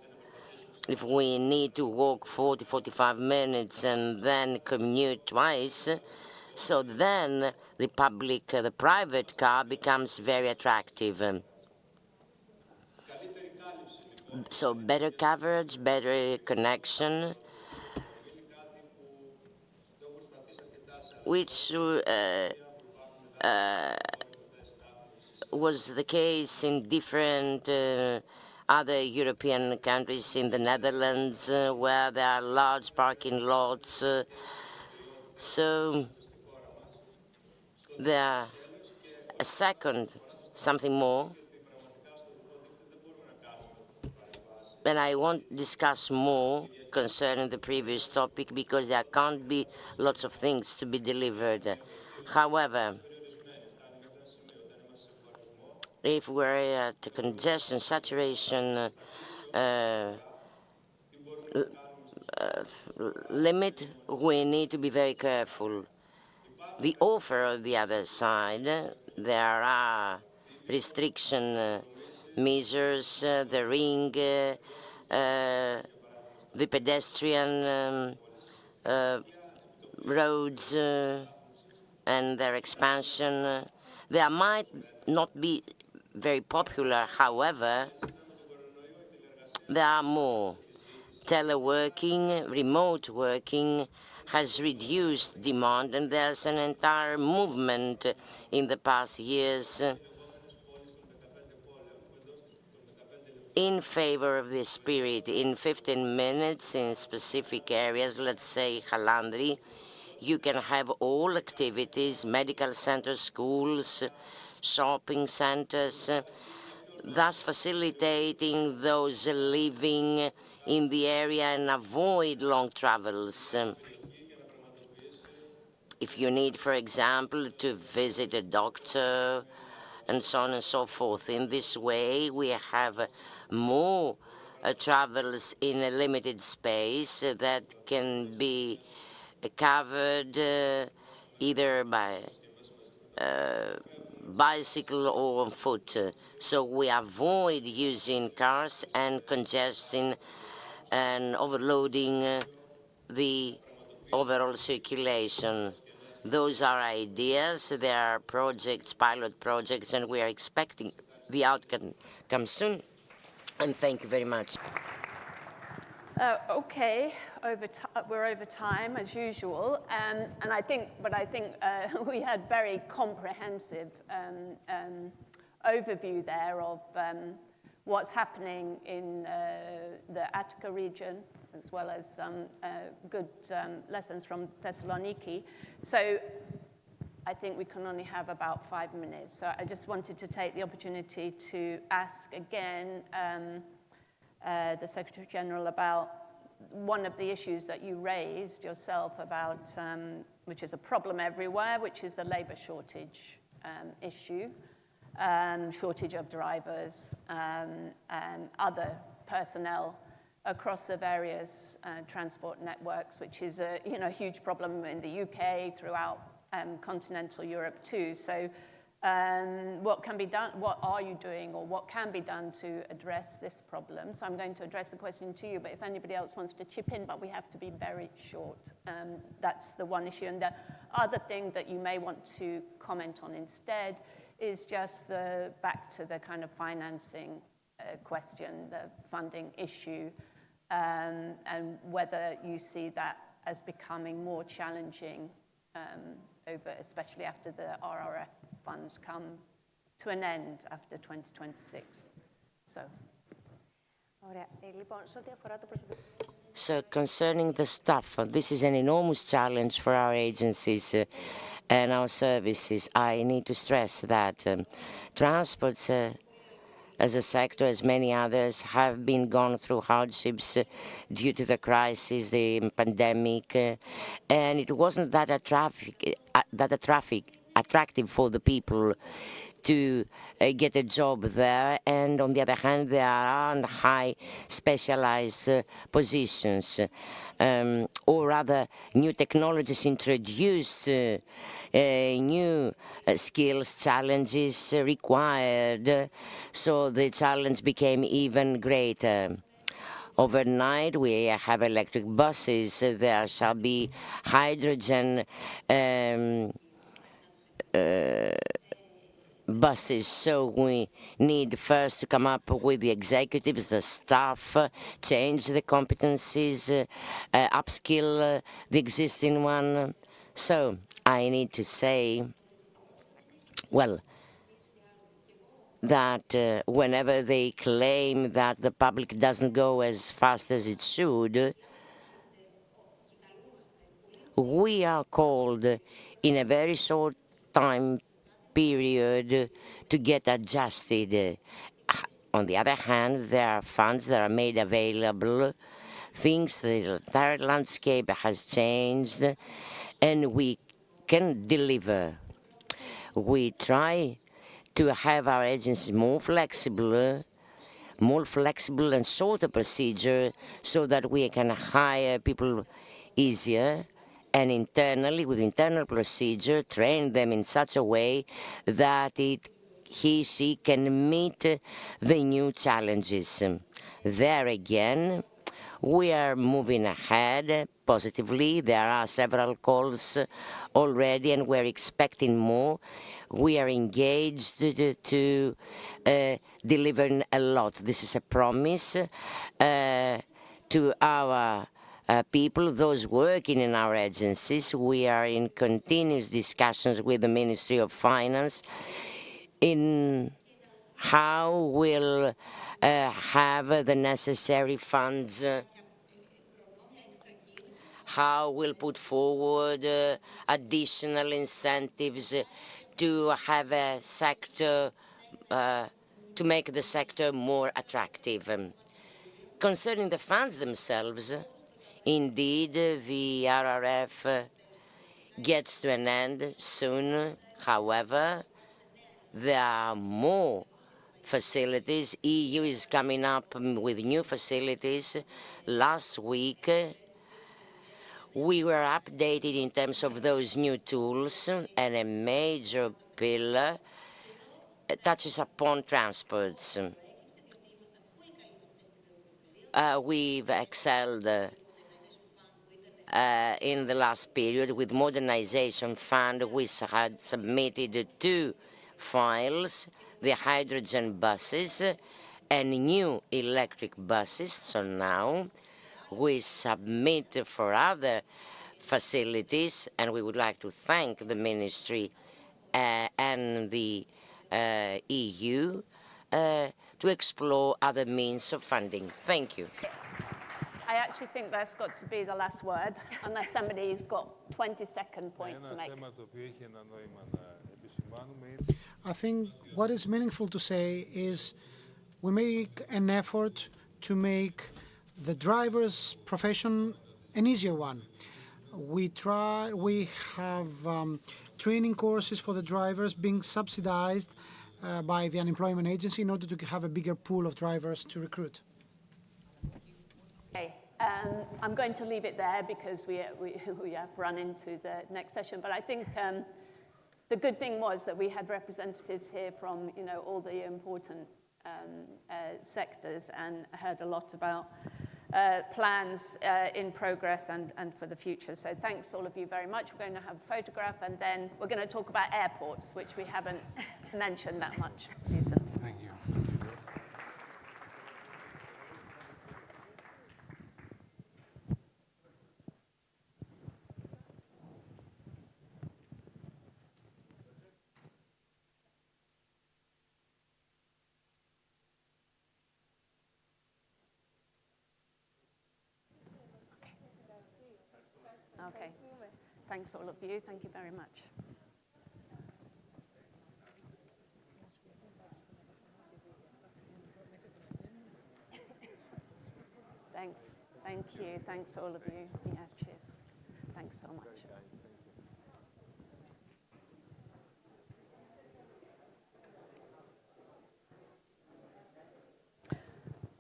If we need to walk 40, 45 minutes and then commute twice, so then the private car becomes very attractive. So better coverage, better connection, which was the case in different other European countries, in the Netherlands, where there are large parking lots. So there a second, something more, and I won't discuss more concerning the previous topic because there can't be lots of things to be delivered. However, if we're at a congestion saturation limit, we need to be very careful. The offer on the other side, there are restriction measures, the ring, the pedestrian roads and their expansion. They might not be very popular, however, there are more. Teleworking, remote working has reduced demand, and there's an entire movement in the past years in favor of this spirit. In 15 minutes in specific areas, let's say Halandri, you can have all activities, medical centers, schools, shopping centers, thus facilitating those living in the area and avoid long travels. If you need, for example, to visit a doctor and so on and so forth. In this way, we have more travels in a limited space that can be covered either by bicycle or on foot. So we avoid using cars and congesting and overloading the overall circulation. Those are ideas, they are projects, pilot projects, and we are expecting the outcome come soon. And thank you very much. Okay, we're over time as usual, and I think we had very comprehensive overview there of what's happening in the Attica region, as well as some good lessons from Thessaloniki. So I think we can only have about 5 minutes. So I just wanted to take the opportunity to ask again the Secretary General about one of the issues that you raised yourself about, which is a problem everywhere, which is the labor shortage issue, shortage of drivers and other personnel across the various transport networks, which is a huge problem in the UK, throughout continental Europe too. So what can be done, what are you doing, or what can be done to address this problem? So I'm going to address the question to you, but if anybody else wants to chip in, but we have to be very short. That's the one issue. And the other thing that you may want to comment on instead is just back to the kind of financing question, the funding issue, and whether you see that as becoming more challenging especially after the RRF funds come to an end after 2026. So. Ωραία. Λοιπόν, σε ό,τι αφορά το προσωπικό... So concerning the staff, this is an enormous challenge for our agencies and our services. I need to stress that transports as a sector, as many others, have been gone through hardships due to the crisis, the pandemic, and it wasn't that attractive for the people to get a job there, and on the other hand, there are high specialized positions, or rather new technologies introduced, new skills, challenges required, so the challenge became even greater. Overnight, we have electric buses, there shall be hydrogen buses, so we need first to come up with the executives, the staff, change the competencies, upskill the existing one. So I need to say, well, that whenever they claim that the public doesn't go as fast as it should, we are called in a very short time period to get adjusted. On the other hand, there are funds that are made available, things, the entire landscape has changed, and we can deliver. We try to have our agencies more flexible and shorter procedure so that we can hire people easier, and internally, with internal procedure, train them in such a way that she can meet the new challenges. There again, we are moving ahead positively. There are several calls already, and we're expecting more. We are engaged to deliver a lot. This is a promise to our people, those working in our agencies. We are in continuous discussions with the Ministry of Finance in how we'll have the necessary funds, how we'll put forward additional incentives to have a sector, to make the sector more attractive. Concerning the funds themselves, indeed, the RRF gets to an end soon. However, there are more facilities. EU is coming up with new facilities. Last week, we were updated in terms of those new tools, and a major pillar touches upon transports. We've excelled in the last period with Modernization Fund. We had submitted 2 files, the hydrogen buses and new electric buses. So now we submit for other facilities, and we would like to thank the Ministry and the EU to explore other means of funding. Thank you. I actually think that's got to be the last word, unless somebody's got 20-second point to make. I think what is meaningful to say is we make an effort to make the driver's profession an easier one. We have training courses for the drivers being subsidized by the unemployment agency in order to have a bigger pool of drivers to recruit. Okay, I'm going to leave it there because we have run into the next session. But I think the good thing was that we had representatives here from all the important sectors and heard a lot about plans in progress and for the future. So thanks all of you very much. We're going to have a photograph, and then we're going to talk about airports, which we haven't mentioned that much. Thank you. Okay. Thanks, all of you. Thank you very much. Thanks. Thank you. Thanks, all of you. Yeah, cheers. Thanks so much.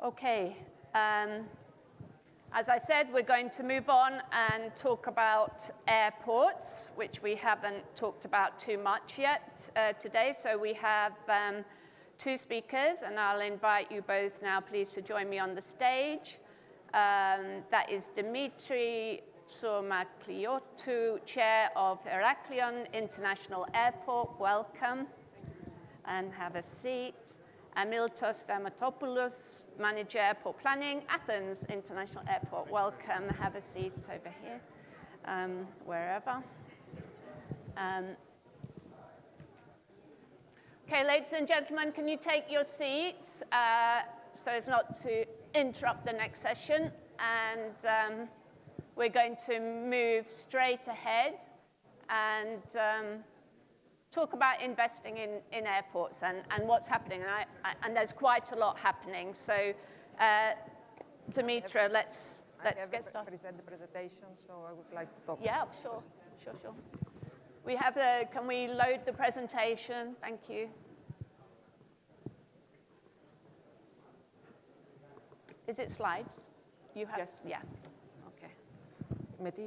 Okay. As I said, we're going to move on and talk about airports, which we haven't talked about too much yet today. So we have two speakers, and I'll invite you both now, please, to join me on the stage. That is Dimitri Tsourmakliotou, Chair of Heraklion International Airport. Welcome, and have a seat. Amiltos Damatopoulos, Manager Airport Planning, Athens International Airport. Welcome, have a seat over here, wherever. Okay, ladies and gentlemen, can you take your seats so as not to interrupt the next session? And we're going to move straight ahead and talk about investing in airports and what's happening. And there's quite a lot happening. So, Dimitra, let's get started. Present the presentation, so I would like to talk. Yeah, sure. We have can we load the presentation? Thank you. Is it slides? You have? Yes. Yeah. Okay. Με τι...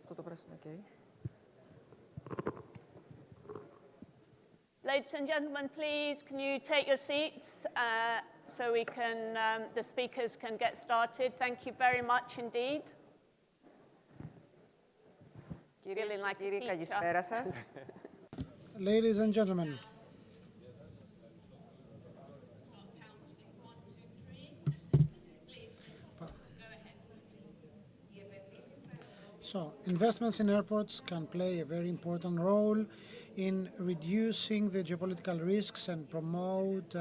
Αυτό το πράσινο, okay. Ladies and gentlemen, please, can you take your seats so we can, the speakers can get started? Thank you very much indeed. Feeling like a teacher. Ladies and gentlemen, so investments in airports can play a very important role in reducing the geopolitical risks and promote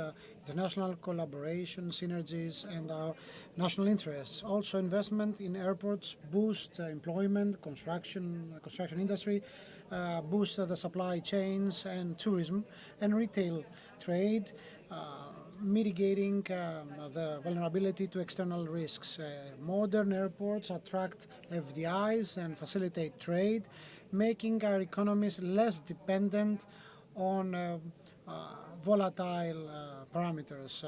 international collaboration, synergies, and our national interests. Also, investment in airports boost employment, construction industry, boost the supply chains and tourism and retail trade, mitigating the vulnerability to external risks. Modern airports attract FDIs and facilitate trade, making our economies less dependent on volatile parameters.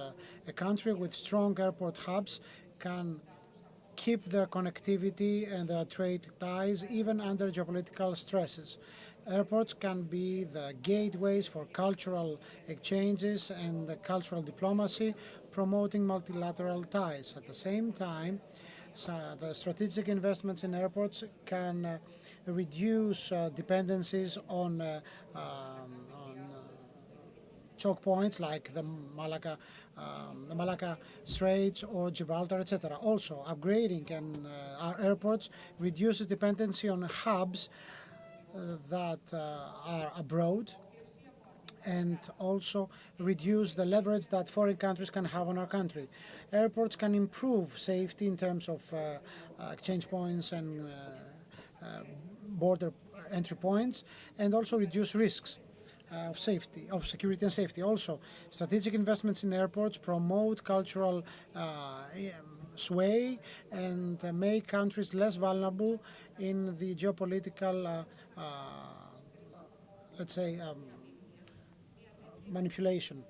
A country with strong airport hubs can keep their connectivity and their trade ties even under geopolitical stresses. Airports can be the gateways for cultural exchanges and cultural diplomacy, promoting multilateral ties. At the same time, the strategic investments in airports can reduce dependencies on choke points like the Malacca Straits or Gibraltar, etc. Also, upgrading our airports reduces dependency on hubs that are abroad, and also reduce the leverage that foreign countries can have on our country. Airports can improve safety in terms of exchange points and border entry points, and also reduce risks of security and safety. Also, strategic investments in airports promote cultural sway and make countries less vulnerable in the geopolitical, let's say, manipulation.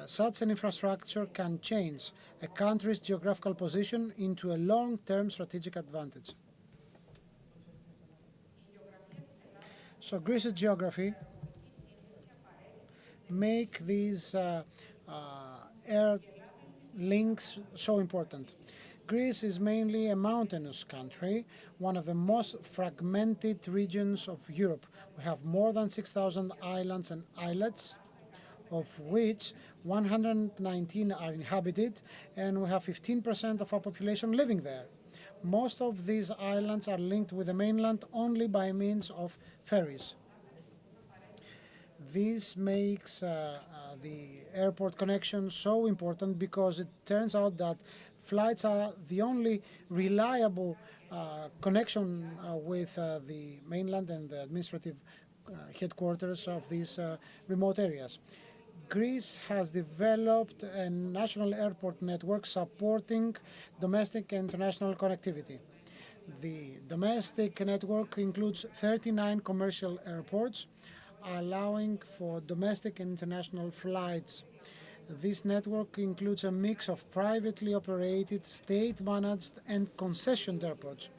Such an infrastructure can change a country's geographical position into a long-term strategic advantage. So Greece's geography make these air links so important. Greece is mainly a mountainous country, one of the most fragmented regions of Europe. We have more than 6,000 islands and islets, of which 119 are inhabited, and we have 15% of our population living there. Most of these islands are linked with the mainland only by means of ferries. This makes the airport connection so important because it turns out that flights are the only reliable connection with the mainland and the administrative headquarters of these remote areas. Greece has developed a national airport network supporting domestic and international connectivity. The domestic network includes 39 commercial airports, allowing for domestic and international flights. This network includes a mix of privately operated, state-managed and concessioned airports.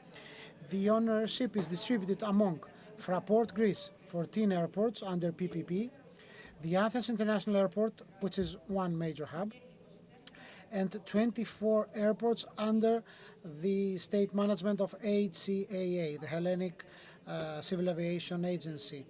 The ownership is distributed among Fraport Greece, 14 airports under PPP, the Athens International Airport, which is one major hub, and 24 airports under the state management of HCAA, the Hellenic Civil Aviation Agency.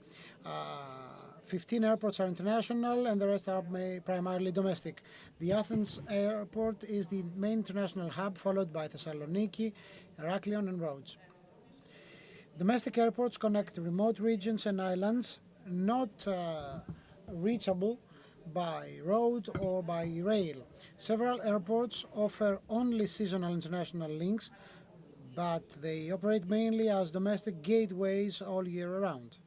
15 airports are international and the rest are primarily domestic. The Athens airport is the main international hub, followed by Thessaloniki, Heraklion and Rhodes. Domestic airports connect remote regions and islands not reachable by road or by rail. Several airports offer only seasonal international links, but they operate mainly as domestic gateways all year round.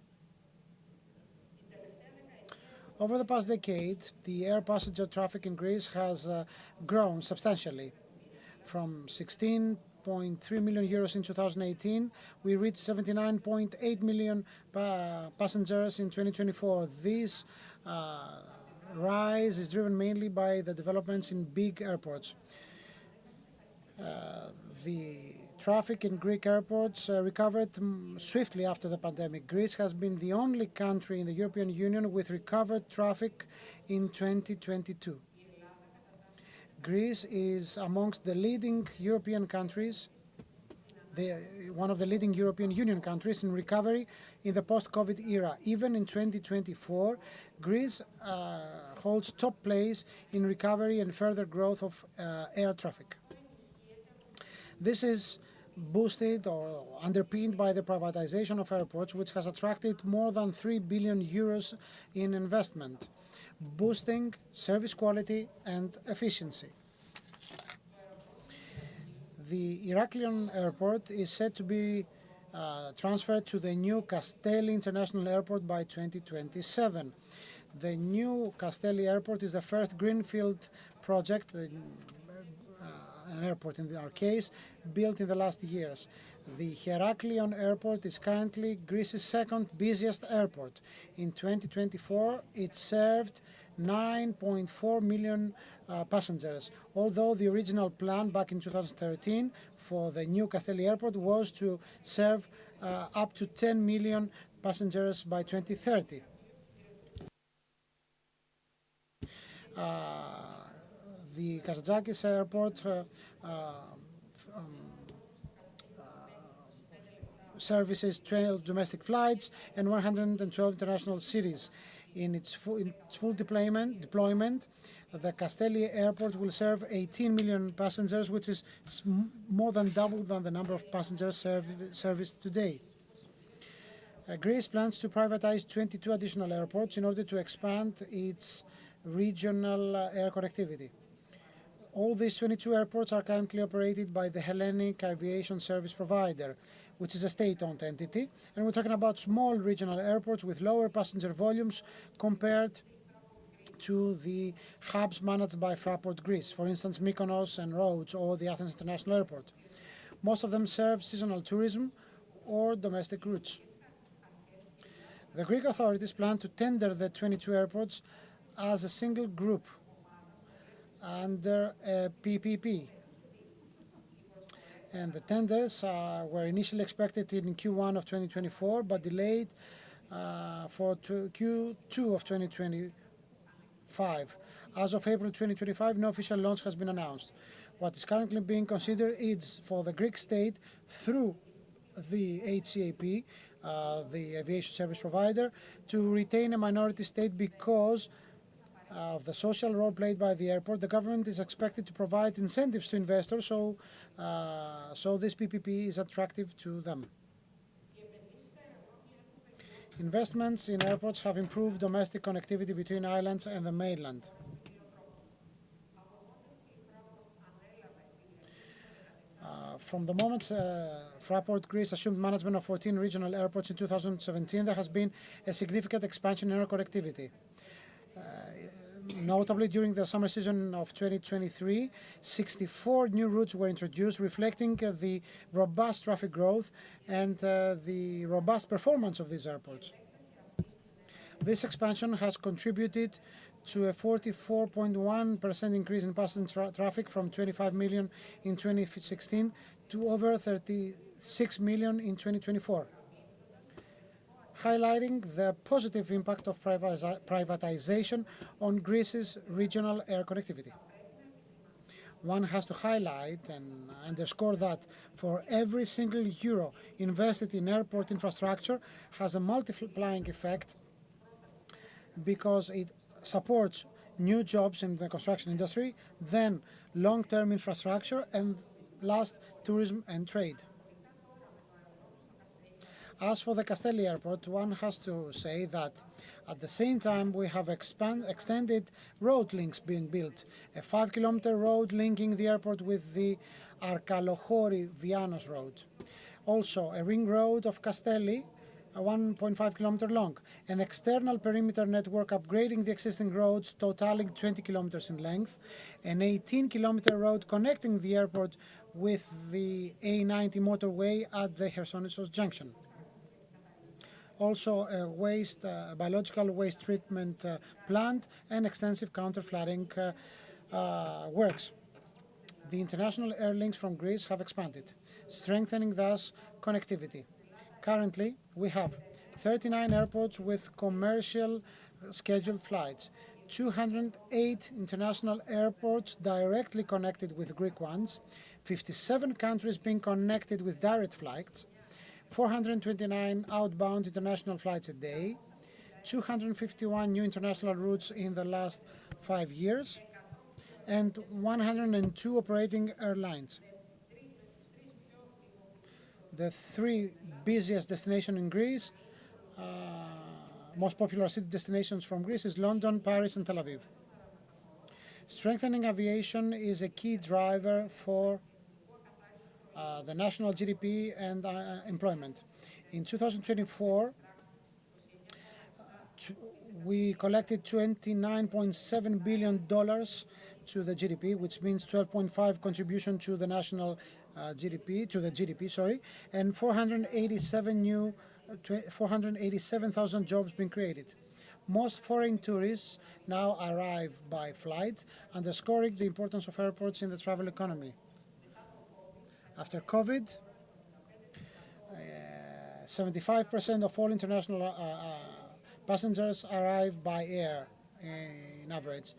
Over the past decade, the air passenger traffic in Greece has grown substantially. From 16.3 million euros in 2018, we reached 79.8 million passengers in 2024. This rise is driven mainly by the developments in big airports. The traffic in Greek airports recovered swiftly after the pandemic. Greece has been the only country in the European Union with recovered traffic in 2022. Greece is amongst the leading European countries, one of the leading European Union countries in recovery in the post-COVID era. Even in 2024, Greece holds top place in recovery and further growth of air traffic. This is boosted or underpinned by the privatization of airports, which has attracted more than 3 billion euros in investment, boosting service quality and efficiency. The Heraklion Airport is set to be transferred to the new Kastelli International Airport by 2027. The new Kastelli Airport is the first greenfield project, an airport in our case, built in the last years. The Heraklion Airport is currently Greece's second busiest airport. In 2024, it served 9.4 million passengers, although the original plan back in 2013 for the new Kastelli Airport was to serve up to 10 million passengers by 2030. The Kazantzakis Airport services 12 domestic flights and 112 international cities. In its full deployment, the Kastelli Airport will serve 18 million passengers, which is more than double than the number of passengers serviced today. Greece plans to privatize 22 additional airports in order to expand its regional air connectivity. All these 22 airports are currently operated by the Hellenic Aviation Service Provider, which is a state-owned entity, and we're talking about small regional airports with lower passenger volumes compared to the hubs managed by Fraport Greece, for instance Mykonos and Rhodes or the Athens International Airport. Most of them serve seasonal tourism or domestic routes. The Greek authorities plan to tender the 22 airports as a single group under a PPP. And the tenders were initially expected in Q1 of 2024, but delayed for Q2 of 2025. As of April 2025, no official launch has been announced. What is currently being considered is for the Greek state, through the HCAP, the aviation service provider, to retain a minority stake because of the social role played by the airport. The government is expected to provide incentives to investors, so this PPP is attractive to them. Investments in airports have improved domestic connectivity between islands and the mainland. From the moment Fraport Greece assumed management of 14 regional airports in 2017, there has been a significant expansion in air connectivity. Notably, during the summer season of 2023, 64 new routes were introduced, reflecting the robust traffic growth and the robust performance of these airports. This expansion has contributed to a 44.1% increase in passenger traffic from 25 million in 2016 to over 36 million in 2024, highlighting the positive impact of privatization on Greece's regional air connectivity. One has to highlight and underscore that for every single euro invested in airport infrastructure has a multiplying effect because it supports new jobs in the construction industry, then long-term infrastructure, and last, tourism and trade. As for the Castelli Airport, one has to say that at the same time we have extended road links being built. A 5-kilometer road linking the airport with the Arkalοχώρη-Vianos road. Also a ring road of Castelli, 1.5 kilometer long. An external perimeter network upgrading the existing roads totaling 20 kilometers in length. An 18-kilometer road connecting the airport with the A90 motorway at the Chersonissos junction. Also a biological waste treatment plant and extensive counter-flooding works. The international air links from Greece have expanded, strengthening thus connectivity. Currently, we have 39 airports with commercial scheduled flights, 208 international airports directly connected with Greek ones, 57 countries being connected with direct flights, 429 outbound international flights a day, 251 new international routes in the last 5 years, and 102 operating airlines. The 3 busiest destinations in Greece, most popular city destinations from Greece is London, Paris and Tel Aviv. Strengthening aviation is a key driver for the national GDP and employment. In 2024, we collected $29.7 billion to the GDP, which means 12.5 contribution to the national GDP, and 487,000 jobs being created. Most foreign tourists now arrive by flight, underscoring the importance of airports in the travel economy. After COVID, 75% of all international passengers arrive by air in average.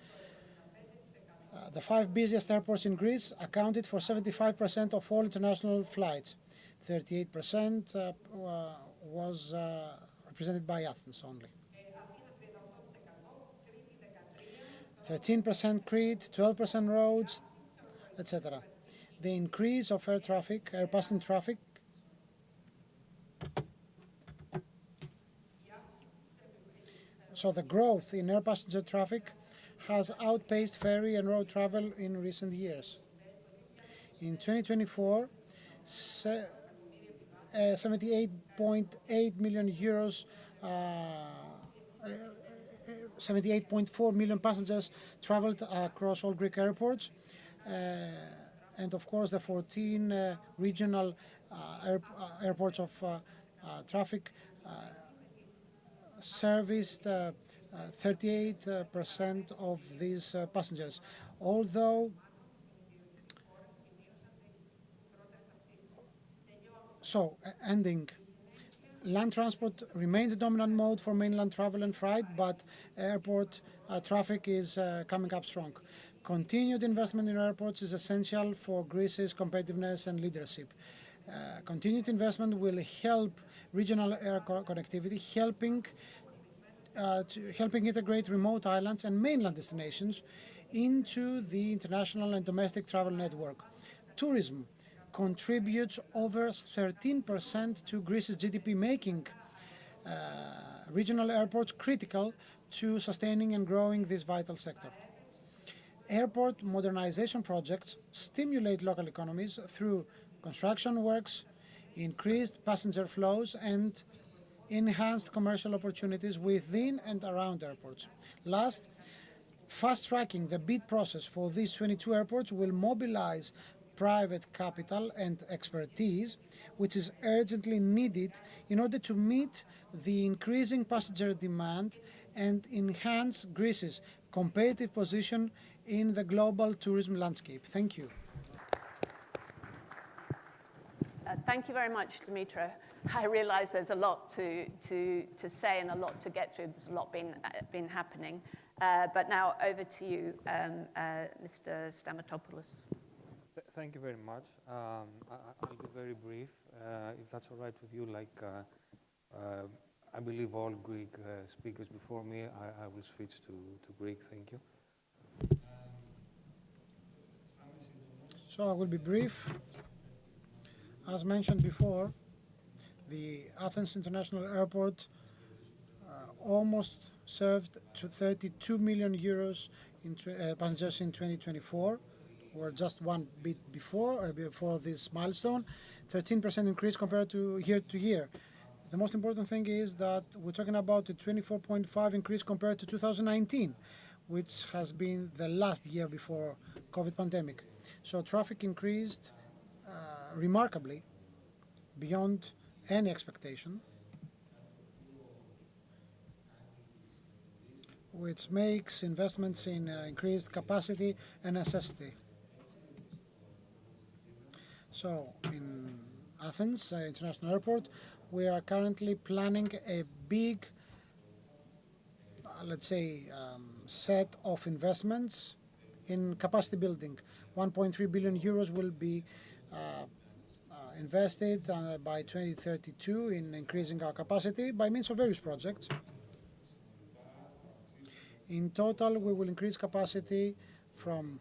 The 5 busiest airports in Greece accounted for 75% of all international flights. 38% was represented by Athens only. 13% Crete, 12% Rhodes, etc. The increase of air passenger traffic, so the growth in air passenger traffic has outpaced ferry and road travel in recent years. In 2024, 78.8 million euros, 78.4 million passengers traveled across all Greek airports, and of course the 14 regional airports of traffic serviced 38% of these passengers. Although, ending, land transport remains the dominant mode for mainland travel and freight, but airport traffic is coming up strong. Continued investment in airports is essential for Greece's competitiveness and leadership. Continued investment will help regional air connectivity, helping integrate remote islands and mainland destinations into the international and domestic travel network. Tourism contributes over 13% to Greece's GDP, making regional airports critical to sustaining and growing this vital sector. Airport modernization projects stimulate local economies through construction works, increased passenger flows, and enhanced commercial opportunities within and around airports. Last, fast-tracking the bid process for these 22 airports will mobilize private capital and expertise, which is urgently needed in order to meet the increasing passenger demand and enhance Greece's competitive position in the global tourism landscape. Thank you. Thank you very much, Dimitra. I realize there's a lot to say and a lot to get through. There's a lot been happening. But now over to you, Mr. Stamatopoulos. Thank you very much. I'll be very brief, if that's all right with you. I believe all Greek speakers before me, I will switch to Greek. Thank you. So I will be brief. As mentioned before, the Athens International Airport almost served to 32 million euros in passengers in 2024. We're just one bit before this milestone, 13% increase compared to year. The most important thing is that we're talking about a 24.5% increase compared to 2019, which has been the last year before COVID pandemic. So traffic increased remarkably beyond any expectation, which makes investments in increased capacity a necessity. So in Athens International Airport, we are currently planning a big, let's say, set of investments in capacity building. 1.3 billion euros will be invested by 2032 in increasing our capacity by means of various projects. In total, we will increase capacity from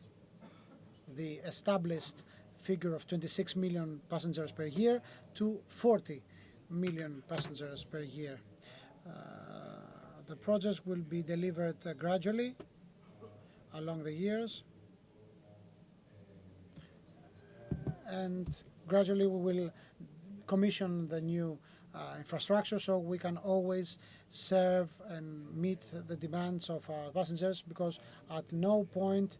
the established figure of 26 million passengers per year to 40 million passengers per year. The projects will be delivered gradually along the years, and gradually we will commission the new infrastructure so we can always serve and meet the demands of our passengers, because at no point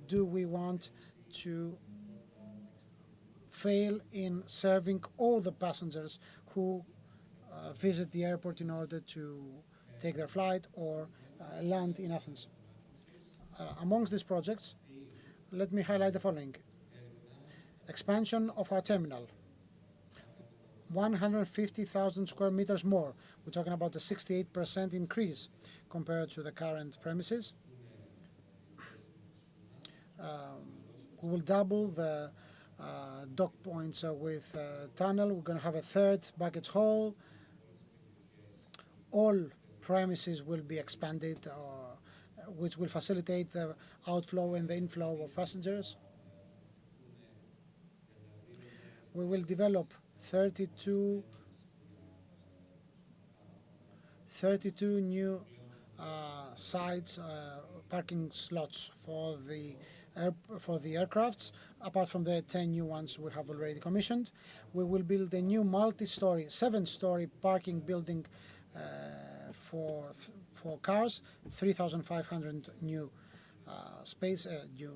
do we want to fail in serving all the passengers who visit the airport in order to take their flight or land in Athens. Amongst these projects, let me highlight the following. Expansion of our terminal, 150,000 square meters more. We're talking about a 68% increase compared to the current premises. We will double the dock points with tunnel. We're going to have a third baggage hall. All premises will be expanded, which will facilitate the outflow and the inflow of passengers. We will develop 32 new sites, parking slots for the aircrafts, apart from the 10 new ones we have already commissioned. We will build a new multi-story, 7-story parking building for cars, 3,500 new space, new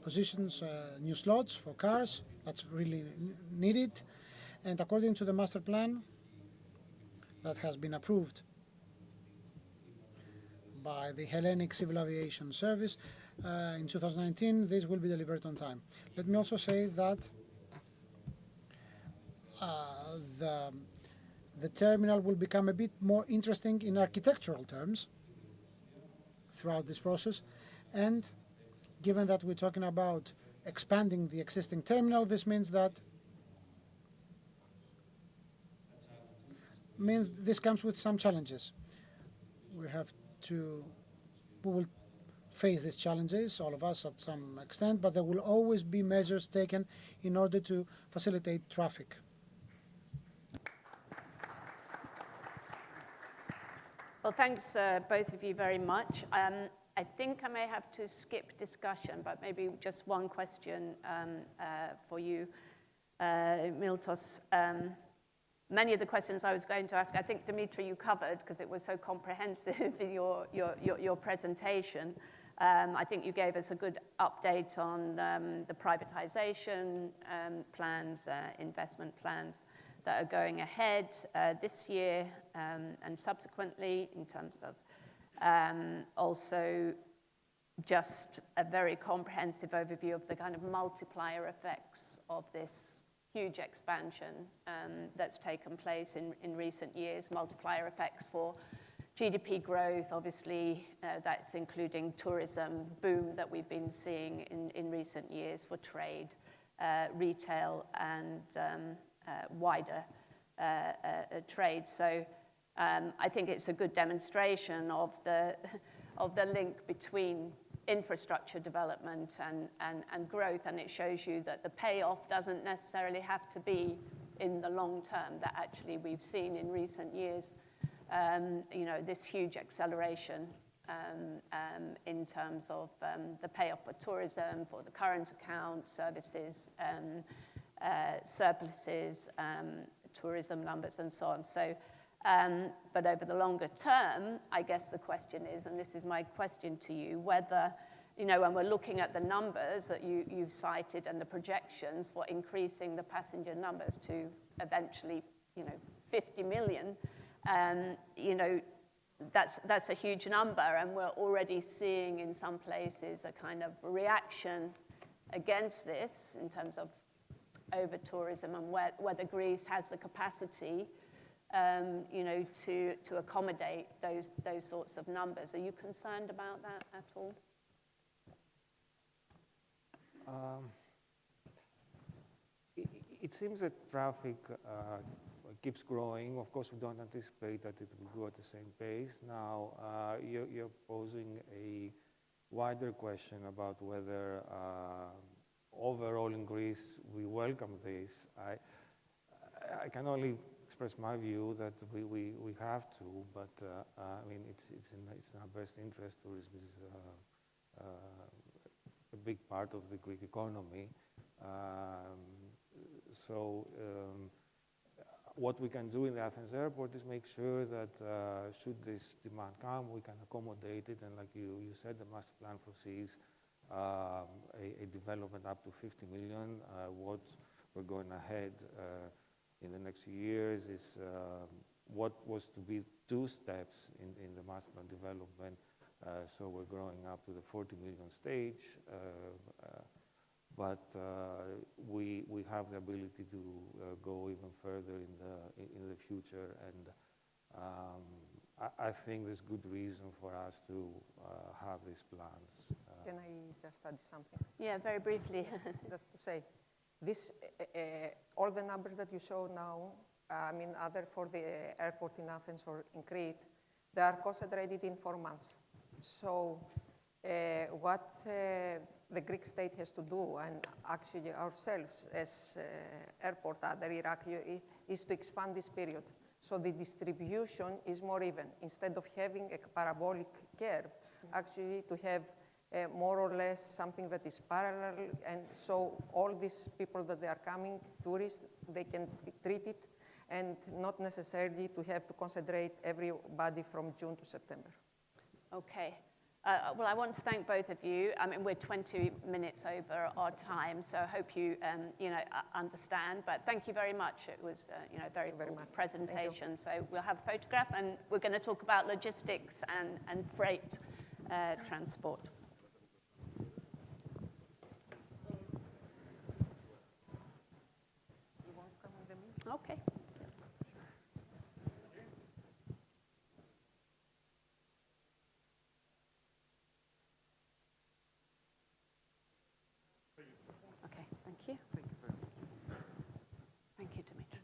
positions, new slots for cars. That's really needed. And according to the master plan that has been approved by the Hellenic Civil Aviation Service in 2019, this will be delivered on time. Let me also say that the terminal will become a bit more interesting in architectural terms throughout this process. And given that we're talking about expanding the existing terminal, this means this comes with some challenges. We will face these challenges, all of us at some extent, but there will always be measures taken in order to facilitate traffic. Well, thanks both of you very much. I think I may have to skip discussion, but maybe just one question for you. Miltos. Many of the questions I was going to ask, I think, Dimitri, you covered because it was so comprehensive in your presentation. I think you gave us a good update on the privatization plans, investment plans that are going ahead this year and subsequently in terms of also just a very comprehensive overview of the kind of multiplier effects of this huge expansion that's taken place in recent years, multiplier effects for GDP growth, obviously, that's including tourism boom that we've been seeing in recent years for trade, retail, and wider trade. So I think it's a good demonstration of the link between infrastructure development and growth, and it shows you that the payoff doesn't necessarily have to be in the long term, that actually we've seen in recent years, this huge acceleration in terms of the payoff for tourism, for the current account, services, surpluses, tourism numbers, and so on. So, but over the longer term, I guess the question is, and this is my question to you, whether, when we're looking at the numbers that you've cited and the projections for increasing the passenger numbers to eventually, 50 million, that's a huge number, and we're already seeing in some places a kind of reaction against this in terms of over-tourism and whether Greece has the capacity to accommodate those sorts of numbers. Are you concerned about that at all? It seems that traffic keeps growing. Of course, we don't anticipate that it will go at the same pace. Now, you're posing a wider question about whether overall in Greece we welcome this. I can only express my view that we have to, but I mean, it's in our best interest. Tourism is a big part of the Greek economy. What we can do in the Athens airport is make sure that should this demand come, we can accommodate it. And like you said, the master plan foresees a development up to 50 million. What we're going ahead in the next few years is what was to be 2 steps in the master plan development. So we're growing up to the 40 million stage. But we have the ability to go even further in the future, and I think there's good reason for us to have these plans. Can I just add something? Yeah, very briefly. Just to say, this all the numbers that you show now, I mean, either for the airport in Athens or in Crete, they are concentrated in 4 months. So what the Greek state has to do, and actually ourselves as airport under Irakli, is to expand this period. So the distribution is more even. Instead of having a parabolic curve, actually to have more or less something that is parallel. And so all these people that they are coming, tourists, they can be treated and not necessarily to have to concentrate everybody from June to September. Okay. Well, I want to thank both of you. I mean, we're 20 minutes over our time, so I hope you, understand. But thank you very much. It was, a very cool presentation. So we'll have a photograph, and we're going to talk about logistics and freight transport. You want to come in the middle? Okay. Thank you. Thank you, Dimitri.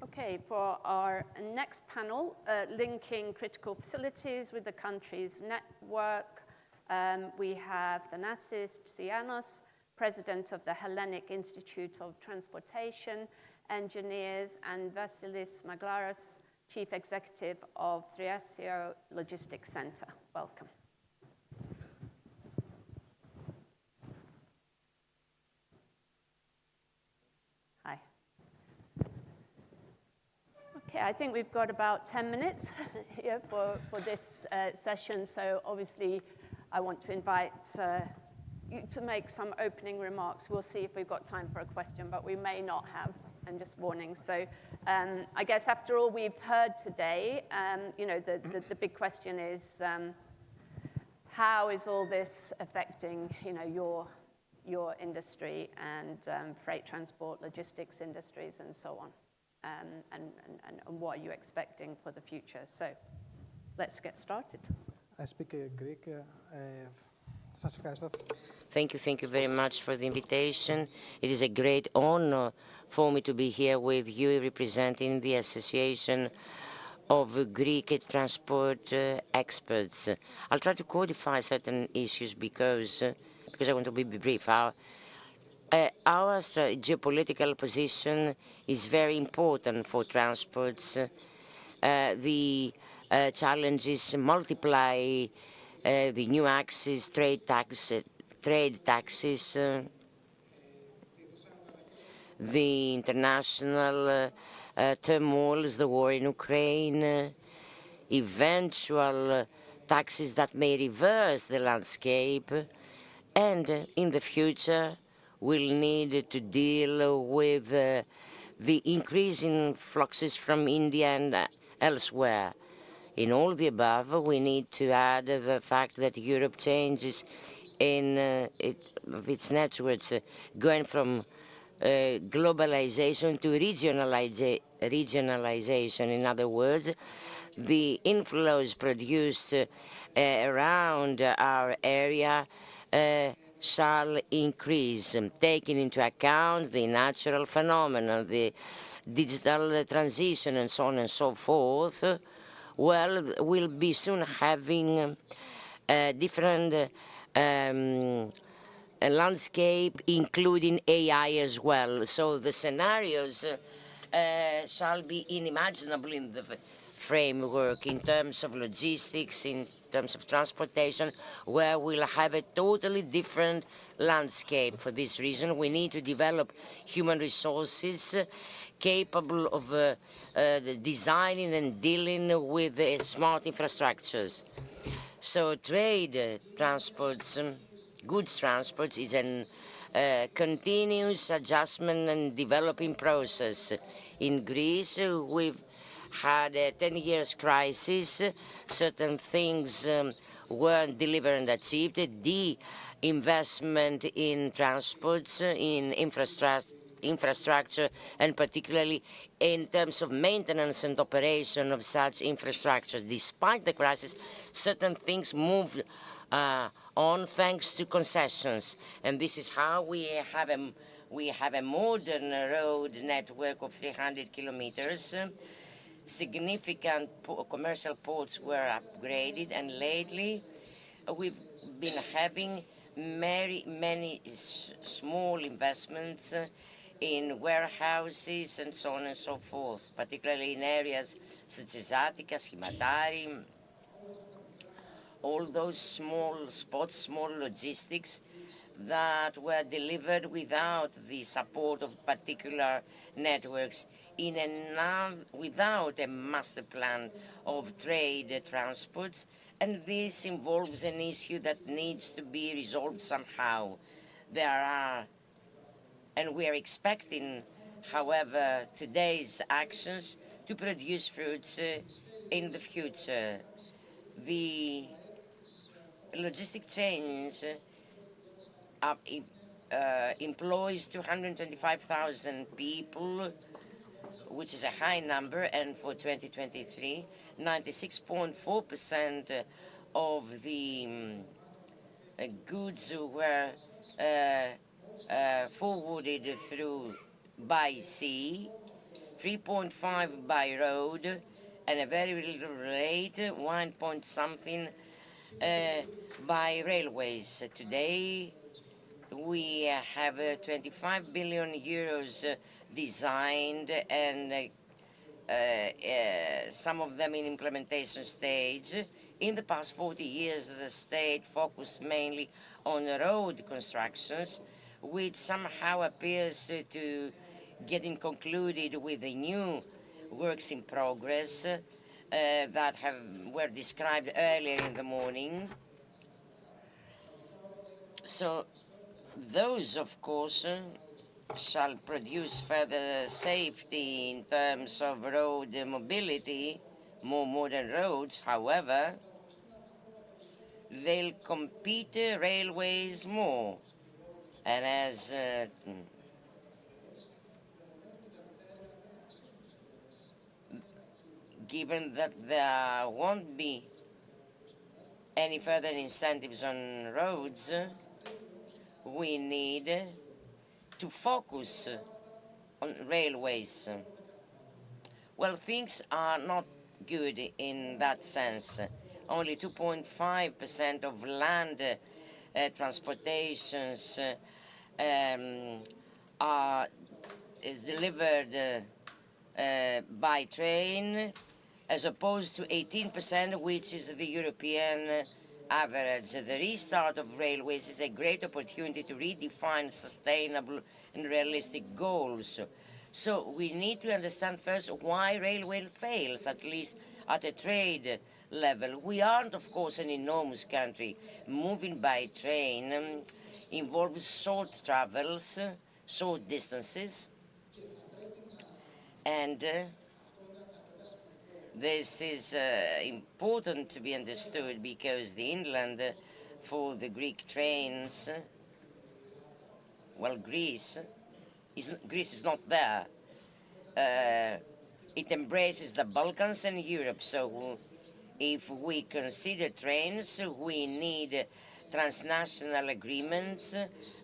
Okay, for our next panel, linking critical facilities with the country's network, we have Thanasis Psianos, President of the Hellenic Institute of Transportation Engineers, and Vasilis Maglaras, Chief Executive of Thriasio Logistics Center. Welcome. Okay, I think we've got about 10 minutes here for this session. So obviously, I want to invite you to make some opening remarks. We'll see if we've got time for a question, but we may not have. I'm just warning. So I guess after all we've heard today, the big question is, how is all this affecting, your industry and freight transport, logistics industries, and so on? And what are you expecting for the future? So let's get started. I speak Greek. Σας ευχαριστώ. Thank you very much for the invitation. It is a great honor for me to be here with you representing the Association of Greek transport experts. I'll try to codify certain issues because I want to be brief. Our geopolitical position is very important for transports. The challenges multiply the new axis, trade taxes, the international turmoils, the war in Ukraine, eventual taxes that may reverse the landscape, and in the future we'll need to deal with the increasing fluxes from India and elsewhere. In all the above, we need to add the fact that Europe changes in its networks, going from globalization to regionalization. In other words, the inflows produced around our area shall increase, taking into account the natural phenomena, the digital transition, and so on and so forth. Well, we'll be soon having different landscape, including AI as well. So the scenarios shall be unimaginable in the framework in terms of logistics, in terms of transportation, where we'll have a totally different landscape. For this reason, we need to develop human resources capable of designing and dealing with smart infrastructures. So trade transports, goods transports, is a continuous adjustment and developing process. In Greece, we've had a 10 years crisis. Certain things weren't delivered and achieved. The investment in transports, in infrastructure, and particularly in terms of maintenance and operation of such infrastructure. Despite the crisis, certain things moved on thanks to concessions, and this is how we have a modern road network of 300 kilometers. Significant commercial ports were upgraded, and lately we've been having many small investments in warehouses and so on and so forth, particularly in areas such as Attica, Schimatari, all those small spots, small logistics that were delivered without the support of particular networks, without a master plan of trade transports, and this involves an issue that needs to be resolved somehow. And we are expecting, however, today's actions to produce fruits in the future. The logistic change employs 225,000 people, which is a high number, and for 2023, 96.4% of the goods were forwarded by sea, 3.5 by road, and a very little rate, 1 point something by railways. Today, we have 25 billion euros designed, and some of them in implementation stage. In the past 40 years, the state focused mainly on road constructions, which somehow appears to getting concluded with the new works in progress that were described earlier in the morning. So those, of course, shall produce further safety in terms of road mobility, more modern roads. However, they'll compete railways more. And as given that there won't be any further incentives on roads, we need to focus on railways. Well, things are not good in that sense. Only 2.5% of land transportations is delivered by train, as opposed to 18%, which is the European average. The restart of railways is a great opportunity to redefine sustainable and realistic goals. So we need to understand first why railway fails, at least at a trade level. We aren't, of course, an enormous country. Moving by train involves short travels, short distances, and this is important to be understood because the inland for the Greek trains, well, Greece is not there. It embraces the Balkans and Europe, so if we consider trains, we need transnational agreements,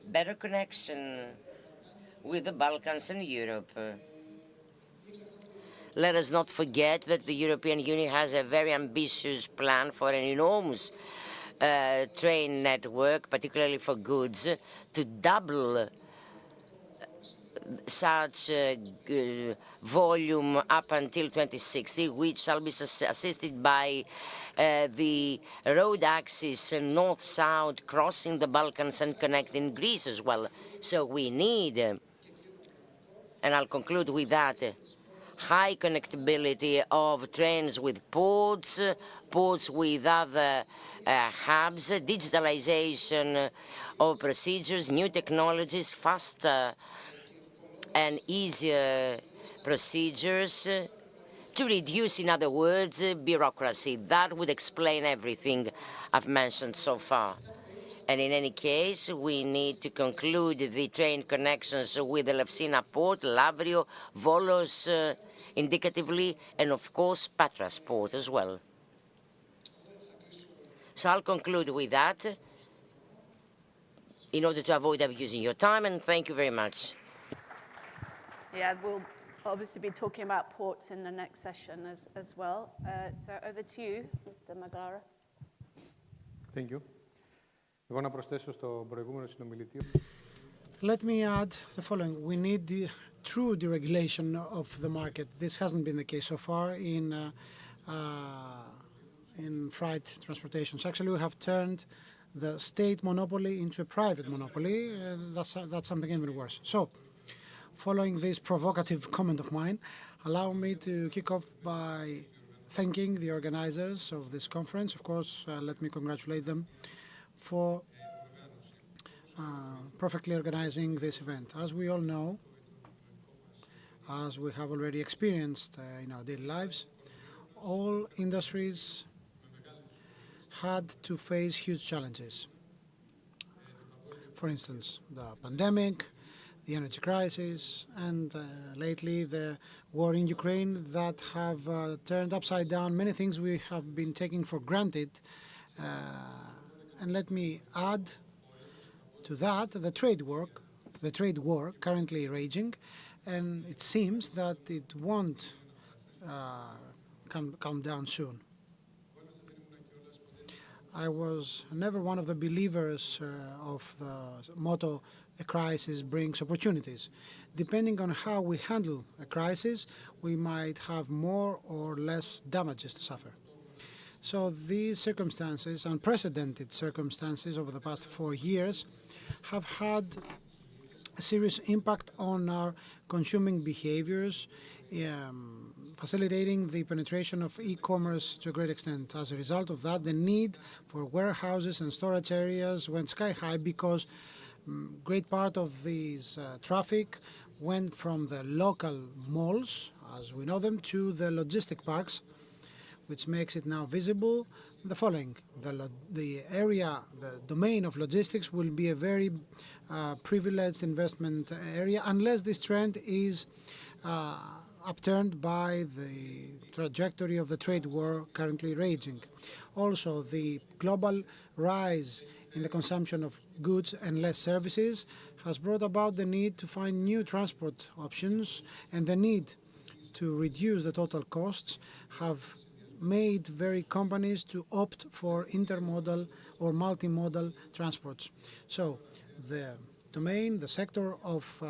better connection with the Balkans and Europe. Let us not forget that the European Union has a very ambitious plan for an enormous train network, particularly for goods, to double such volume up until 2060, which shall be assisted by the road axis north-south crossing the Balkans and connecting Greece as well. So we need, and I'll conclude with that, high connectability of trains with ports, ports with other hubs, digitalization of procedures, new technologies, faster and easier procedures, to reduce, in other words, bureaucracy. That would explain everything I've mentioned so far. And in any case, we need to conclude the train connections with the Elefsina port, Lavrio, Volos, indicatively, and of course, Patras port as well. So I'll conclude with that in order to avoid abusing your time, and thank you very much. Yeah, we'll obviously be talking about ports in the next session as well. So over to you, Mr. Maglaras. Thank you. Εγώ να προσθέσω στο προηγούμενο συνομιλητή. Let me add the following. We need the true deregulation of the market. This hasn't been the case so far in freight transportations. Actually, we have turned the state monopoly into a private monopoly. That's something even worse. So, following this provocative comment of mine, allow me to kick off by thanking the organizers of this conference. Of course, let me congratulate them for perfectly organizing this event. As we all know, as we have already experienced in our daily lives, all industries had to face huge challenges. For instance, the pandemic, the energy crisis, and lately the war in Ukraine that have turned upside down many things we have been taking for granted. And let me add to that the trade war currently raging, and it seems that it won't come down soon. I was never one of the believers of the motto, a crisis brings opportunities. Depending on how we handle a crisis, we might have more or less damages to suffer. So these circumstances, unprecedented circumstances over the past 4 years, have had a serious impact on our consuming behaviors facilitating the penetration of e-commerce to a great extent. As a result of that, the need for warehouses and storage areas went sky high because great part of these traffic went from the local malls, as we know them, to the logistic parks, which makes it now visible the following. The domain of logistics will be a very privileged investment area unless this trend is upturned by the trajectory of the trade war currently raging. Also, the global rise in the consumption of goods and less services has brought about the need to find new transport options, and the need to reduce the total costs have made very companies to opt for intermodal or multimodal transports. So the domain, the sector of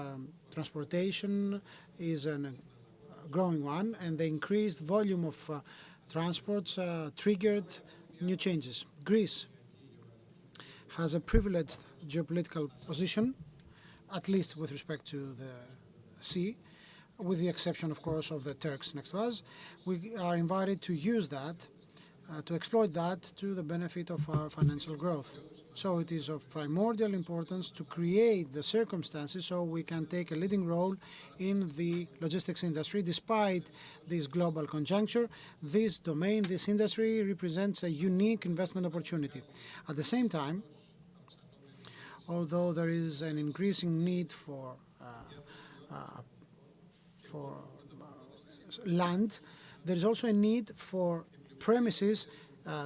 transportation is a growing one, and the increased volume of transports triggered new changes. Greece has a privileged geopolitical position, at least with respect to the sea, with the exception, of course, of the Turks next to us. We are invited to use that, to exploit that to the benefit of our financial growth. So it is of primordial importance to create the circumstances so we can take a leading role in the logistics industry. Despite this global conjuncture, this domain, this industry represents a unique investment opportunity. At the same time, although there is an increasing need for land, there is also a need for premises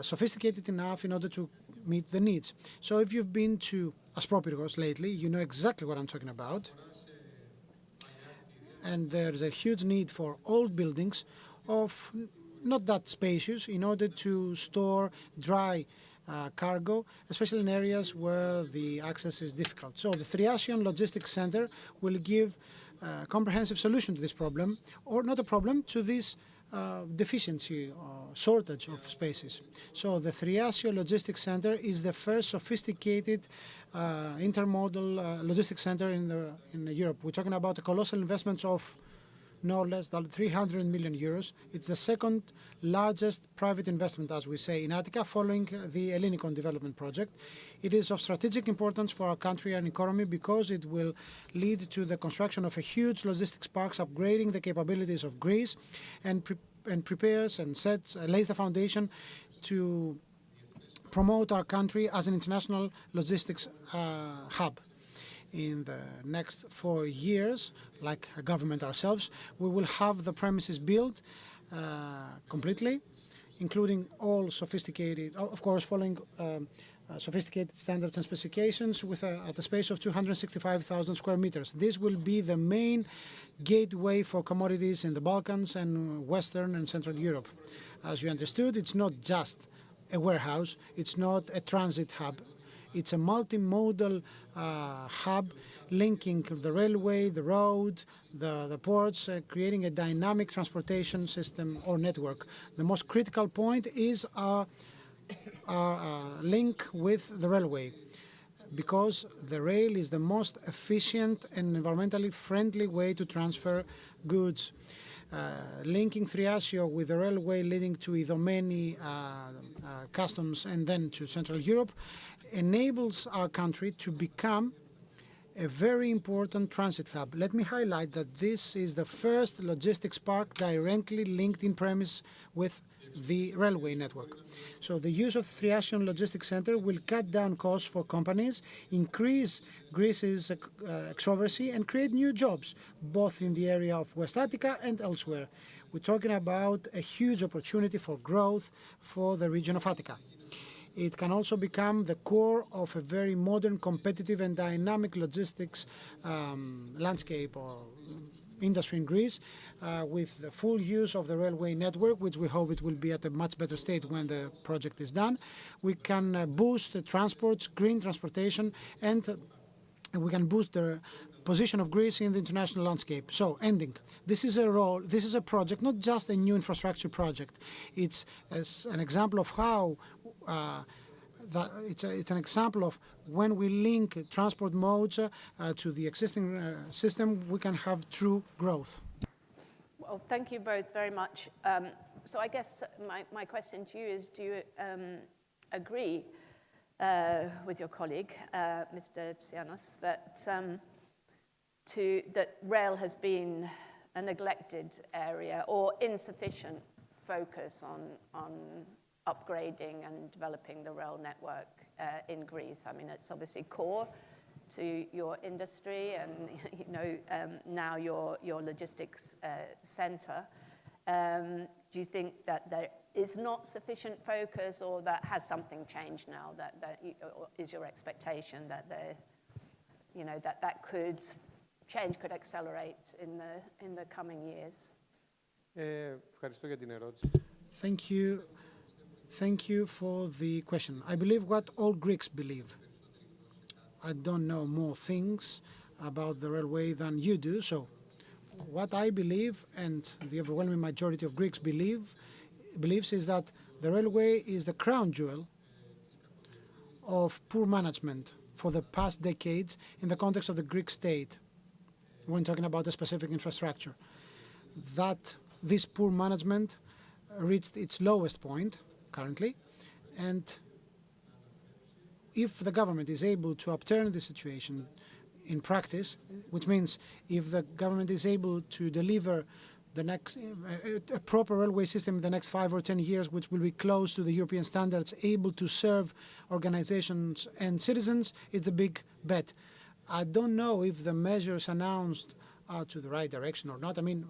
sophisticated enough in order to meet the needs. So if you've been to Aspropyrgos lately, you know exactly what I'm talking about. And there's a huge need for old buildings of not that spacious in order to store dry cargo, especially in areas where the access is difficult. So the Thriasian Logistics Center will give a comprehensive solution to this problem, or not a problem, to this deficiency or shortage of spaces. So the Thriasio Logistics Center is the first sophisticated intermodal logistics center in Europe. We're talking about a colossal investment of no less than 300 million euros. It's the second largest private investment, as we say, in Attica, following the Ellinikon development project. It is of strategic importance for our country and economy because it will lead to the construction of a huge logistics parks, upgrading the capabilities of Greece, and prepares and lays the foundation to promote our country as an international logistics hub. In the next 4 years, like a government ourselves, we will have the premises built completely, including all sophisticated, of course, following sophisticated standards and specifications at a space of 265,000 square meters. This will be the main gateway for commodities in the Balkans and Western and Central Europe. As you understood, it's not just a warehouse, it's not a transit hub. It's a multimodal hub linking the railway, the road, the ports, creating a dynamic transportation system or network. The most critical point is our link with the railway, because the rail is the most efficient and environmentally friendly way to transfer goods. Linking Thriasio with the railway leading to Idomeni customs and then to Central Europe enables our country to become a very important transit hub. Let me highlight that this is the first logistics park directly linked in premise with the railway network. So the use of Thriasian Logistics Center will cut down costs for companies, increase Greece's extroversy, and create new jobs, both in the area of West Attica and elsewhere. We're talking about a huge opportunity for growth for the region of Attica. It can also become the core of a very modern, competitive and dynamic logistics landscape or industry in Greece, with the full use of the railway network, which we hope it will be at a much better state when the project is done. We can boost the transports, green transportation, and we can boost the position of Greece in the international landscape. So, ending, this is a project, not just a new infrastructure project. It's an example of how it's an example of when we link transport modes to the existing system, we can have true growth. Well, thank you both very much. So I guess my question to you is, do you agree with your colleague, Mr. Tsianos, that that rail has been a neglected area or insufficient focus on upgrading and developing the rail network in Greece? I mean, it's obviously core to your industry and now your logistics center. Do you think that there is not sufficient focus, or that has something changed now? That is your expectation that that could change, could accelerate in the coming years? Ευχαριστώ για την ερώτηση. Thank you for the question. I believe what all Greeks believe. I don't know more things about the railway than you do, so what I believe, and the overwhelming majority of Greeks believes, is that the railway is the crown jewel of poor management for the past decades in the context of the Greek state, when talking about a specific infrastructure. That this poor management reached its lowest point currently, and if the government is able to upturn the situation in practice, which means if the government is able to deliver the next a proper railway system in the next 5 or 10 years, which will be close to the European standards, able to serve organizations and citizens, it's a big bet. I don't know if the measures announced are to the right direction or not. I mean,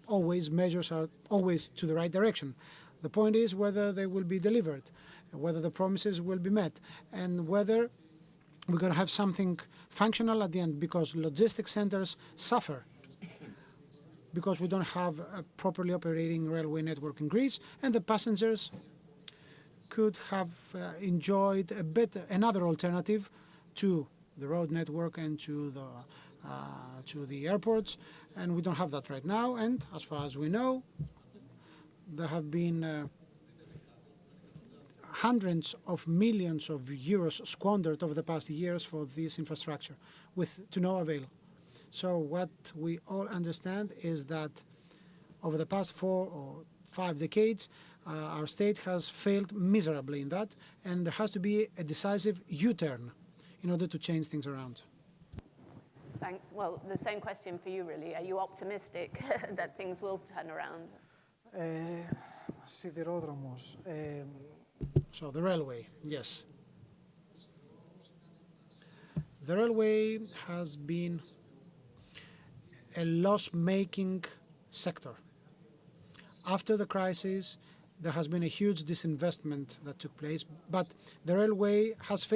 always measures are always to the right direction. The point is whether they will be delivered, whether the promises will be met, and whether we're going to have something functional at the end, because logistics centers suffer because we don't have a properly operating railway network in Greece, and the passengers could have enjoyed another alternative to the road network and to the airports, and we don't have that right now. And as far as we know, there have been hundreds of millions of euros squandered over the past years for this infrastructure to no avail. So what we all understand is that over the past 4 or 5 decades, our state has failed miserably in that, and there has to be a decisive U-turn in order to change things around. Thanks. Well, the same question for you, really. Are you optimistic that things will turn around? Σιδηρόδρομος. So the railway, yes. The railway has been a loss-making sector. After the crisis, there has been a huge disinvestment that took place, but the railway has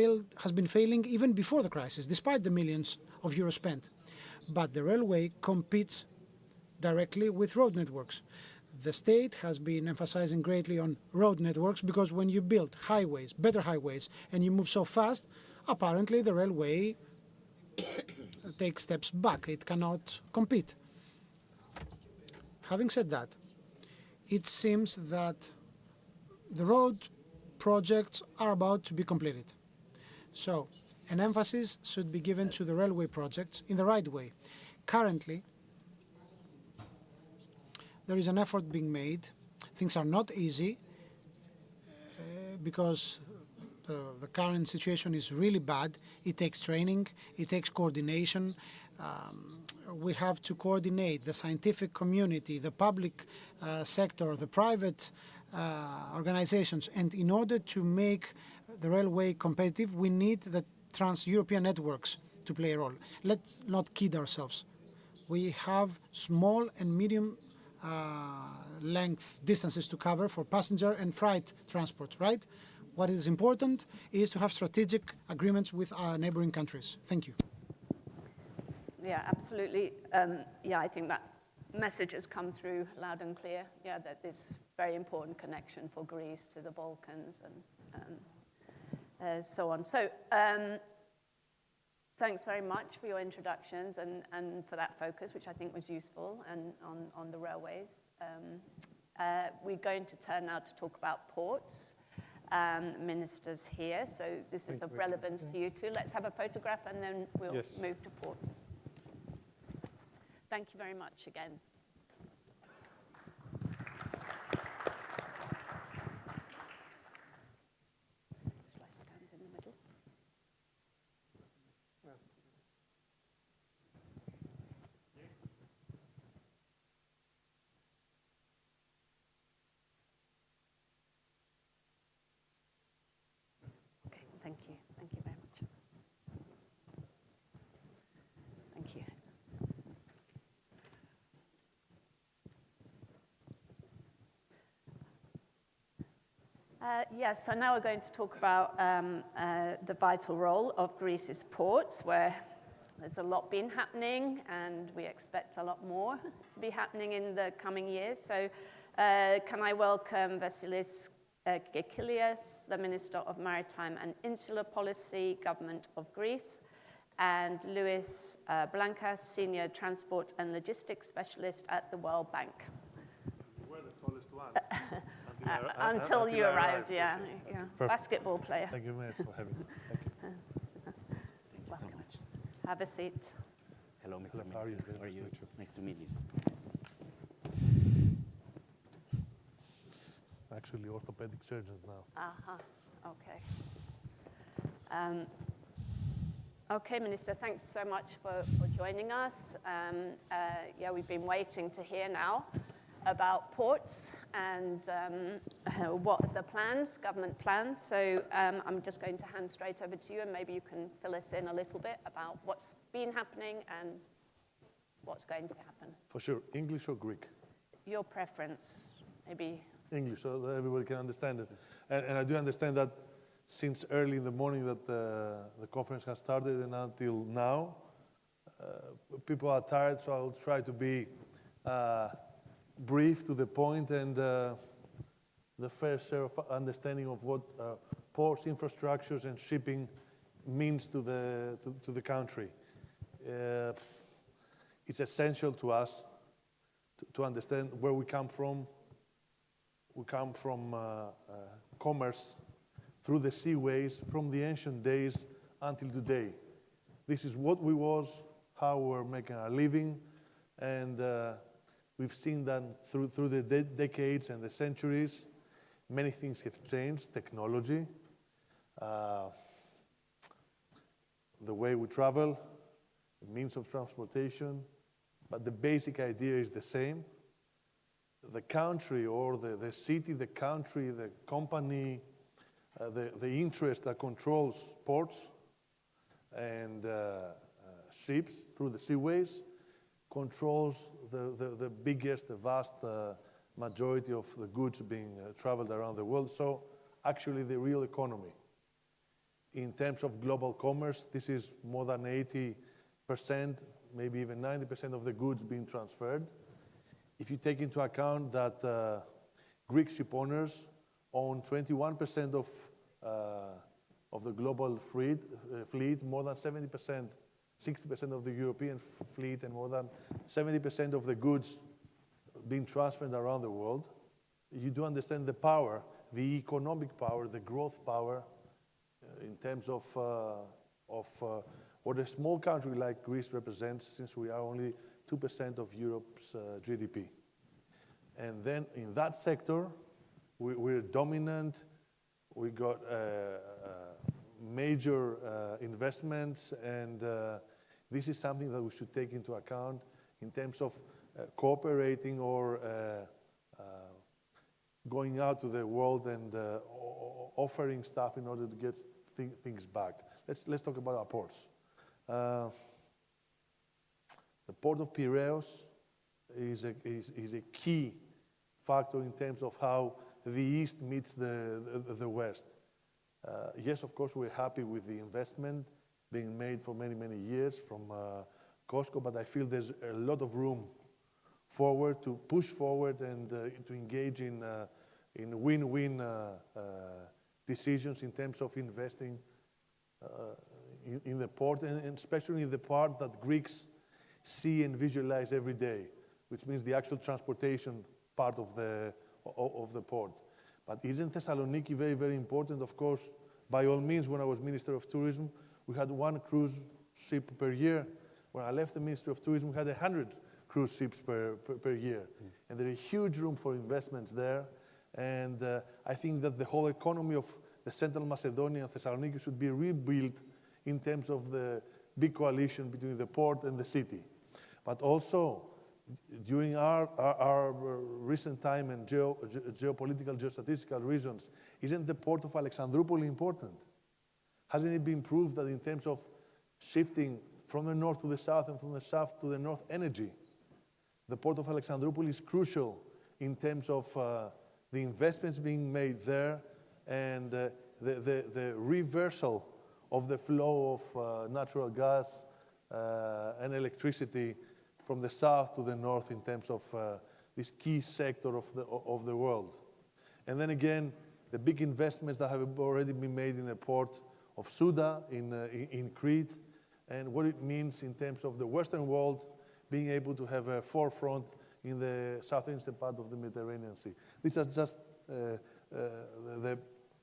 been failing even before the crisis, despite the millions of euros spent. But the railway competes directly with road networks. The state has been emphasizing greatly on road networks because when you build highways, better highways, and you move so fast, apparently the railway takes steps back. It cannot compete. Having said that, it seems that the road projects are about to be completed. So an emphasis should be given to the railway projects in the right way. Currently, there is an effort being made. Things are not easy because the current situation is really bad. It takes training, it takes coordination. We have to coordinate the scientific community, the public sector, the private organizations. And in order to make the railway competitive, we need the trans-European networks to play a role. Let's not kid ourselves. We have small and medium length distances to cover for passenger and freight transport, right? What is important is to have strategic agreements with our neighboring countries. Thank you. Yeah, absolutely. Yeah, I think that message has come through loud and clear. Yeah, that this very important connection for Greece to the Balkans and so on. So thanks very much for your introductions and for that focus, which I think was useful, and on the railways. We're going to turn now to talk about ports. Ministers here, so this is of relevance to you too. Let's have a photograph and then we'll move to ports. Thank you very much again. Yes, so now we're going to talk about the vital role of Greece's ports, where there's a lot been happening, and we expect a lot more to be happening in the coming years. So can I welcome Vasilis Gekilias, the Minister of Maritime and Insular Policy, Government of Greece, and Luis Blancas, Senior Transport and Logistics Specialist at the World Bank. You were the tallest one. Until you arrived, yeah. Basketball player. Thank you very much for having me. Thank you. Thank you so much. Have a seat. Hello, Mr. Minister. How are you? Nice to meet you. Actually, orthopedic surgeons now. Okay. Okay, Minister, thanks so much for joining us. Yeah, we've been waiting to hear now about ports and what are the plans, government plans. So I'm just going to hand straight over to you, and maybe you can fill us in a little bit about what's been happening and what's going to happen. For sure. English or Greek? Your preference, maybe. English, so that everybody can understand it. And I do understand that since early in the morning that the conference has started and until now, people are tired, so I'll try to be brief, to the point, and the fair share of understanding of what ports, infrastructures, and shipping means to the country. It's essential to us to understand where we come from. We come from commerce through the seaways from the ancient days until today. This is what we was, how we're making our living, and we've seen that through the decades and the centuries. Many things have changed, technology, the way we travel, the means of transportation, but the basic idea is the same. The country or the city, the country, the company, the interest that controls ports and ships through the seaways controls the biggest, the vast majority of the goods being traveled around the world. So actually the real economy. In terms of global commerce, this is more than 80%, maybe even 90% of the goods being transferred. If you take into account that Greek ship owners own 21% of the global fleet, more than 70%, 60% of the European fleet, and more than 70% of the goods being transferred around the world, you do understand the power, the economic power, the growth power in terms of what a small country like Greece represents, since we are only 2% of Europe's GDP. And then in that sector, we're dominant. We got major investments, and this is something that we should take into account in terms of cooperating or going out to the world and offering stuff in order to get things back. Let's talk about our ports. The port of Piraeus is a key factor in terms of how the East meets the West. Yes, of course, we're happy with the investment being made for many, many years from COSCO, but I feel there's a lot of room forward to push forward and to engage in win-win decisions in terms of investing in the port, and especially in the part that Greeks see and visualize every day, which means the actual transportation part of the port. But isn't Thessaloniki very, very important? Of course, by all means, when I was Minister of Tourism, we had one cruise ship per year. When I left the Ministry of Tourism, we had 100 cruise ships per year. And there is huge room for investments there. And I think that the whole economy of the Central Macedonia and Thessaloniki should be rebuilt in terms of the big coalition between the port and the city. But also, during our recent time and geopolitical, geostatistical reasons, isn't the port of Alexandroupolis important? Hasn't it been proved that in terms of shifting from the north to the south and from the south to the north energy, the port of Alexandroupolis is crucial in terms of the investments being made there, and the reversal of the flow of natural gas and electricity from the south to the north in terms of this key sector of the world. And then again, the big investments that have already been made in the port of Souda in Crete, and what it means in terms of the Western world being able to have a forefront in the southeastern part of the Mediterranean Sea. These are just the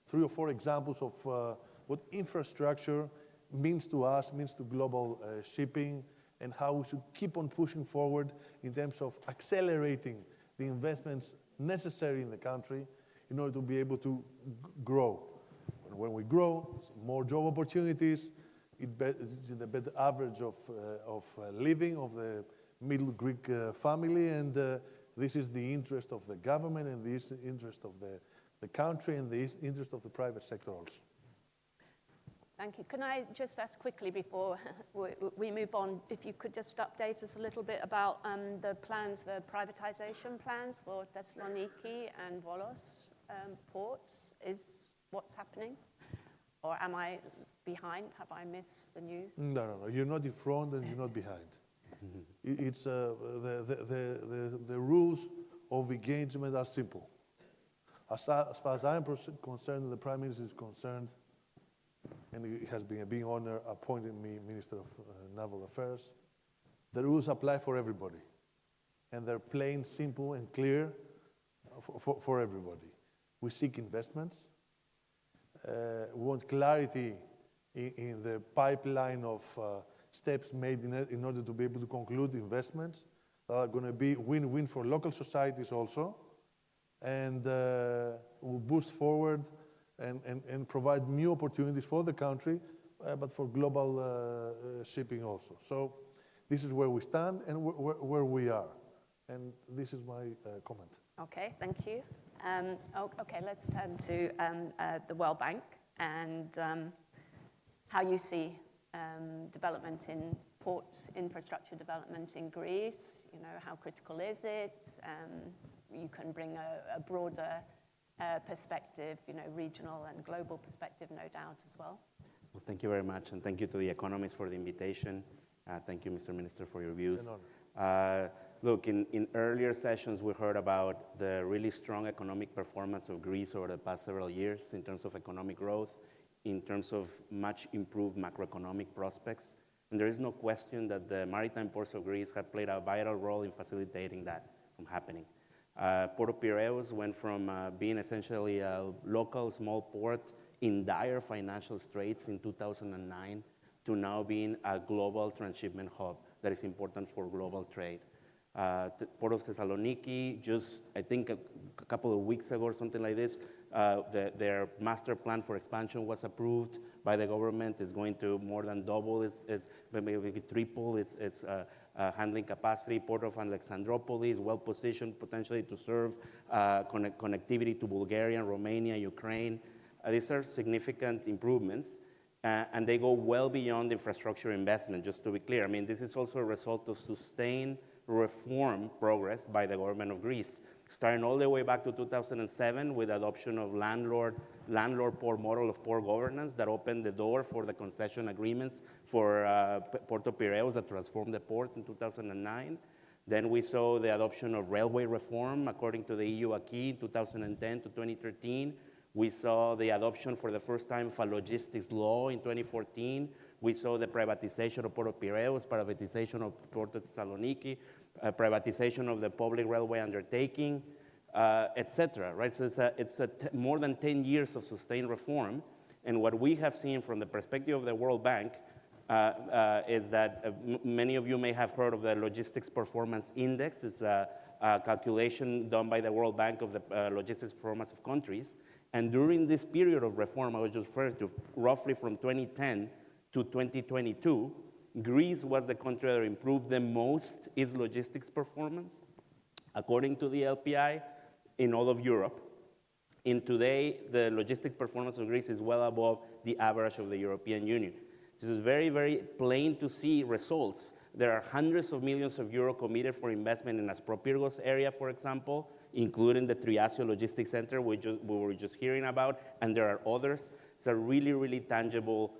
3 or 4 examples of what infrastructure means to us, means to global shipping, and how we should keep on pushing forward in terms of accelerating the investments necessary in the country in order to be able to grow. And when we grow, more job opportunities, it's the better average of living of the middle Greek family, and this is the interest of the government, and this is the interest of the country, and the interest of the private sector also. Thank you. Can I just ask quickly before we move on, if you could just update us a little bit about the plans, the privatization plans for Thessaloniki and Volos ports? Is what's happening? Or am I behind? Have I missed the news? No. You're not in front and you're not behind. It's the rules of engagement are simple. As far as I'm concerned, the Prime Minister is concerned, and he has been a big honor appointing me Minister of Naval Affairs. The rules apply for everybody, and they're plain, simple, and clear for everybody. We seek investments. We want clarity in the pipeline of steps made in order to be able to conclude investments that are going to be win-win for local societies also, and will boost forward and provide new opportunities for the country, but for global shipping also. So this is where we stand and where we are. And this is my comment. Okay, thank you. Okay, let's turn to the World Bank and how you see development in ports, infrastructure development in Greece. You know, how critical is it? You can bring a broader perspective, you know, regional and global perspective, no doubt, as well. Well, thank you very much, and thank you to the economists for the invitation. Thank you, Mr. Minister, for your views. Look, in earlier sessions, we heard about the really strong economic performance of Greece over the past several years in terms of economic growth, in terms of much improved macroeconomic prospects. And there is no question that the maritime ports of Greece have played a vital role in facilitating that from happening. Port of Piraeus went from being essentially a local small port in dire financial straits in 2009 to now being a global transshipment hub that is important for global trade. The Port of Thessaloniki, just I think a couple of weeks ago or something like this, their master plan for expansion was approved by the government. It's going to more than double, maybe triple its handling capacity. Port of Alexandroupolis, well positioned potentially to serve connectivity to Bulgaria, Romania, Ukraine. These are significant improvements. And they go well beyond infrastructure investment, just to be clear. I mean, this is also a result of sustained reform progress by the government of Greece, starting all the way back to 2007 with adoption of landlord port model of port governance that opened the door for the concession agreements for Port of Piraeus that transformed the port in 2009. Then we saw the adoption of railway reform according to the EU acquis in 2010 to 2013. We saw the adoption for the first time of a logistics law in 2014. We saw the privatization of Port of Piraeus, privatization of Port of Thessaloniki, privatization of the public railway undertaking, etc. Right? So it's more than 10 years of sustained reform. And what we have seen from the perspective of the World Bank is that many of you may have heard of the Logistics Performance Index. It's a calculation done by the World Bank of the logistics performance of countries. And during this period of reform I was just referring to, roughly from 2010 to 2022, Greece was the country that improved the most its logistics performance, according to the LPI, in all of Europe. And today, the logistics performance of Greece is well above the average of the European Union. This is very, very plain to see results. There are hundreds of millions of euros committed for investment in Aspropyrgos area, for example, including the Triasio Logistics Center we were just hearing about, and there are others. It's a really, really tangible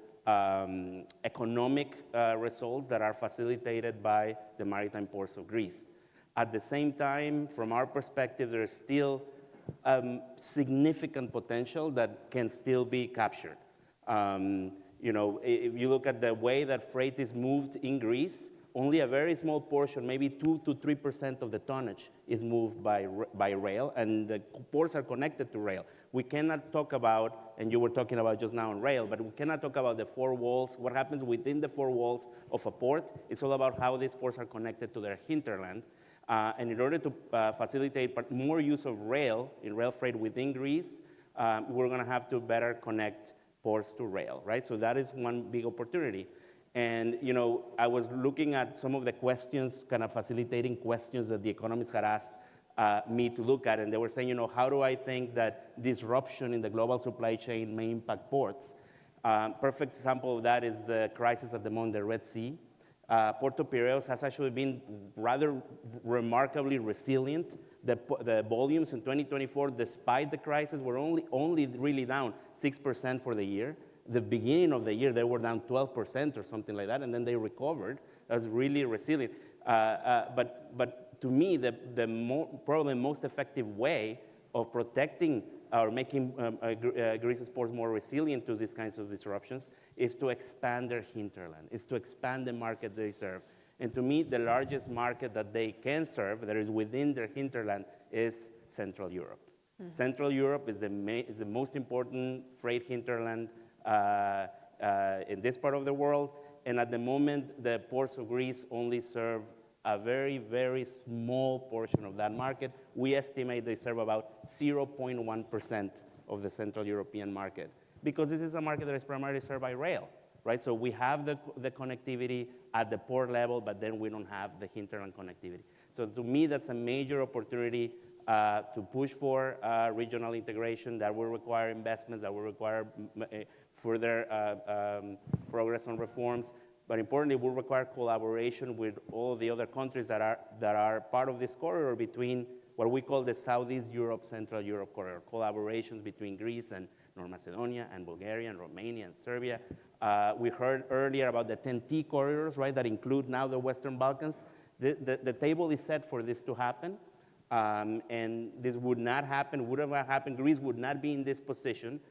economic results that are facilitated by the maritime ports of Greece. At the same time, from our perspective, there is still significant potential that can still be captured. You know, if you look at the way that freight is moved in Greece, only a very small portion, maybe 2 to 3% of the tonnage is moved by rail, and the ports are connected to rail. We cannot talk about, and you were talking about just now on rail, but we cannot talk about the four walls, what happens within the four walls of a port. It's all about how these ports are connected to their hinterland. And in order to facilitate more use of rail, in rail freight within Greece, we're gonna have to better connect ports to rail, right? So that is one big opportunity. And, you know, I was looking at some of the questions, kind of facilitating questions that the economists had asked me to look at, and they were saying, you know, how do I think that disruption in the global supply chain may impact ports? Perfect example of that is the crisis at the moment, the Red Sea. Port of Piraeus has actually been rather remarkably resilient. The volumes in 2024, despite the crisis, were only really down 6% for the year. The beginning of the year, they were down 12% or something like that, and then they recovered. That's really resilient. But to me, probably the most effective way of protecting or making Greece's ports more resilient to these kinds of disruptions is to expand their hinterland, is to expand the market they serve. And to me, the largest market that they can serve, that is within their hinterland, is Central Europe. Central Europe is the most important freight hinterland in this part of the world. And at the moment, the ports of Greece only serve a very, very small portion of that market. We estimate they serve about 0.1% of the Central European market, because this is a market that is primarily served by rail, right? So we have the connectivity at the port level, but then we don't have the hinterland connectivity. So to me, that's a major opportunity to push for regional integration that will require investments, that will require further progress on reforms. But importantly, will require collaboration with all the other countries that are part of this corridor between what we call the Southeast Europe, Central Europe corridor, collaborations between Greece and North Macedonia and Bulgaria and Romania and Serbia. We heard earlier about the 10T corridors, right, that include now the Western Balkans. The table is set for this to happen, and this would not happen, would have happened. Greece would not be in this position,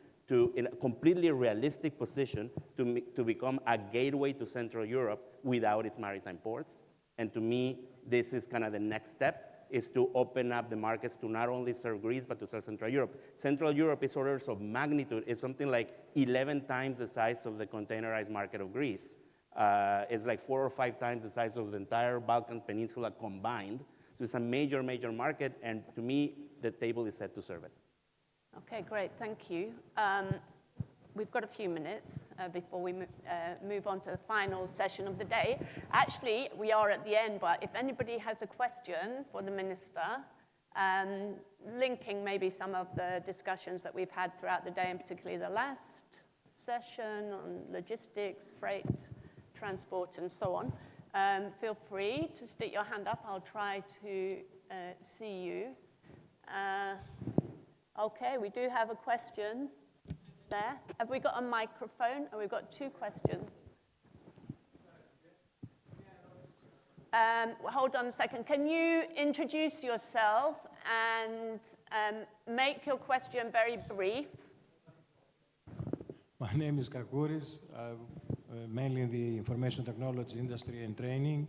in a completely realistic position, to become a gateway to Central Europe without its maritime ports. And to me, this is kind of the next step, is to open up the markets to not only serve Greece, but to serve Central Europe. Central Europe is orders of magnitude. It's something like 11 times the size of the containerized market of Greece. It's like 4 or 5 times the size of the entire Balkan Peninsula combined. So it's a major, major market, and to me, the table is set to serve it. Okay, great, thank you. We've got a few minutes before we move on to the final session of the day. Actually, we are at the end, but if anybody has a question for the Minister, linking maybe some of the discussions that we've had throughout the day, and particularly the last session on logistics, freight, transport, and so on, feel free to stick your hand up. I'll try to see you. Okay, we do have a question there. Have we got a microphone? Oh, we've got 2 questions. Hold on a second. Can you introduce yourself and make your question very brief? My name is Kakouris, mainly in the information technology industry and training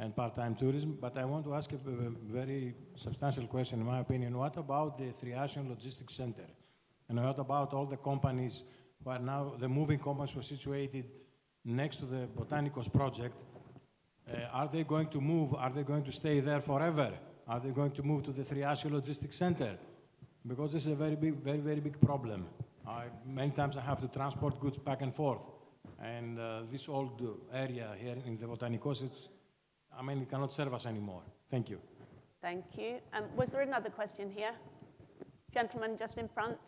and part-time tourism, but I want to ask a very substantial question, in my opinion. What about the Triasio Logistics Center? And what about all the companies who are now, the moving companies who are situated next to the Botanicos project? Are they going to move? Are they going to stay there forever? Are they going to move to the Triasio Logistics Center? Because this is a very, very big problem. Many times I have to transport goods back and forth. And this old area here in the Botanicos, it cannot serve us anymore. Thank you. Thank you. Was there another question here? Gentleman just in front.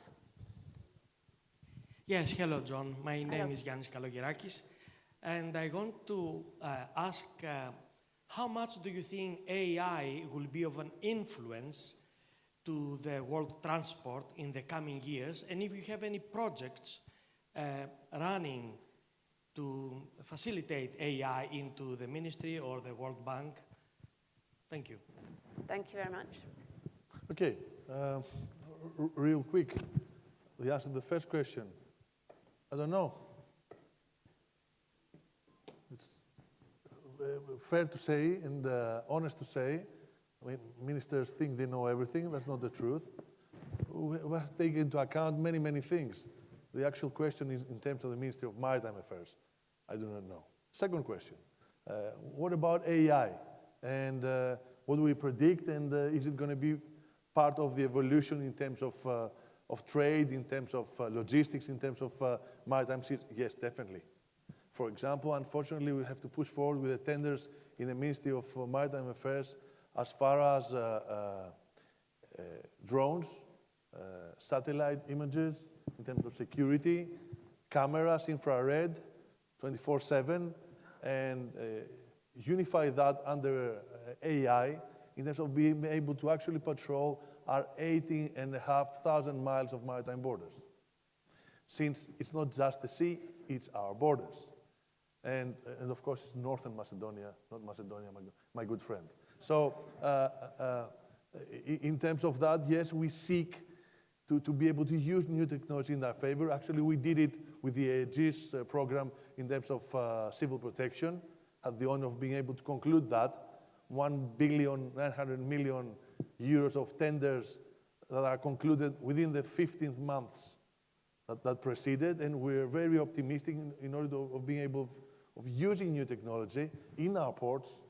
Yes, hello, John. My name is Yannis Kalogerakis, and I want to ask, how much do you think AI will be of an influence to the world transport in the coming years, and if you have any projects running to facilitate AI into the ministry or the World Bank. Thank you. Thank you very much. Okay, real quick, the answer to the first question. I don't know. It's fair to say and honest to say, I mean, ministers think they know everything. That's not the truth. We have to take into account many, many things. The actual question is in terms of the Ministry of Maritime Affairs. I do not know. Second question, what about AI? And what do we predict? And is it going to be part of the evolution in terms of trade, in terms of logistics, in terms of maritime seas? Yes, definitely. For example, unfortunately, we have to push forward with the tenders in the Ministry of Maritime Affairs as far as drones, satellite images, in terms of security, cameras, infrared, 24/7, and unify that under AI in terms of being able to actually patrol our 18,500 miles of maritime borders. Since it's not just the sea, it's our borders. And of course, it's Northern Macedonia, not Macedonia, my good friend. So in terms of that, yes, we seek to be able to use new technology in our favor. Actually, we did it with the Aegis program in terms of civil protection. Had the honor of being able to conclude that. 1,900 million euros of tenders that are concluded within the 15 months that preceded, and we're very optimistic in order of being able of using new technology in our ports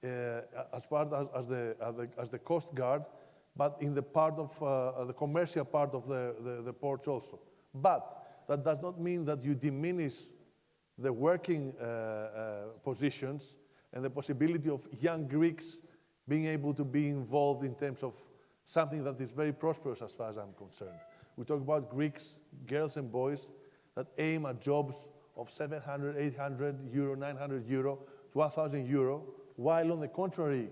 as part as the Coast Guard, but in the part of the commercial part of the ports also. But that does not mean that you diminish the working positions and the possibility of young Greeks being able to be involved in terms of something that is very prosperous as far as I'm concerned. We talk about Greeks, girls and boys, that aim at jobs of 700, 800 euro, 900 euro to 1,000 euro, while on the contrary,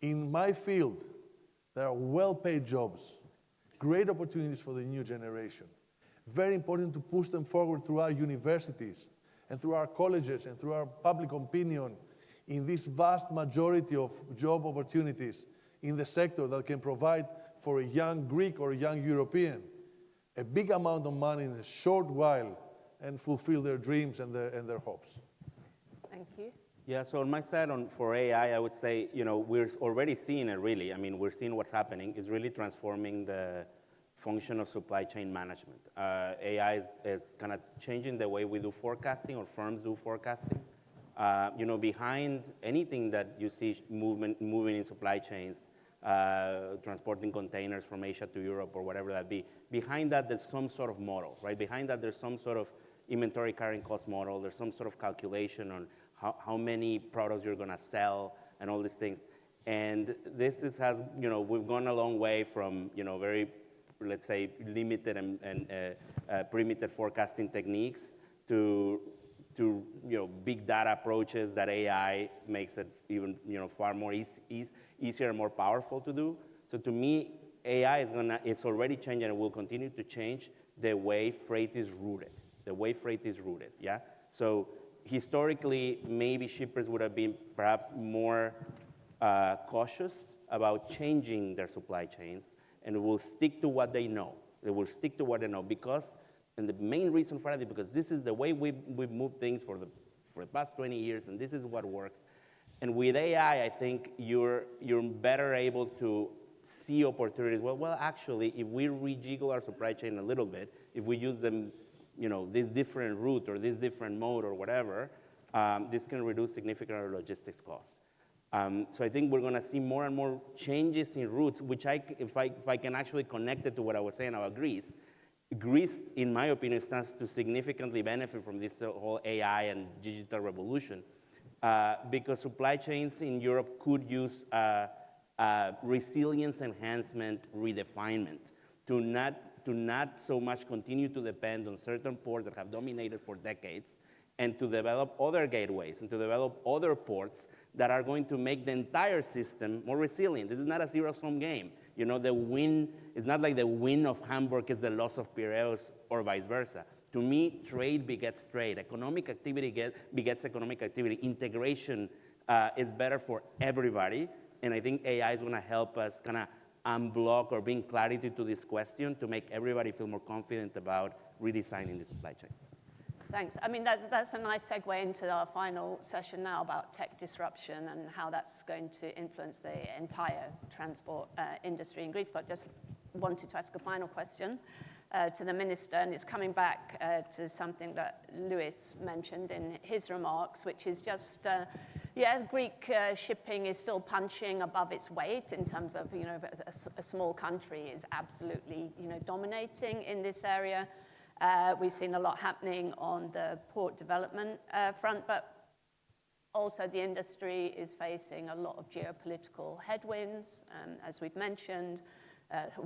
in my field, there are well-paid jobs, great opportunities for the new generation. Very important to push them forward through our universities and through our colleges and through our public opinion in this vast majority of job opportunities in the sector that can provide for a young Greek or a young European a big amount of money in a short while and fulfill their dreams and their hopes. Thank you. Yeah, so on my side, for AI, I would say, we're already seeing it really. I mean, we're seeing what's happening. It's really transforming the function of supply chain management. AI is kind of changing the way we do forecasting, or firms do forecasting. Behind anything that you see moving in supply chains, transporting containers from Asia to Europe or whatever that be, behind that there's some sort of model, right? Behind that there's some sort of inventory carrying cost model. There's some sort of calculation on how many products you're going to sell and all these things. And this has, we've gone a long way from, very, let's say, limited and primitive forecasting techniques to big data approaches that AI makes it even, far more easier and more powerful to do. So to me, AI it's already changing and will continue to change the way freight is routed. Yeah? So historically, maybe shippers would have been perhaps more cautious about changing their supply chains, and will stick to what they know. They will stick to what they know because, and the main reason for that is because this is the way we've moved things for the past 20 years, and this is what works. And with AI, I think you're better able to see opportunities. Well, actually, if we rejiggle our supply chain a little bit, if we use them, this different route or this different mode or whatever, this can reduce significant logistics costs. So I think we're going to see more and more changes in routes, which if I can actually connect it to what I was saying about Greece, in my opinion, stands to significantly benefit from this whole AI and digital revolution, because supply chains in Europe could use resilience enhancement redefinement to not so much continue to depend on certain ports that have dominated for decades, and to develop other gateways and to develop other ports that are going to make the entire system more resilient. This is not a zero-sum game. You know, the win, it's not like the win of Hamburg is the loss of Piraeus or vice versa. To me, trade begets trade. Economic activity begets economic activity. Integration is better for everybody. And I think AI is going to help us kind of unblock or bring clarity to this question to make everybody feel more confident about redesigning the supply chains. Thanks. I mean, that's a nice segue into our final session now about tech disruption and how that's going to influence the entire transport industry in Greece. But just wanted to ask a final question to the Minister, and it's coming back to something that Luis mentioned in his remarks, which is just, Greek shipping is still punching above its weight in terms of, you know, a small country is absolutely, you know, dominating in this area. We've seen a lot happening on the port development front, but also the industry is facing a lot of geopolitical headwinds, as we've mentioned,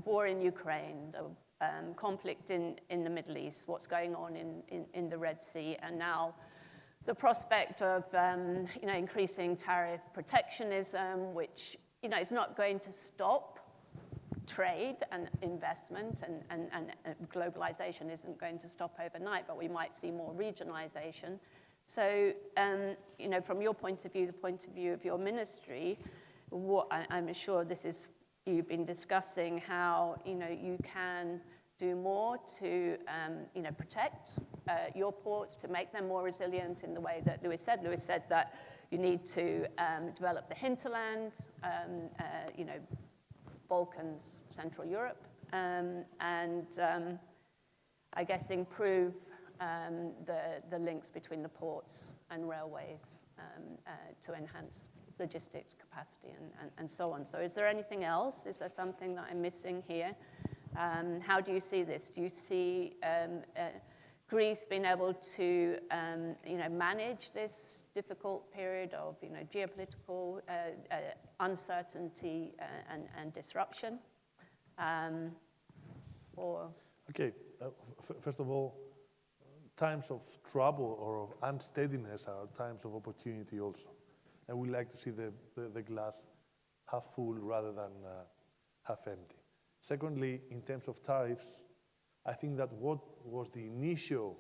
war in Ukraine, the conflict in the Middle East, what's going on in the Red Sea, and now the prospect of you know, increasing tariff protectionism, which, you know, is not going to stop trade and investment, and globalization isn't going to stop overnight, but we might see more regionalization. So, you know, from your point of view, the point of view of your ministry, what I'm sure this is, you've been discussing how, you know, you can do more to, you know, protect your ports, to make them more resilient in the way that Luis said. Luis said that you need to develop the hinterland, you know, Balkans, Central Europe, and I guess improve the links between the ports and railways to enhance logistics capacity and so on. So is there anything else? Is there something that I'm missing here? How do you see this? Do you see Greece being able to, you know, manage this difficult period of, you know, geopolitical uncertainty and disruption? Okay, first of all, times of trouble or of unsteadiness are times of opportunity also. And we like to see the glass half full rather than half empty. Secondly, in terms of tariffs, I think that what was the initial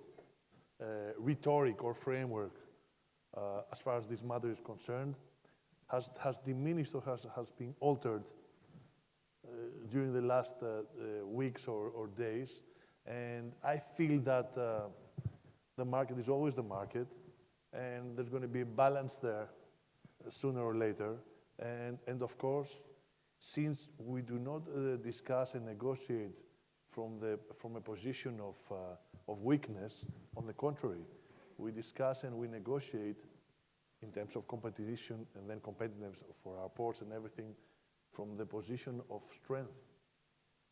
rhetoric or framework as far as this matter is concerned has diminished or has been altered during the last weeks or days. And I feel that the market is always the market, and there's going to be a balance there sooner or later. And of course, since we do not discuss and negotiate from a position of weakness, on the contrary, we discuss and we negotiate in terms of competition and then competitiveness for our ports and everything from the position of strength.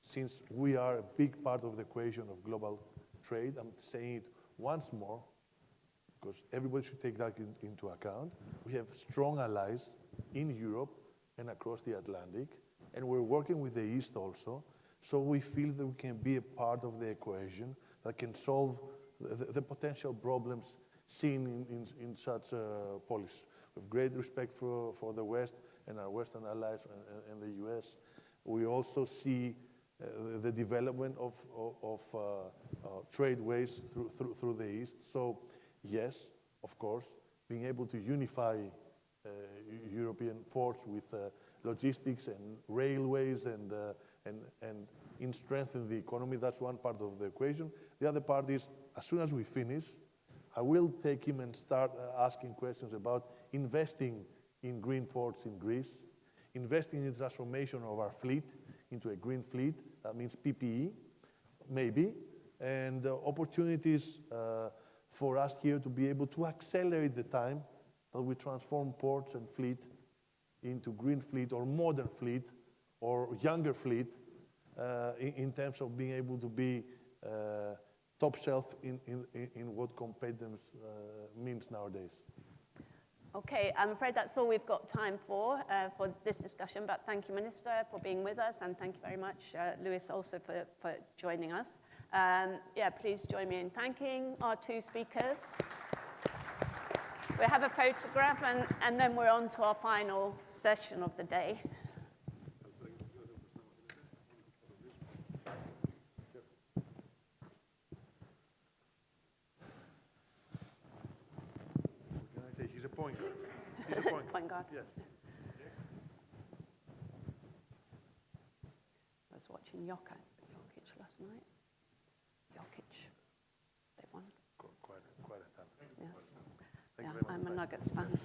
Since we are a big part of the equation of global trade, I'm saying it once more, because everybody should take that into account. We have strong allies in Europe and across the Atlantic, and we're working with the East also, so we feel that we can be a part of the equation that can solve the potential problems seen in such policies. With great respect for the West and our Western allies and the US, we also see the development of tradeways through the East. So yes, of course, being able to unify European ports with logistics and railways and in strengthen the economy, that's one part of the equation. The other part is, as soon as we finish, I will take him and start asking questions about investing in green ports in Greece, investing in the transformation of our fleet into a green fleet. That means PPE, maybe, and opportunities for us here to be able to accelerate the time that we transform ports and fleet into green fleet or modern fleet or younger fleet in terms of being able to be top shelf in what competitiveness means nowadays. Okay, I'm afraid that's all we've got time for this discussion, but thank you, Minister, for being with us, and thank you very much, Luis, also for joining us. Yeah, please join me in thanking our two speakers. We have a photograph, and then we're on to our final session of the day. Vanguard. Yes. I was watching Jokic last night. Jokic, they won. Quite a time. Yes. Thank Yeah, you very much. I'm a Nuggets fan.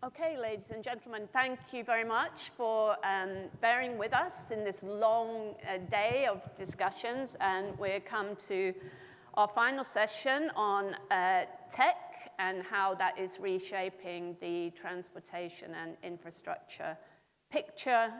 Okay, ladies and gentlemen, thank you very much for bearing with us in this long day of discussions. And we're come to our final session on tech and how that is reshaping the transportation and infrastructure picture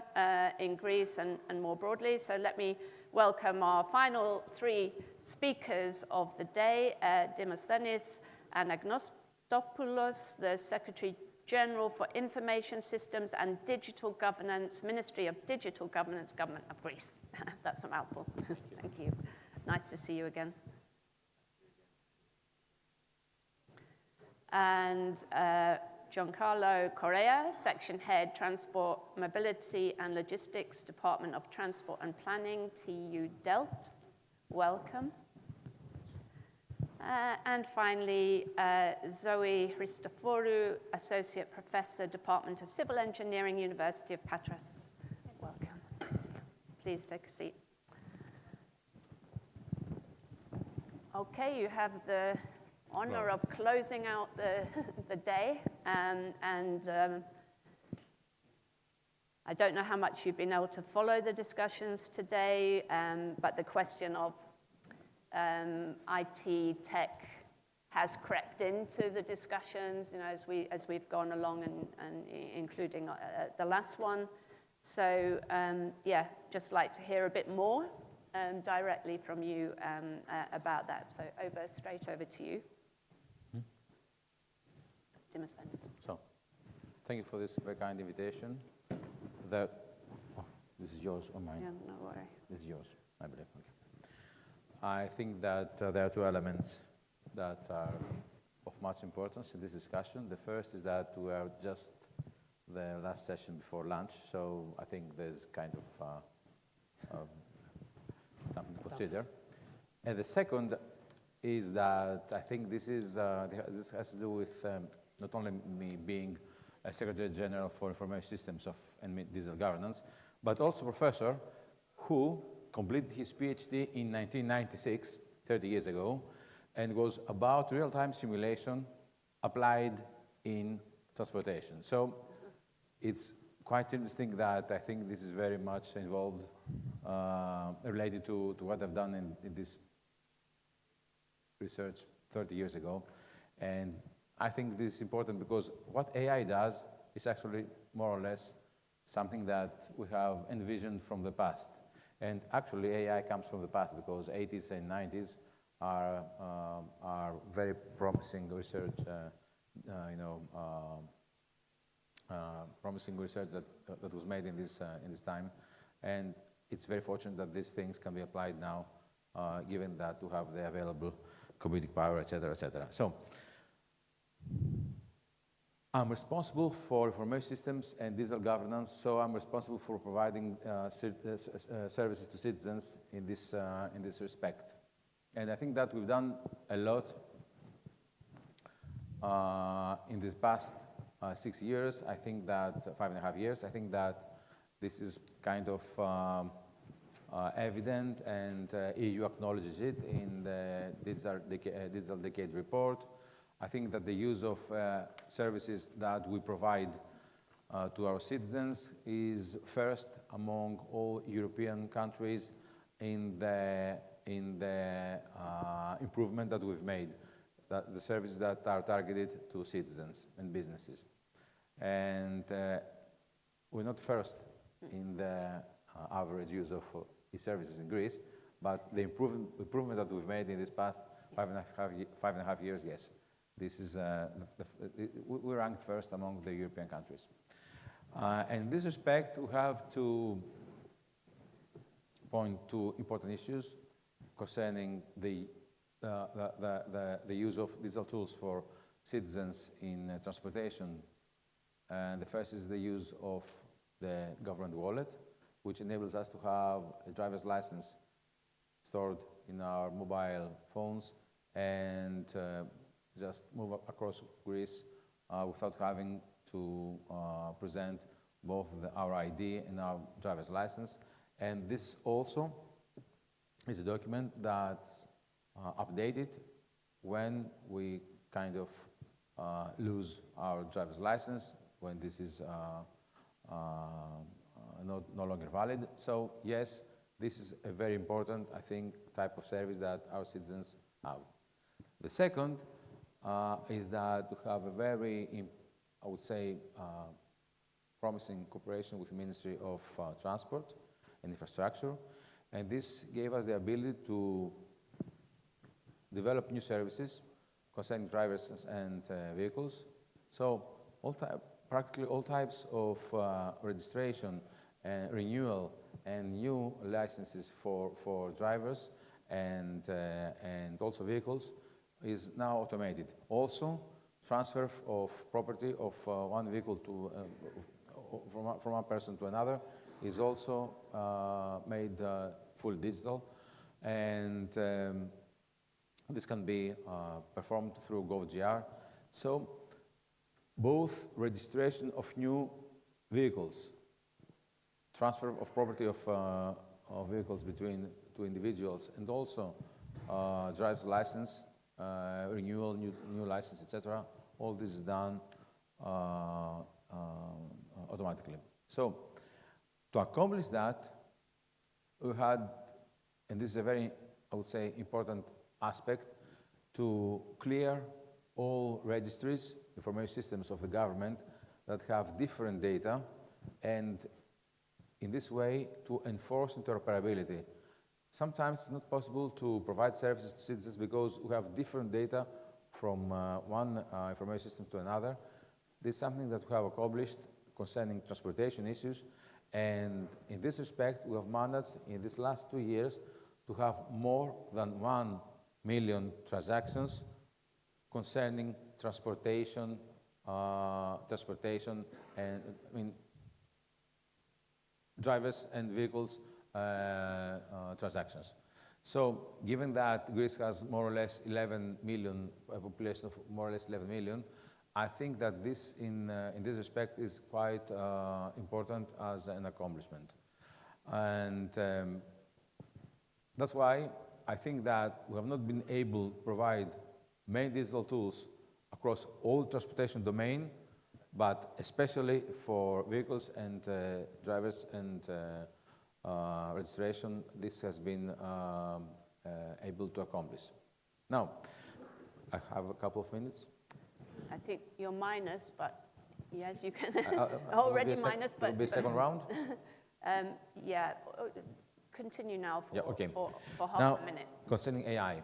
in Greece and more broadly. So let me welcome our final three speakers of the day, Demosthenis Anagnostopoulos, the Secretary General for Information Systems and Digital Governance, Ministry of Digital Governance, Government of Greece. That's a mouthful. Thank you. Nice to see you again. And Giancarlo Correa, Section Head, Transport, Mobility and Logistics, Department of Transport and Planning, TU Delft. Welcome. And finally, Zoe Christoforou, Associate Professor, Department of Civil Engineering, University of Patras. Welcome. Please take a seat. Okay, you have the honor of closing out the day. I don't know how much you've been able to follow the discussions today, but the question of IT tech has crept into the discussions, you know, as we've gone along, and including the last one. So yeah, just like to hear a bit more directly from you about that. So straight over to you. Demosthenis. So, thank you for this very kind invitation. This is yours or mine? Yeah, no worry. This is yours, I believe. Okay. I think that there are two elements that are of much importance in this discussion. The first is that we are just the last session before lunch, so I think there's kind of something to consider. And the second is that I think this has to do with not only me being a Secretary General for Information Systems and Digital Governance, but also a professor who completed his PhD in 1996, 30 years ago, and was about real-time simulation applied in transportation. So it's quite interesting that I think this is very much involved, related to what I've done in this research 30 years ago. And I think this is important because what AI does is actually more or less something that we have envisioned from the past. And actually, AI comes from the past because 80s and 90s are very promising research, promising research that was made in this time. And it's very fortunate that these things can be applied now, given that we have the available computing power, et cetera, et cetera. So I'm responsible for information systems and digital governance, so I'm responsible for providing services to citizens in this respect. And I think that we've done a lot in this past 6 years. I think that 5.5 years. I think that this is kind of evident, and EU acknowledges it in the Digital Decade report. I think that the use of services that we provide to our citizens is first among all European countries in the improvement that we've made, the services that are targeted to citizens and businesses. And we're not first in the average use of e-services in Greece, but the improvement that we've made in this past 5.5 years, yes. This is, we ranked first among the European countries. And in this respect, we have to point to important issues concerning the use of digital tools for citizens in transportation. And the first is the use of the government wallet, which enables us to have a driver's license stored in our mobile phones and just move across Greece without having to present both our ID and our driver's license. And this also is a document that's updated when we kind of lose our driver's license, when this is no longer valid. So yes, this is a very important, I think, type of service that our citizens have. The second is that we have a very, I would say, promising cooperation with the Ministry of Transport and Infrastructure, and this gave us the ability to develop new services concerning drivers and vehicles. So practically all types of registration and renewal and new licenses for drivers and also vehicles is now automated. Also, transfer of property of one vehicle to from one person to another is also made full digital, and this can be performed through GovGR. So both registration of new vehicles, transfer of property of vehicles between two individuals, and also driver's license, renewal, new license, etc. All this is done automatically. So to accomplish that, we had, and this is a very, I would say, important aspect, to clear all registries, information systems of the government that have different data, and in this way to enforce interoperability. Sometimes it's not possible to provide services to citizens because we have different data from one information system to another. This is something that we have accomplished concerning transportation issues, and in this respect, we have managed in these last 2 years to have more than 1 million transactions concerning transportation, and drivers and vehicles transactions. So given that Greece has more or less 11 million, a population of more or less 11 million, I think that this, in this respect, is quite important as an accomplishment. And that's why I think that we have not been able to provide many digital tools across all transportation domain, but especially for vehicles and drivers and registration, this has been able to accomplish. Now, I have a couple of minutes. I think you're minus, but yes, you can. Already minus, but... Will be a second round? Yeah, continue now for, for half now, a minute. Concerning AI,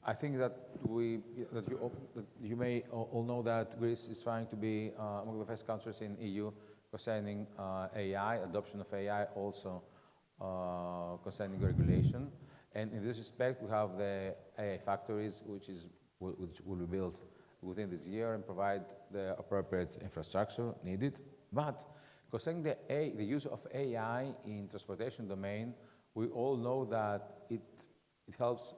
I think that you may all know that Greece is trying to be among the first countries in EU concerning AI, adoption of AI, also concerning regulation. And in this respect, we have the AI factories, which will be built within this year and provide the appropriate infrastructure needed. But concerning the use of AI in transportation domain, we all know that it helps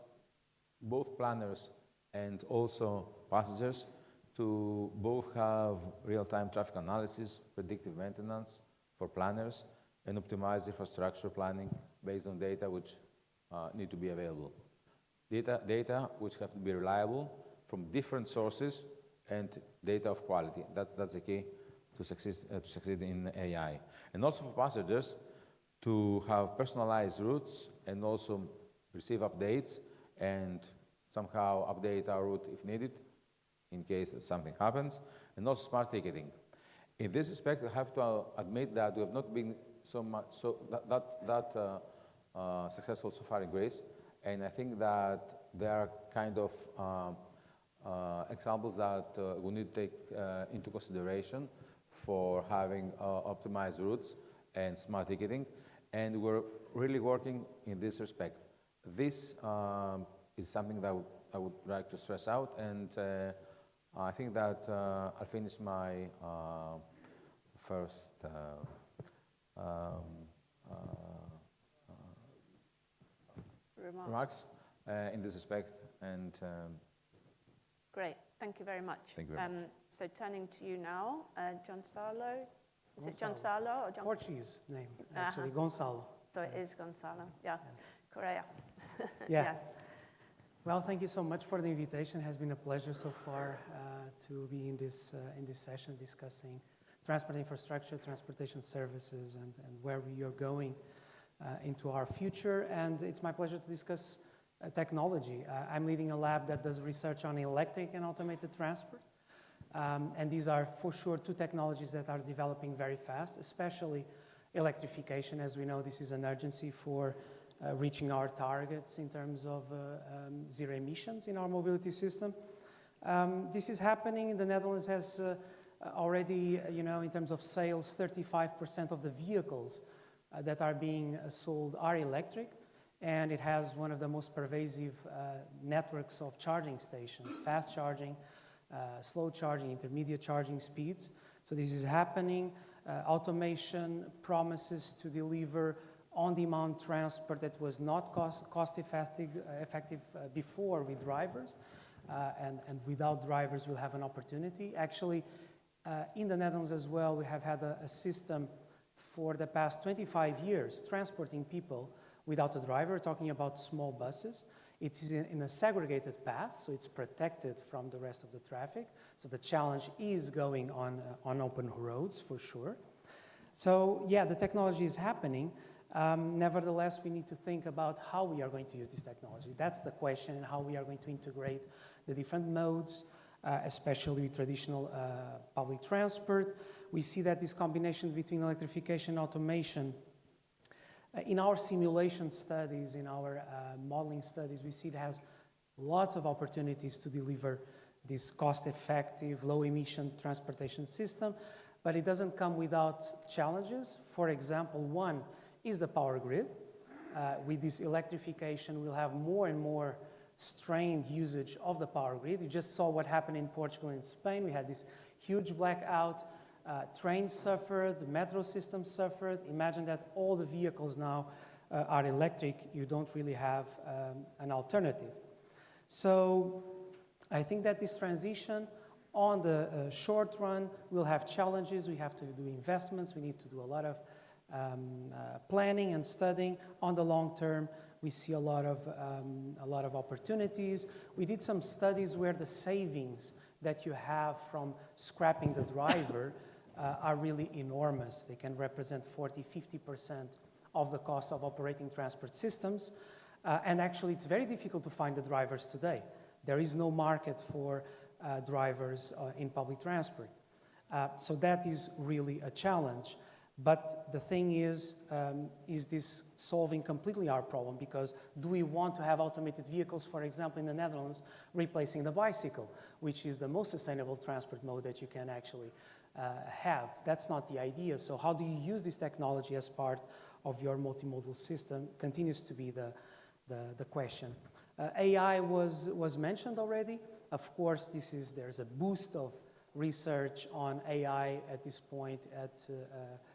both planners and also passengers to both have real-time traffic analysis, predictive maintenance for planners, and optimize infrastructure planning based on data which need to be available. Data which have to be reliable from different sources and data of quality. That's the key to succeed in AI. And also for passengers to have personalized routes and also receive updates and somehow update our route if needed, in case something happens, and also smart ticketing. In this respect, I have to admit that we have not been successful so far in Greece, and I think that there are kind of examples that we need to take into consideration for having optimized routes and smart ticketing, and we're really working in this respect. This is something that I would like to stress out, and I think that I'll finish my first remarks in this respect. And great, thank you very much. Thank you very much. So turning to you now, Gonçalo. Is it Gonçalo. Gonçalo or John? Portuguese name, actually, Gonçalo. So it is Gonçalo, yeah. Correa. Yeah. Yes. Well, thank you so much for the invitation. It has been a pleasure so far to be in this session discussing transport infrastructure, transportation services, and where we are going into our future. And it's my pleasure to discuss technology. I'm leading a lab that does research on electric and automated transport. And these are, for sure, two technologies that are developing very fast, especially electrification. As we know, this is an urgency for reaching our targets in terms of zero emissions in our mobility system. This is happening. The Netherlands has already, in terms of sales, 35% of the vehicles that are being sold are electric. And it has one of the most pervasive networks of charging stations, fast charging, slow charging, intermediate charging speeds. So this is happening. Automation promises to deliver on-demand transport that was not cost-effective before with drivers. And without drivers, we'll have an opportunity. Actually, in the Netherlands as well, we have had a system for the past 25 years transporting people without a driver, talking about small buses. It is in a segregated path, so it's protected from the rest of the traffic. So the challenge is going on open roads, for sure. So yeah, the technology is happening. Nevertheless, we need to think about how we are going to use this technology. That's the question, and how we are going to integrate the different modes, especially with traditional public transport. We see that this combination between electrification and automation, in our simulation studies, in our modeling studies, we see it has lots of opportunities to deliver this cost-effective, low-emission transportation system, but it doesn't come without challenges. For example, one is the power grid. With this electrification, we'll have more and more strained usage of the power grid. You just saw what happened in Portugal and Spain. We had this huge blackout. Trains suffered, the metro system suffered. Imagine that all the vehicles now are electric. You don't really have an alternative. So I think that this transition on the short run will have challenges. We have to do investments. We need to do a lot of planning and studying. On the long term, we see a lot of opportunities. We did some studies where the savings that you have from scrapping the driver are really enormous. They can represent 40–50% of the cost of operating transport systems. And actually, it's very difficult to find the drivers today. There is no market for drivers in public transport. So that is really a challenge. But the thing is this solving completely our problem? Because do we want to have automated vehicles, for example, in the Netherlands, replacing the bicycle, which is the most sustainable transport mode that you can actually have? That's not the idea. So how do you use this technology as part of your multimodal system continues to be the question. AI was mentioned already. Of course, there's a boost of research on AI at this point at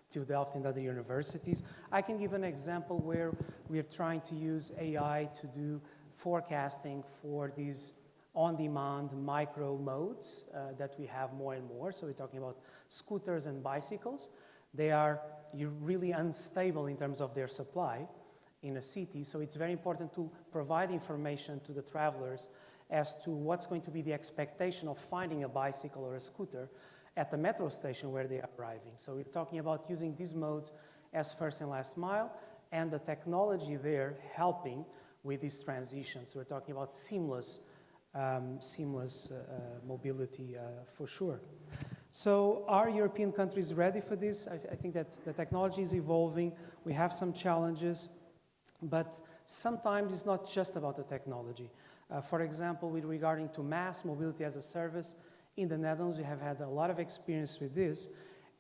TU Delft and other universities. I can give an example where we are trying to use AI to do forecasting for these on-demand micro modes that we have more and more. So we're talking about scooters and bicycles. They are really unstable in terms of their supply in a city. So it's very important to provide information to the travelers as to what's going to be the expectation of finding a bicycle or a scooter at the metro station where they are arriving. So we're talking about using these modes as first and last mile, and the technology there helping with these transitions. So we're talking about seamless mobility for sure. So are European countries ready for this? I think that the technology is evolving. We have some challenges, but sometimes it's not just about the technology. For example, regarding to mass mobility as a service, in the Netherlands, we have had a lot of experience with this,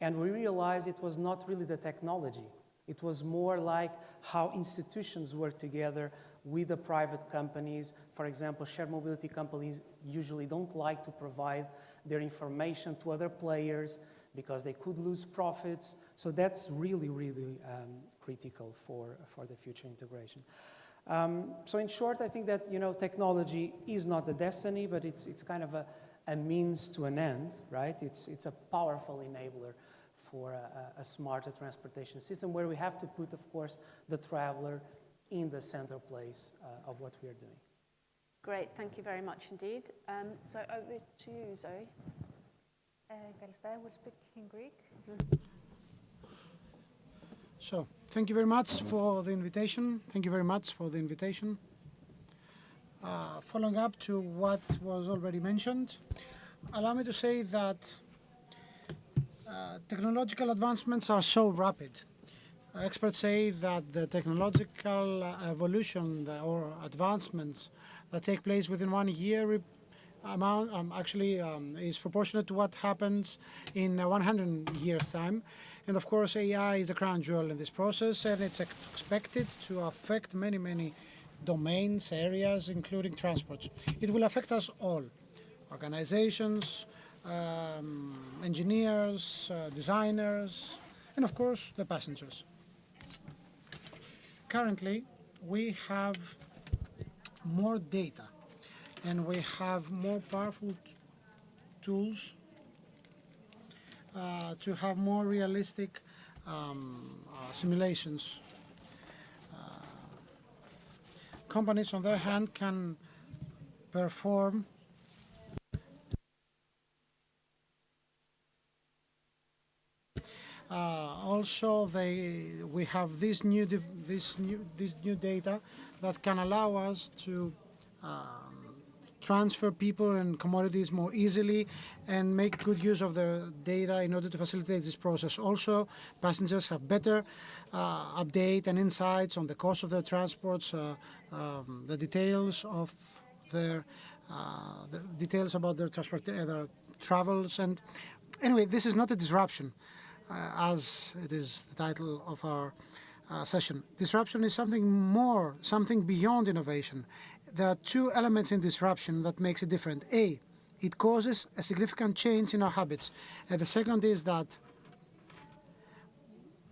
and we realized it was not really the technology. It was more like how institutions work together with the private companies. For example, shared mobility companies usually don't like to provide their information to other players because they could lose profits. So that's really, really critical for the future integration. So in short, I think that technology is not the destiny, but it's kind of a means to an end, right? It's a powerful enabler for a smarter transportation system where we have to put, of course, the traveler in the central place of what we are doing. Great, thank you very much indeed. So over to you, Zoe. Καλησπέρα, I will speak in Greek. So, thank you very much for the invitation. Thank you very much for the invitation. Following up to what was already mentioned, allow me to say that technological advancements are so rapid. Experts say that the technological evolution or advancements that take place within 1 year is proportionate to what happens in 100 years' time. And of course, AI is the crown jewel in this process, and it's expected to affect many, many domains, areas, including transports. It will affect us all, organizations, engineers, designers, and of course, the passengers. Currently, we have more data, and we have more powerful tools to have more realistic simulations. Companies, on their hand, can perform also we have this new data that can allow us to transfer people and commodities more easily and make good use of the data in order to facilitate this process. Also, passengers have better update and insights on the cost of their transports, the details of their details about their their travels. And anyway, this is not a disruption, as it is the title of our session. Disruption is something more, something beyond innovation. There are two elements in disruption that makes it different. A, it causes a significant change in our habits. And the second is that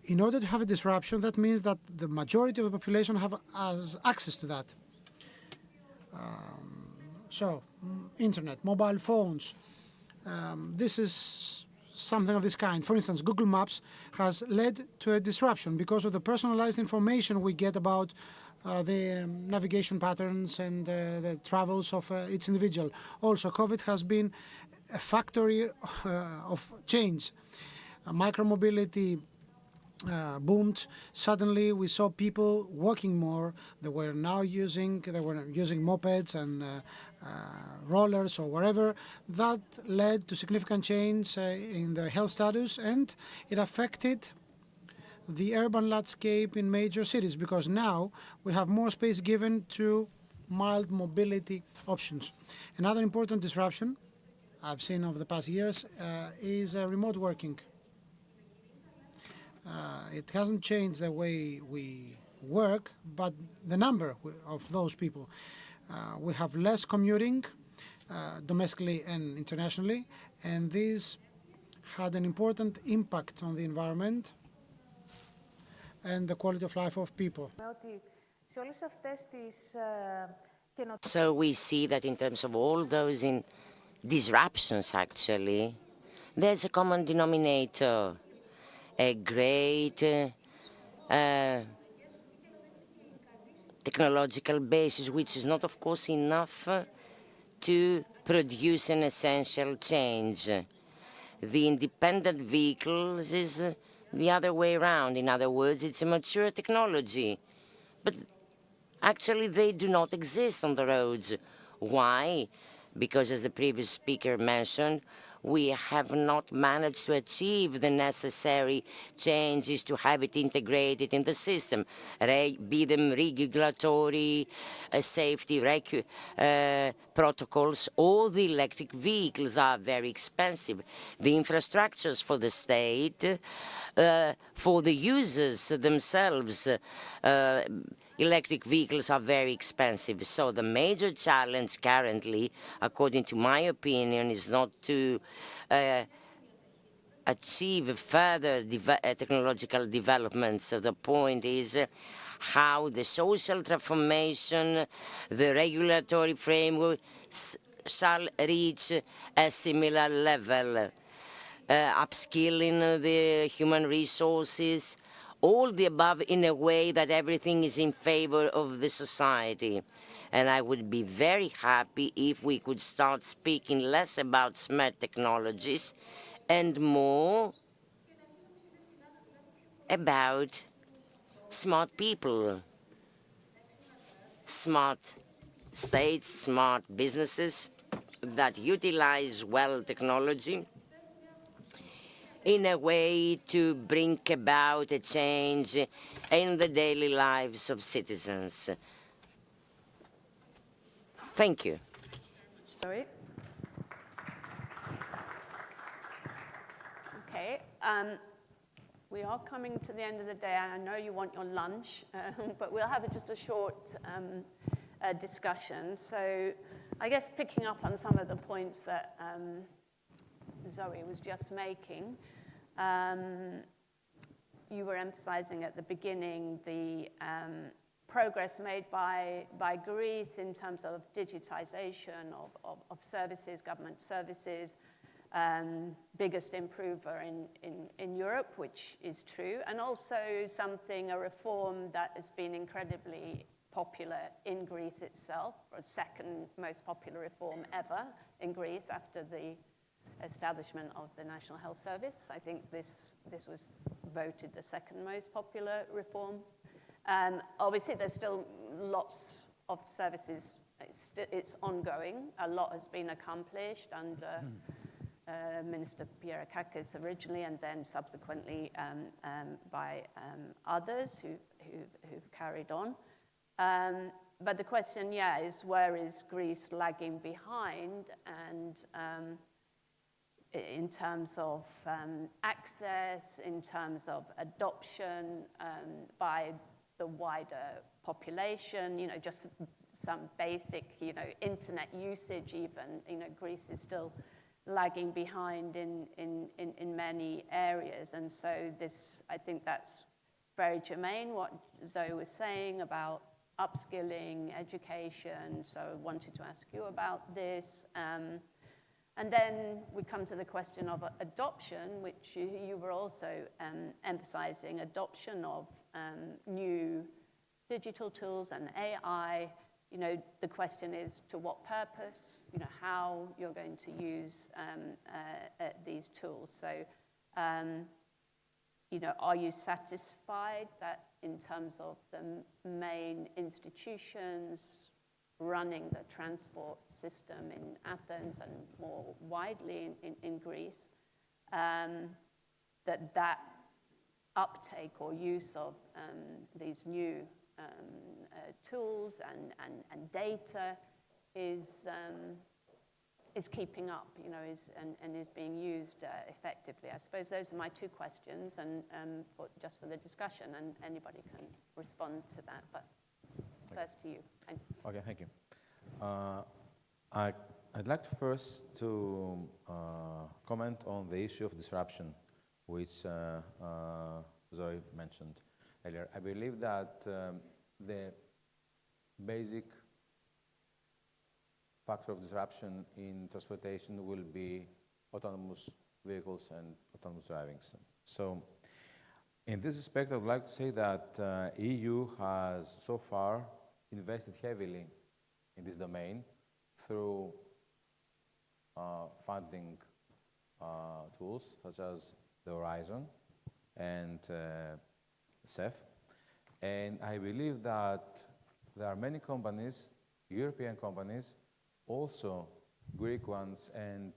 in order to have a disruption, that means that the majority of the population has access to that. So, internet, mobile phones, this is something of this kind. For instance, Google Maps has led to a disruption because of the personalized information we get about the navigation patterns and the travels of each individual. Also, COVID has been a factory of change. Micromobility boomed. Suddenly, we saw people walking more. They were using mopeds and rollers or whatever. That led to significant change in the health status, and it affected the urban landscape in major cities, because now we have more space given to mild mobility options. Another important disruption I've seen over the past years is remote working. It hasn't changed the way we work, but the number of those people. We have less commuting domestically and internationally, and this had an important impact on the environment and the quality of life of people. So we see that in terms of all those disruptions, actually, there's a common denominator, a great technological basis, which is not, of course, enough to produce an essential change. The independent vehicles is the other way around. In other words, it's a mature technology, but actually they do not exist on the roads. Why? Because, as the previous speaker mentioned, we have not managed to achieve the necessary changes to have it integrated in the system, be them regulatory, safety protocols. All the electric vehicles are very expensive. The infrastructures for the state, for the users themselves, electric vehicles are very expensive. So the major challenge currently, according to my opinion, is not to achieve further technological developments. So the point is how the social transformation, the regulatory framework shall reach a similar level. Upskilling the human resources, all the above in a way that everything is in favor of the society. And I would be very happy if we could start speaking less about smart technologies and more about smart people, smart states, smart businesses that utilize well technology in a way to bring about a change in the daily lives of citizens. Thank you. Sorry. Okay. We are coming to the end of the day, and I know you want your lunch, but we'll have just a short discussion. So I guess picking up on some of the points that Zoe was just making, you were emphasizing at the beginning the progress made by Greece in terms of digitization of services, government services, biggest improver in Europe, which is true, and also a reform that has been incredibly popular in Greece itself, or second most popular reform ever in Greece after the establishment of the National Health Service. I think this was voted the second most popular reform. Obviously, there's still lots of services. It's ongoing. A lot has been accomplished under Minister Pierakakis originally, and then subsequently by others who've carried on. But the question, is where is Greece lagging behind? And in terms of access, in terms of adoption by the wider population, just some basic, internet usage even, Greece is still lagging behind in many areas. And so I think that's very germane, what Zoe was saying about upskilling, education. So I wanted to ask you about this. And then we come to the question of adoption, which you were also emphasizing, adoption of new digital tools and AI. The question is to what purpose, how you're going to use these tools. So, are you satisfied that in terms of the main institutions running the transport system in Athens and more widely in Greece, that uptake or use of these new tools and data is keeping up, and is being used effectively? I suppose those are my two questions, and just for the discussion, and anybody can respond to that. But first to you. Okay, thank you. I'd like first to comment on the issue of disruption, which Zoe mentioned earlier. I believe that the basic factor of disruption in transportation will be autonomous vehicles and autonomous driving. So in this respect, I would like to say that EU has so far invested heavily in this domain through funding tools such as the Horizon and CEF. And I believe that there are many companies, European companies, also Greek ones, and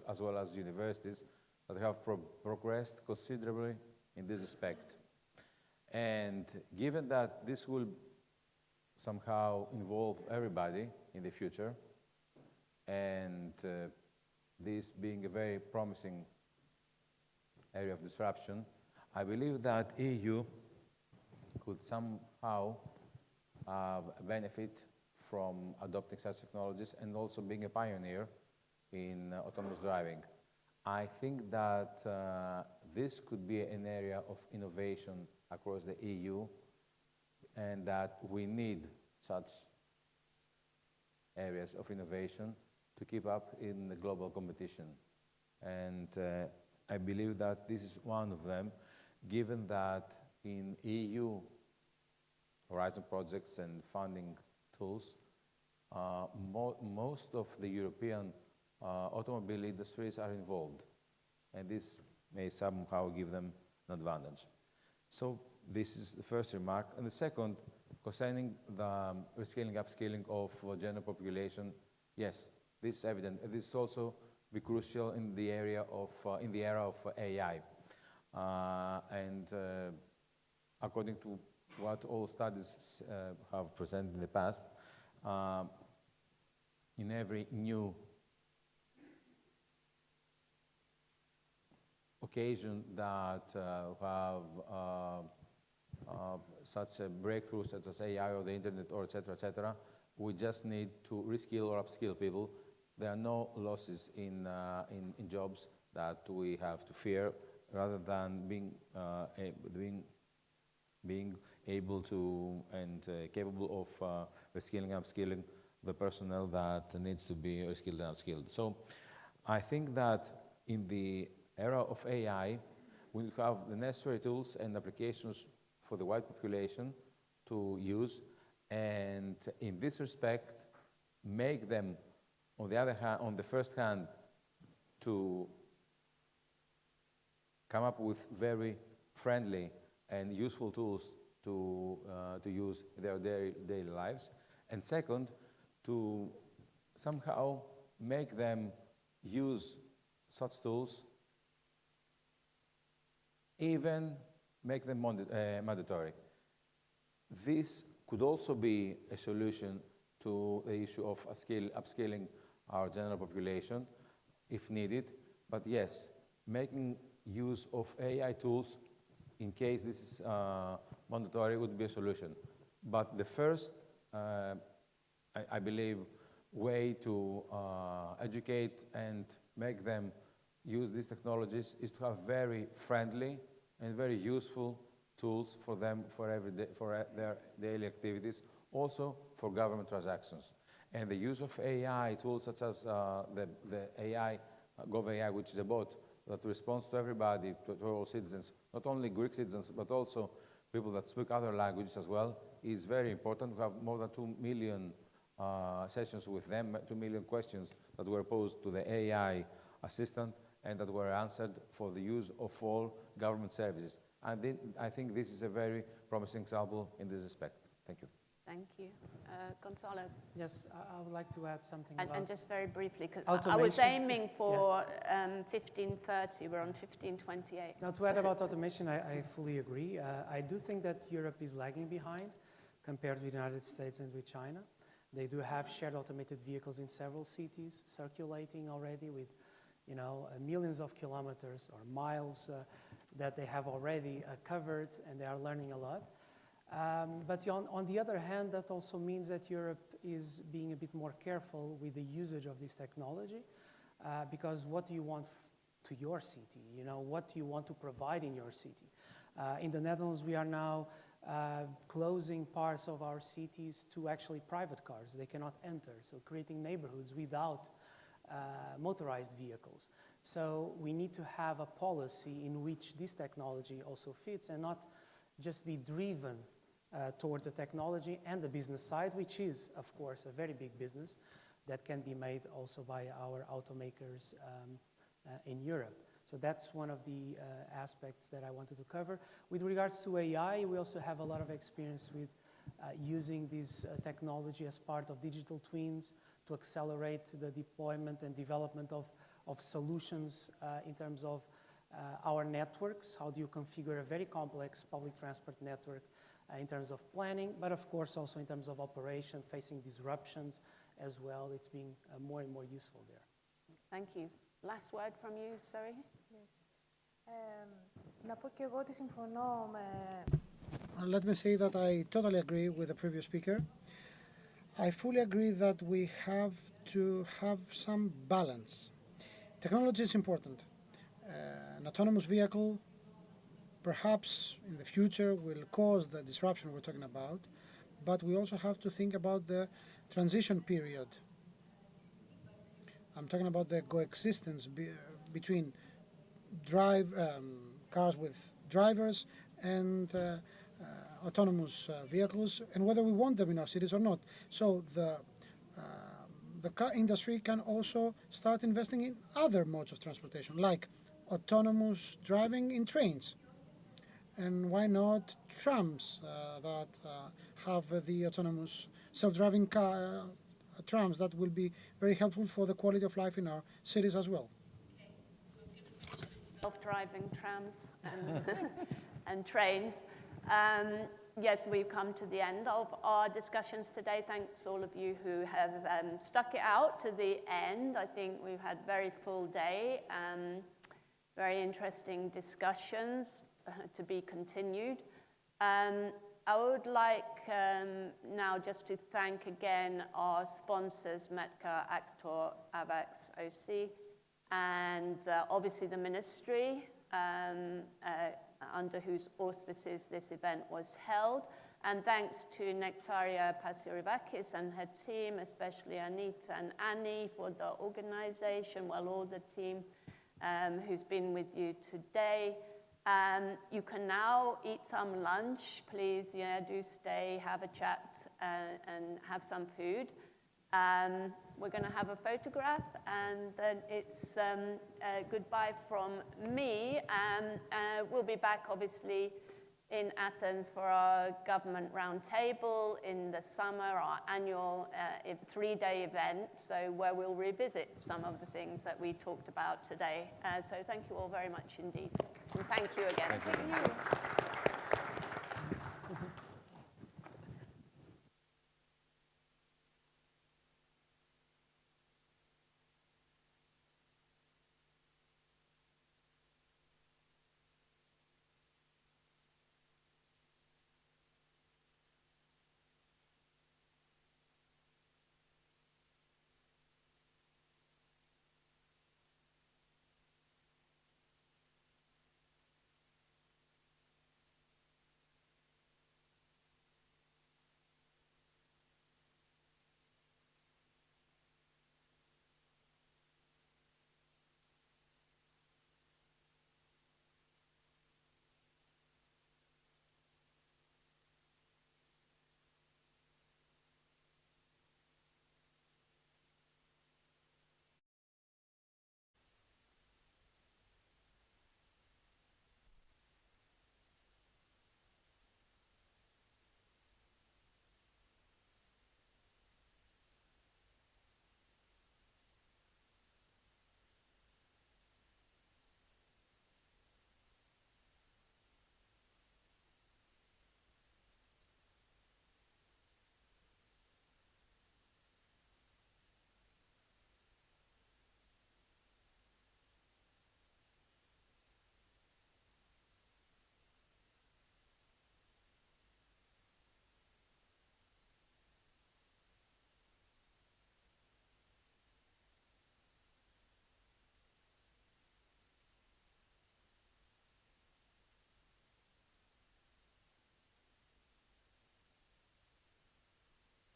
as well as universities, that have progressed considerably in this respect. And given that this will somehow involve everybody in the future, and this being a very promising area of disruption, I believe that EU could somehow benefit from adopting such technologies and also being a pioneer in autonomous driving. I think that this could be an area of innovation across the EU and that we need such areas of innovation to keep up in the global competition. And I believe that this is one of them, given that in EU Horizon projects and funding tools, most of the European automobile industries are involved, and this may somehow give them an advantage. So this is the first remark. And the second, concerning the reskilling, upskilling of general population, yes, this is evident. This is also be crucial in the area of in the era of AI, according to what all studies have presented in the past, in every new occasion that have such a breakthrough such as AI or the internet or et cetera, we just need to reskill or upskill people. There are no losses in jobs that we have to fear, rather than being able to and capable of reskilling and upskilling the personnel that needs to be reskilled and upskilled. So I think that in the era of AI, we have the necessary tools and applications for the wide population to use, and in this respect, make them, on the other hand, on the first hand, to come up with very friendly and useful tools to use in their daily lives, and second, to somehow make them use such tools, even make them mandatory. This could also be a solution to the issue of upskilling our general population, if needed. But yes, making use of AI tools, in case this is mandatory, would be a solution. But the first, I believe, way to educate and make them use these technologies is to have very friendly and very useful tools for them for their daily activities, also for government transactions. And the use of AI tools such as the AI, GovAI, which is a bot that responds to everybody, to all citizens, not only Greek citizens, but also people that speak other languages as well, is very important. We have more than 2 million sessions with them, 2 million questions that were posed to the AI assistant and that were answered for the use of all government services. And I think this is a very promising example in this respect. Thank you. Thank you. Gonzalo? Yes, I would like to add something and just very briefly, because automation. I was aiming for 1530, we're on 1528. Now, to add about automation, I fully agree. I do think that Europe is lagging behind compared with the United States and with China. They do have shared automated vehicles in several cities circulating already with, millions of kilometers or miles that they have already covered, and they are learning a lot. But on the other hand, that also means that Europe is being a bit more careful with the usage of this technology, because what do you want to your city? What do you want to provide in your city? In the Netherlands, we are now closing parts of our cities to actually private cars. They cannot enter, so creating neighborhoods without motorized vehicles. So we need to have a policy in which this technology also fits and not just be driven towards the technology and the business side, which is, of course, a very big business that can be made also by our automakers in Europe. So that's one of the aspects that I wanted to cover. With regards to AI, we also have a lot of experience with using this technology as part of digital twins to accelerate the deployment and development of solutions in terms of our networks. How do you configure a very complex public transport network in terms of planning, but of course also in terms of operation, facing disruptions as well. It's being more and more useful there. Thank you. Last word from you, Zoe? Yes. Να πω και εγώ ότι συμφωνώ με... Let me say that I totally agree with the previous speaker. I fully agree that we have to have some balance. Technology is important. An autonomous vehicle perhaps in the future will cause the disruption we're talking about, but we also have to think about the transition period. I'm talking about the coexistence between cars with drivers and autonomous vehicles, and whether we want them in our cities or not. So the car industry can also start investing in other modes of transportation, like autonomous driving in trains. And why not trams that have the autonomous self-driving trams that will be very helpful for the quality of life in our cities as well. Self-driving trams and trains. Yes, we've come to the end of our discussions today. Thanks all of you who have stuck it out to the end. I think we've had a very full day, very interesting discussions to be continued. I would like now just to thank again our sponsors, METCA, Actor, AVAX, OC, and obviously the ministry, under whose auspices this event was held. And thanks to Nektaria Pasiourivakis and her team, especially Anita and Annie for the organization, well, all the team who's been with you today. You can now eat some lunch, please. Yeah, do stay, have a chat, and have some food. We're going to have a photograph, and then it's goodbye from me. We'll be back, obviously, in Athens for our government roundtable in the summer, our annual 3-day event, so where we'll revisit some of the things that we talked about today. So thank you all very much indeed. And thank you again. Thank you.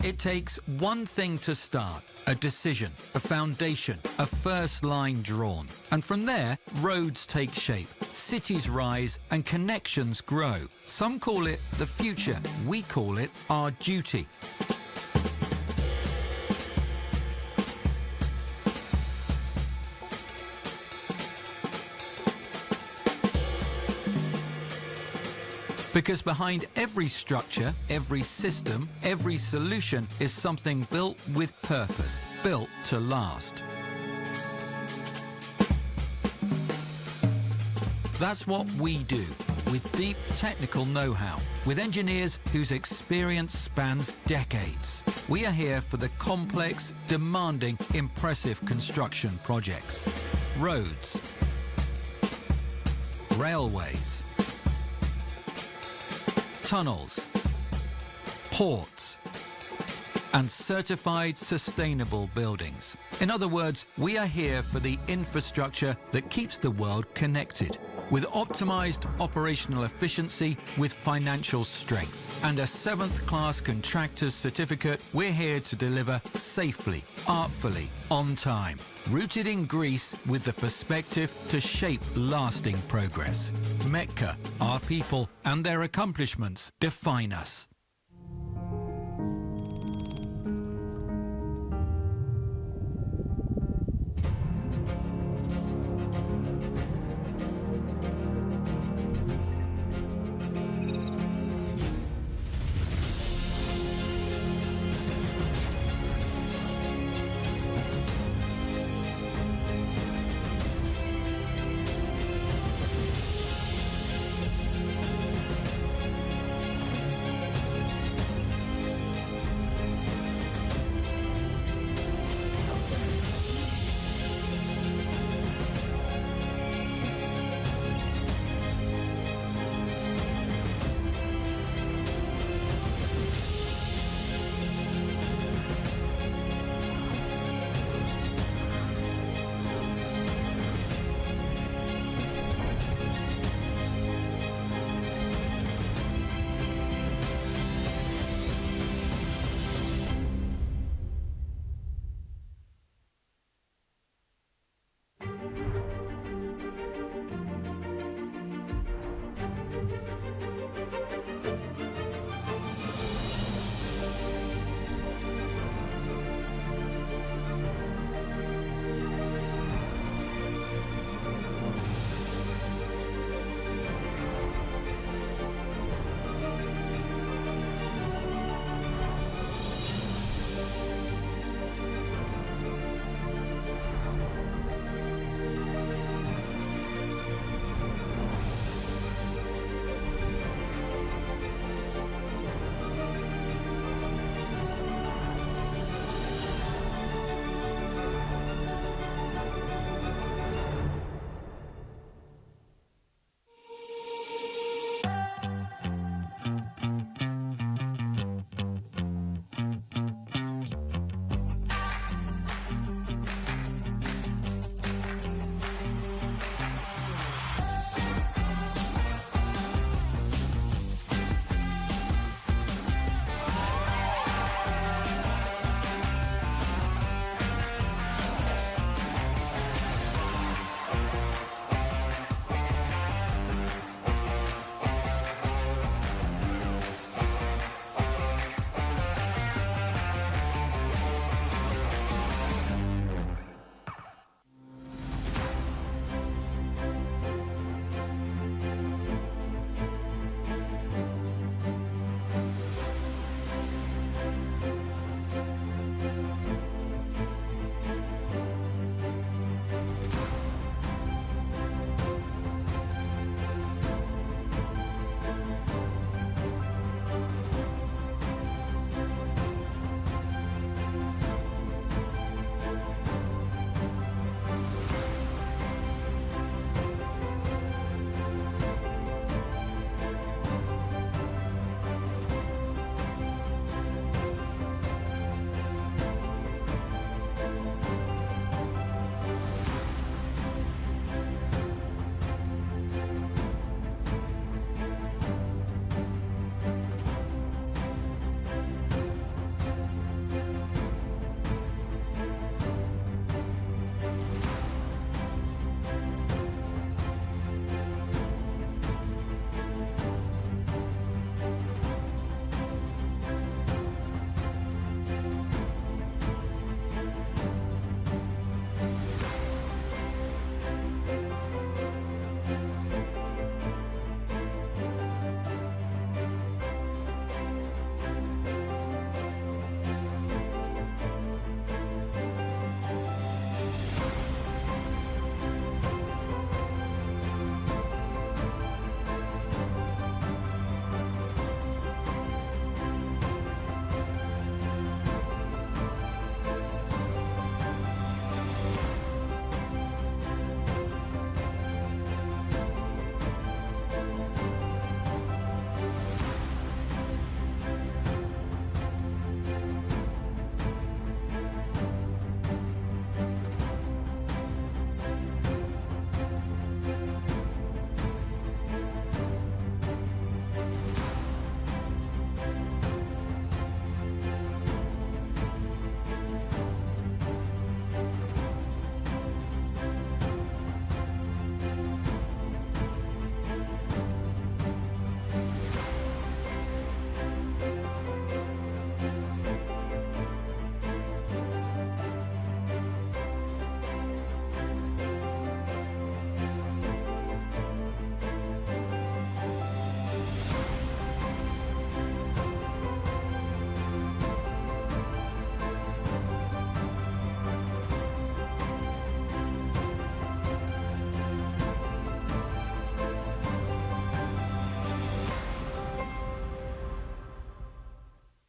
It takes one thing to start, a decision, a foundation, a first line drawn. And from there, roads take shape, cities rise and connections grow. Some call it the future, we call it our duty. Because behind every structure, every system, every solution is something built with purpose, built to last. That's what we do, with deep technical know-how, with engineers whose experience spans decades. We are here for the complex, demanding, impressive construction projects. Roads, railways, tunnels, ports, and certified sustainable buildings. In other words, we are here for the infrastructure that keeps the world connected. With optimized operational efficiency with financial strength and a 7th class contractor's certificate, we're here to deliver safely, artfully, on time. Rooted in Greece with the perspective to shape lasting progress. Mecca, our people and their accomplishments define us.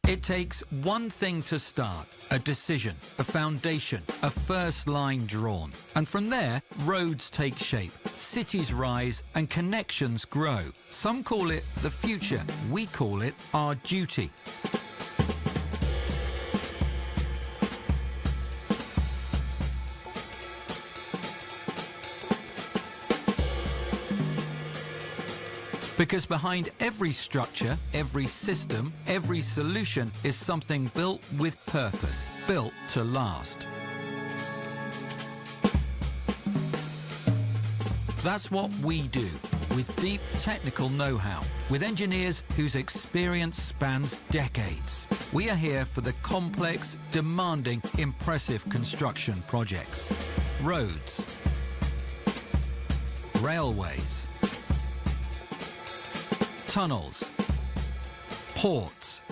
It takes one thing to start, a decision, a foundation, a first line drawn. And from there, roads take shape, cities rise and connections grow. Some call it the future, we call it our duty. Because behind every structure, every system, every solution is something built with purpose, built to last. That's what we do, with deep technical know-how, with engineers whose experience spans decades. We are here for the complex, demanding, impressive construction projects. Roads, railways, tunnels, ports,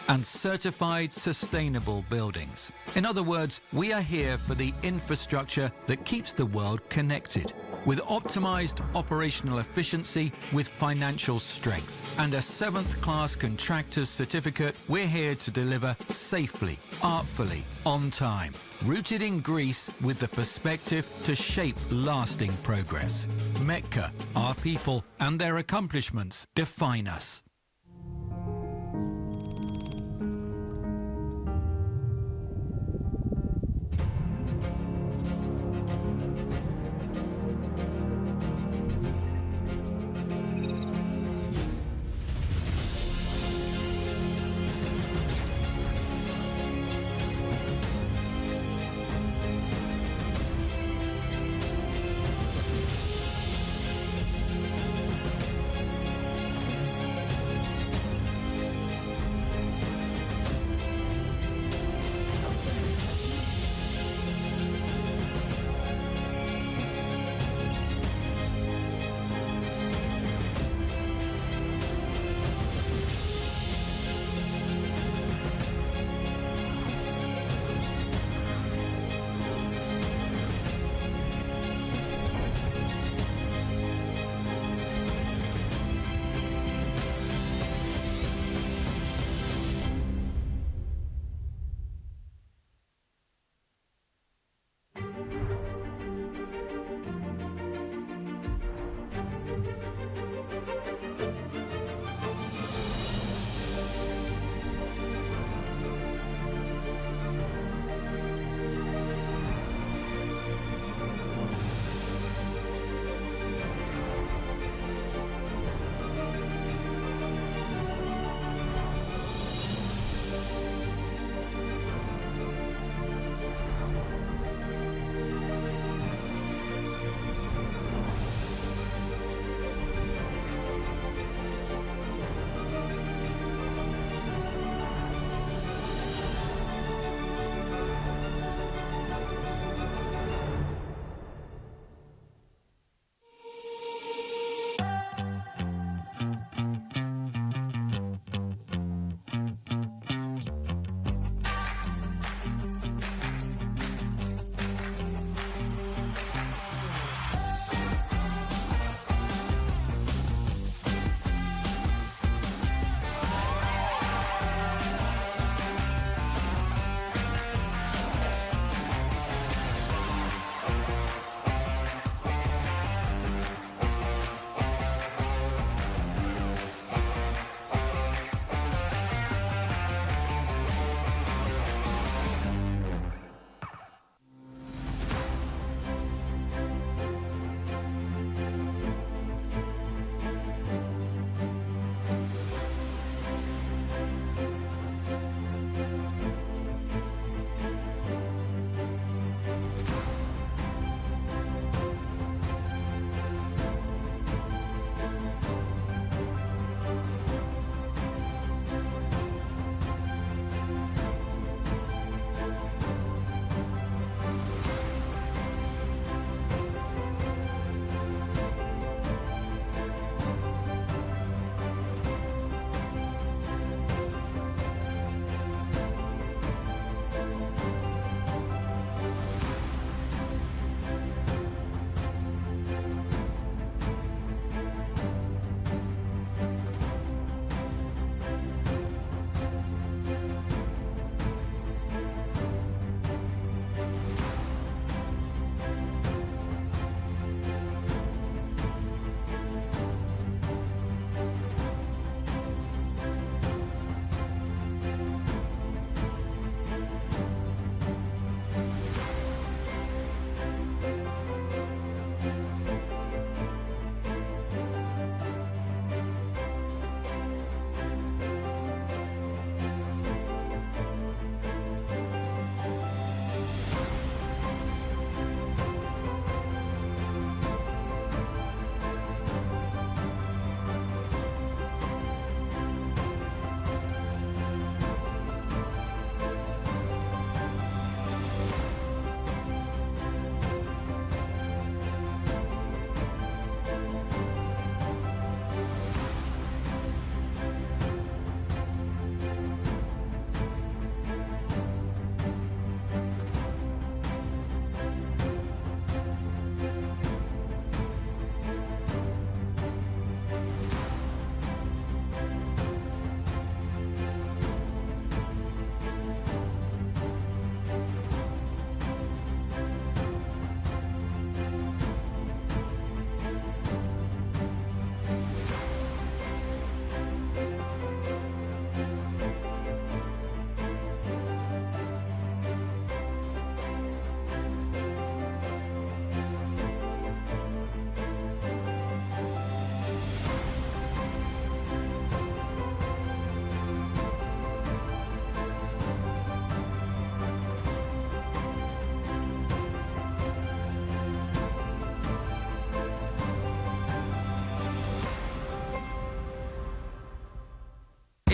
and certified sustainable buildings. In other words, we are here for the infrastructure that keeps the world connected, with optimized operational efficiency, with financial strength, and a 7th class contractor's certificate. We're here to deliver safely, artfully, on time, rooted in Greece with the perspective to shape lasting progress. Mecca, our people, and their accomplishments define us.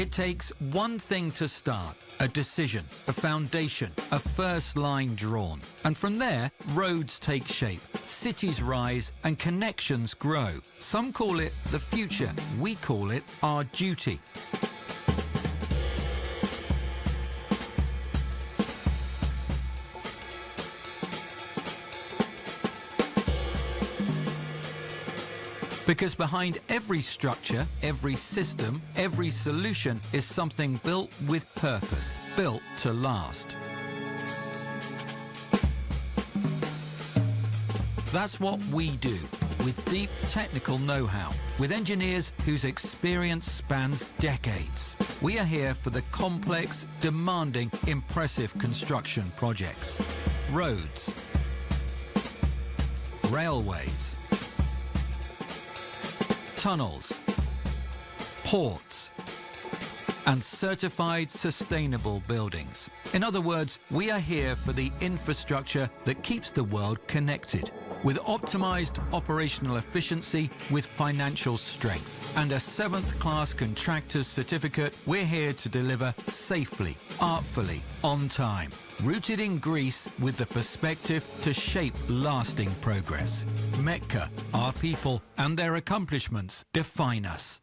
It takes one thing to start, a decision, a foundation, a first line drawn. And from there, roads take shape, cities rise, and connections grow. Some call it the future. We call it our duty. Because behind every structure, every system, every solution is something built with purpose, built to last. That's what we do, with deep technical know-how, with engineers whose experience spans decades. We are here for the complex, demanding, impressive construction projects. Roads, railways, tunnels, ports, and certified sustainable buildings. In other words, we are here for the infrastructure that keeps the world connected, with optimized operational efficiency, with financial strength, and a 7th-class contractor's certificate. We're here to deliver safely, artfully, on time, rooted in Greece with the perspective to shape lasting progress. Metka, our people, and their accomplishments define us.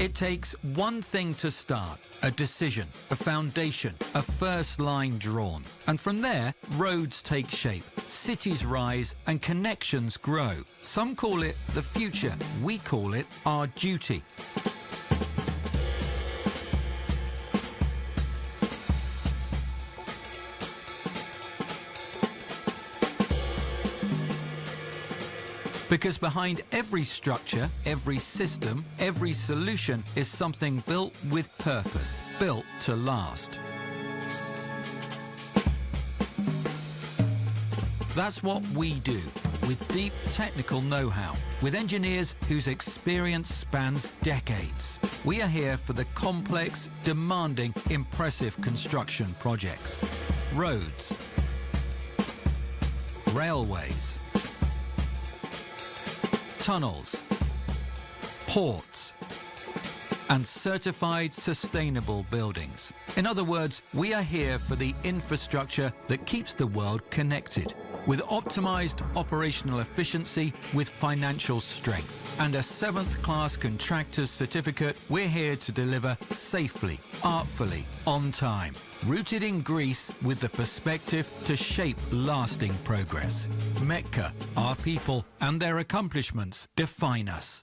It takes one thing to start, a decision, a foundation, a first line drawn. And from there, roads take shape, cities rise and connections grow. Some call it the future, we call it our duty. Because behind every structure, every system, every solution is something built with purpose, built to last. That's what we do, with deep technical know-how, with engineers whose experience spans decades. We are here for the complex, demanding, impressive construction projects. Roads, railways, tunnels, ports, and certified sustainable buildings. In other words, we are here for the infrastructure that keeps the world connected, with optimized operational efficiency, with financial strength, and a 7th class contractor's certificate. We're here to deliver safely, artfully, on time, rooted in Greece with the perspective to shape lasting progress. Mecca, our people, and their accomplishments define us.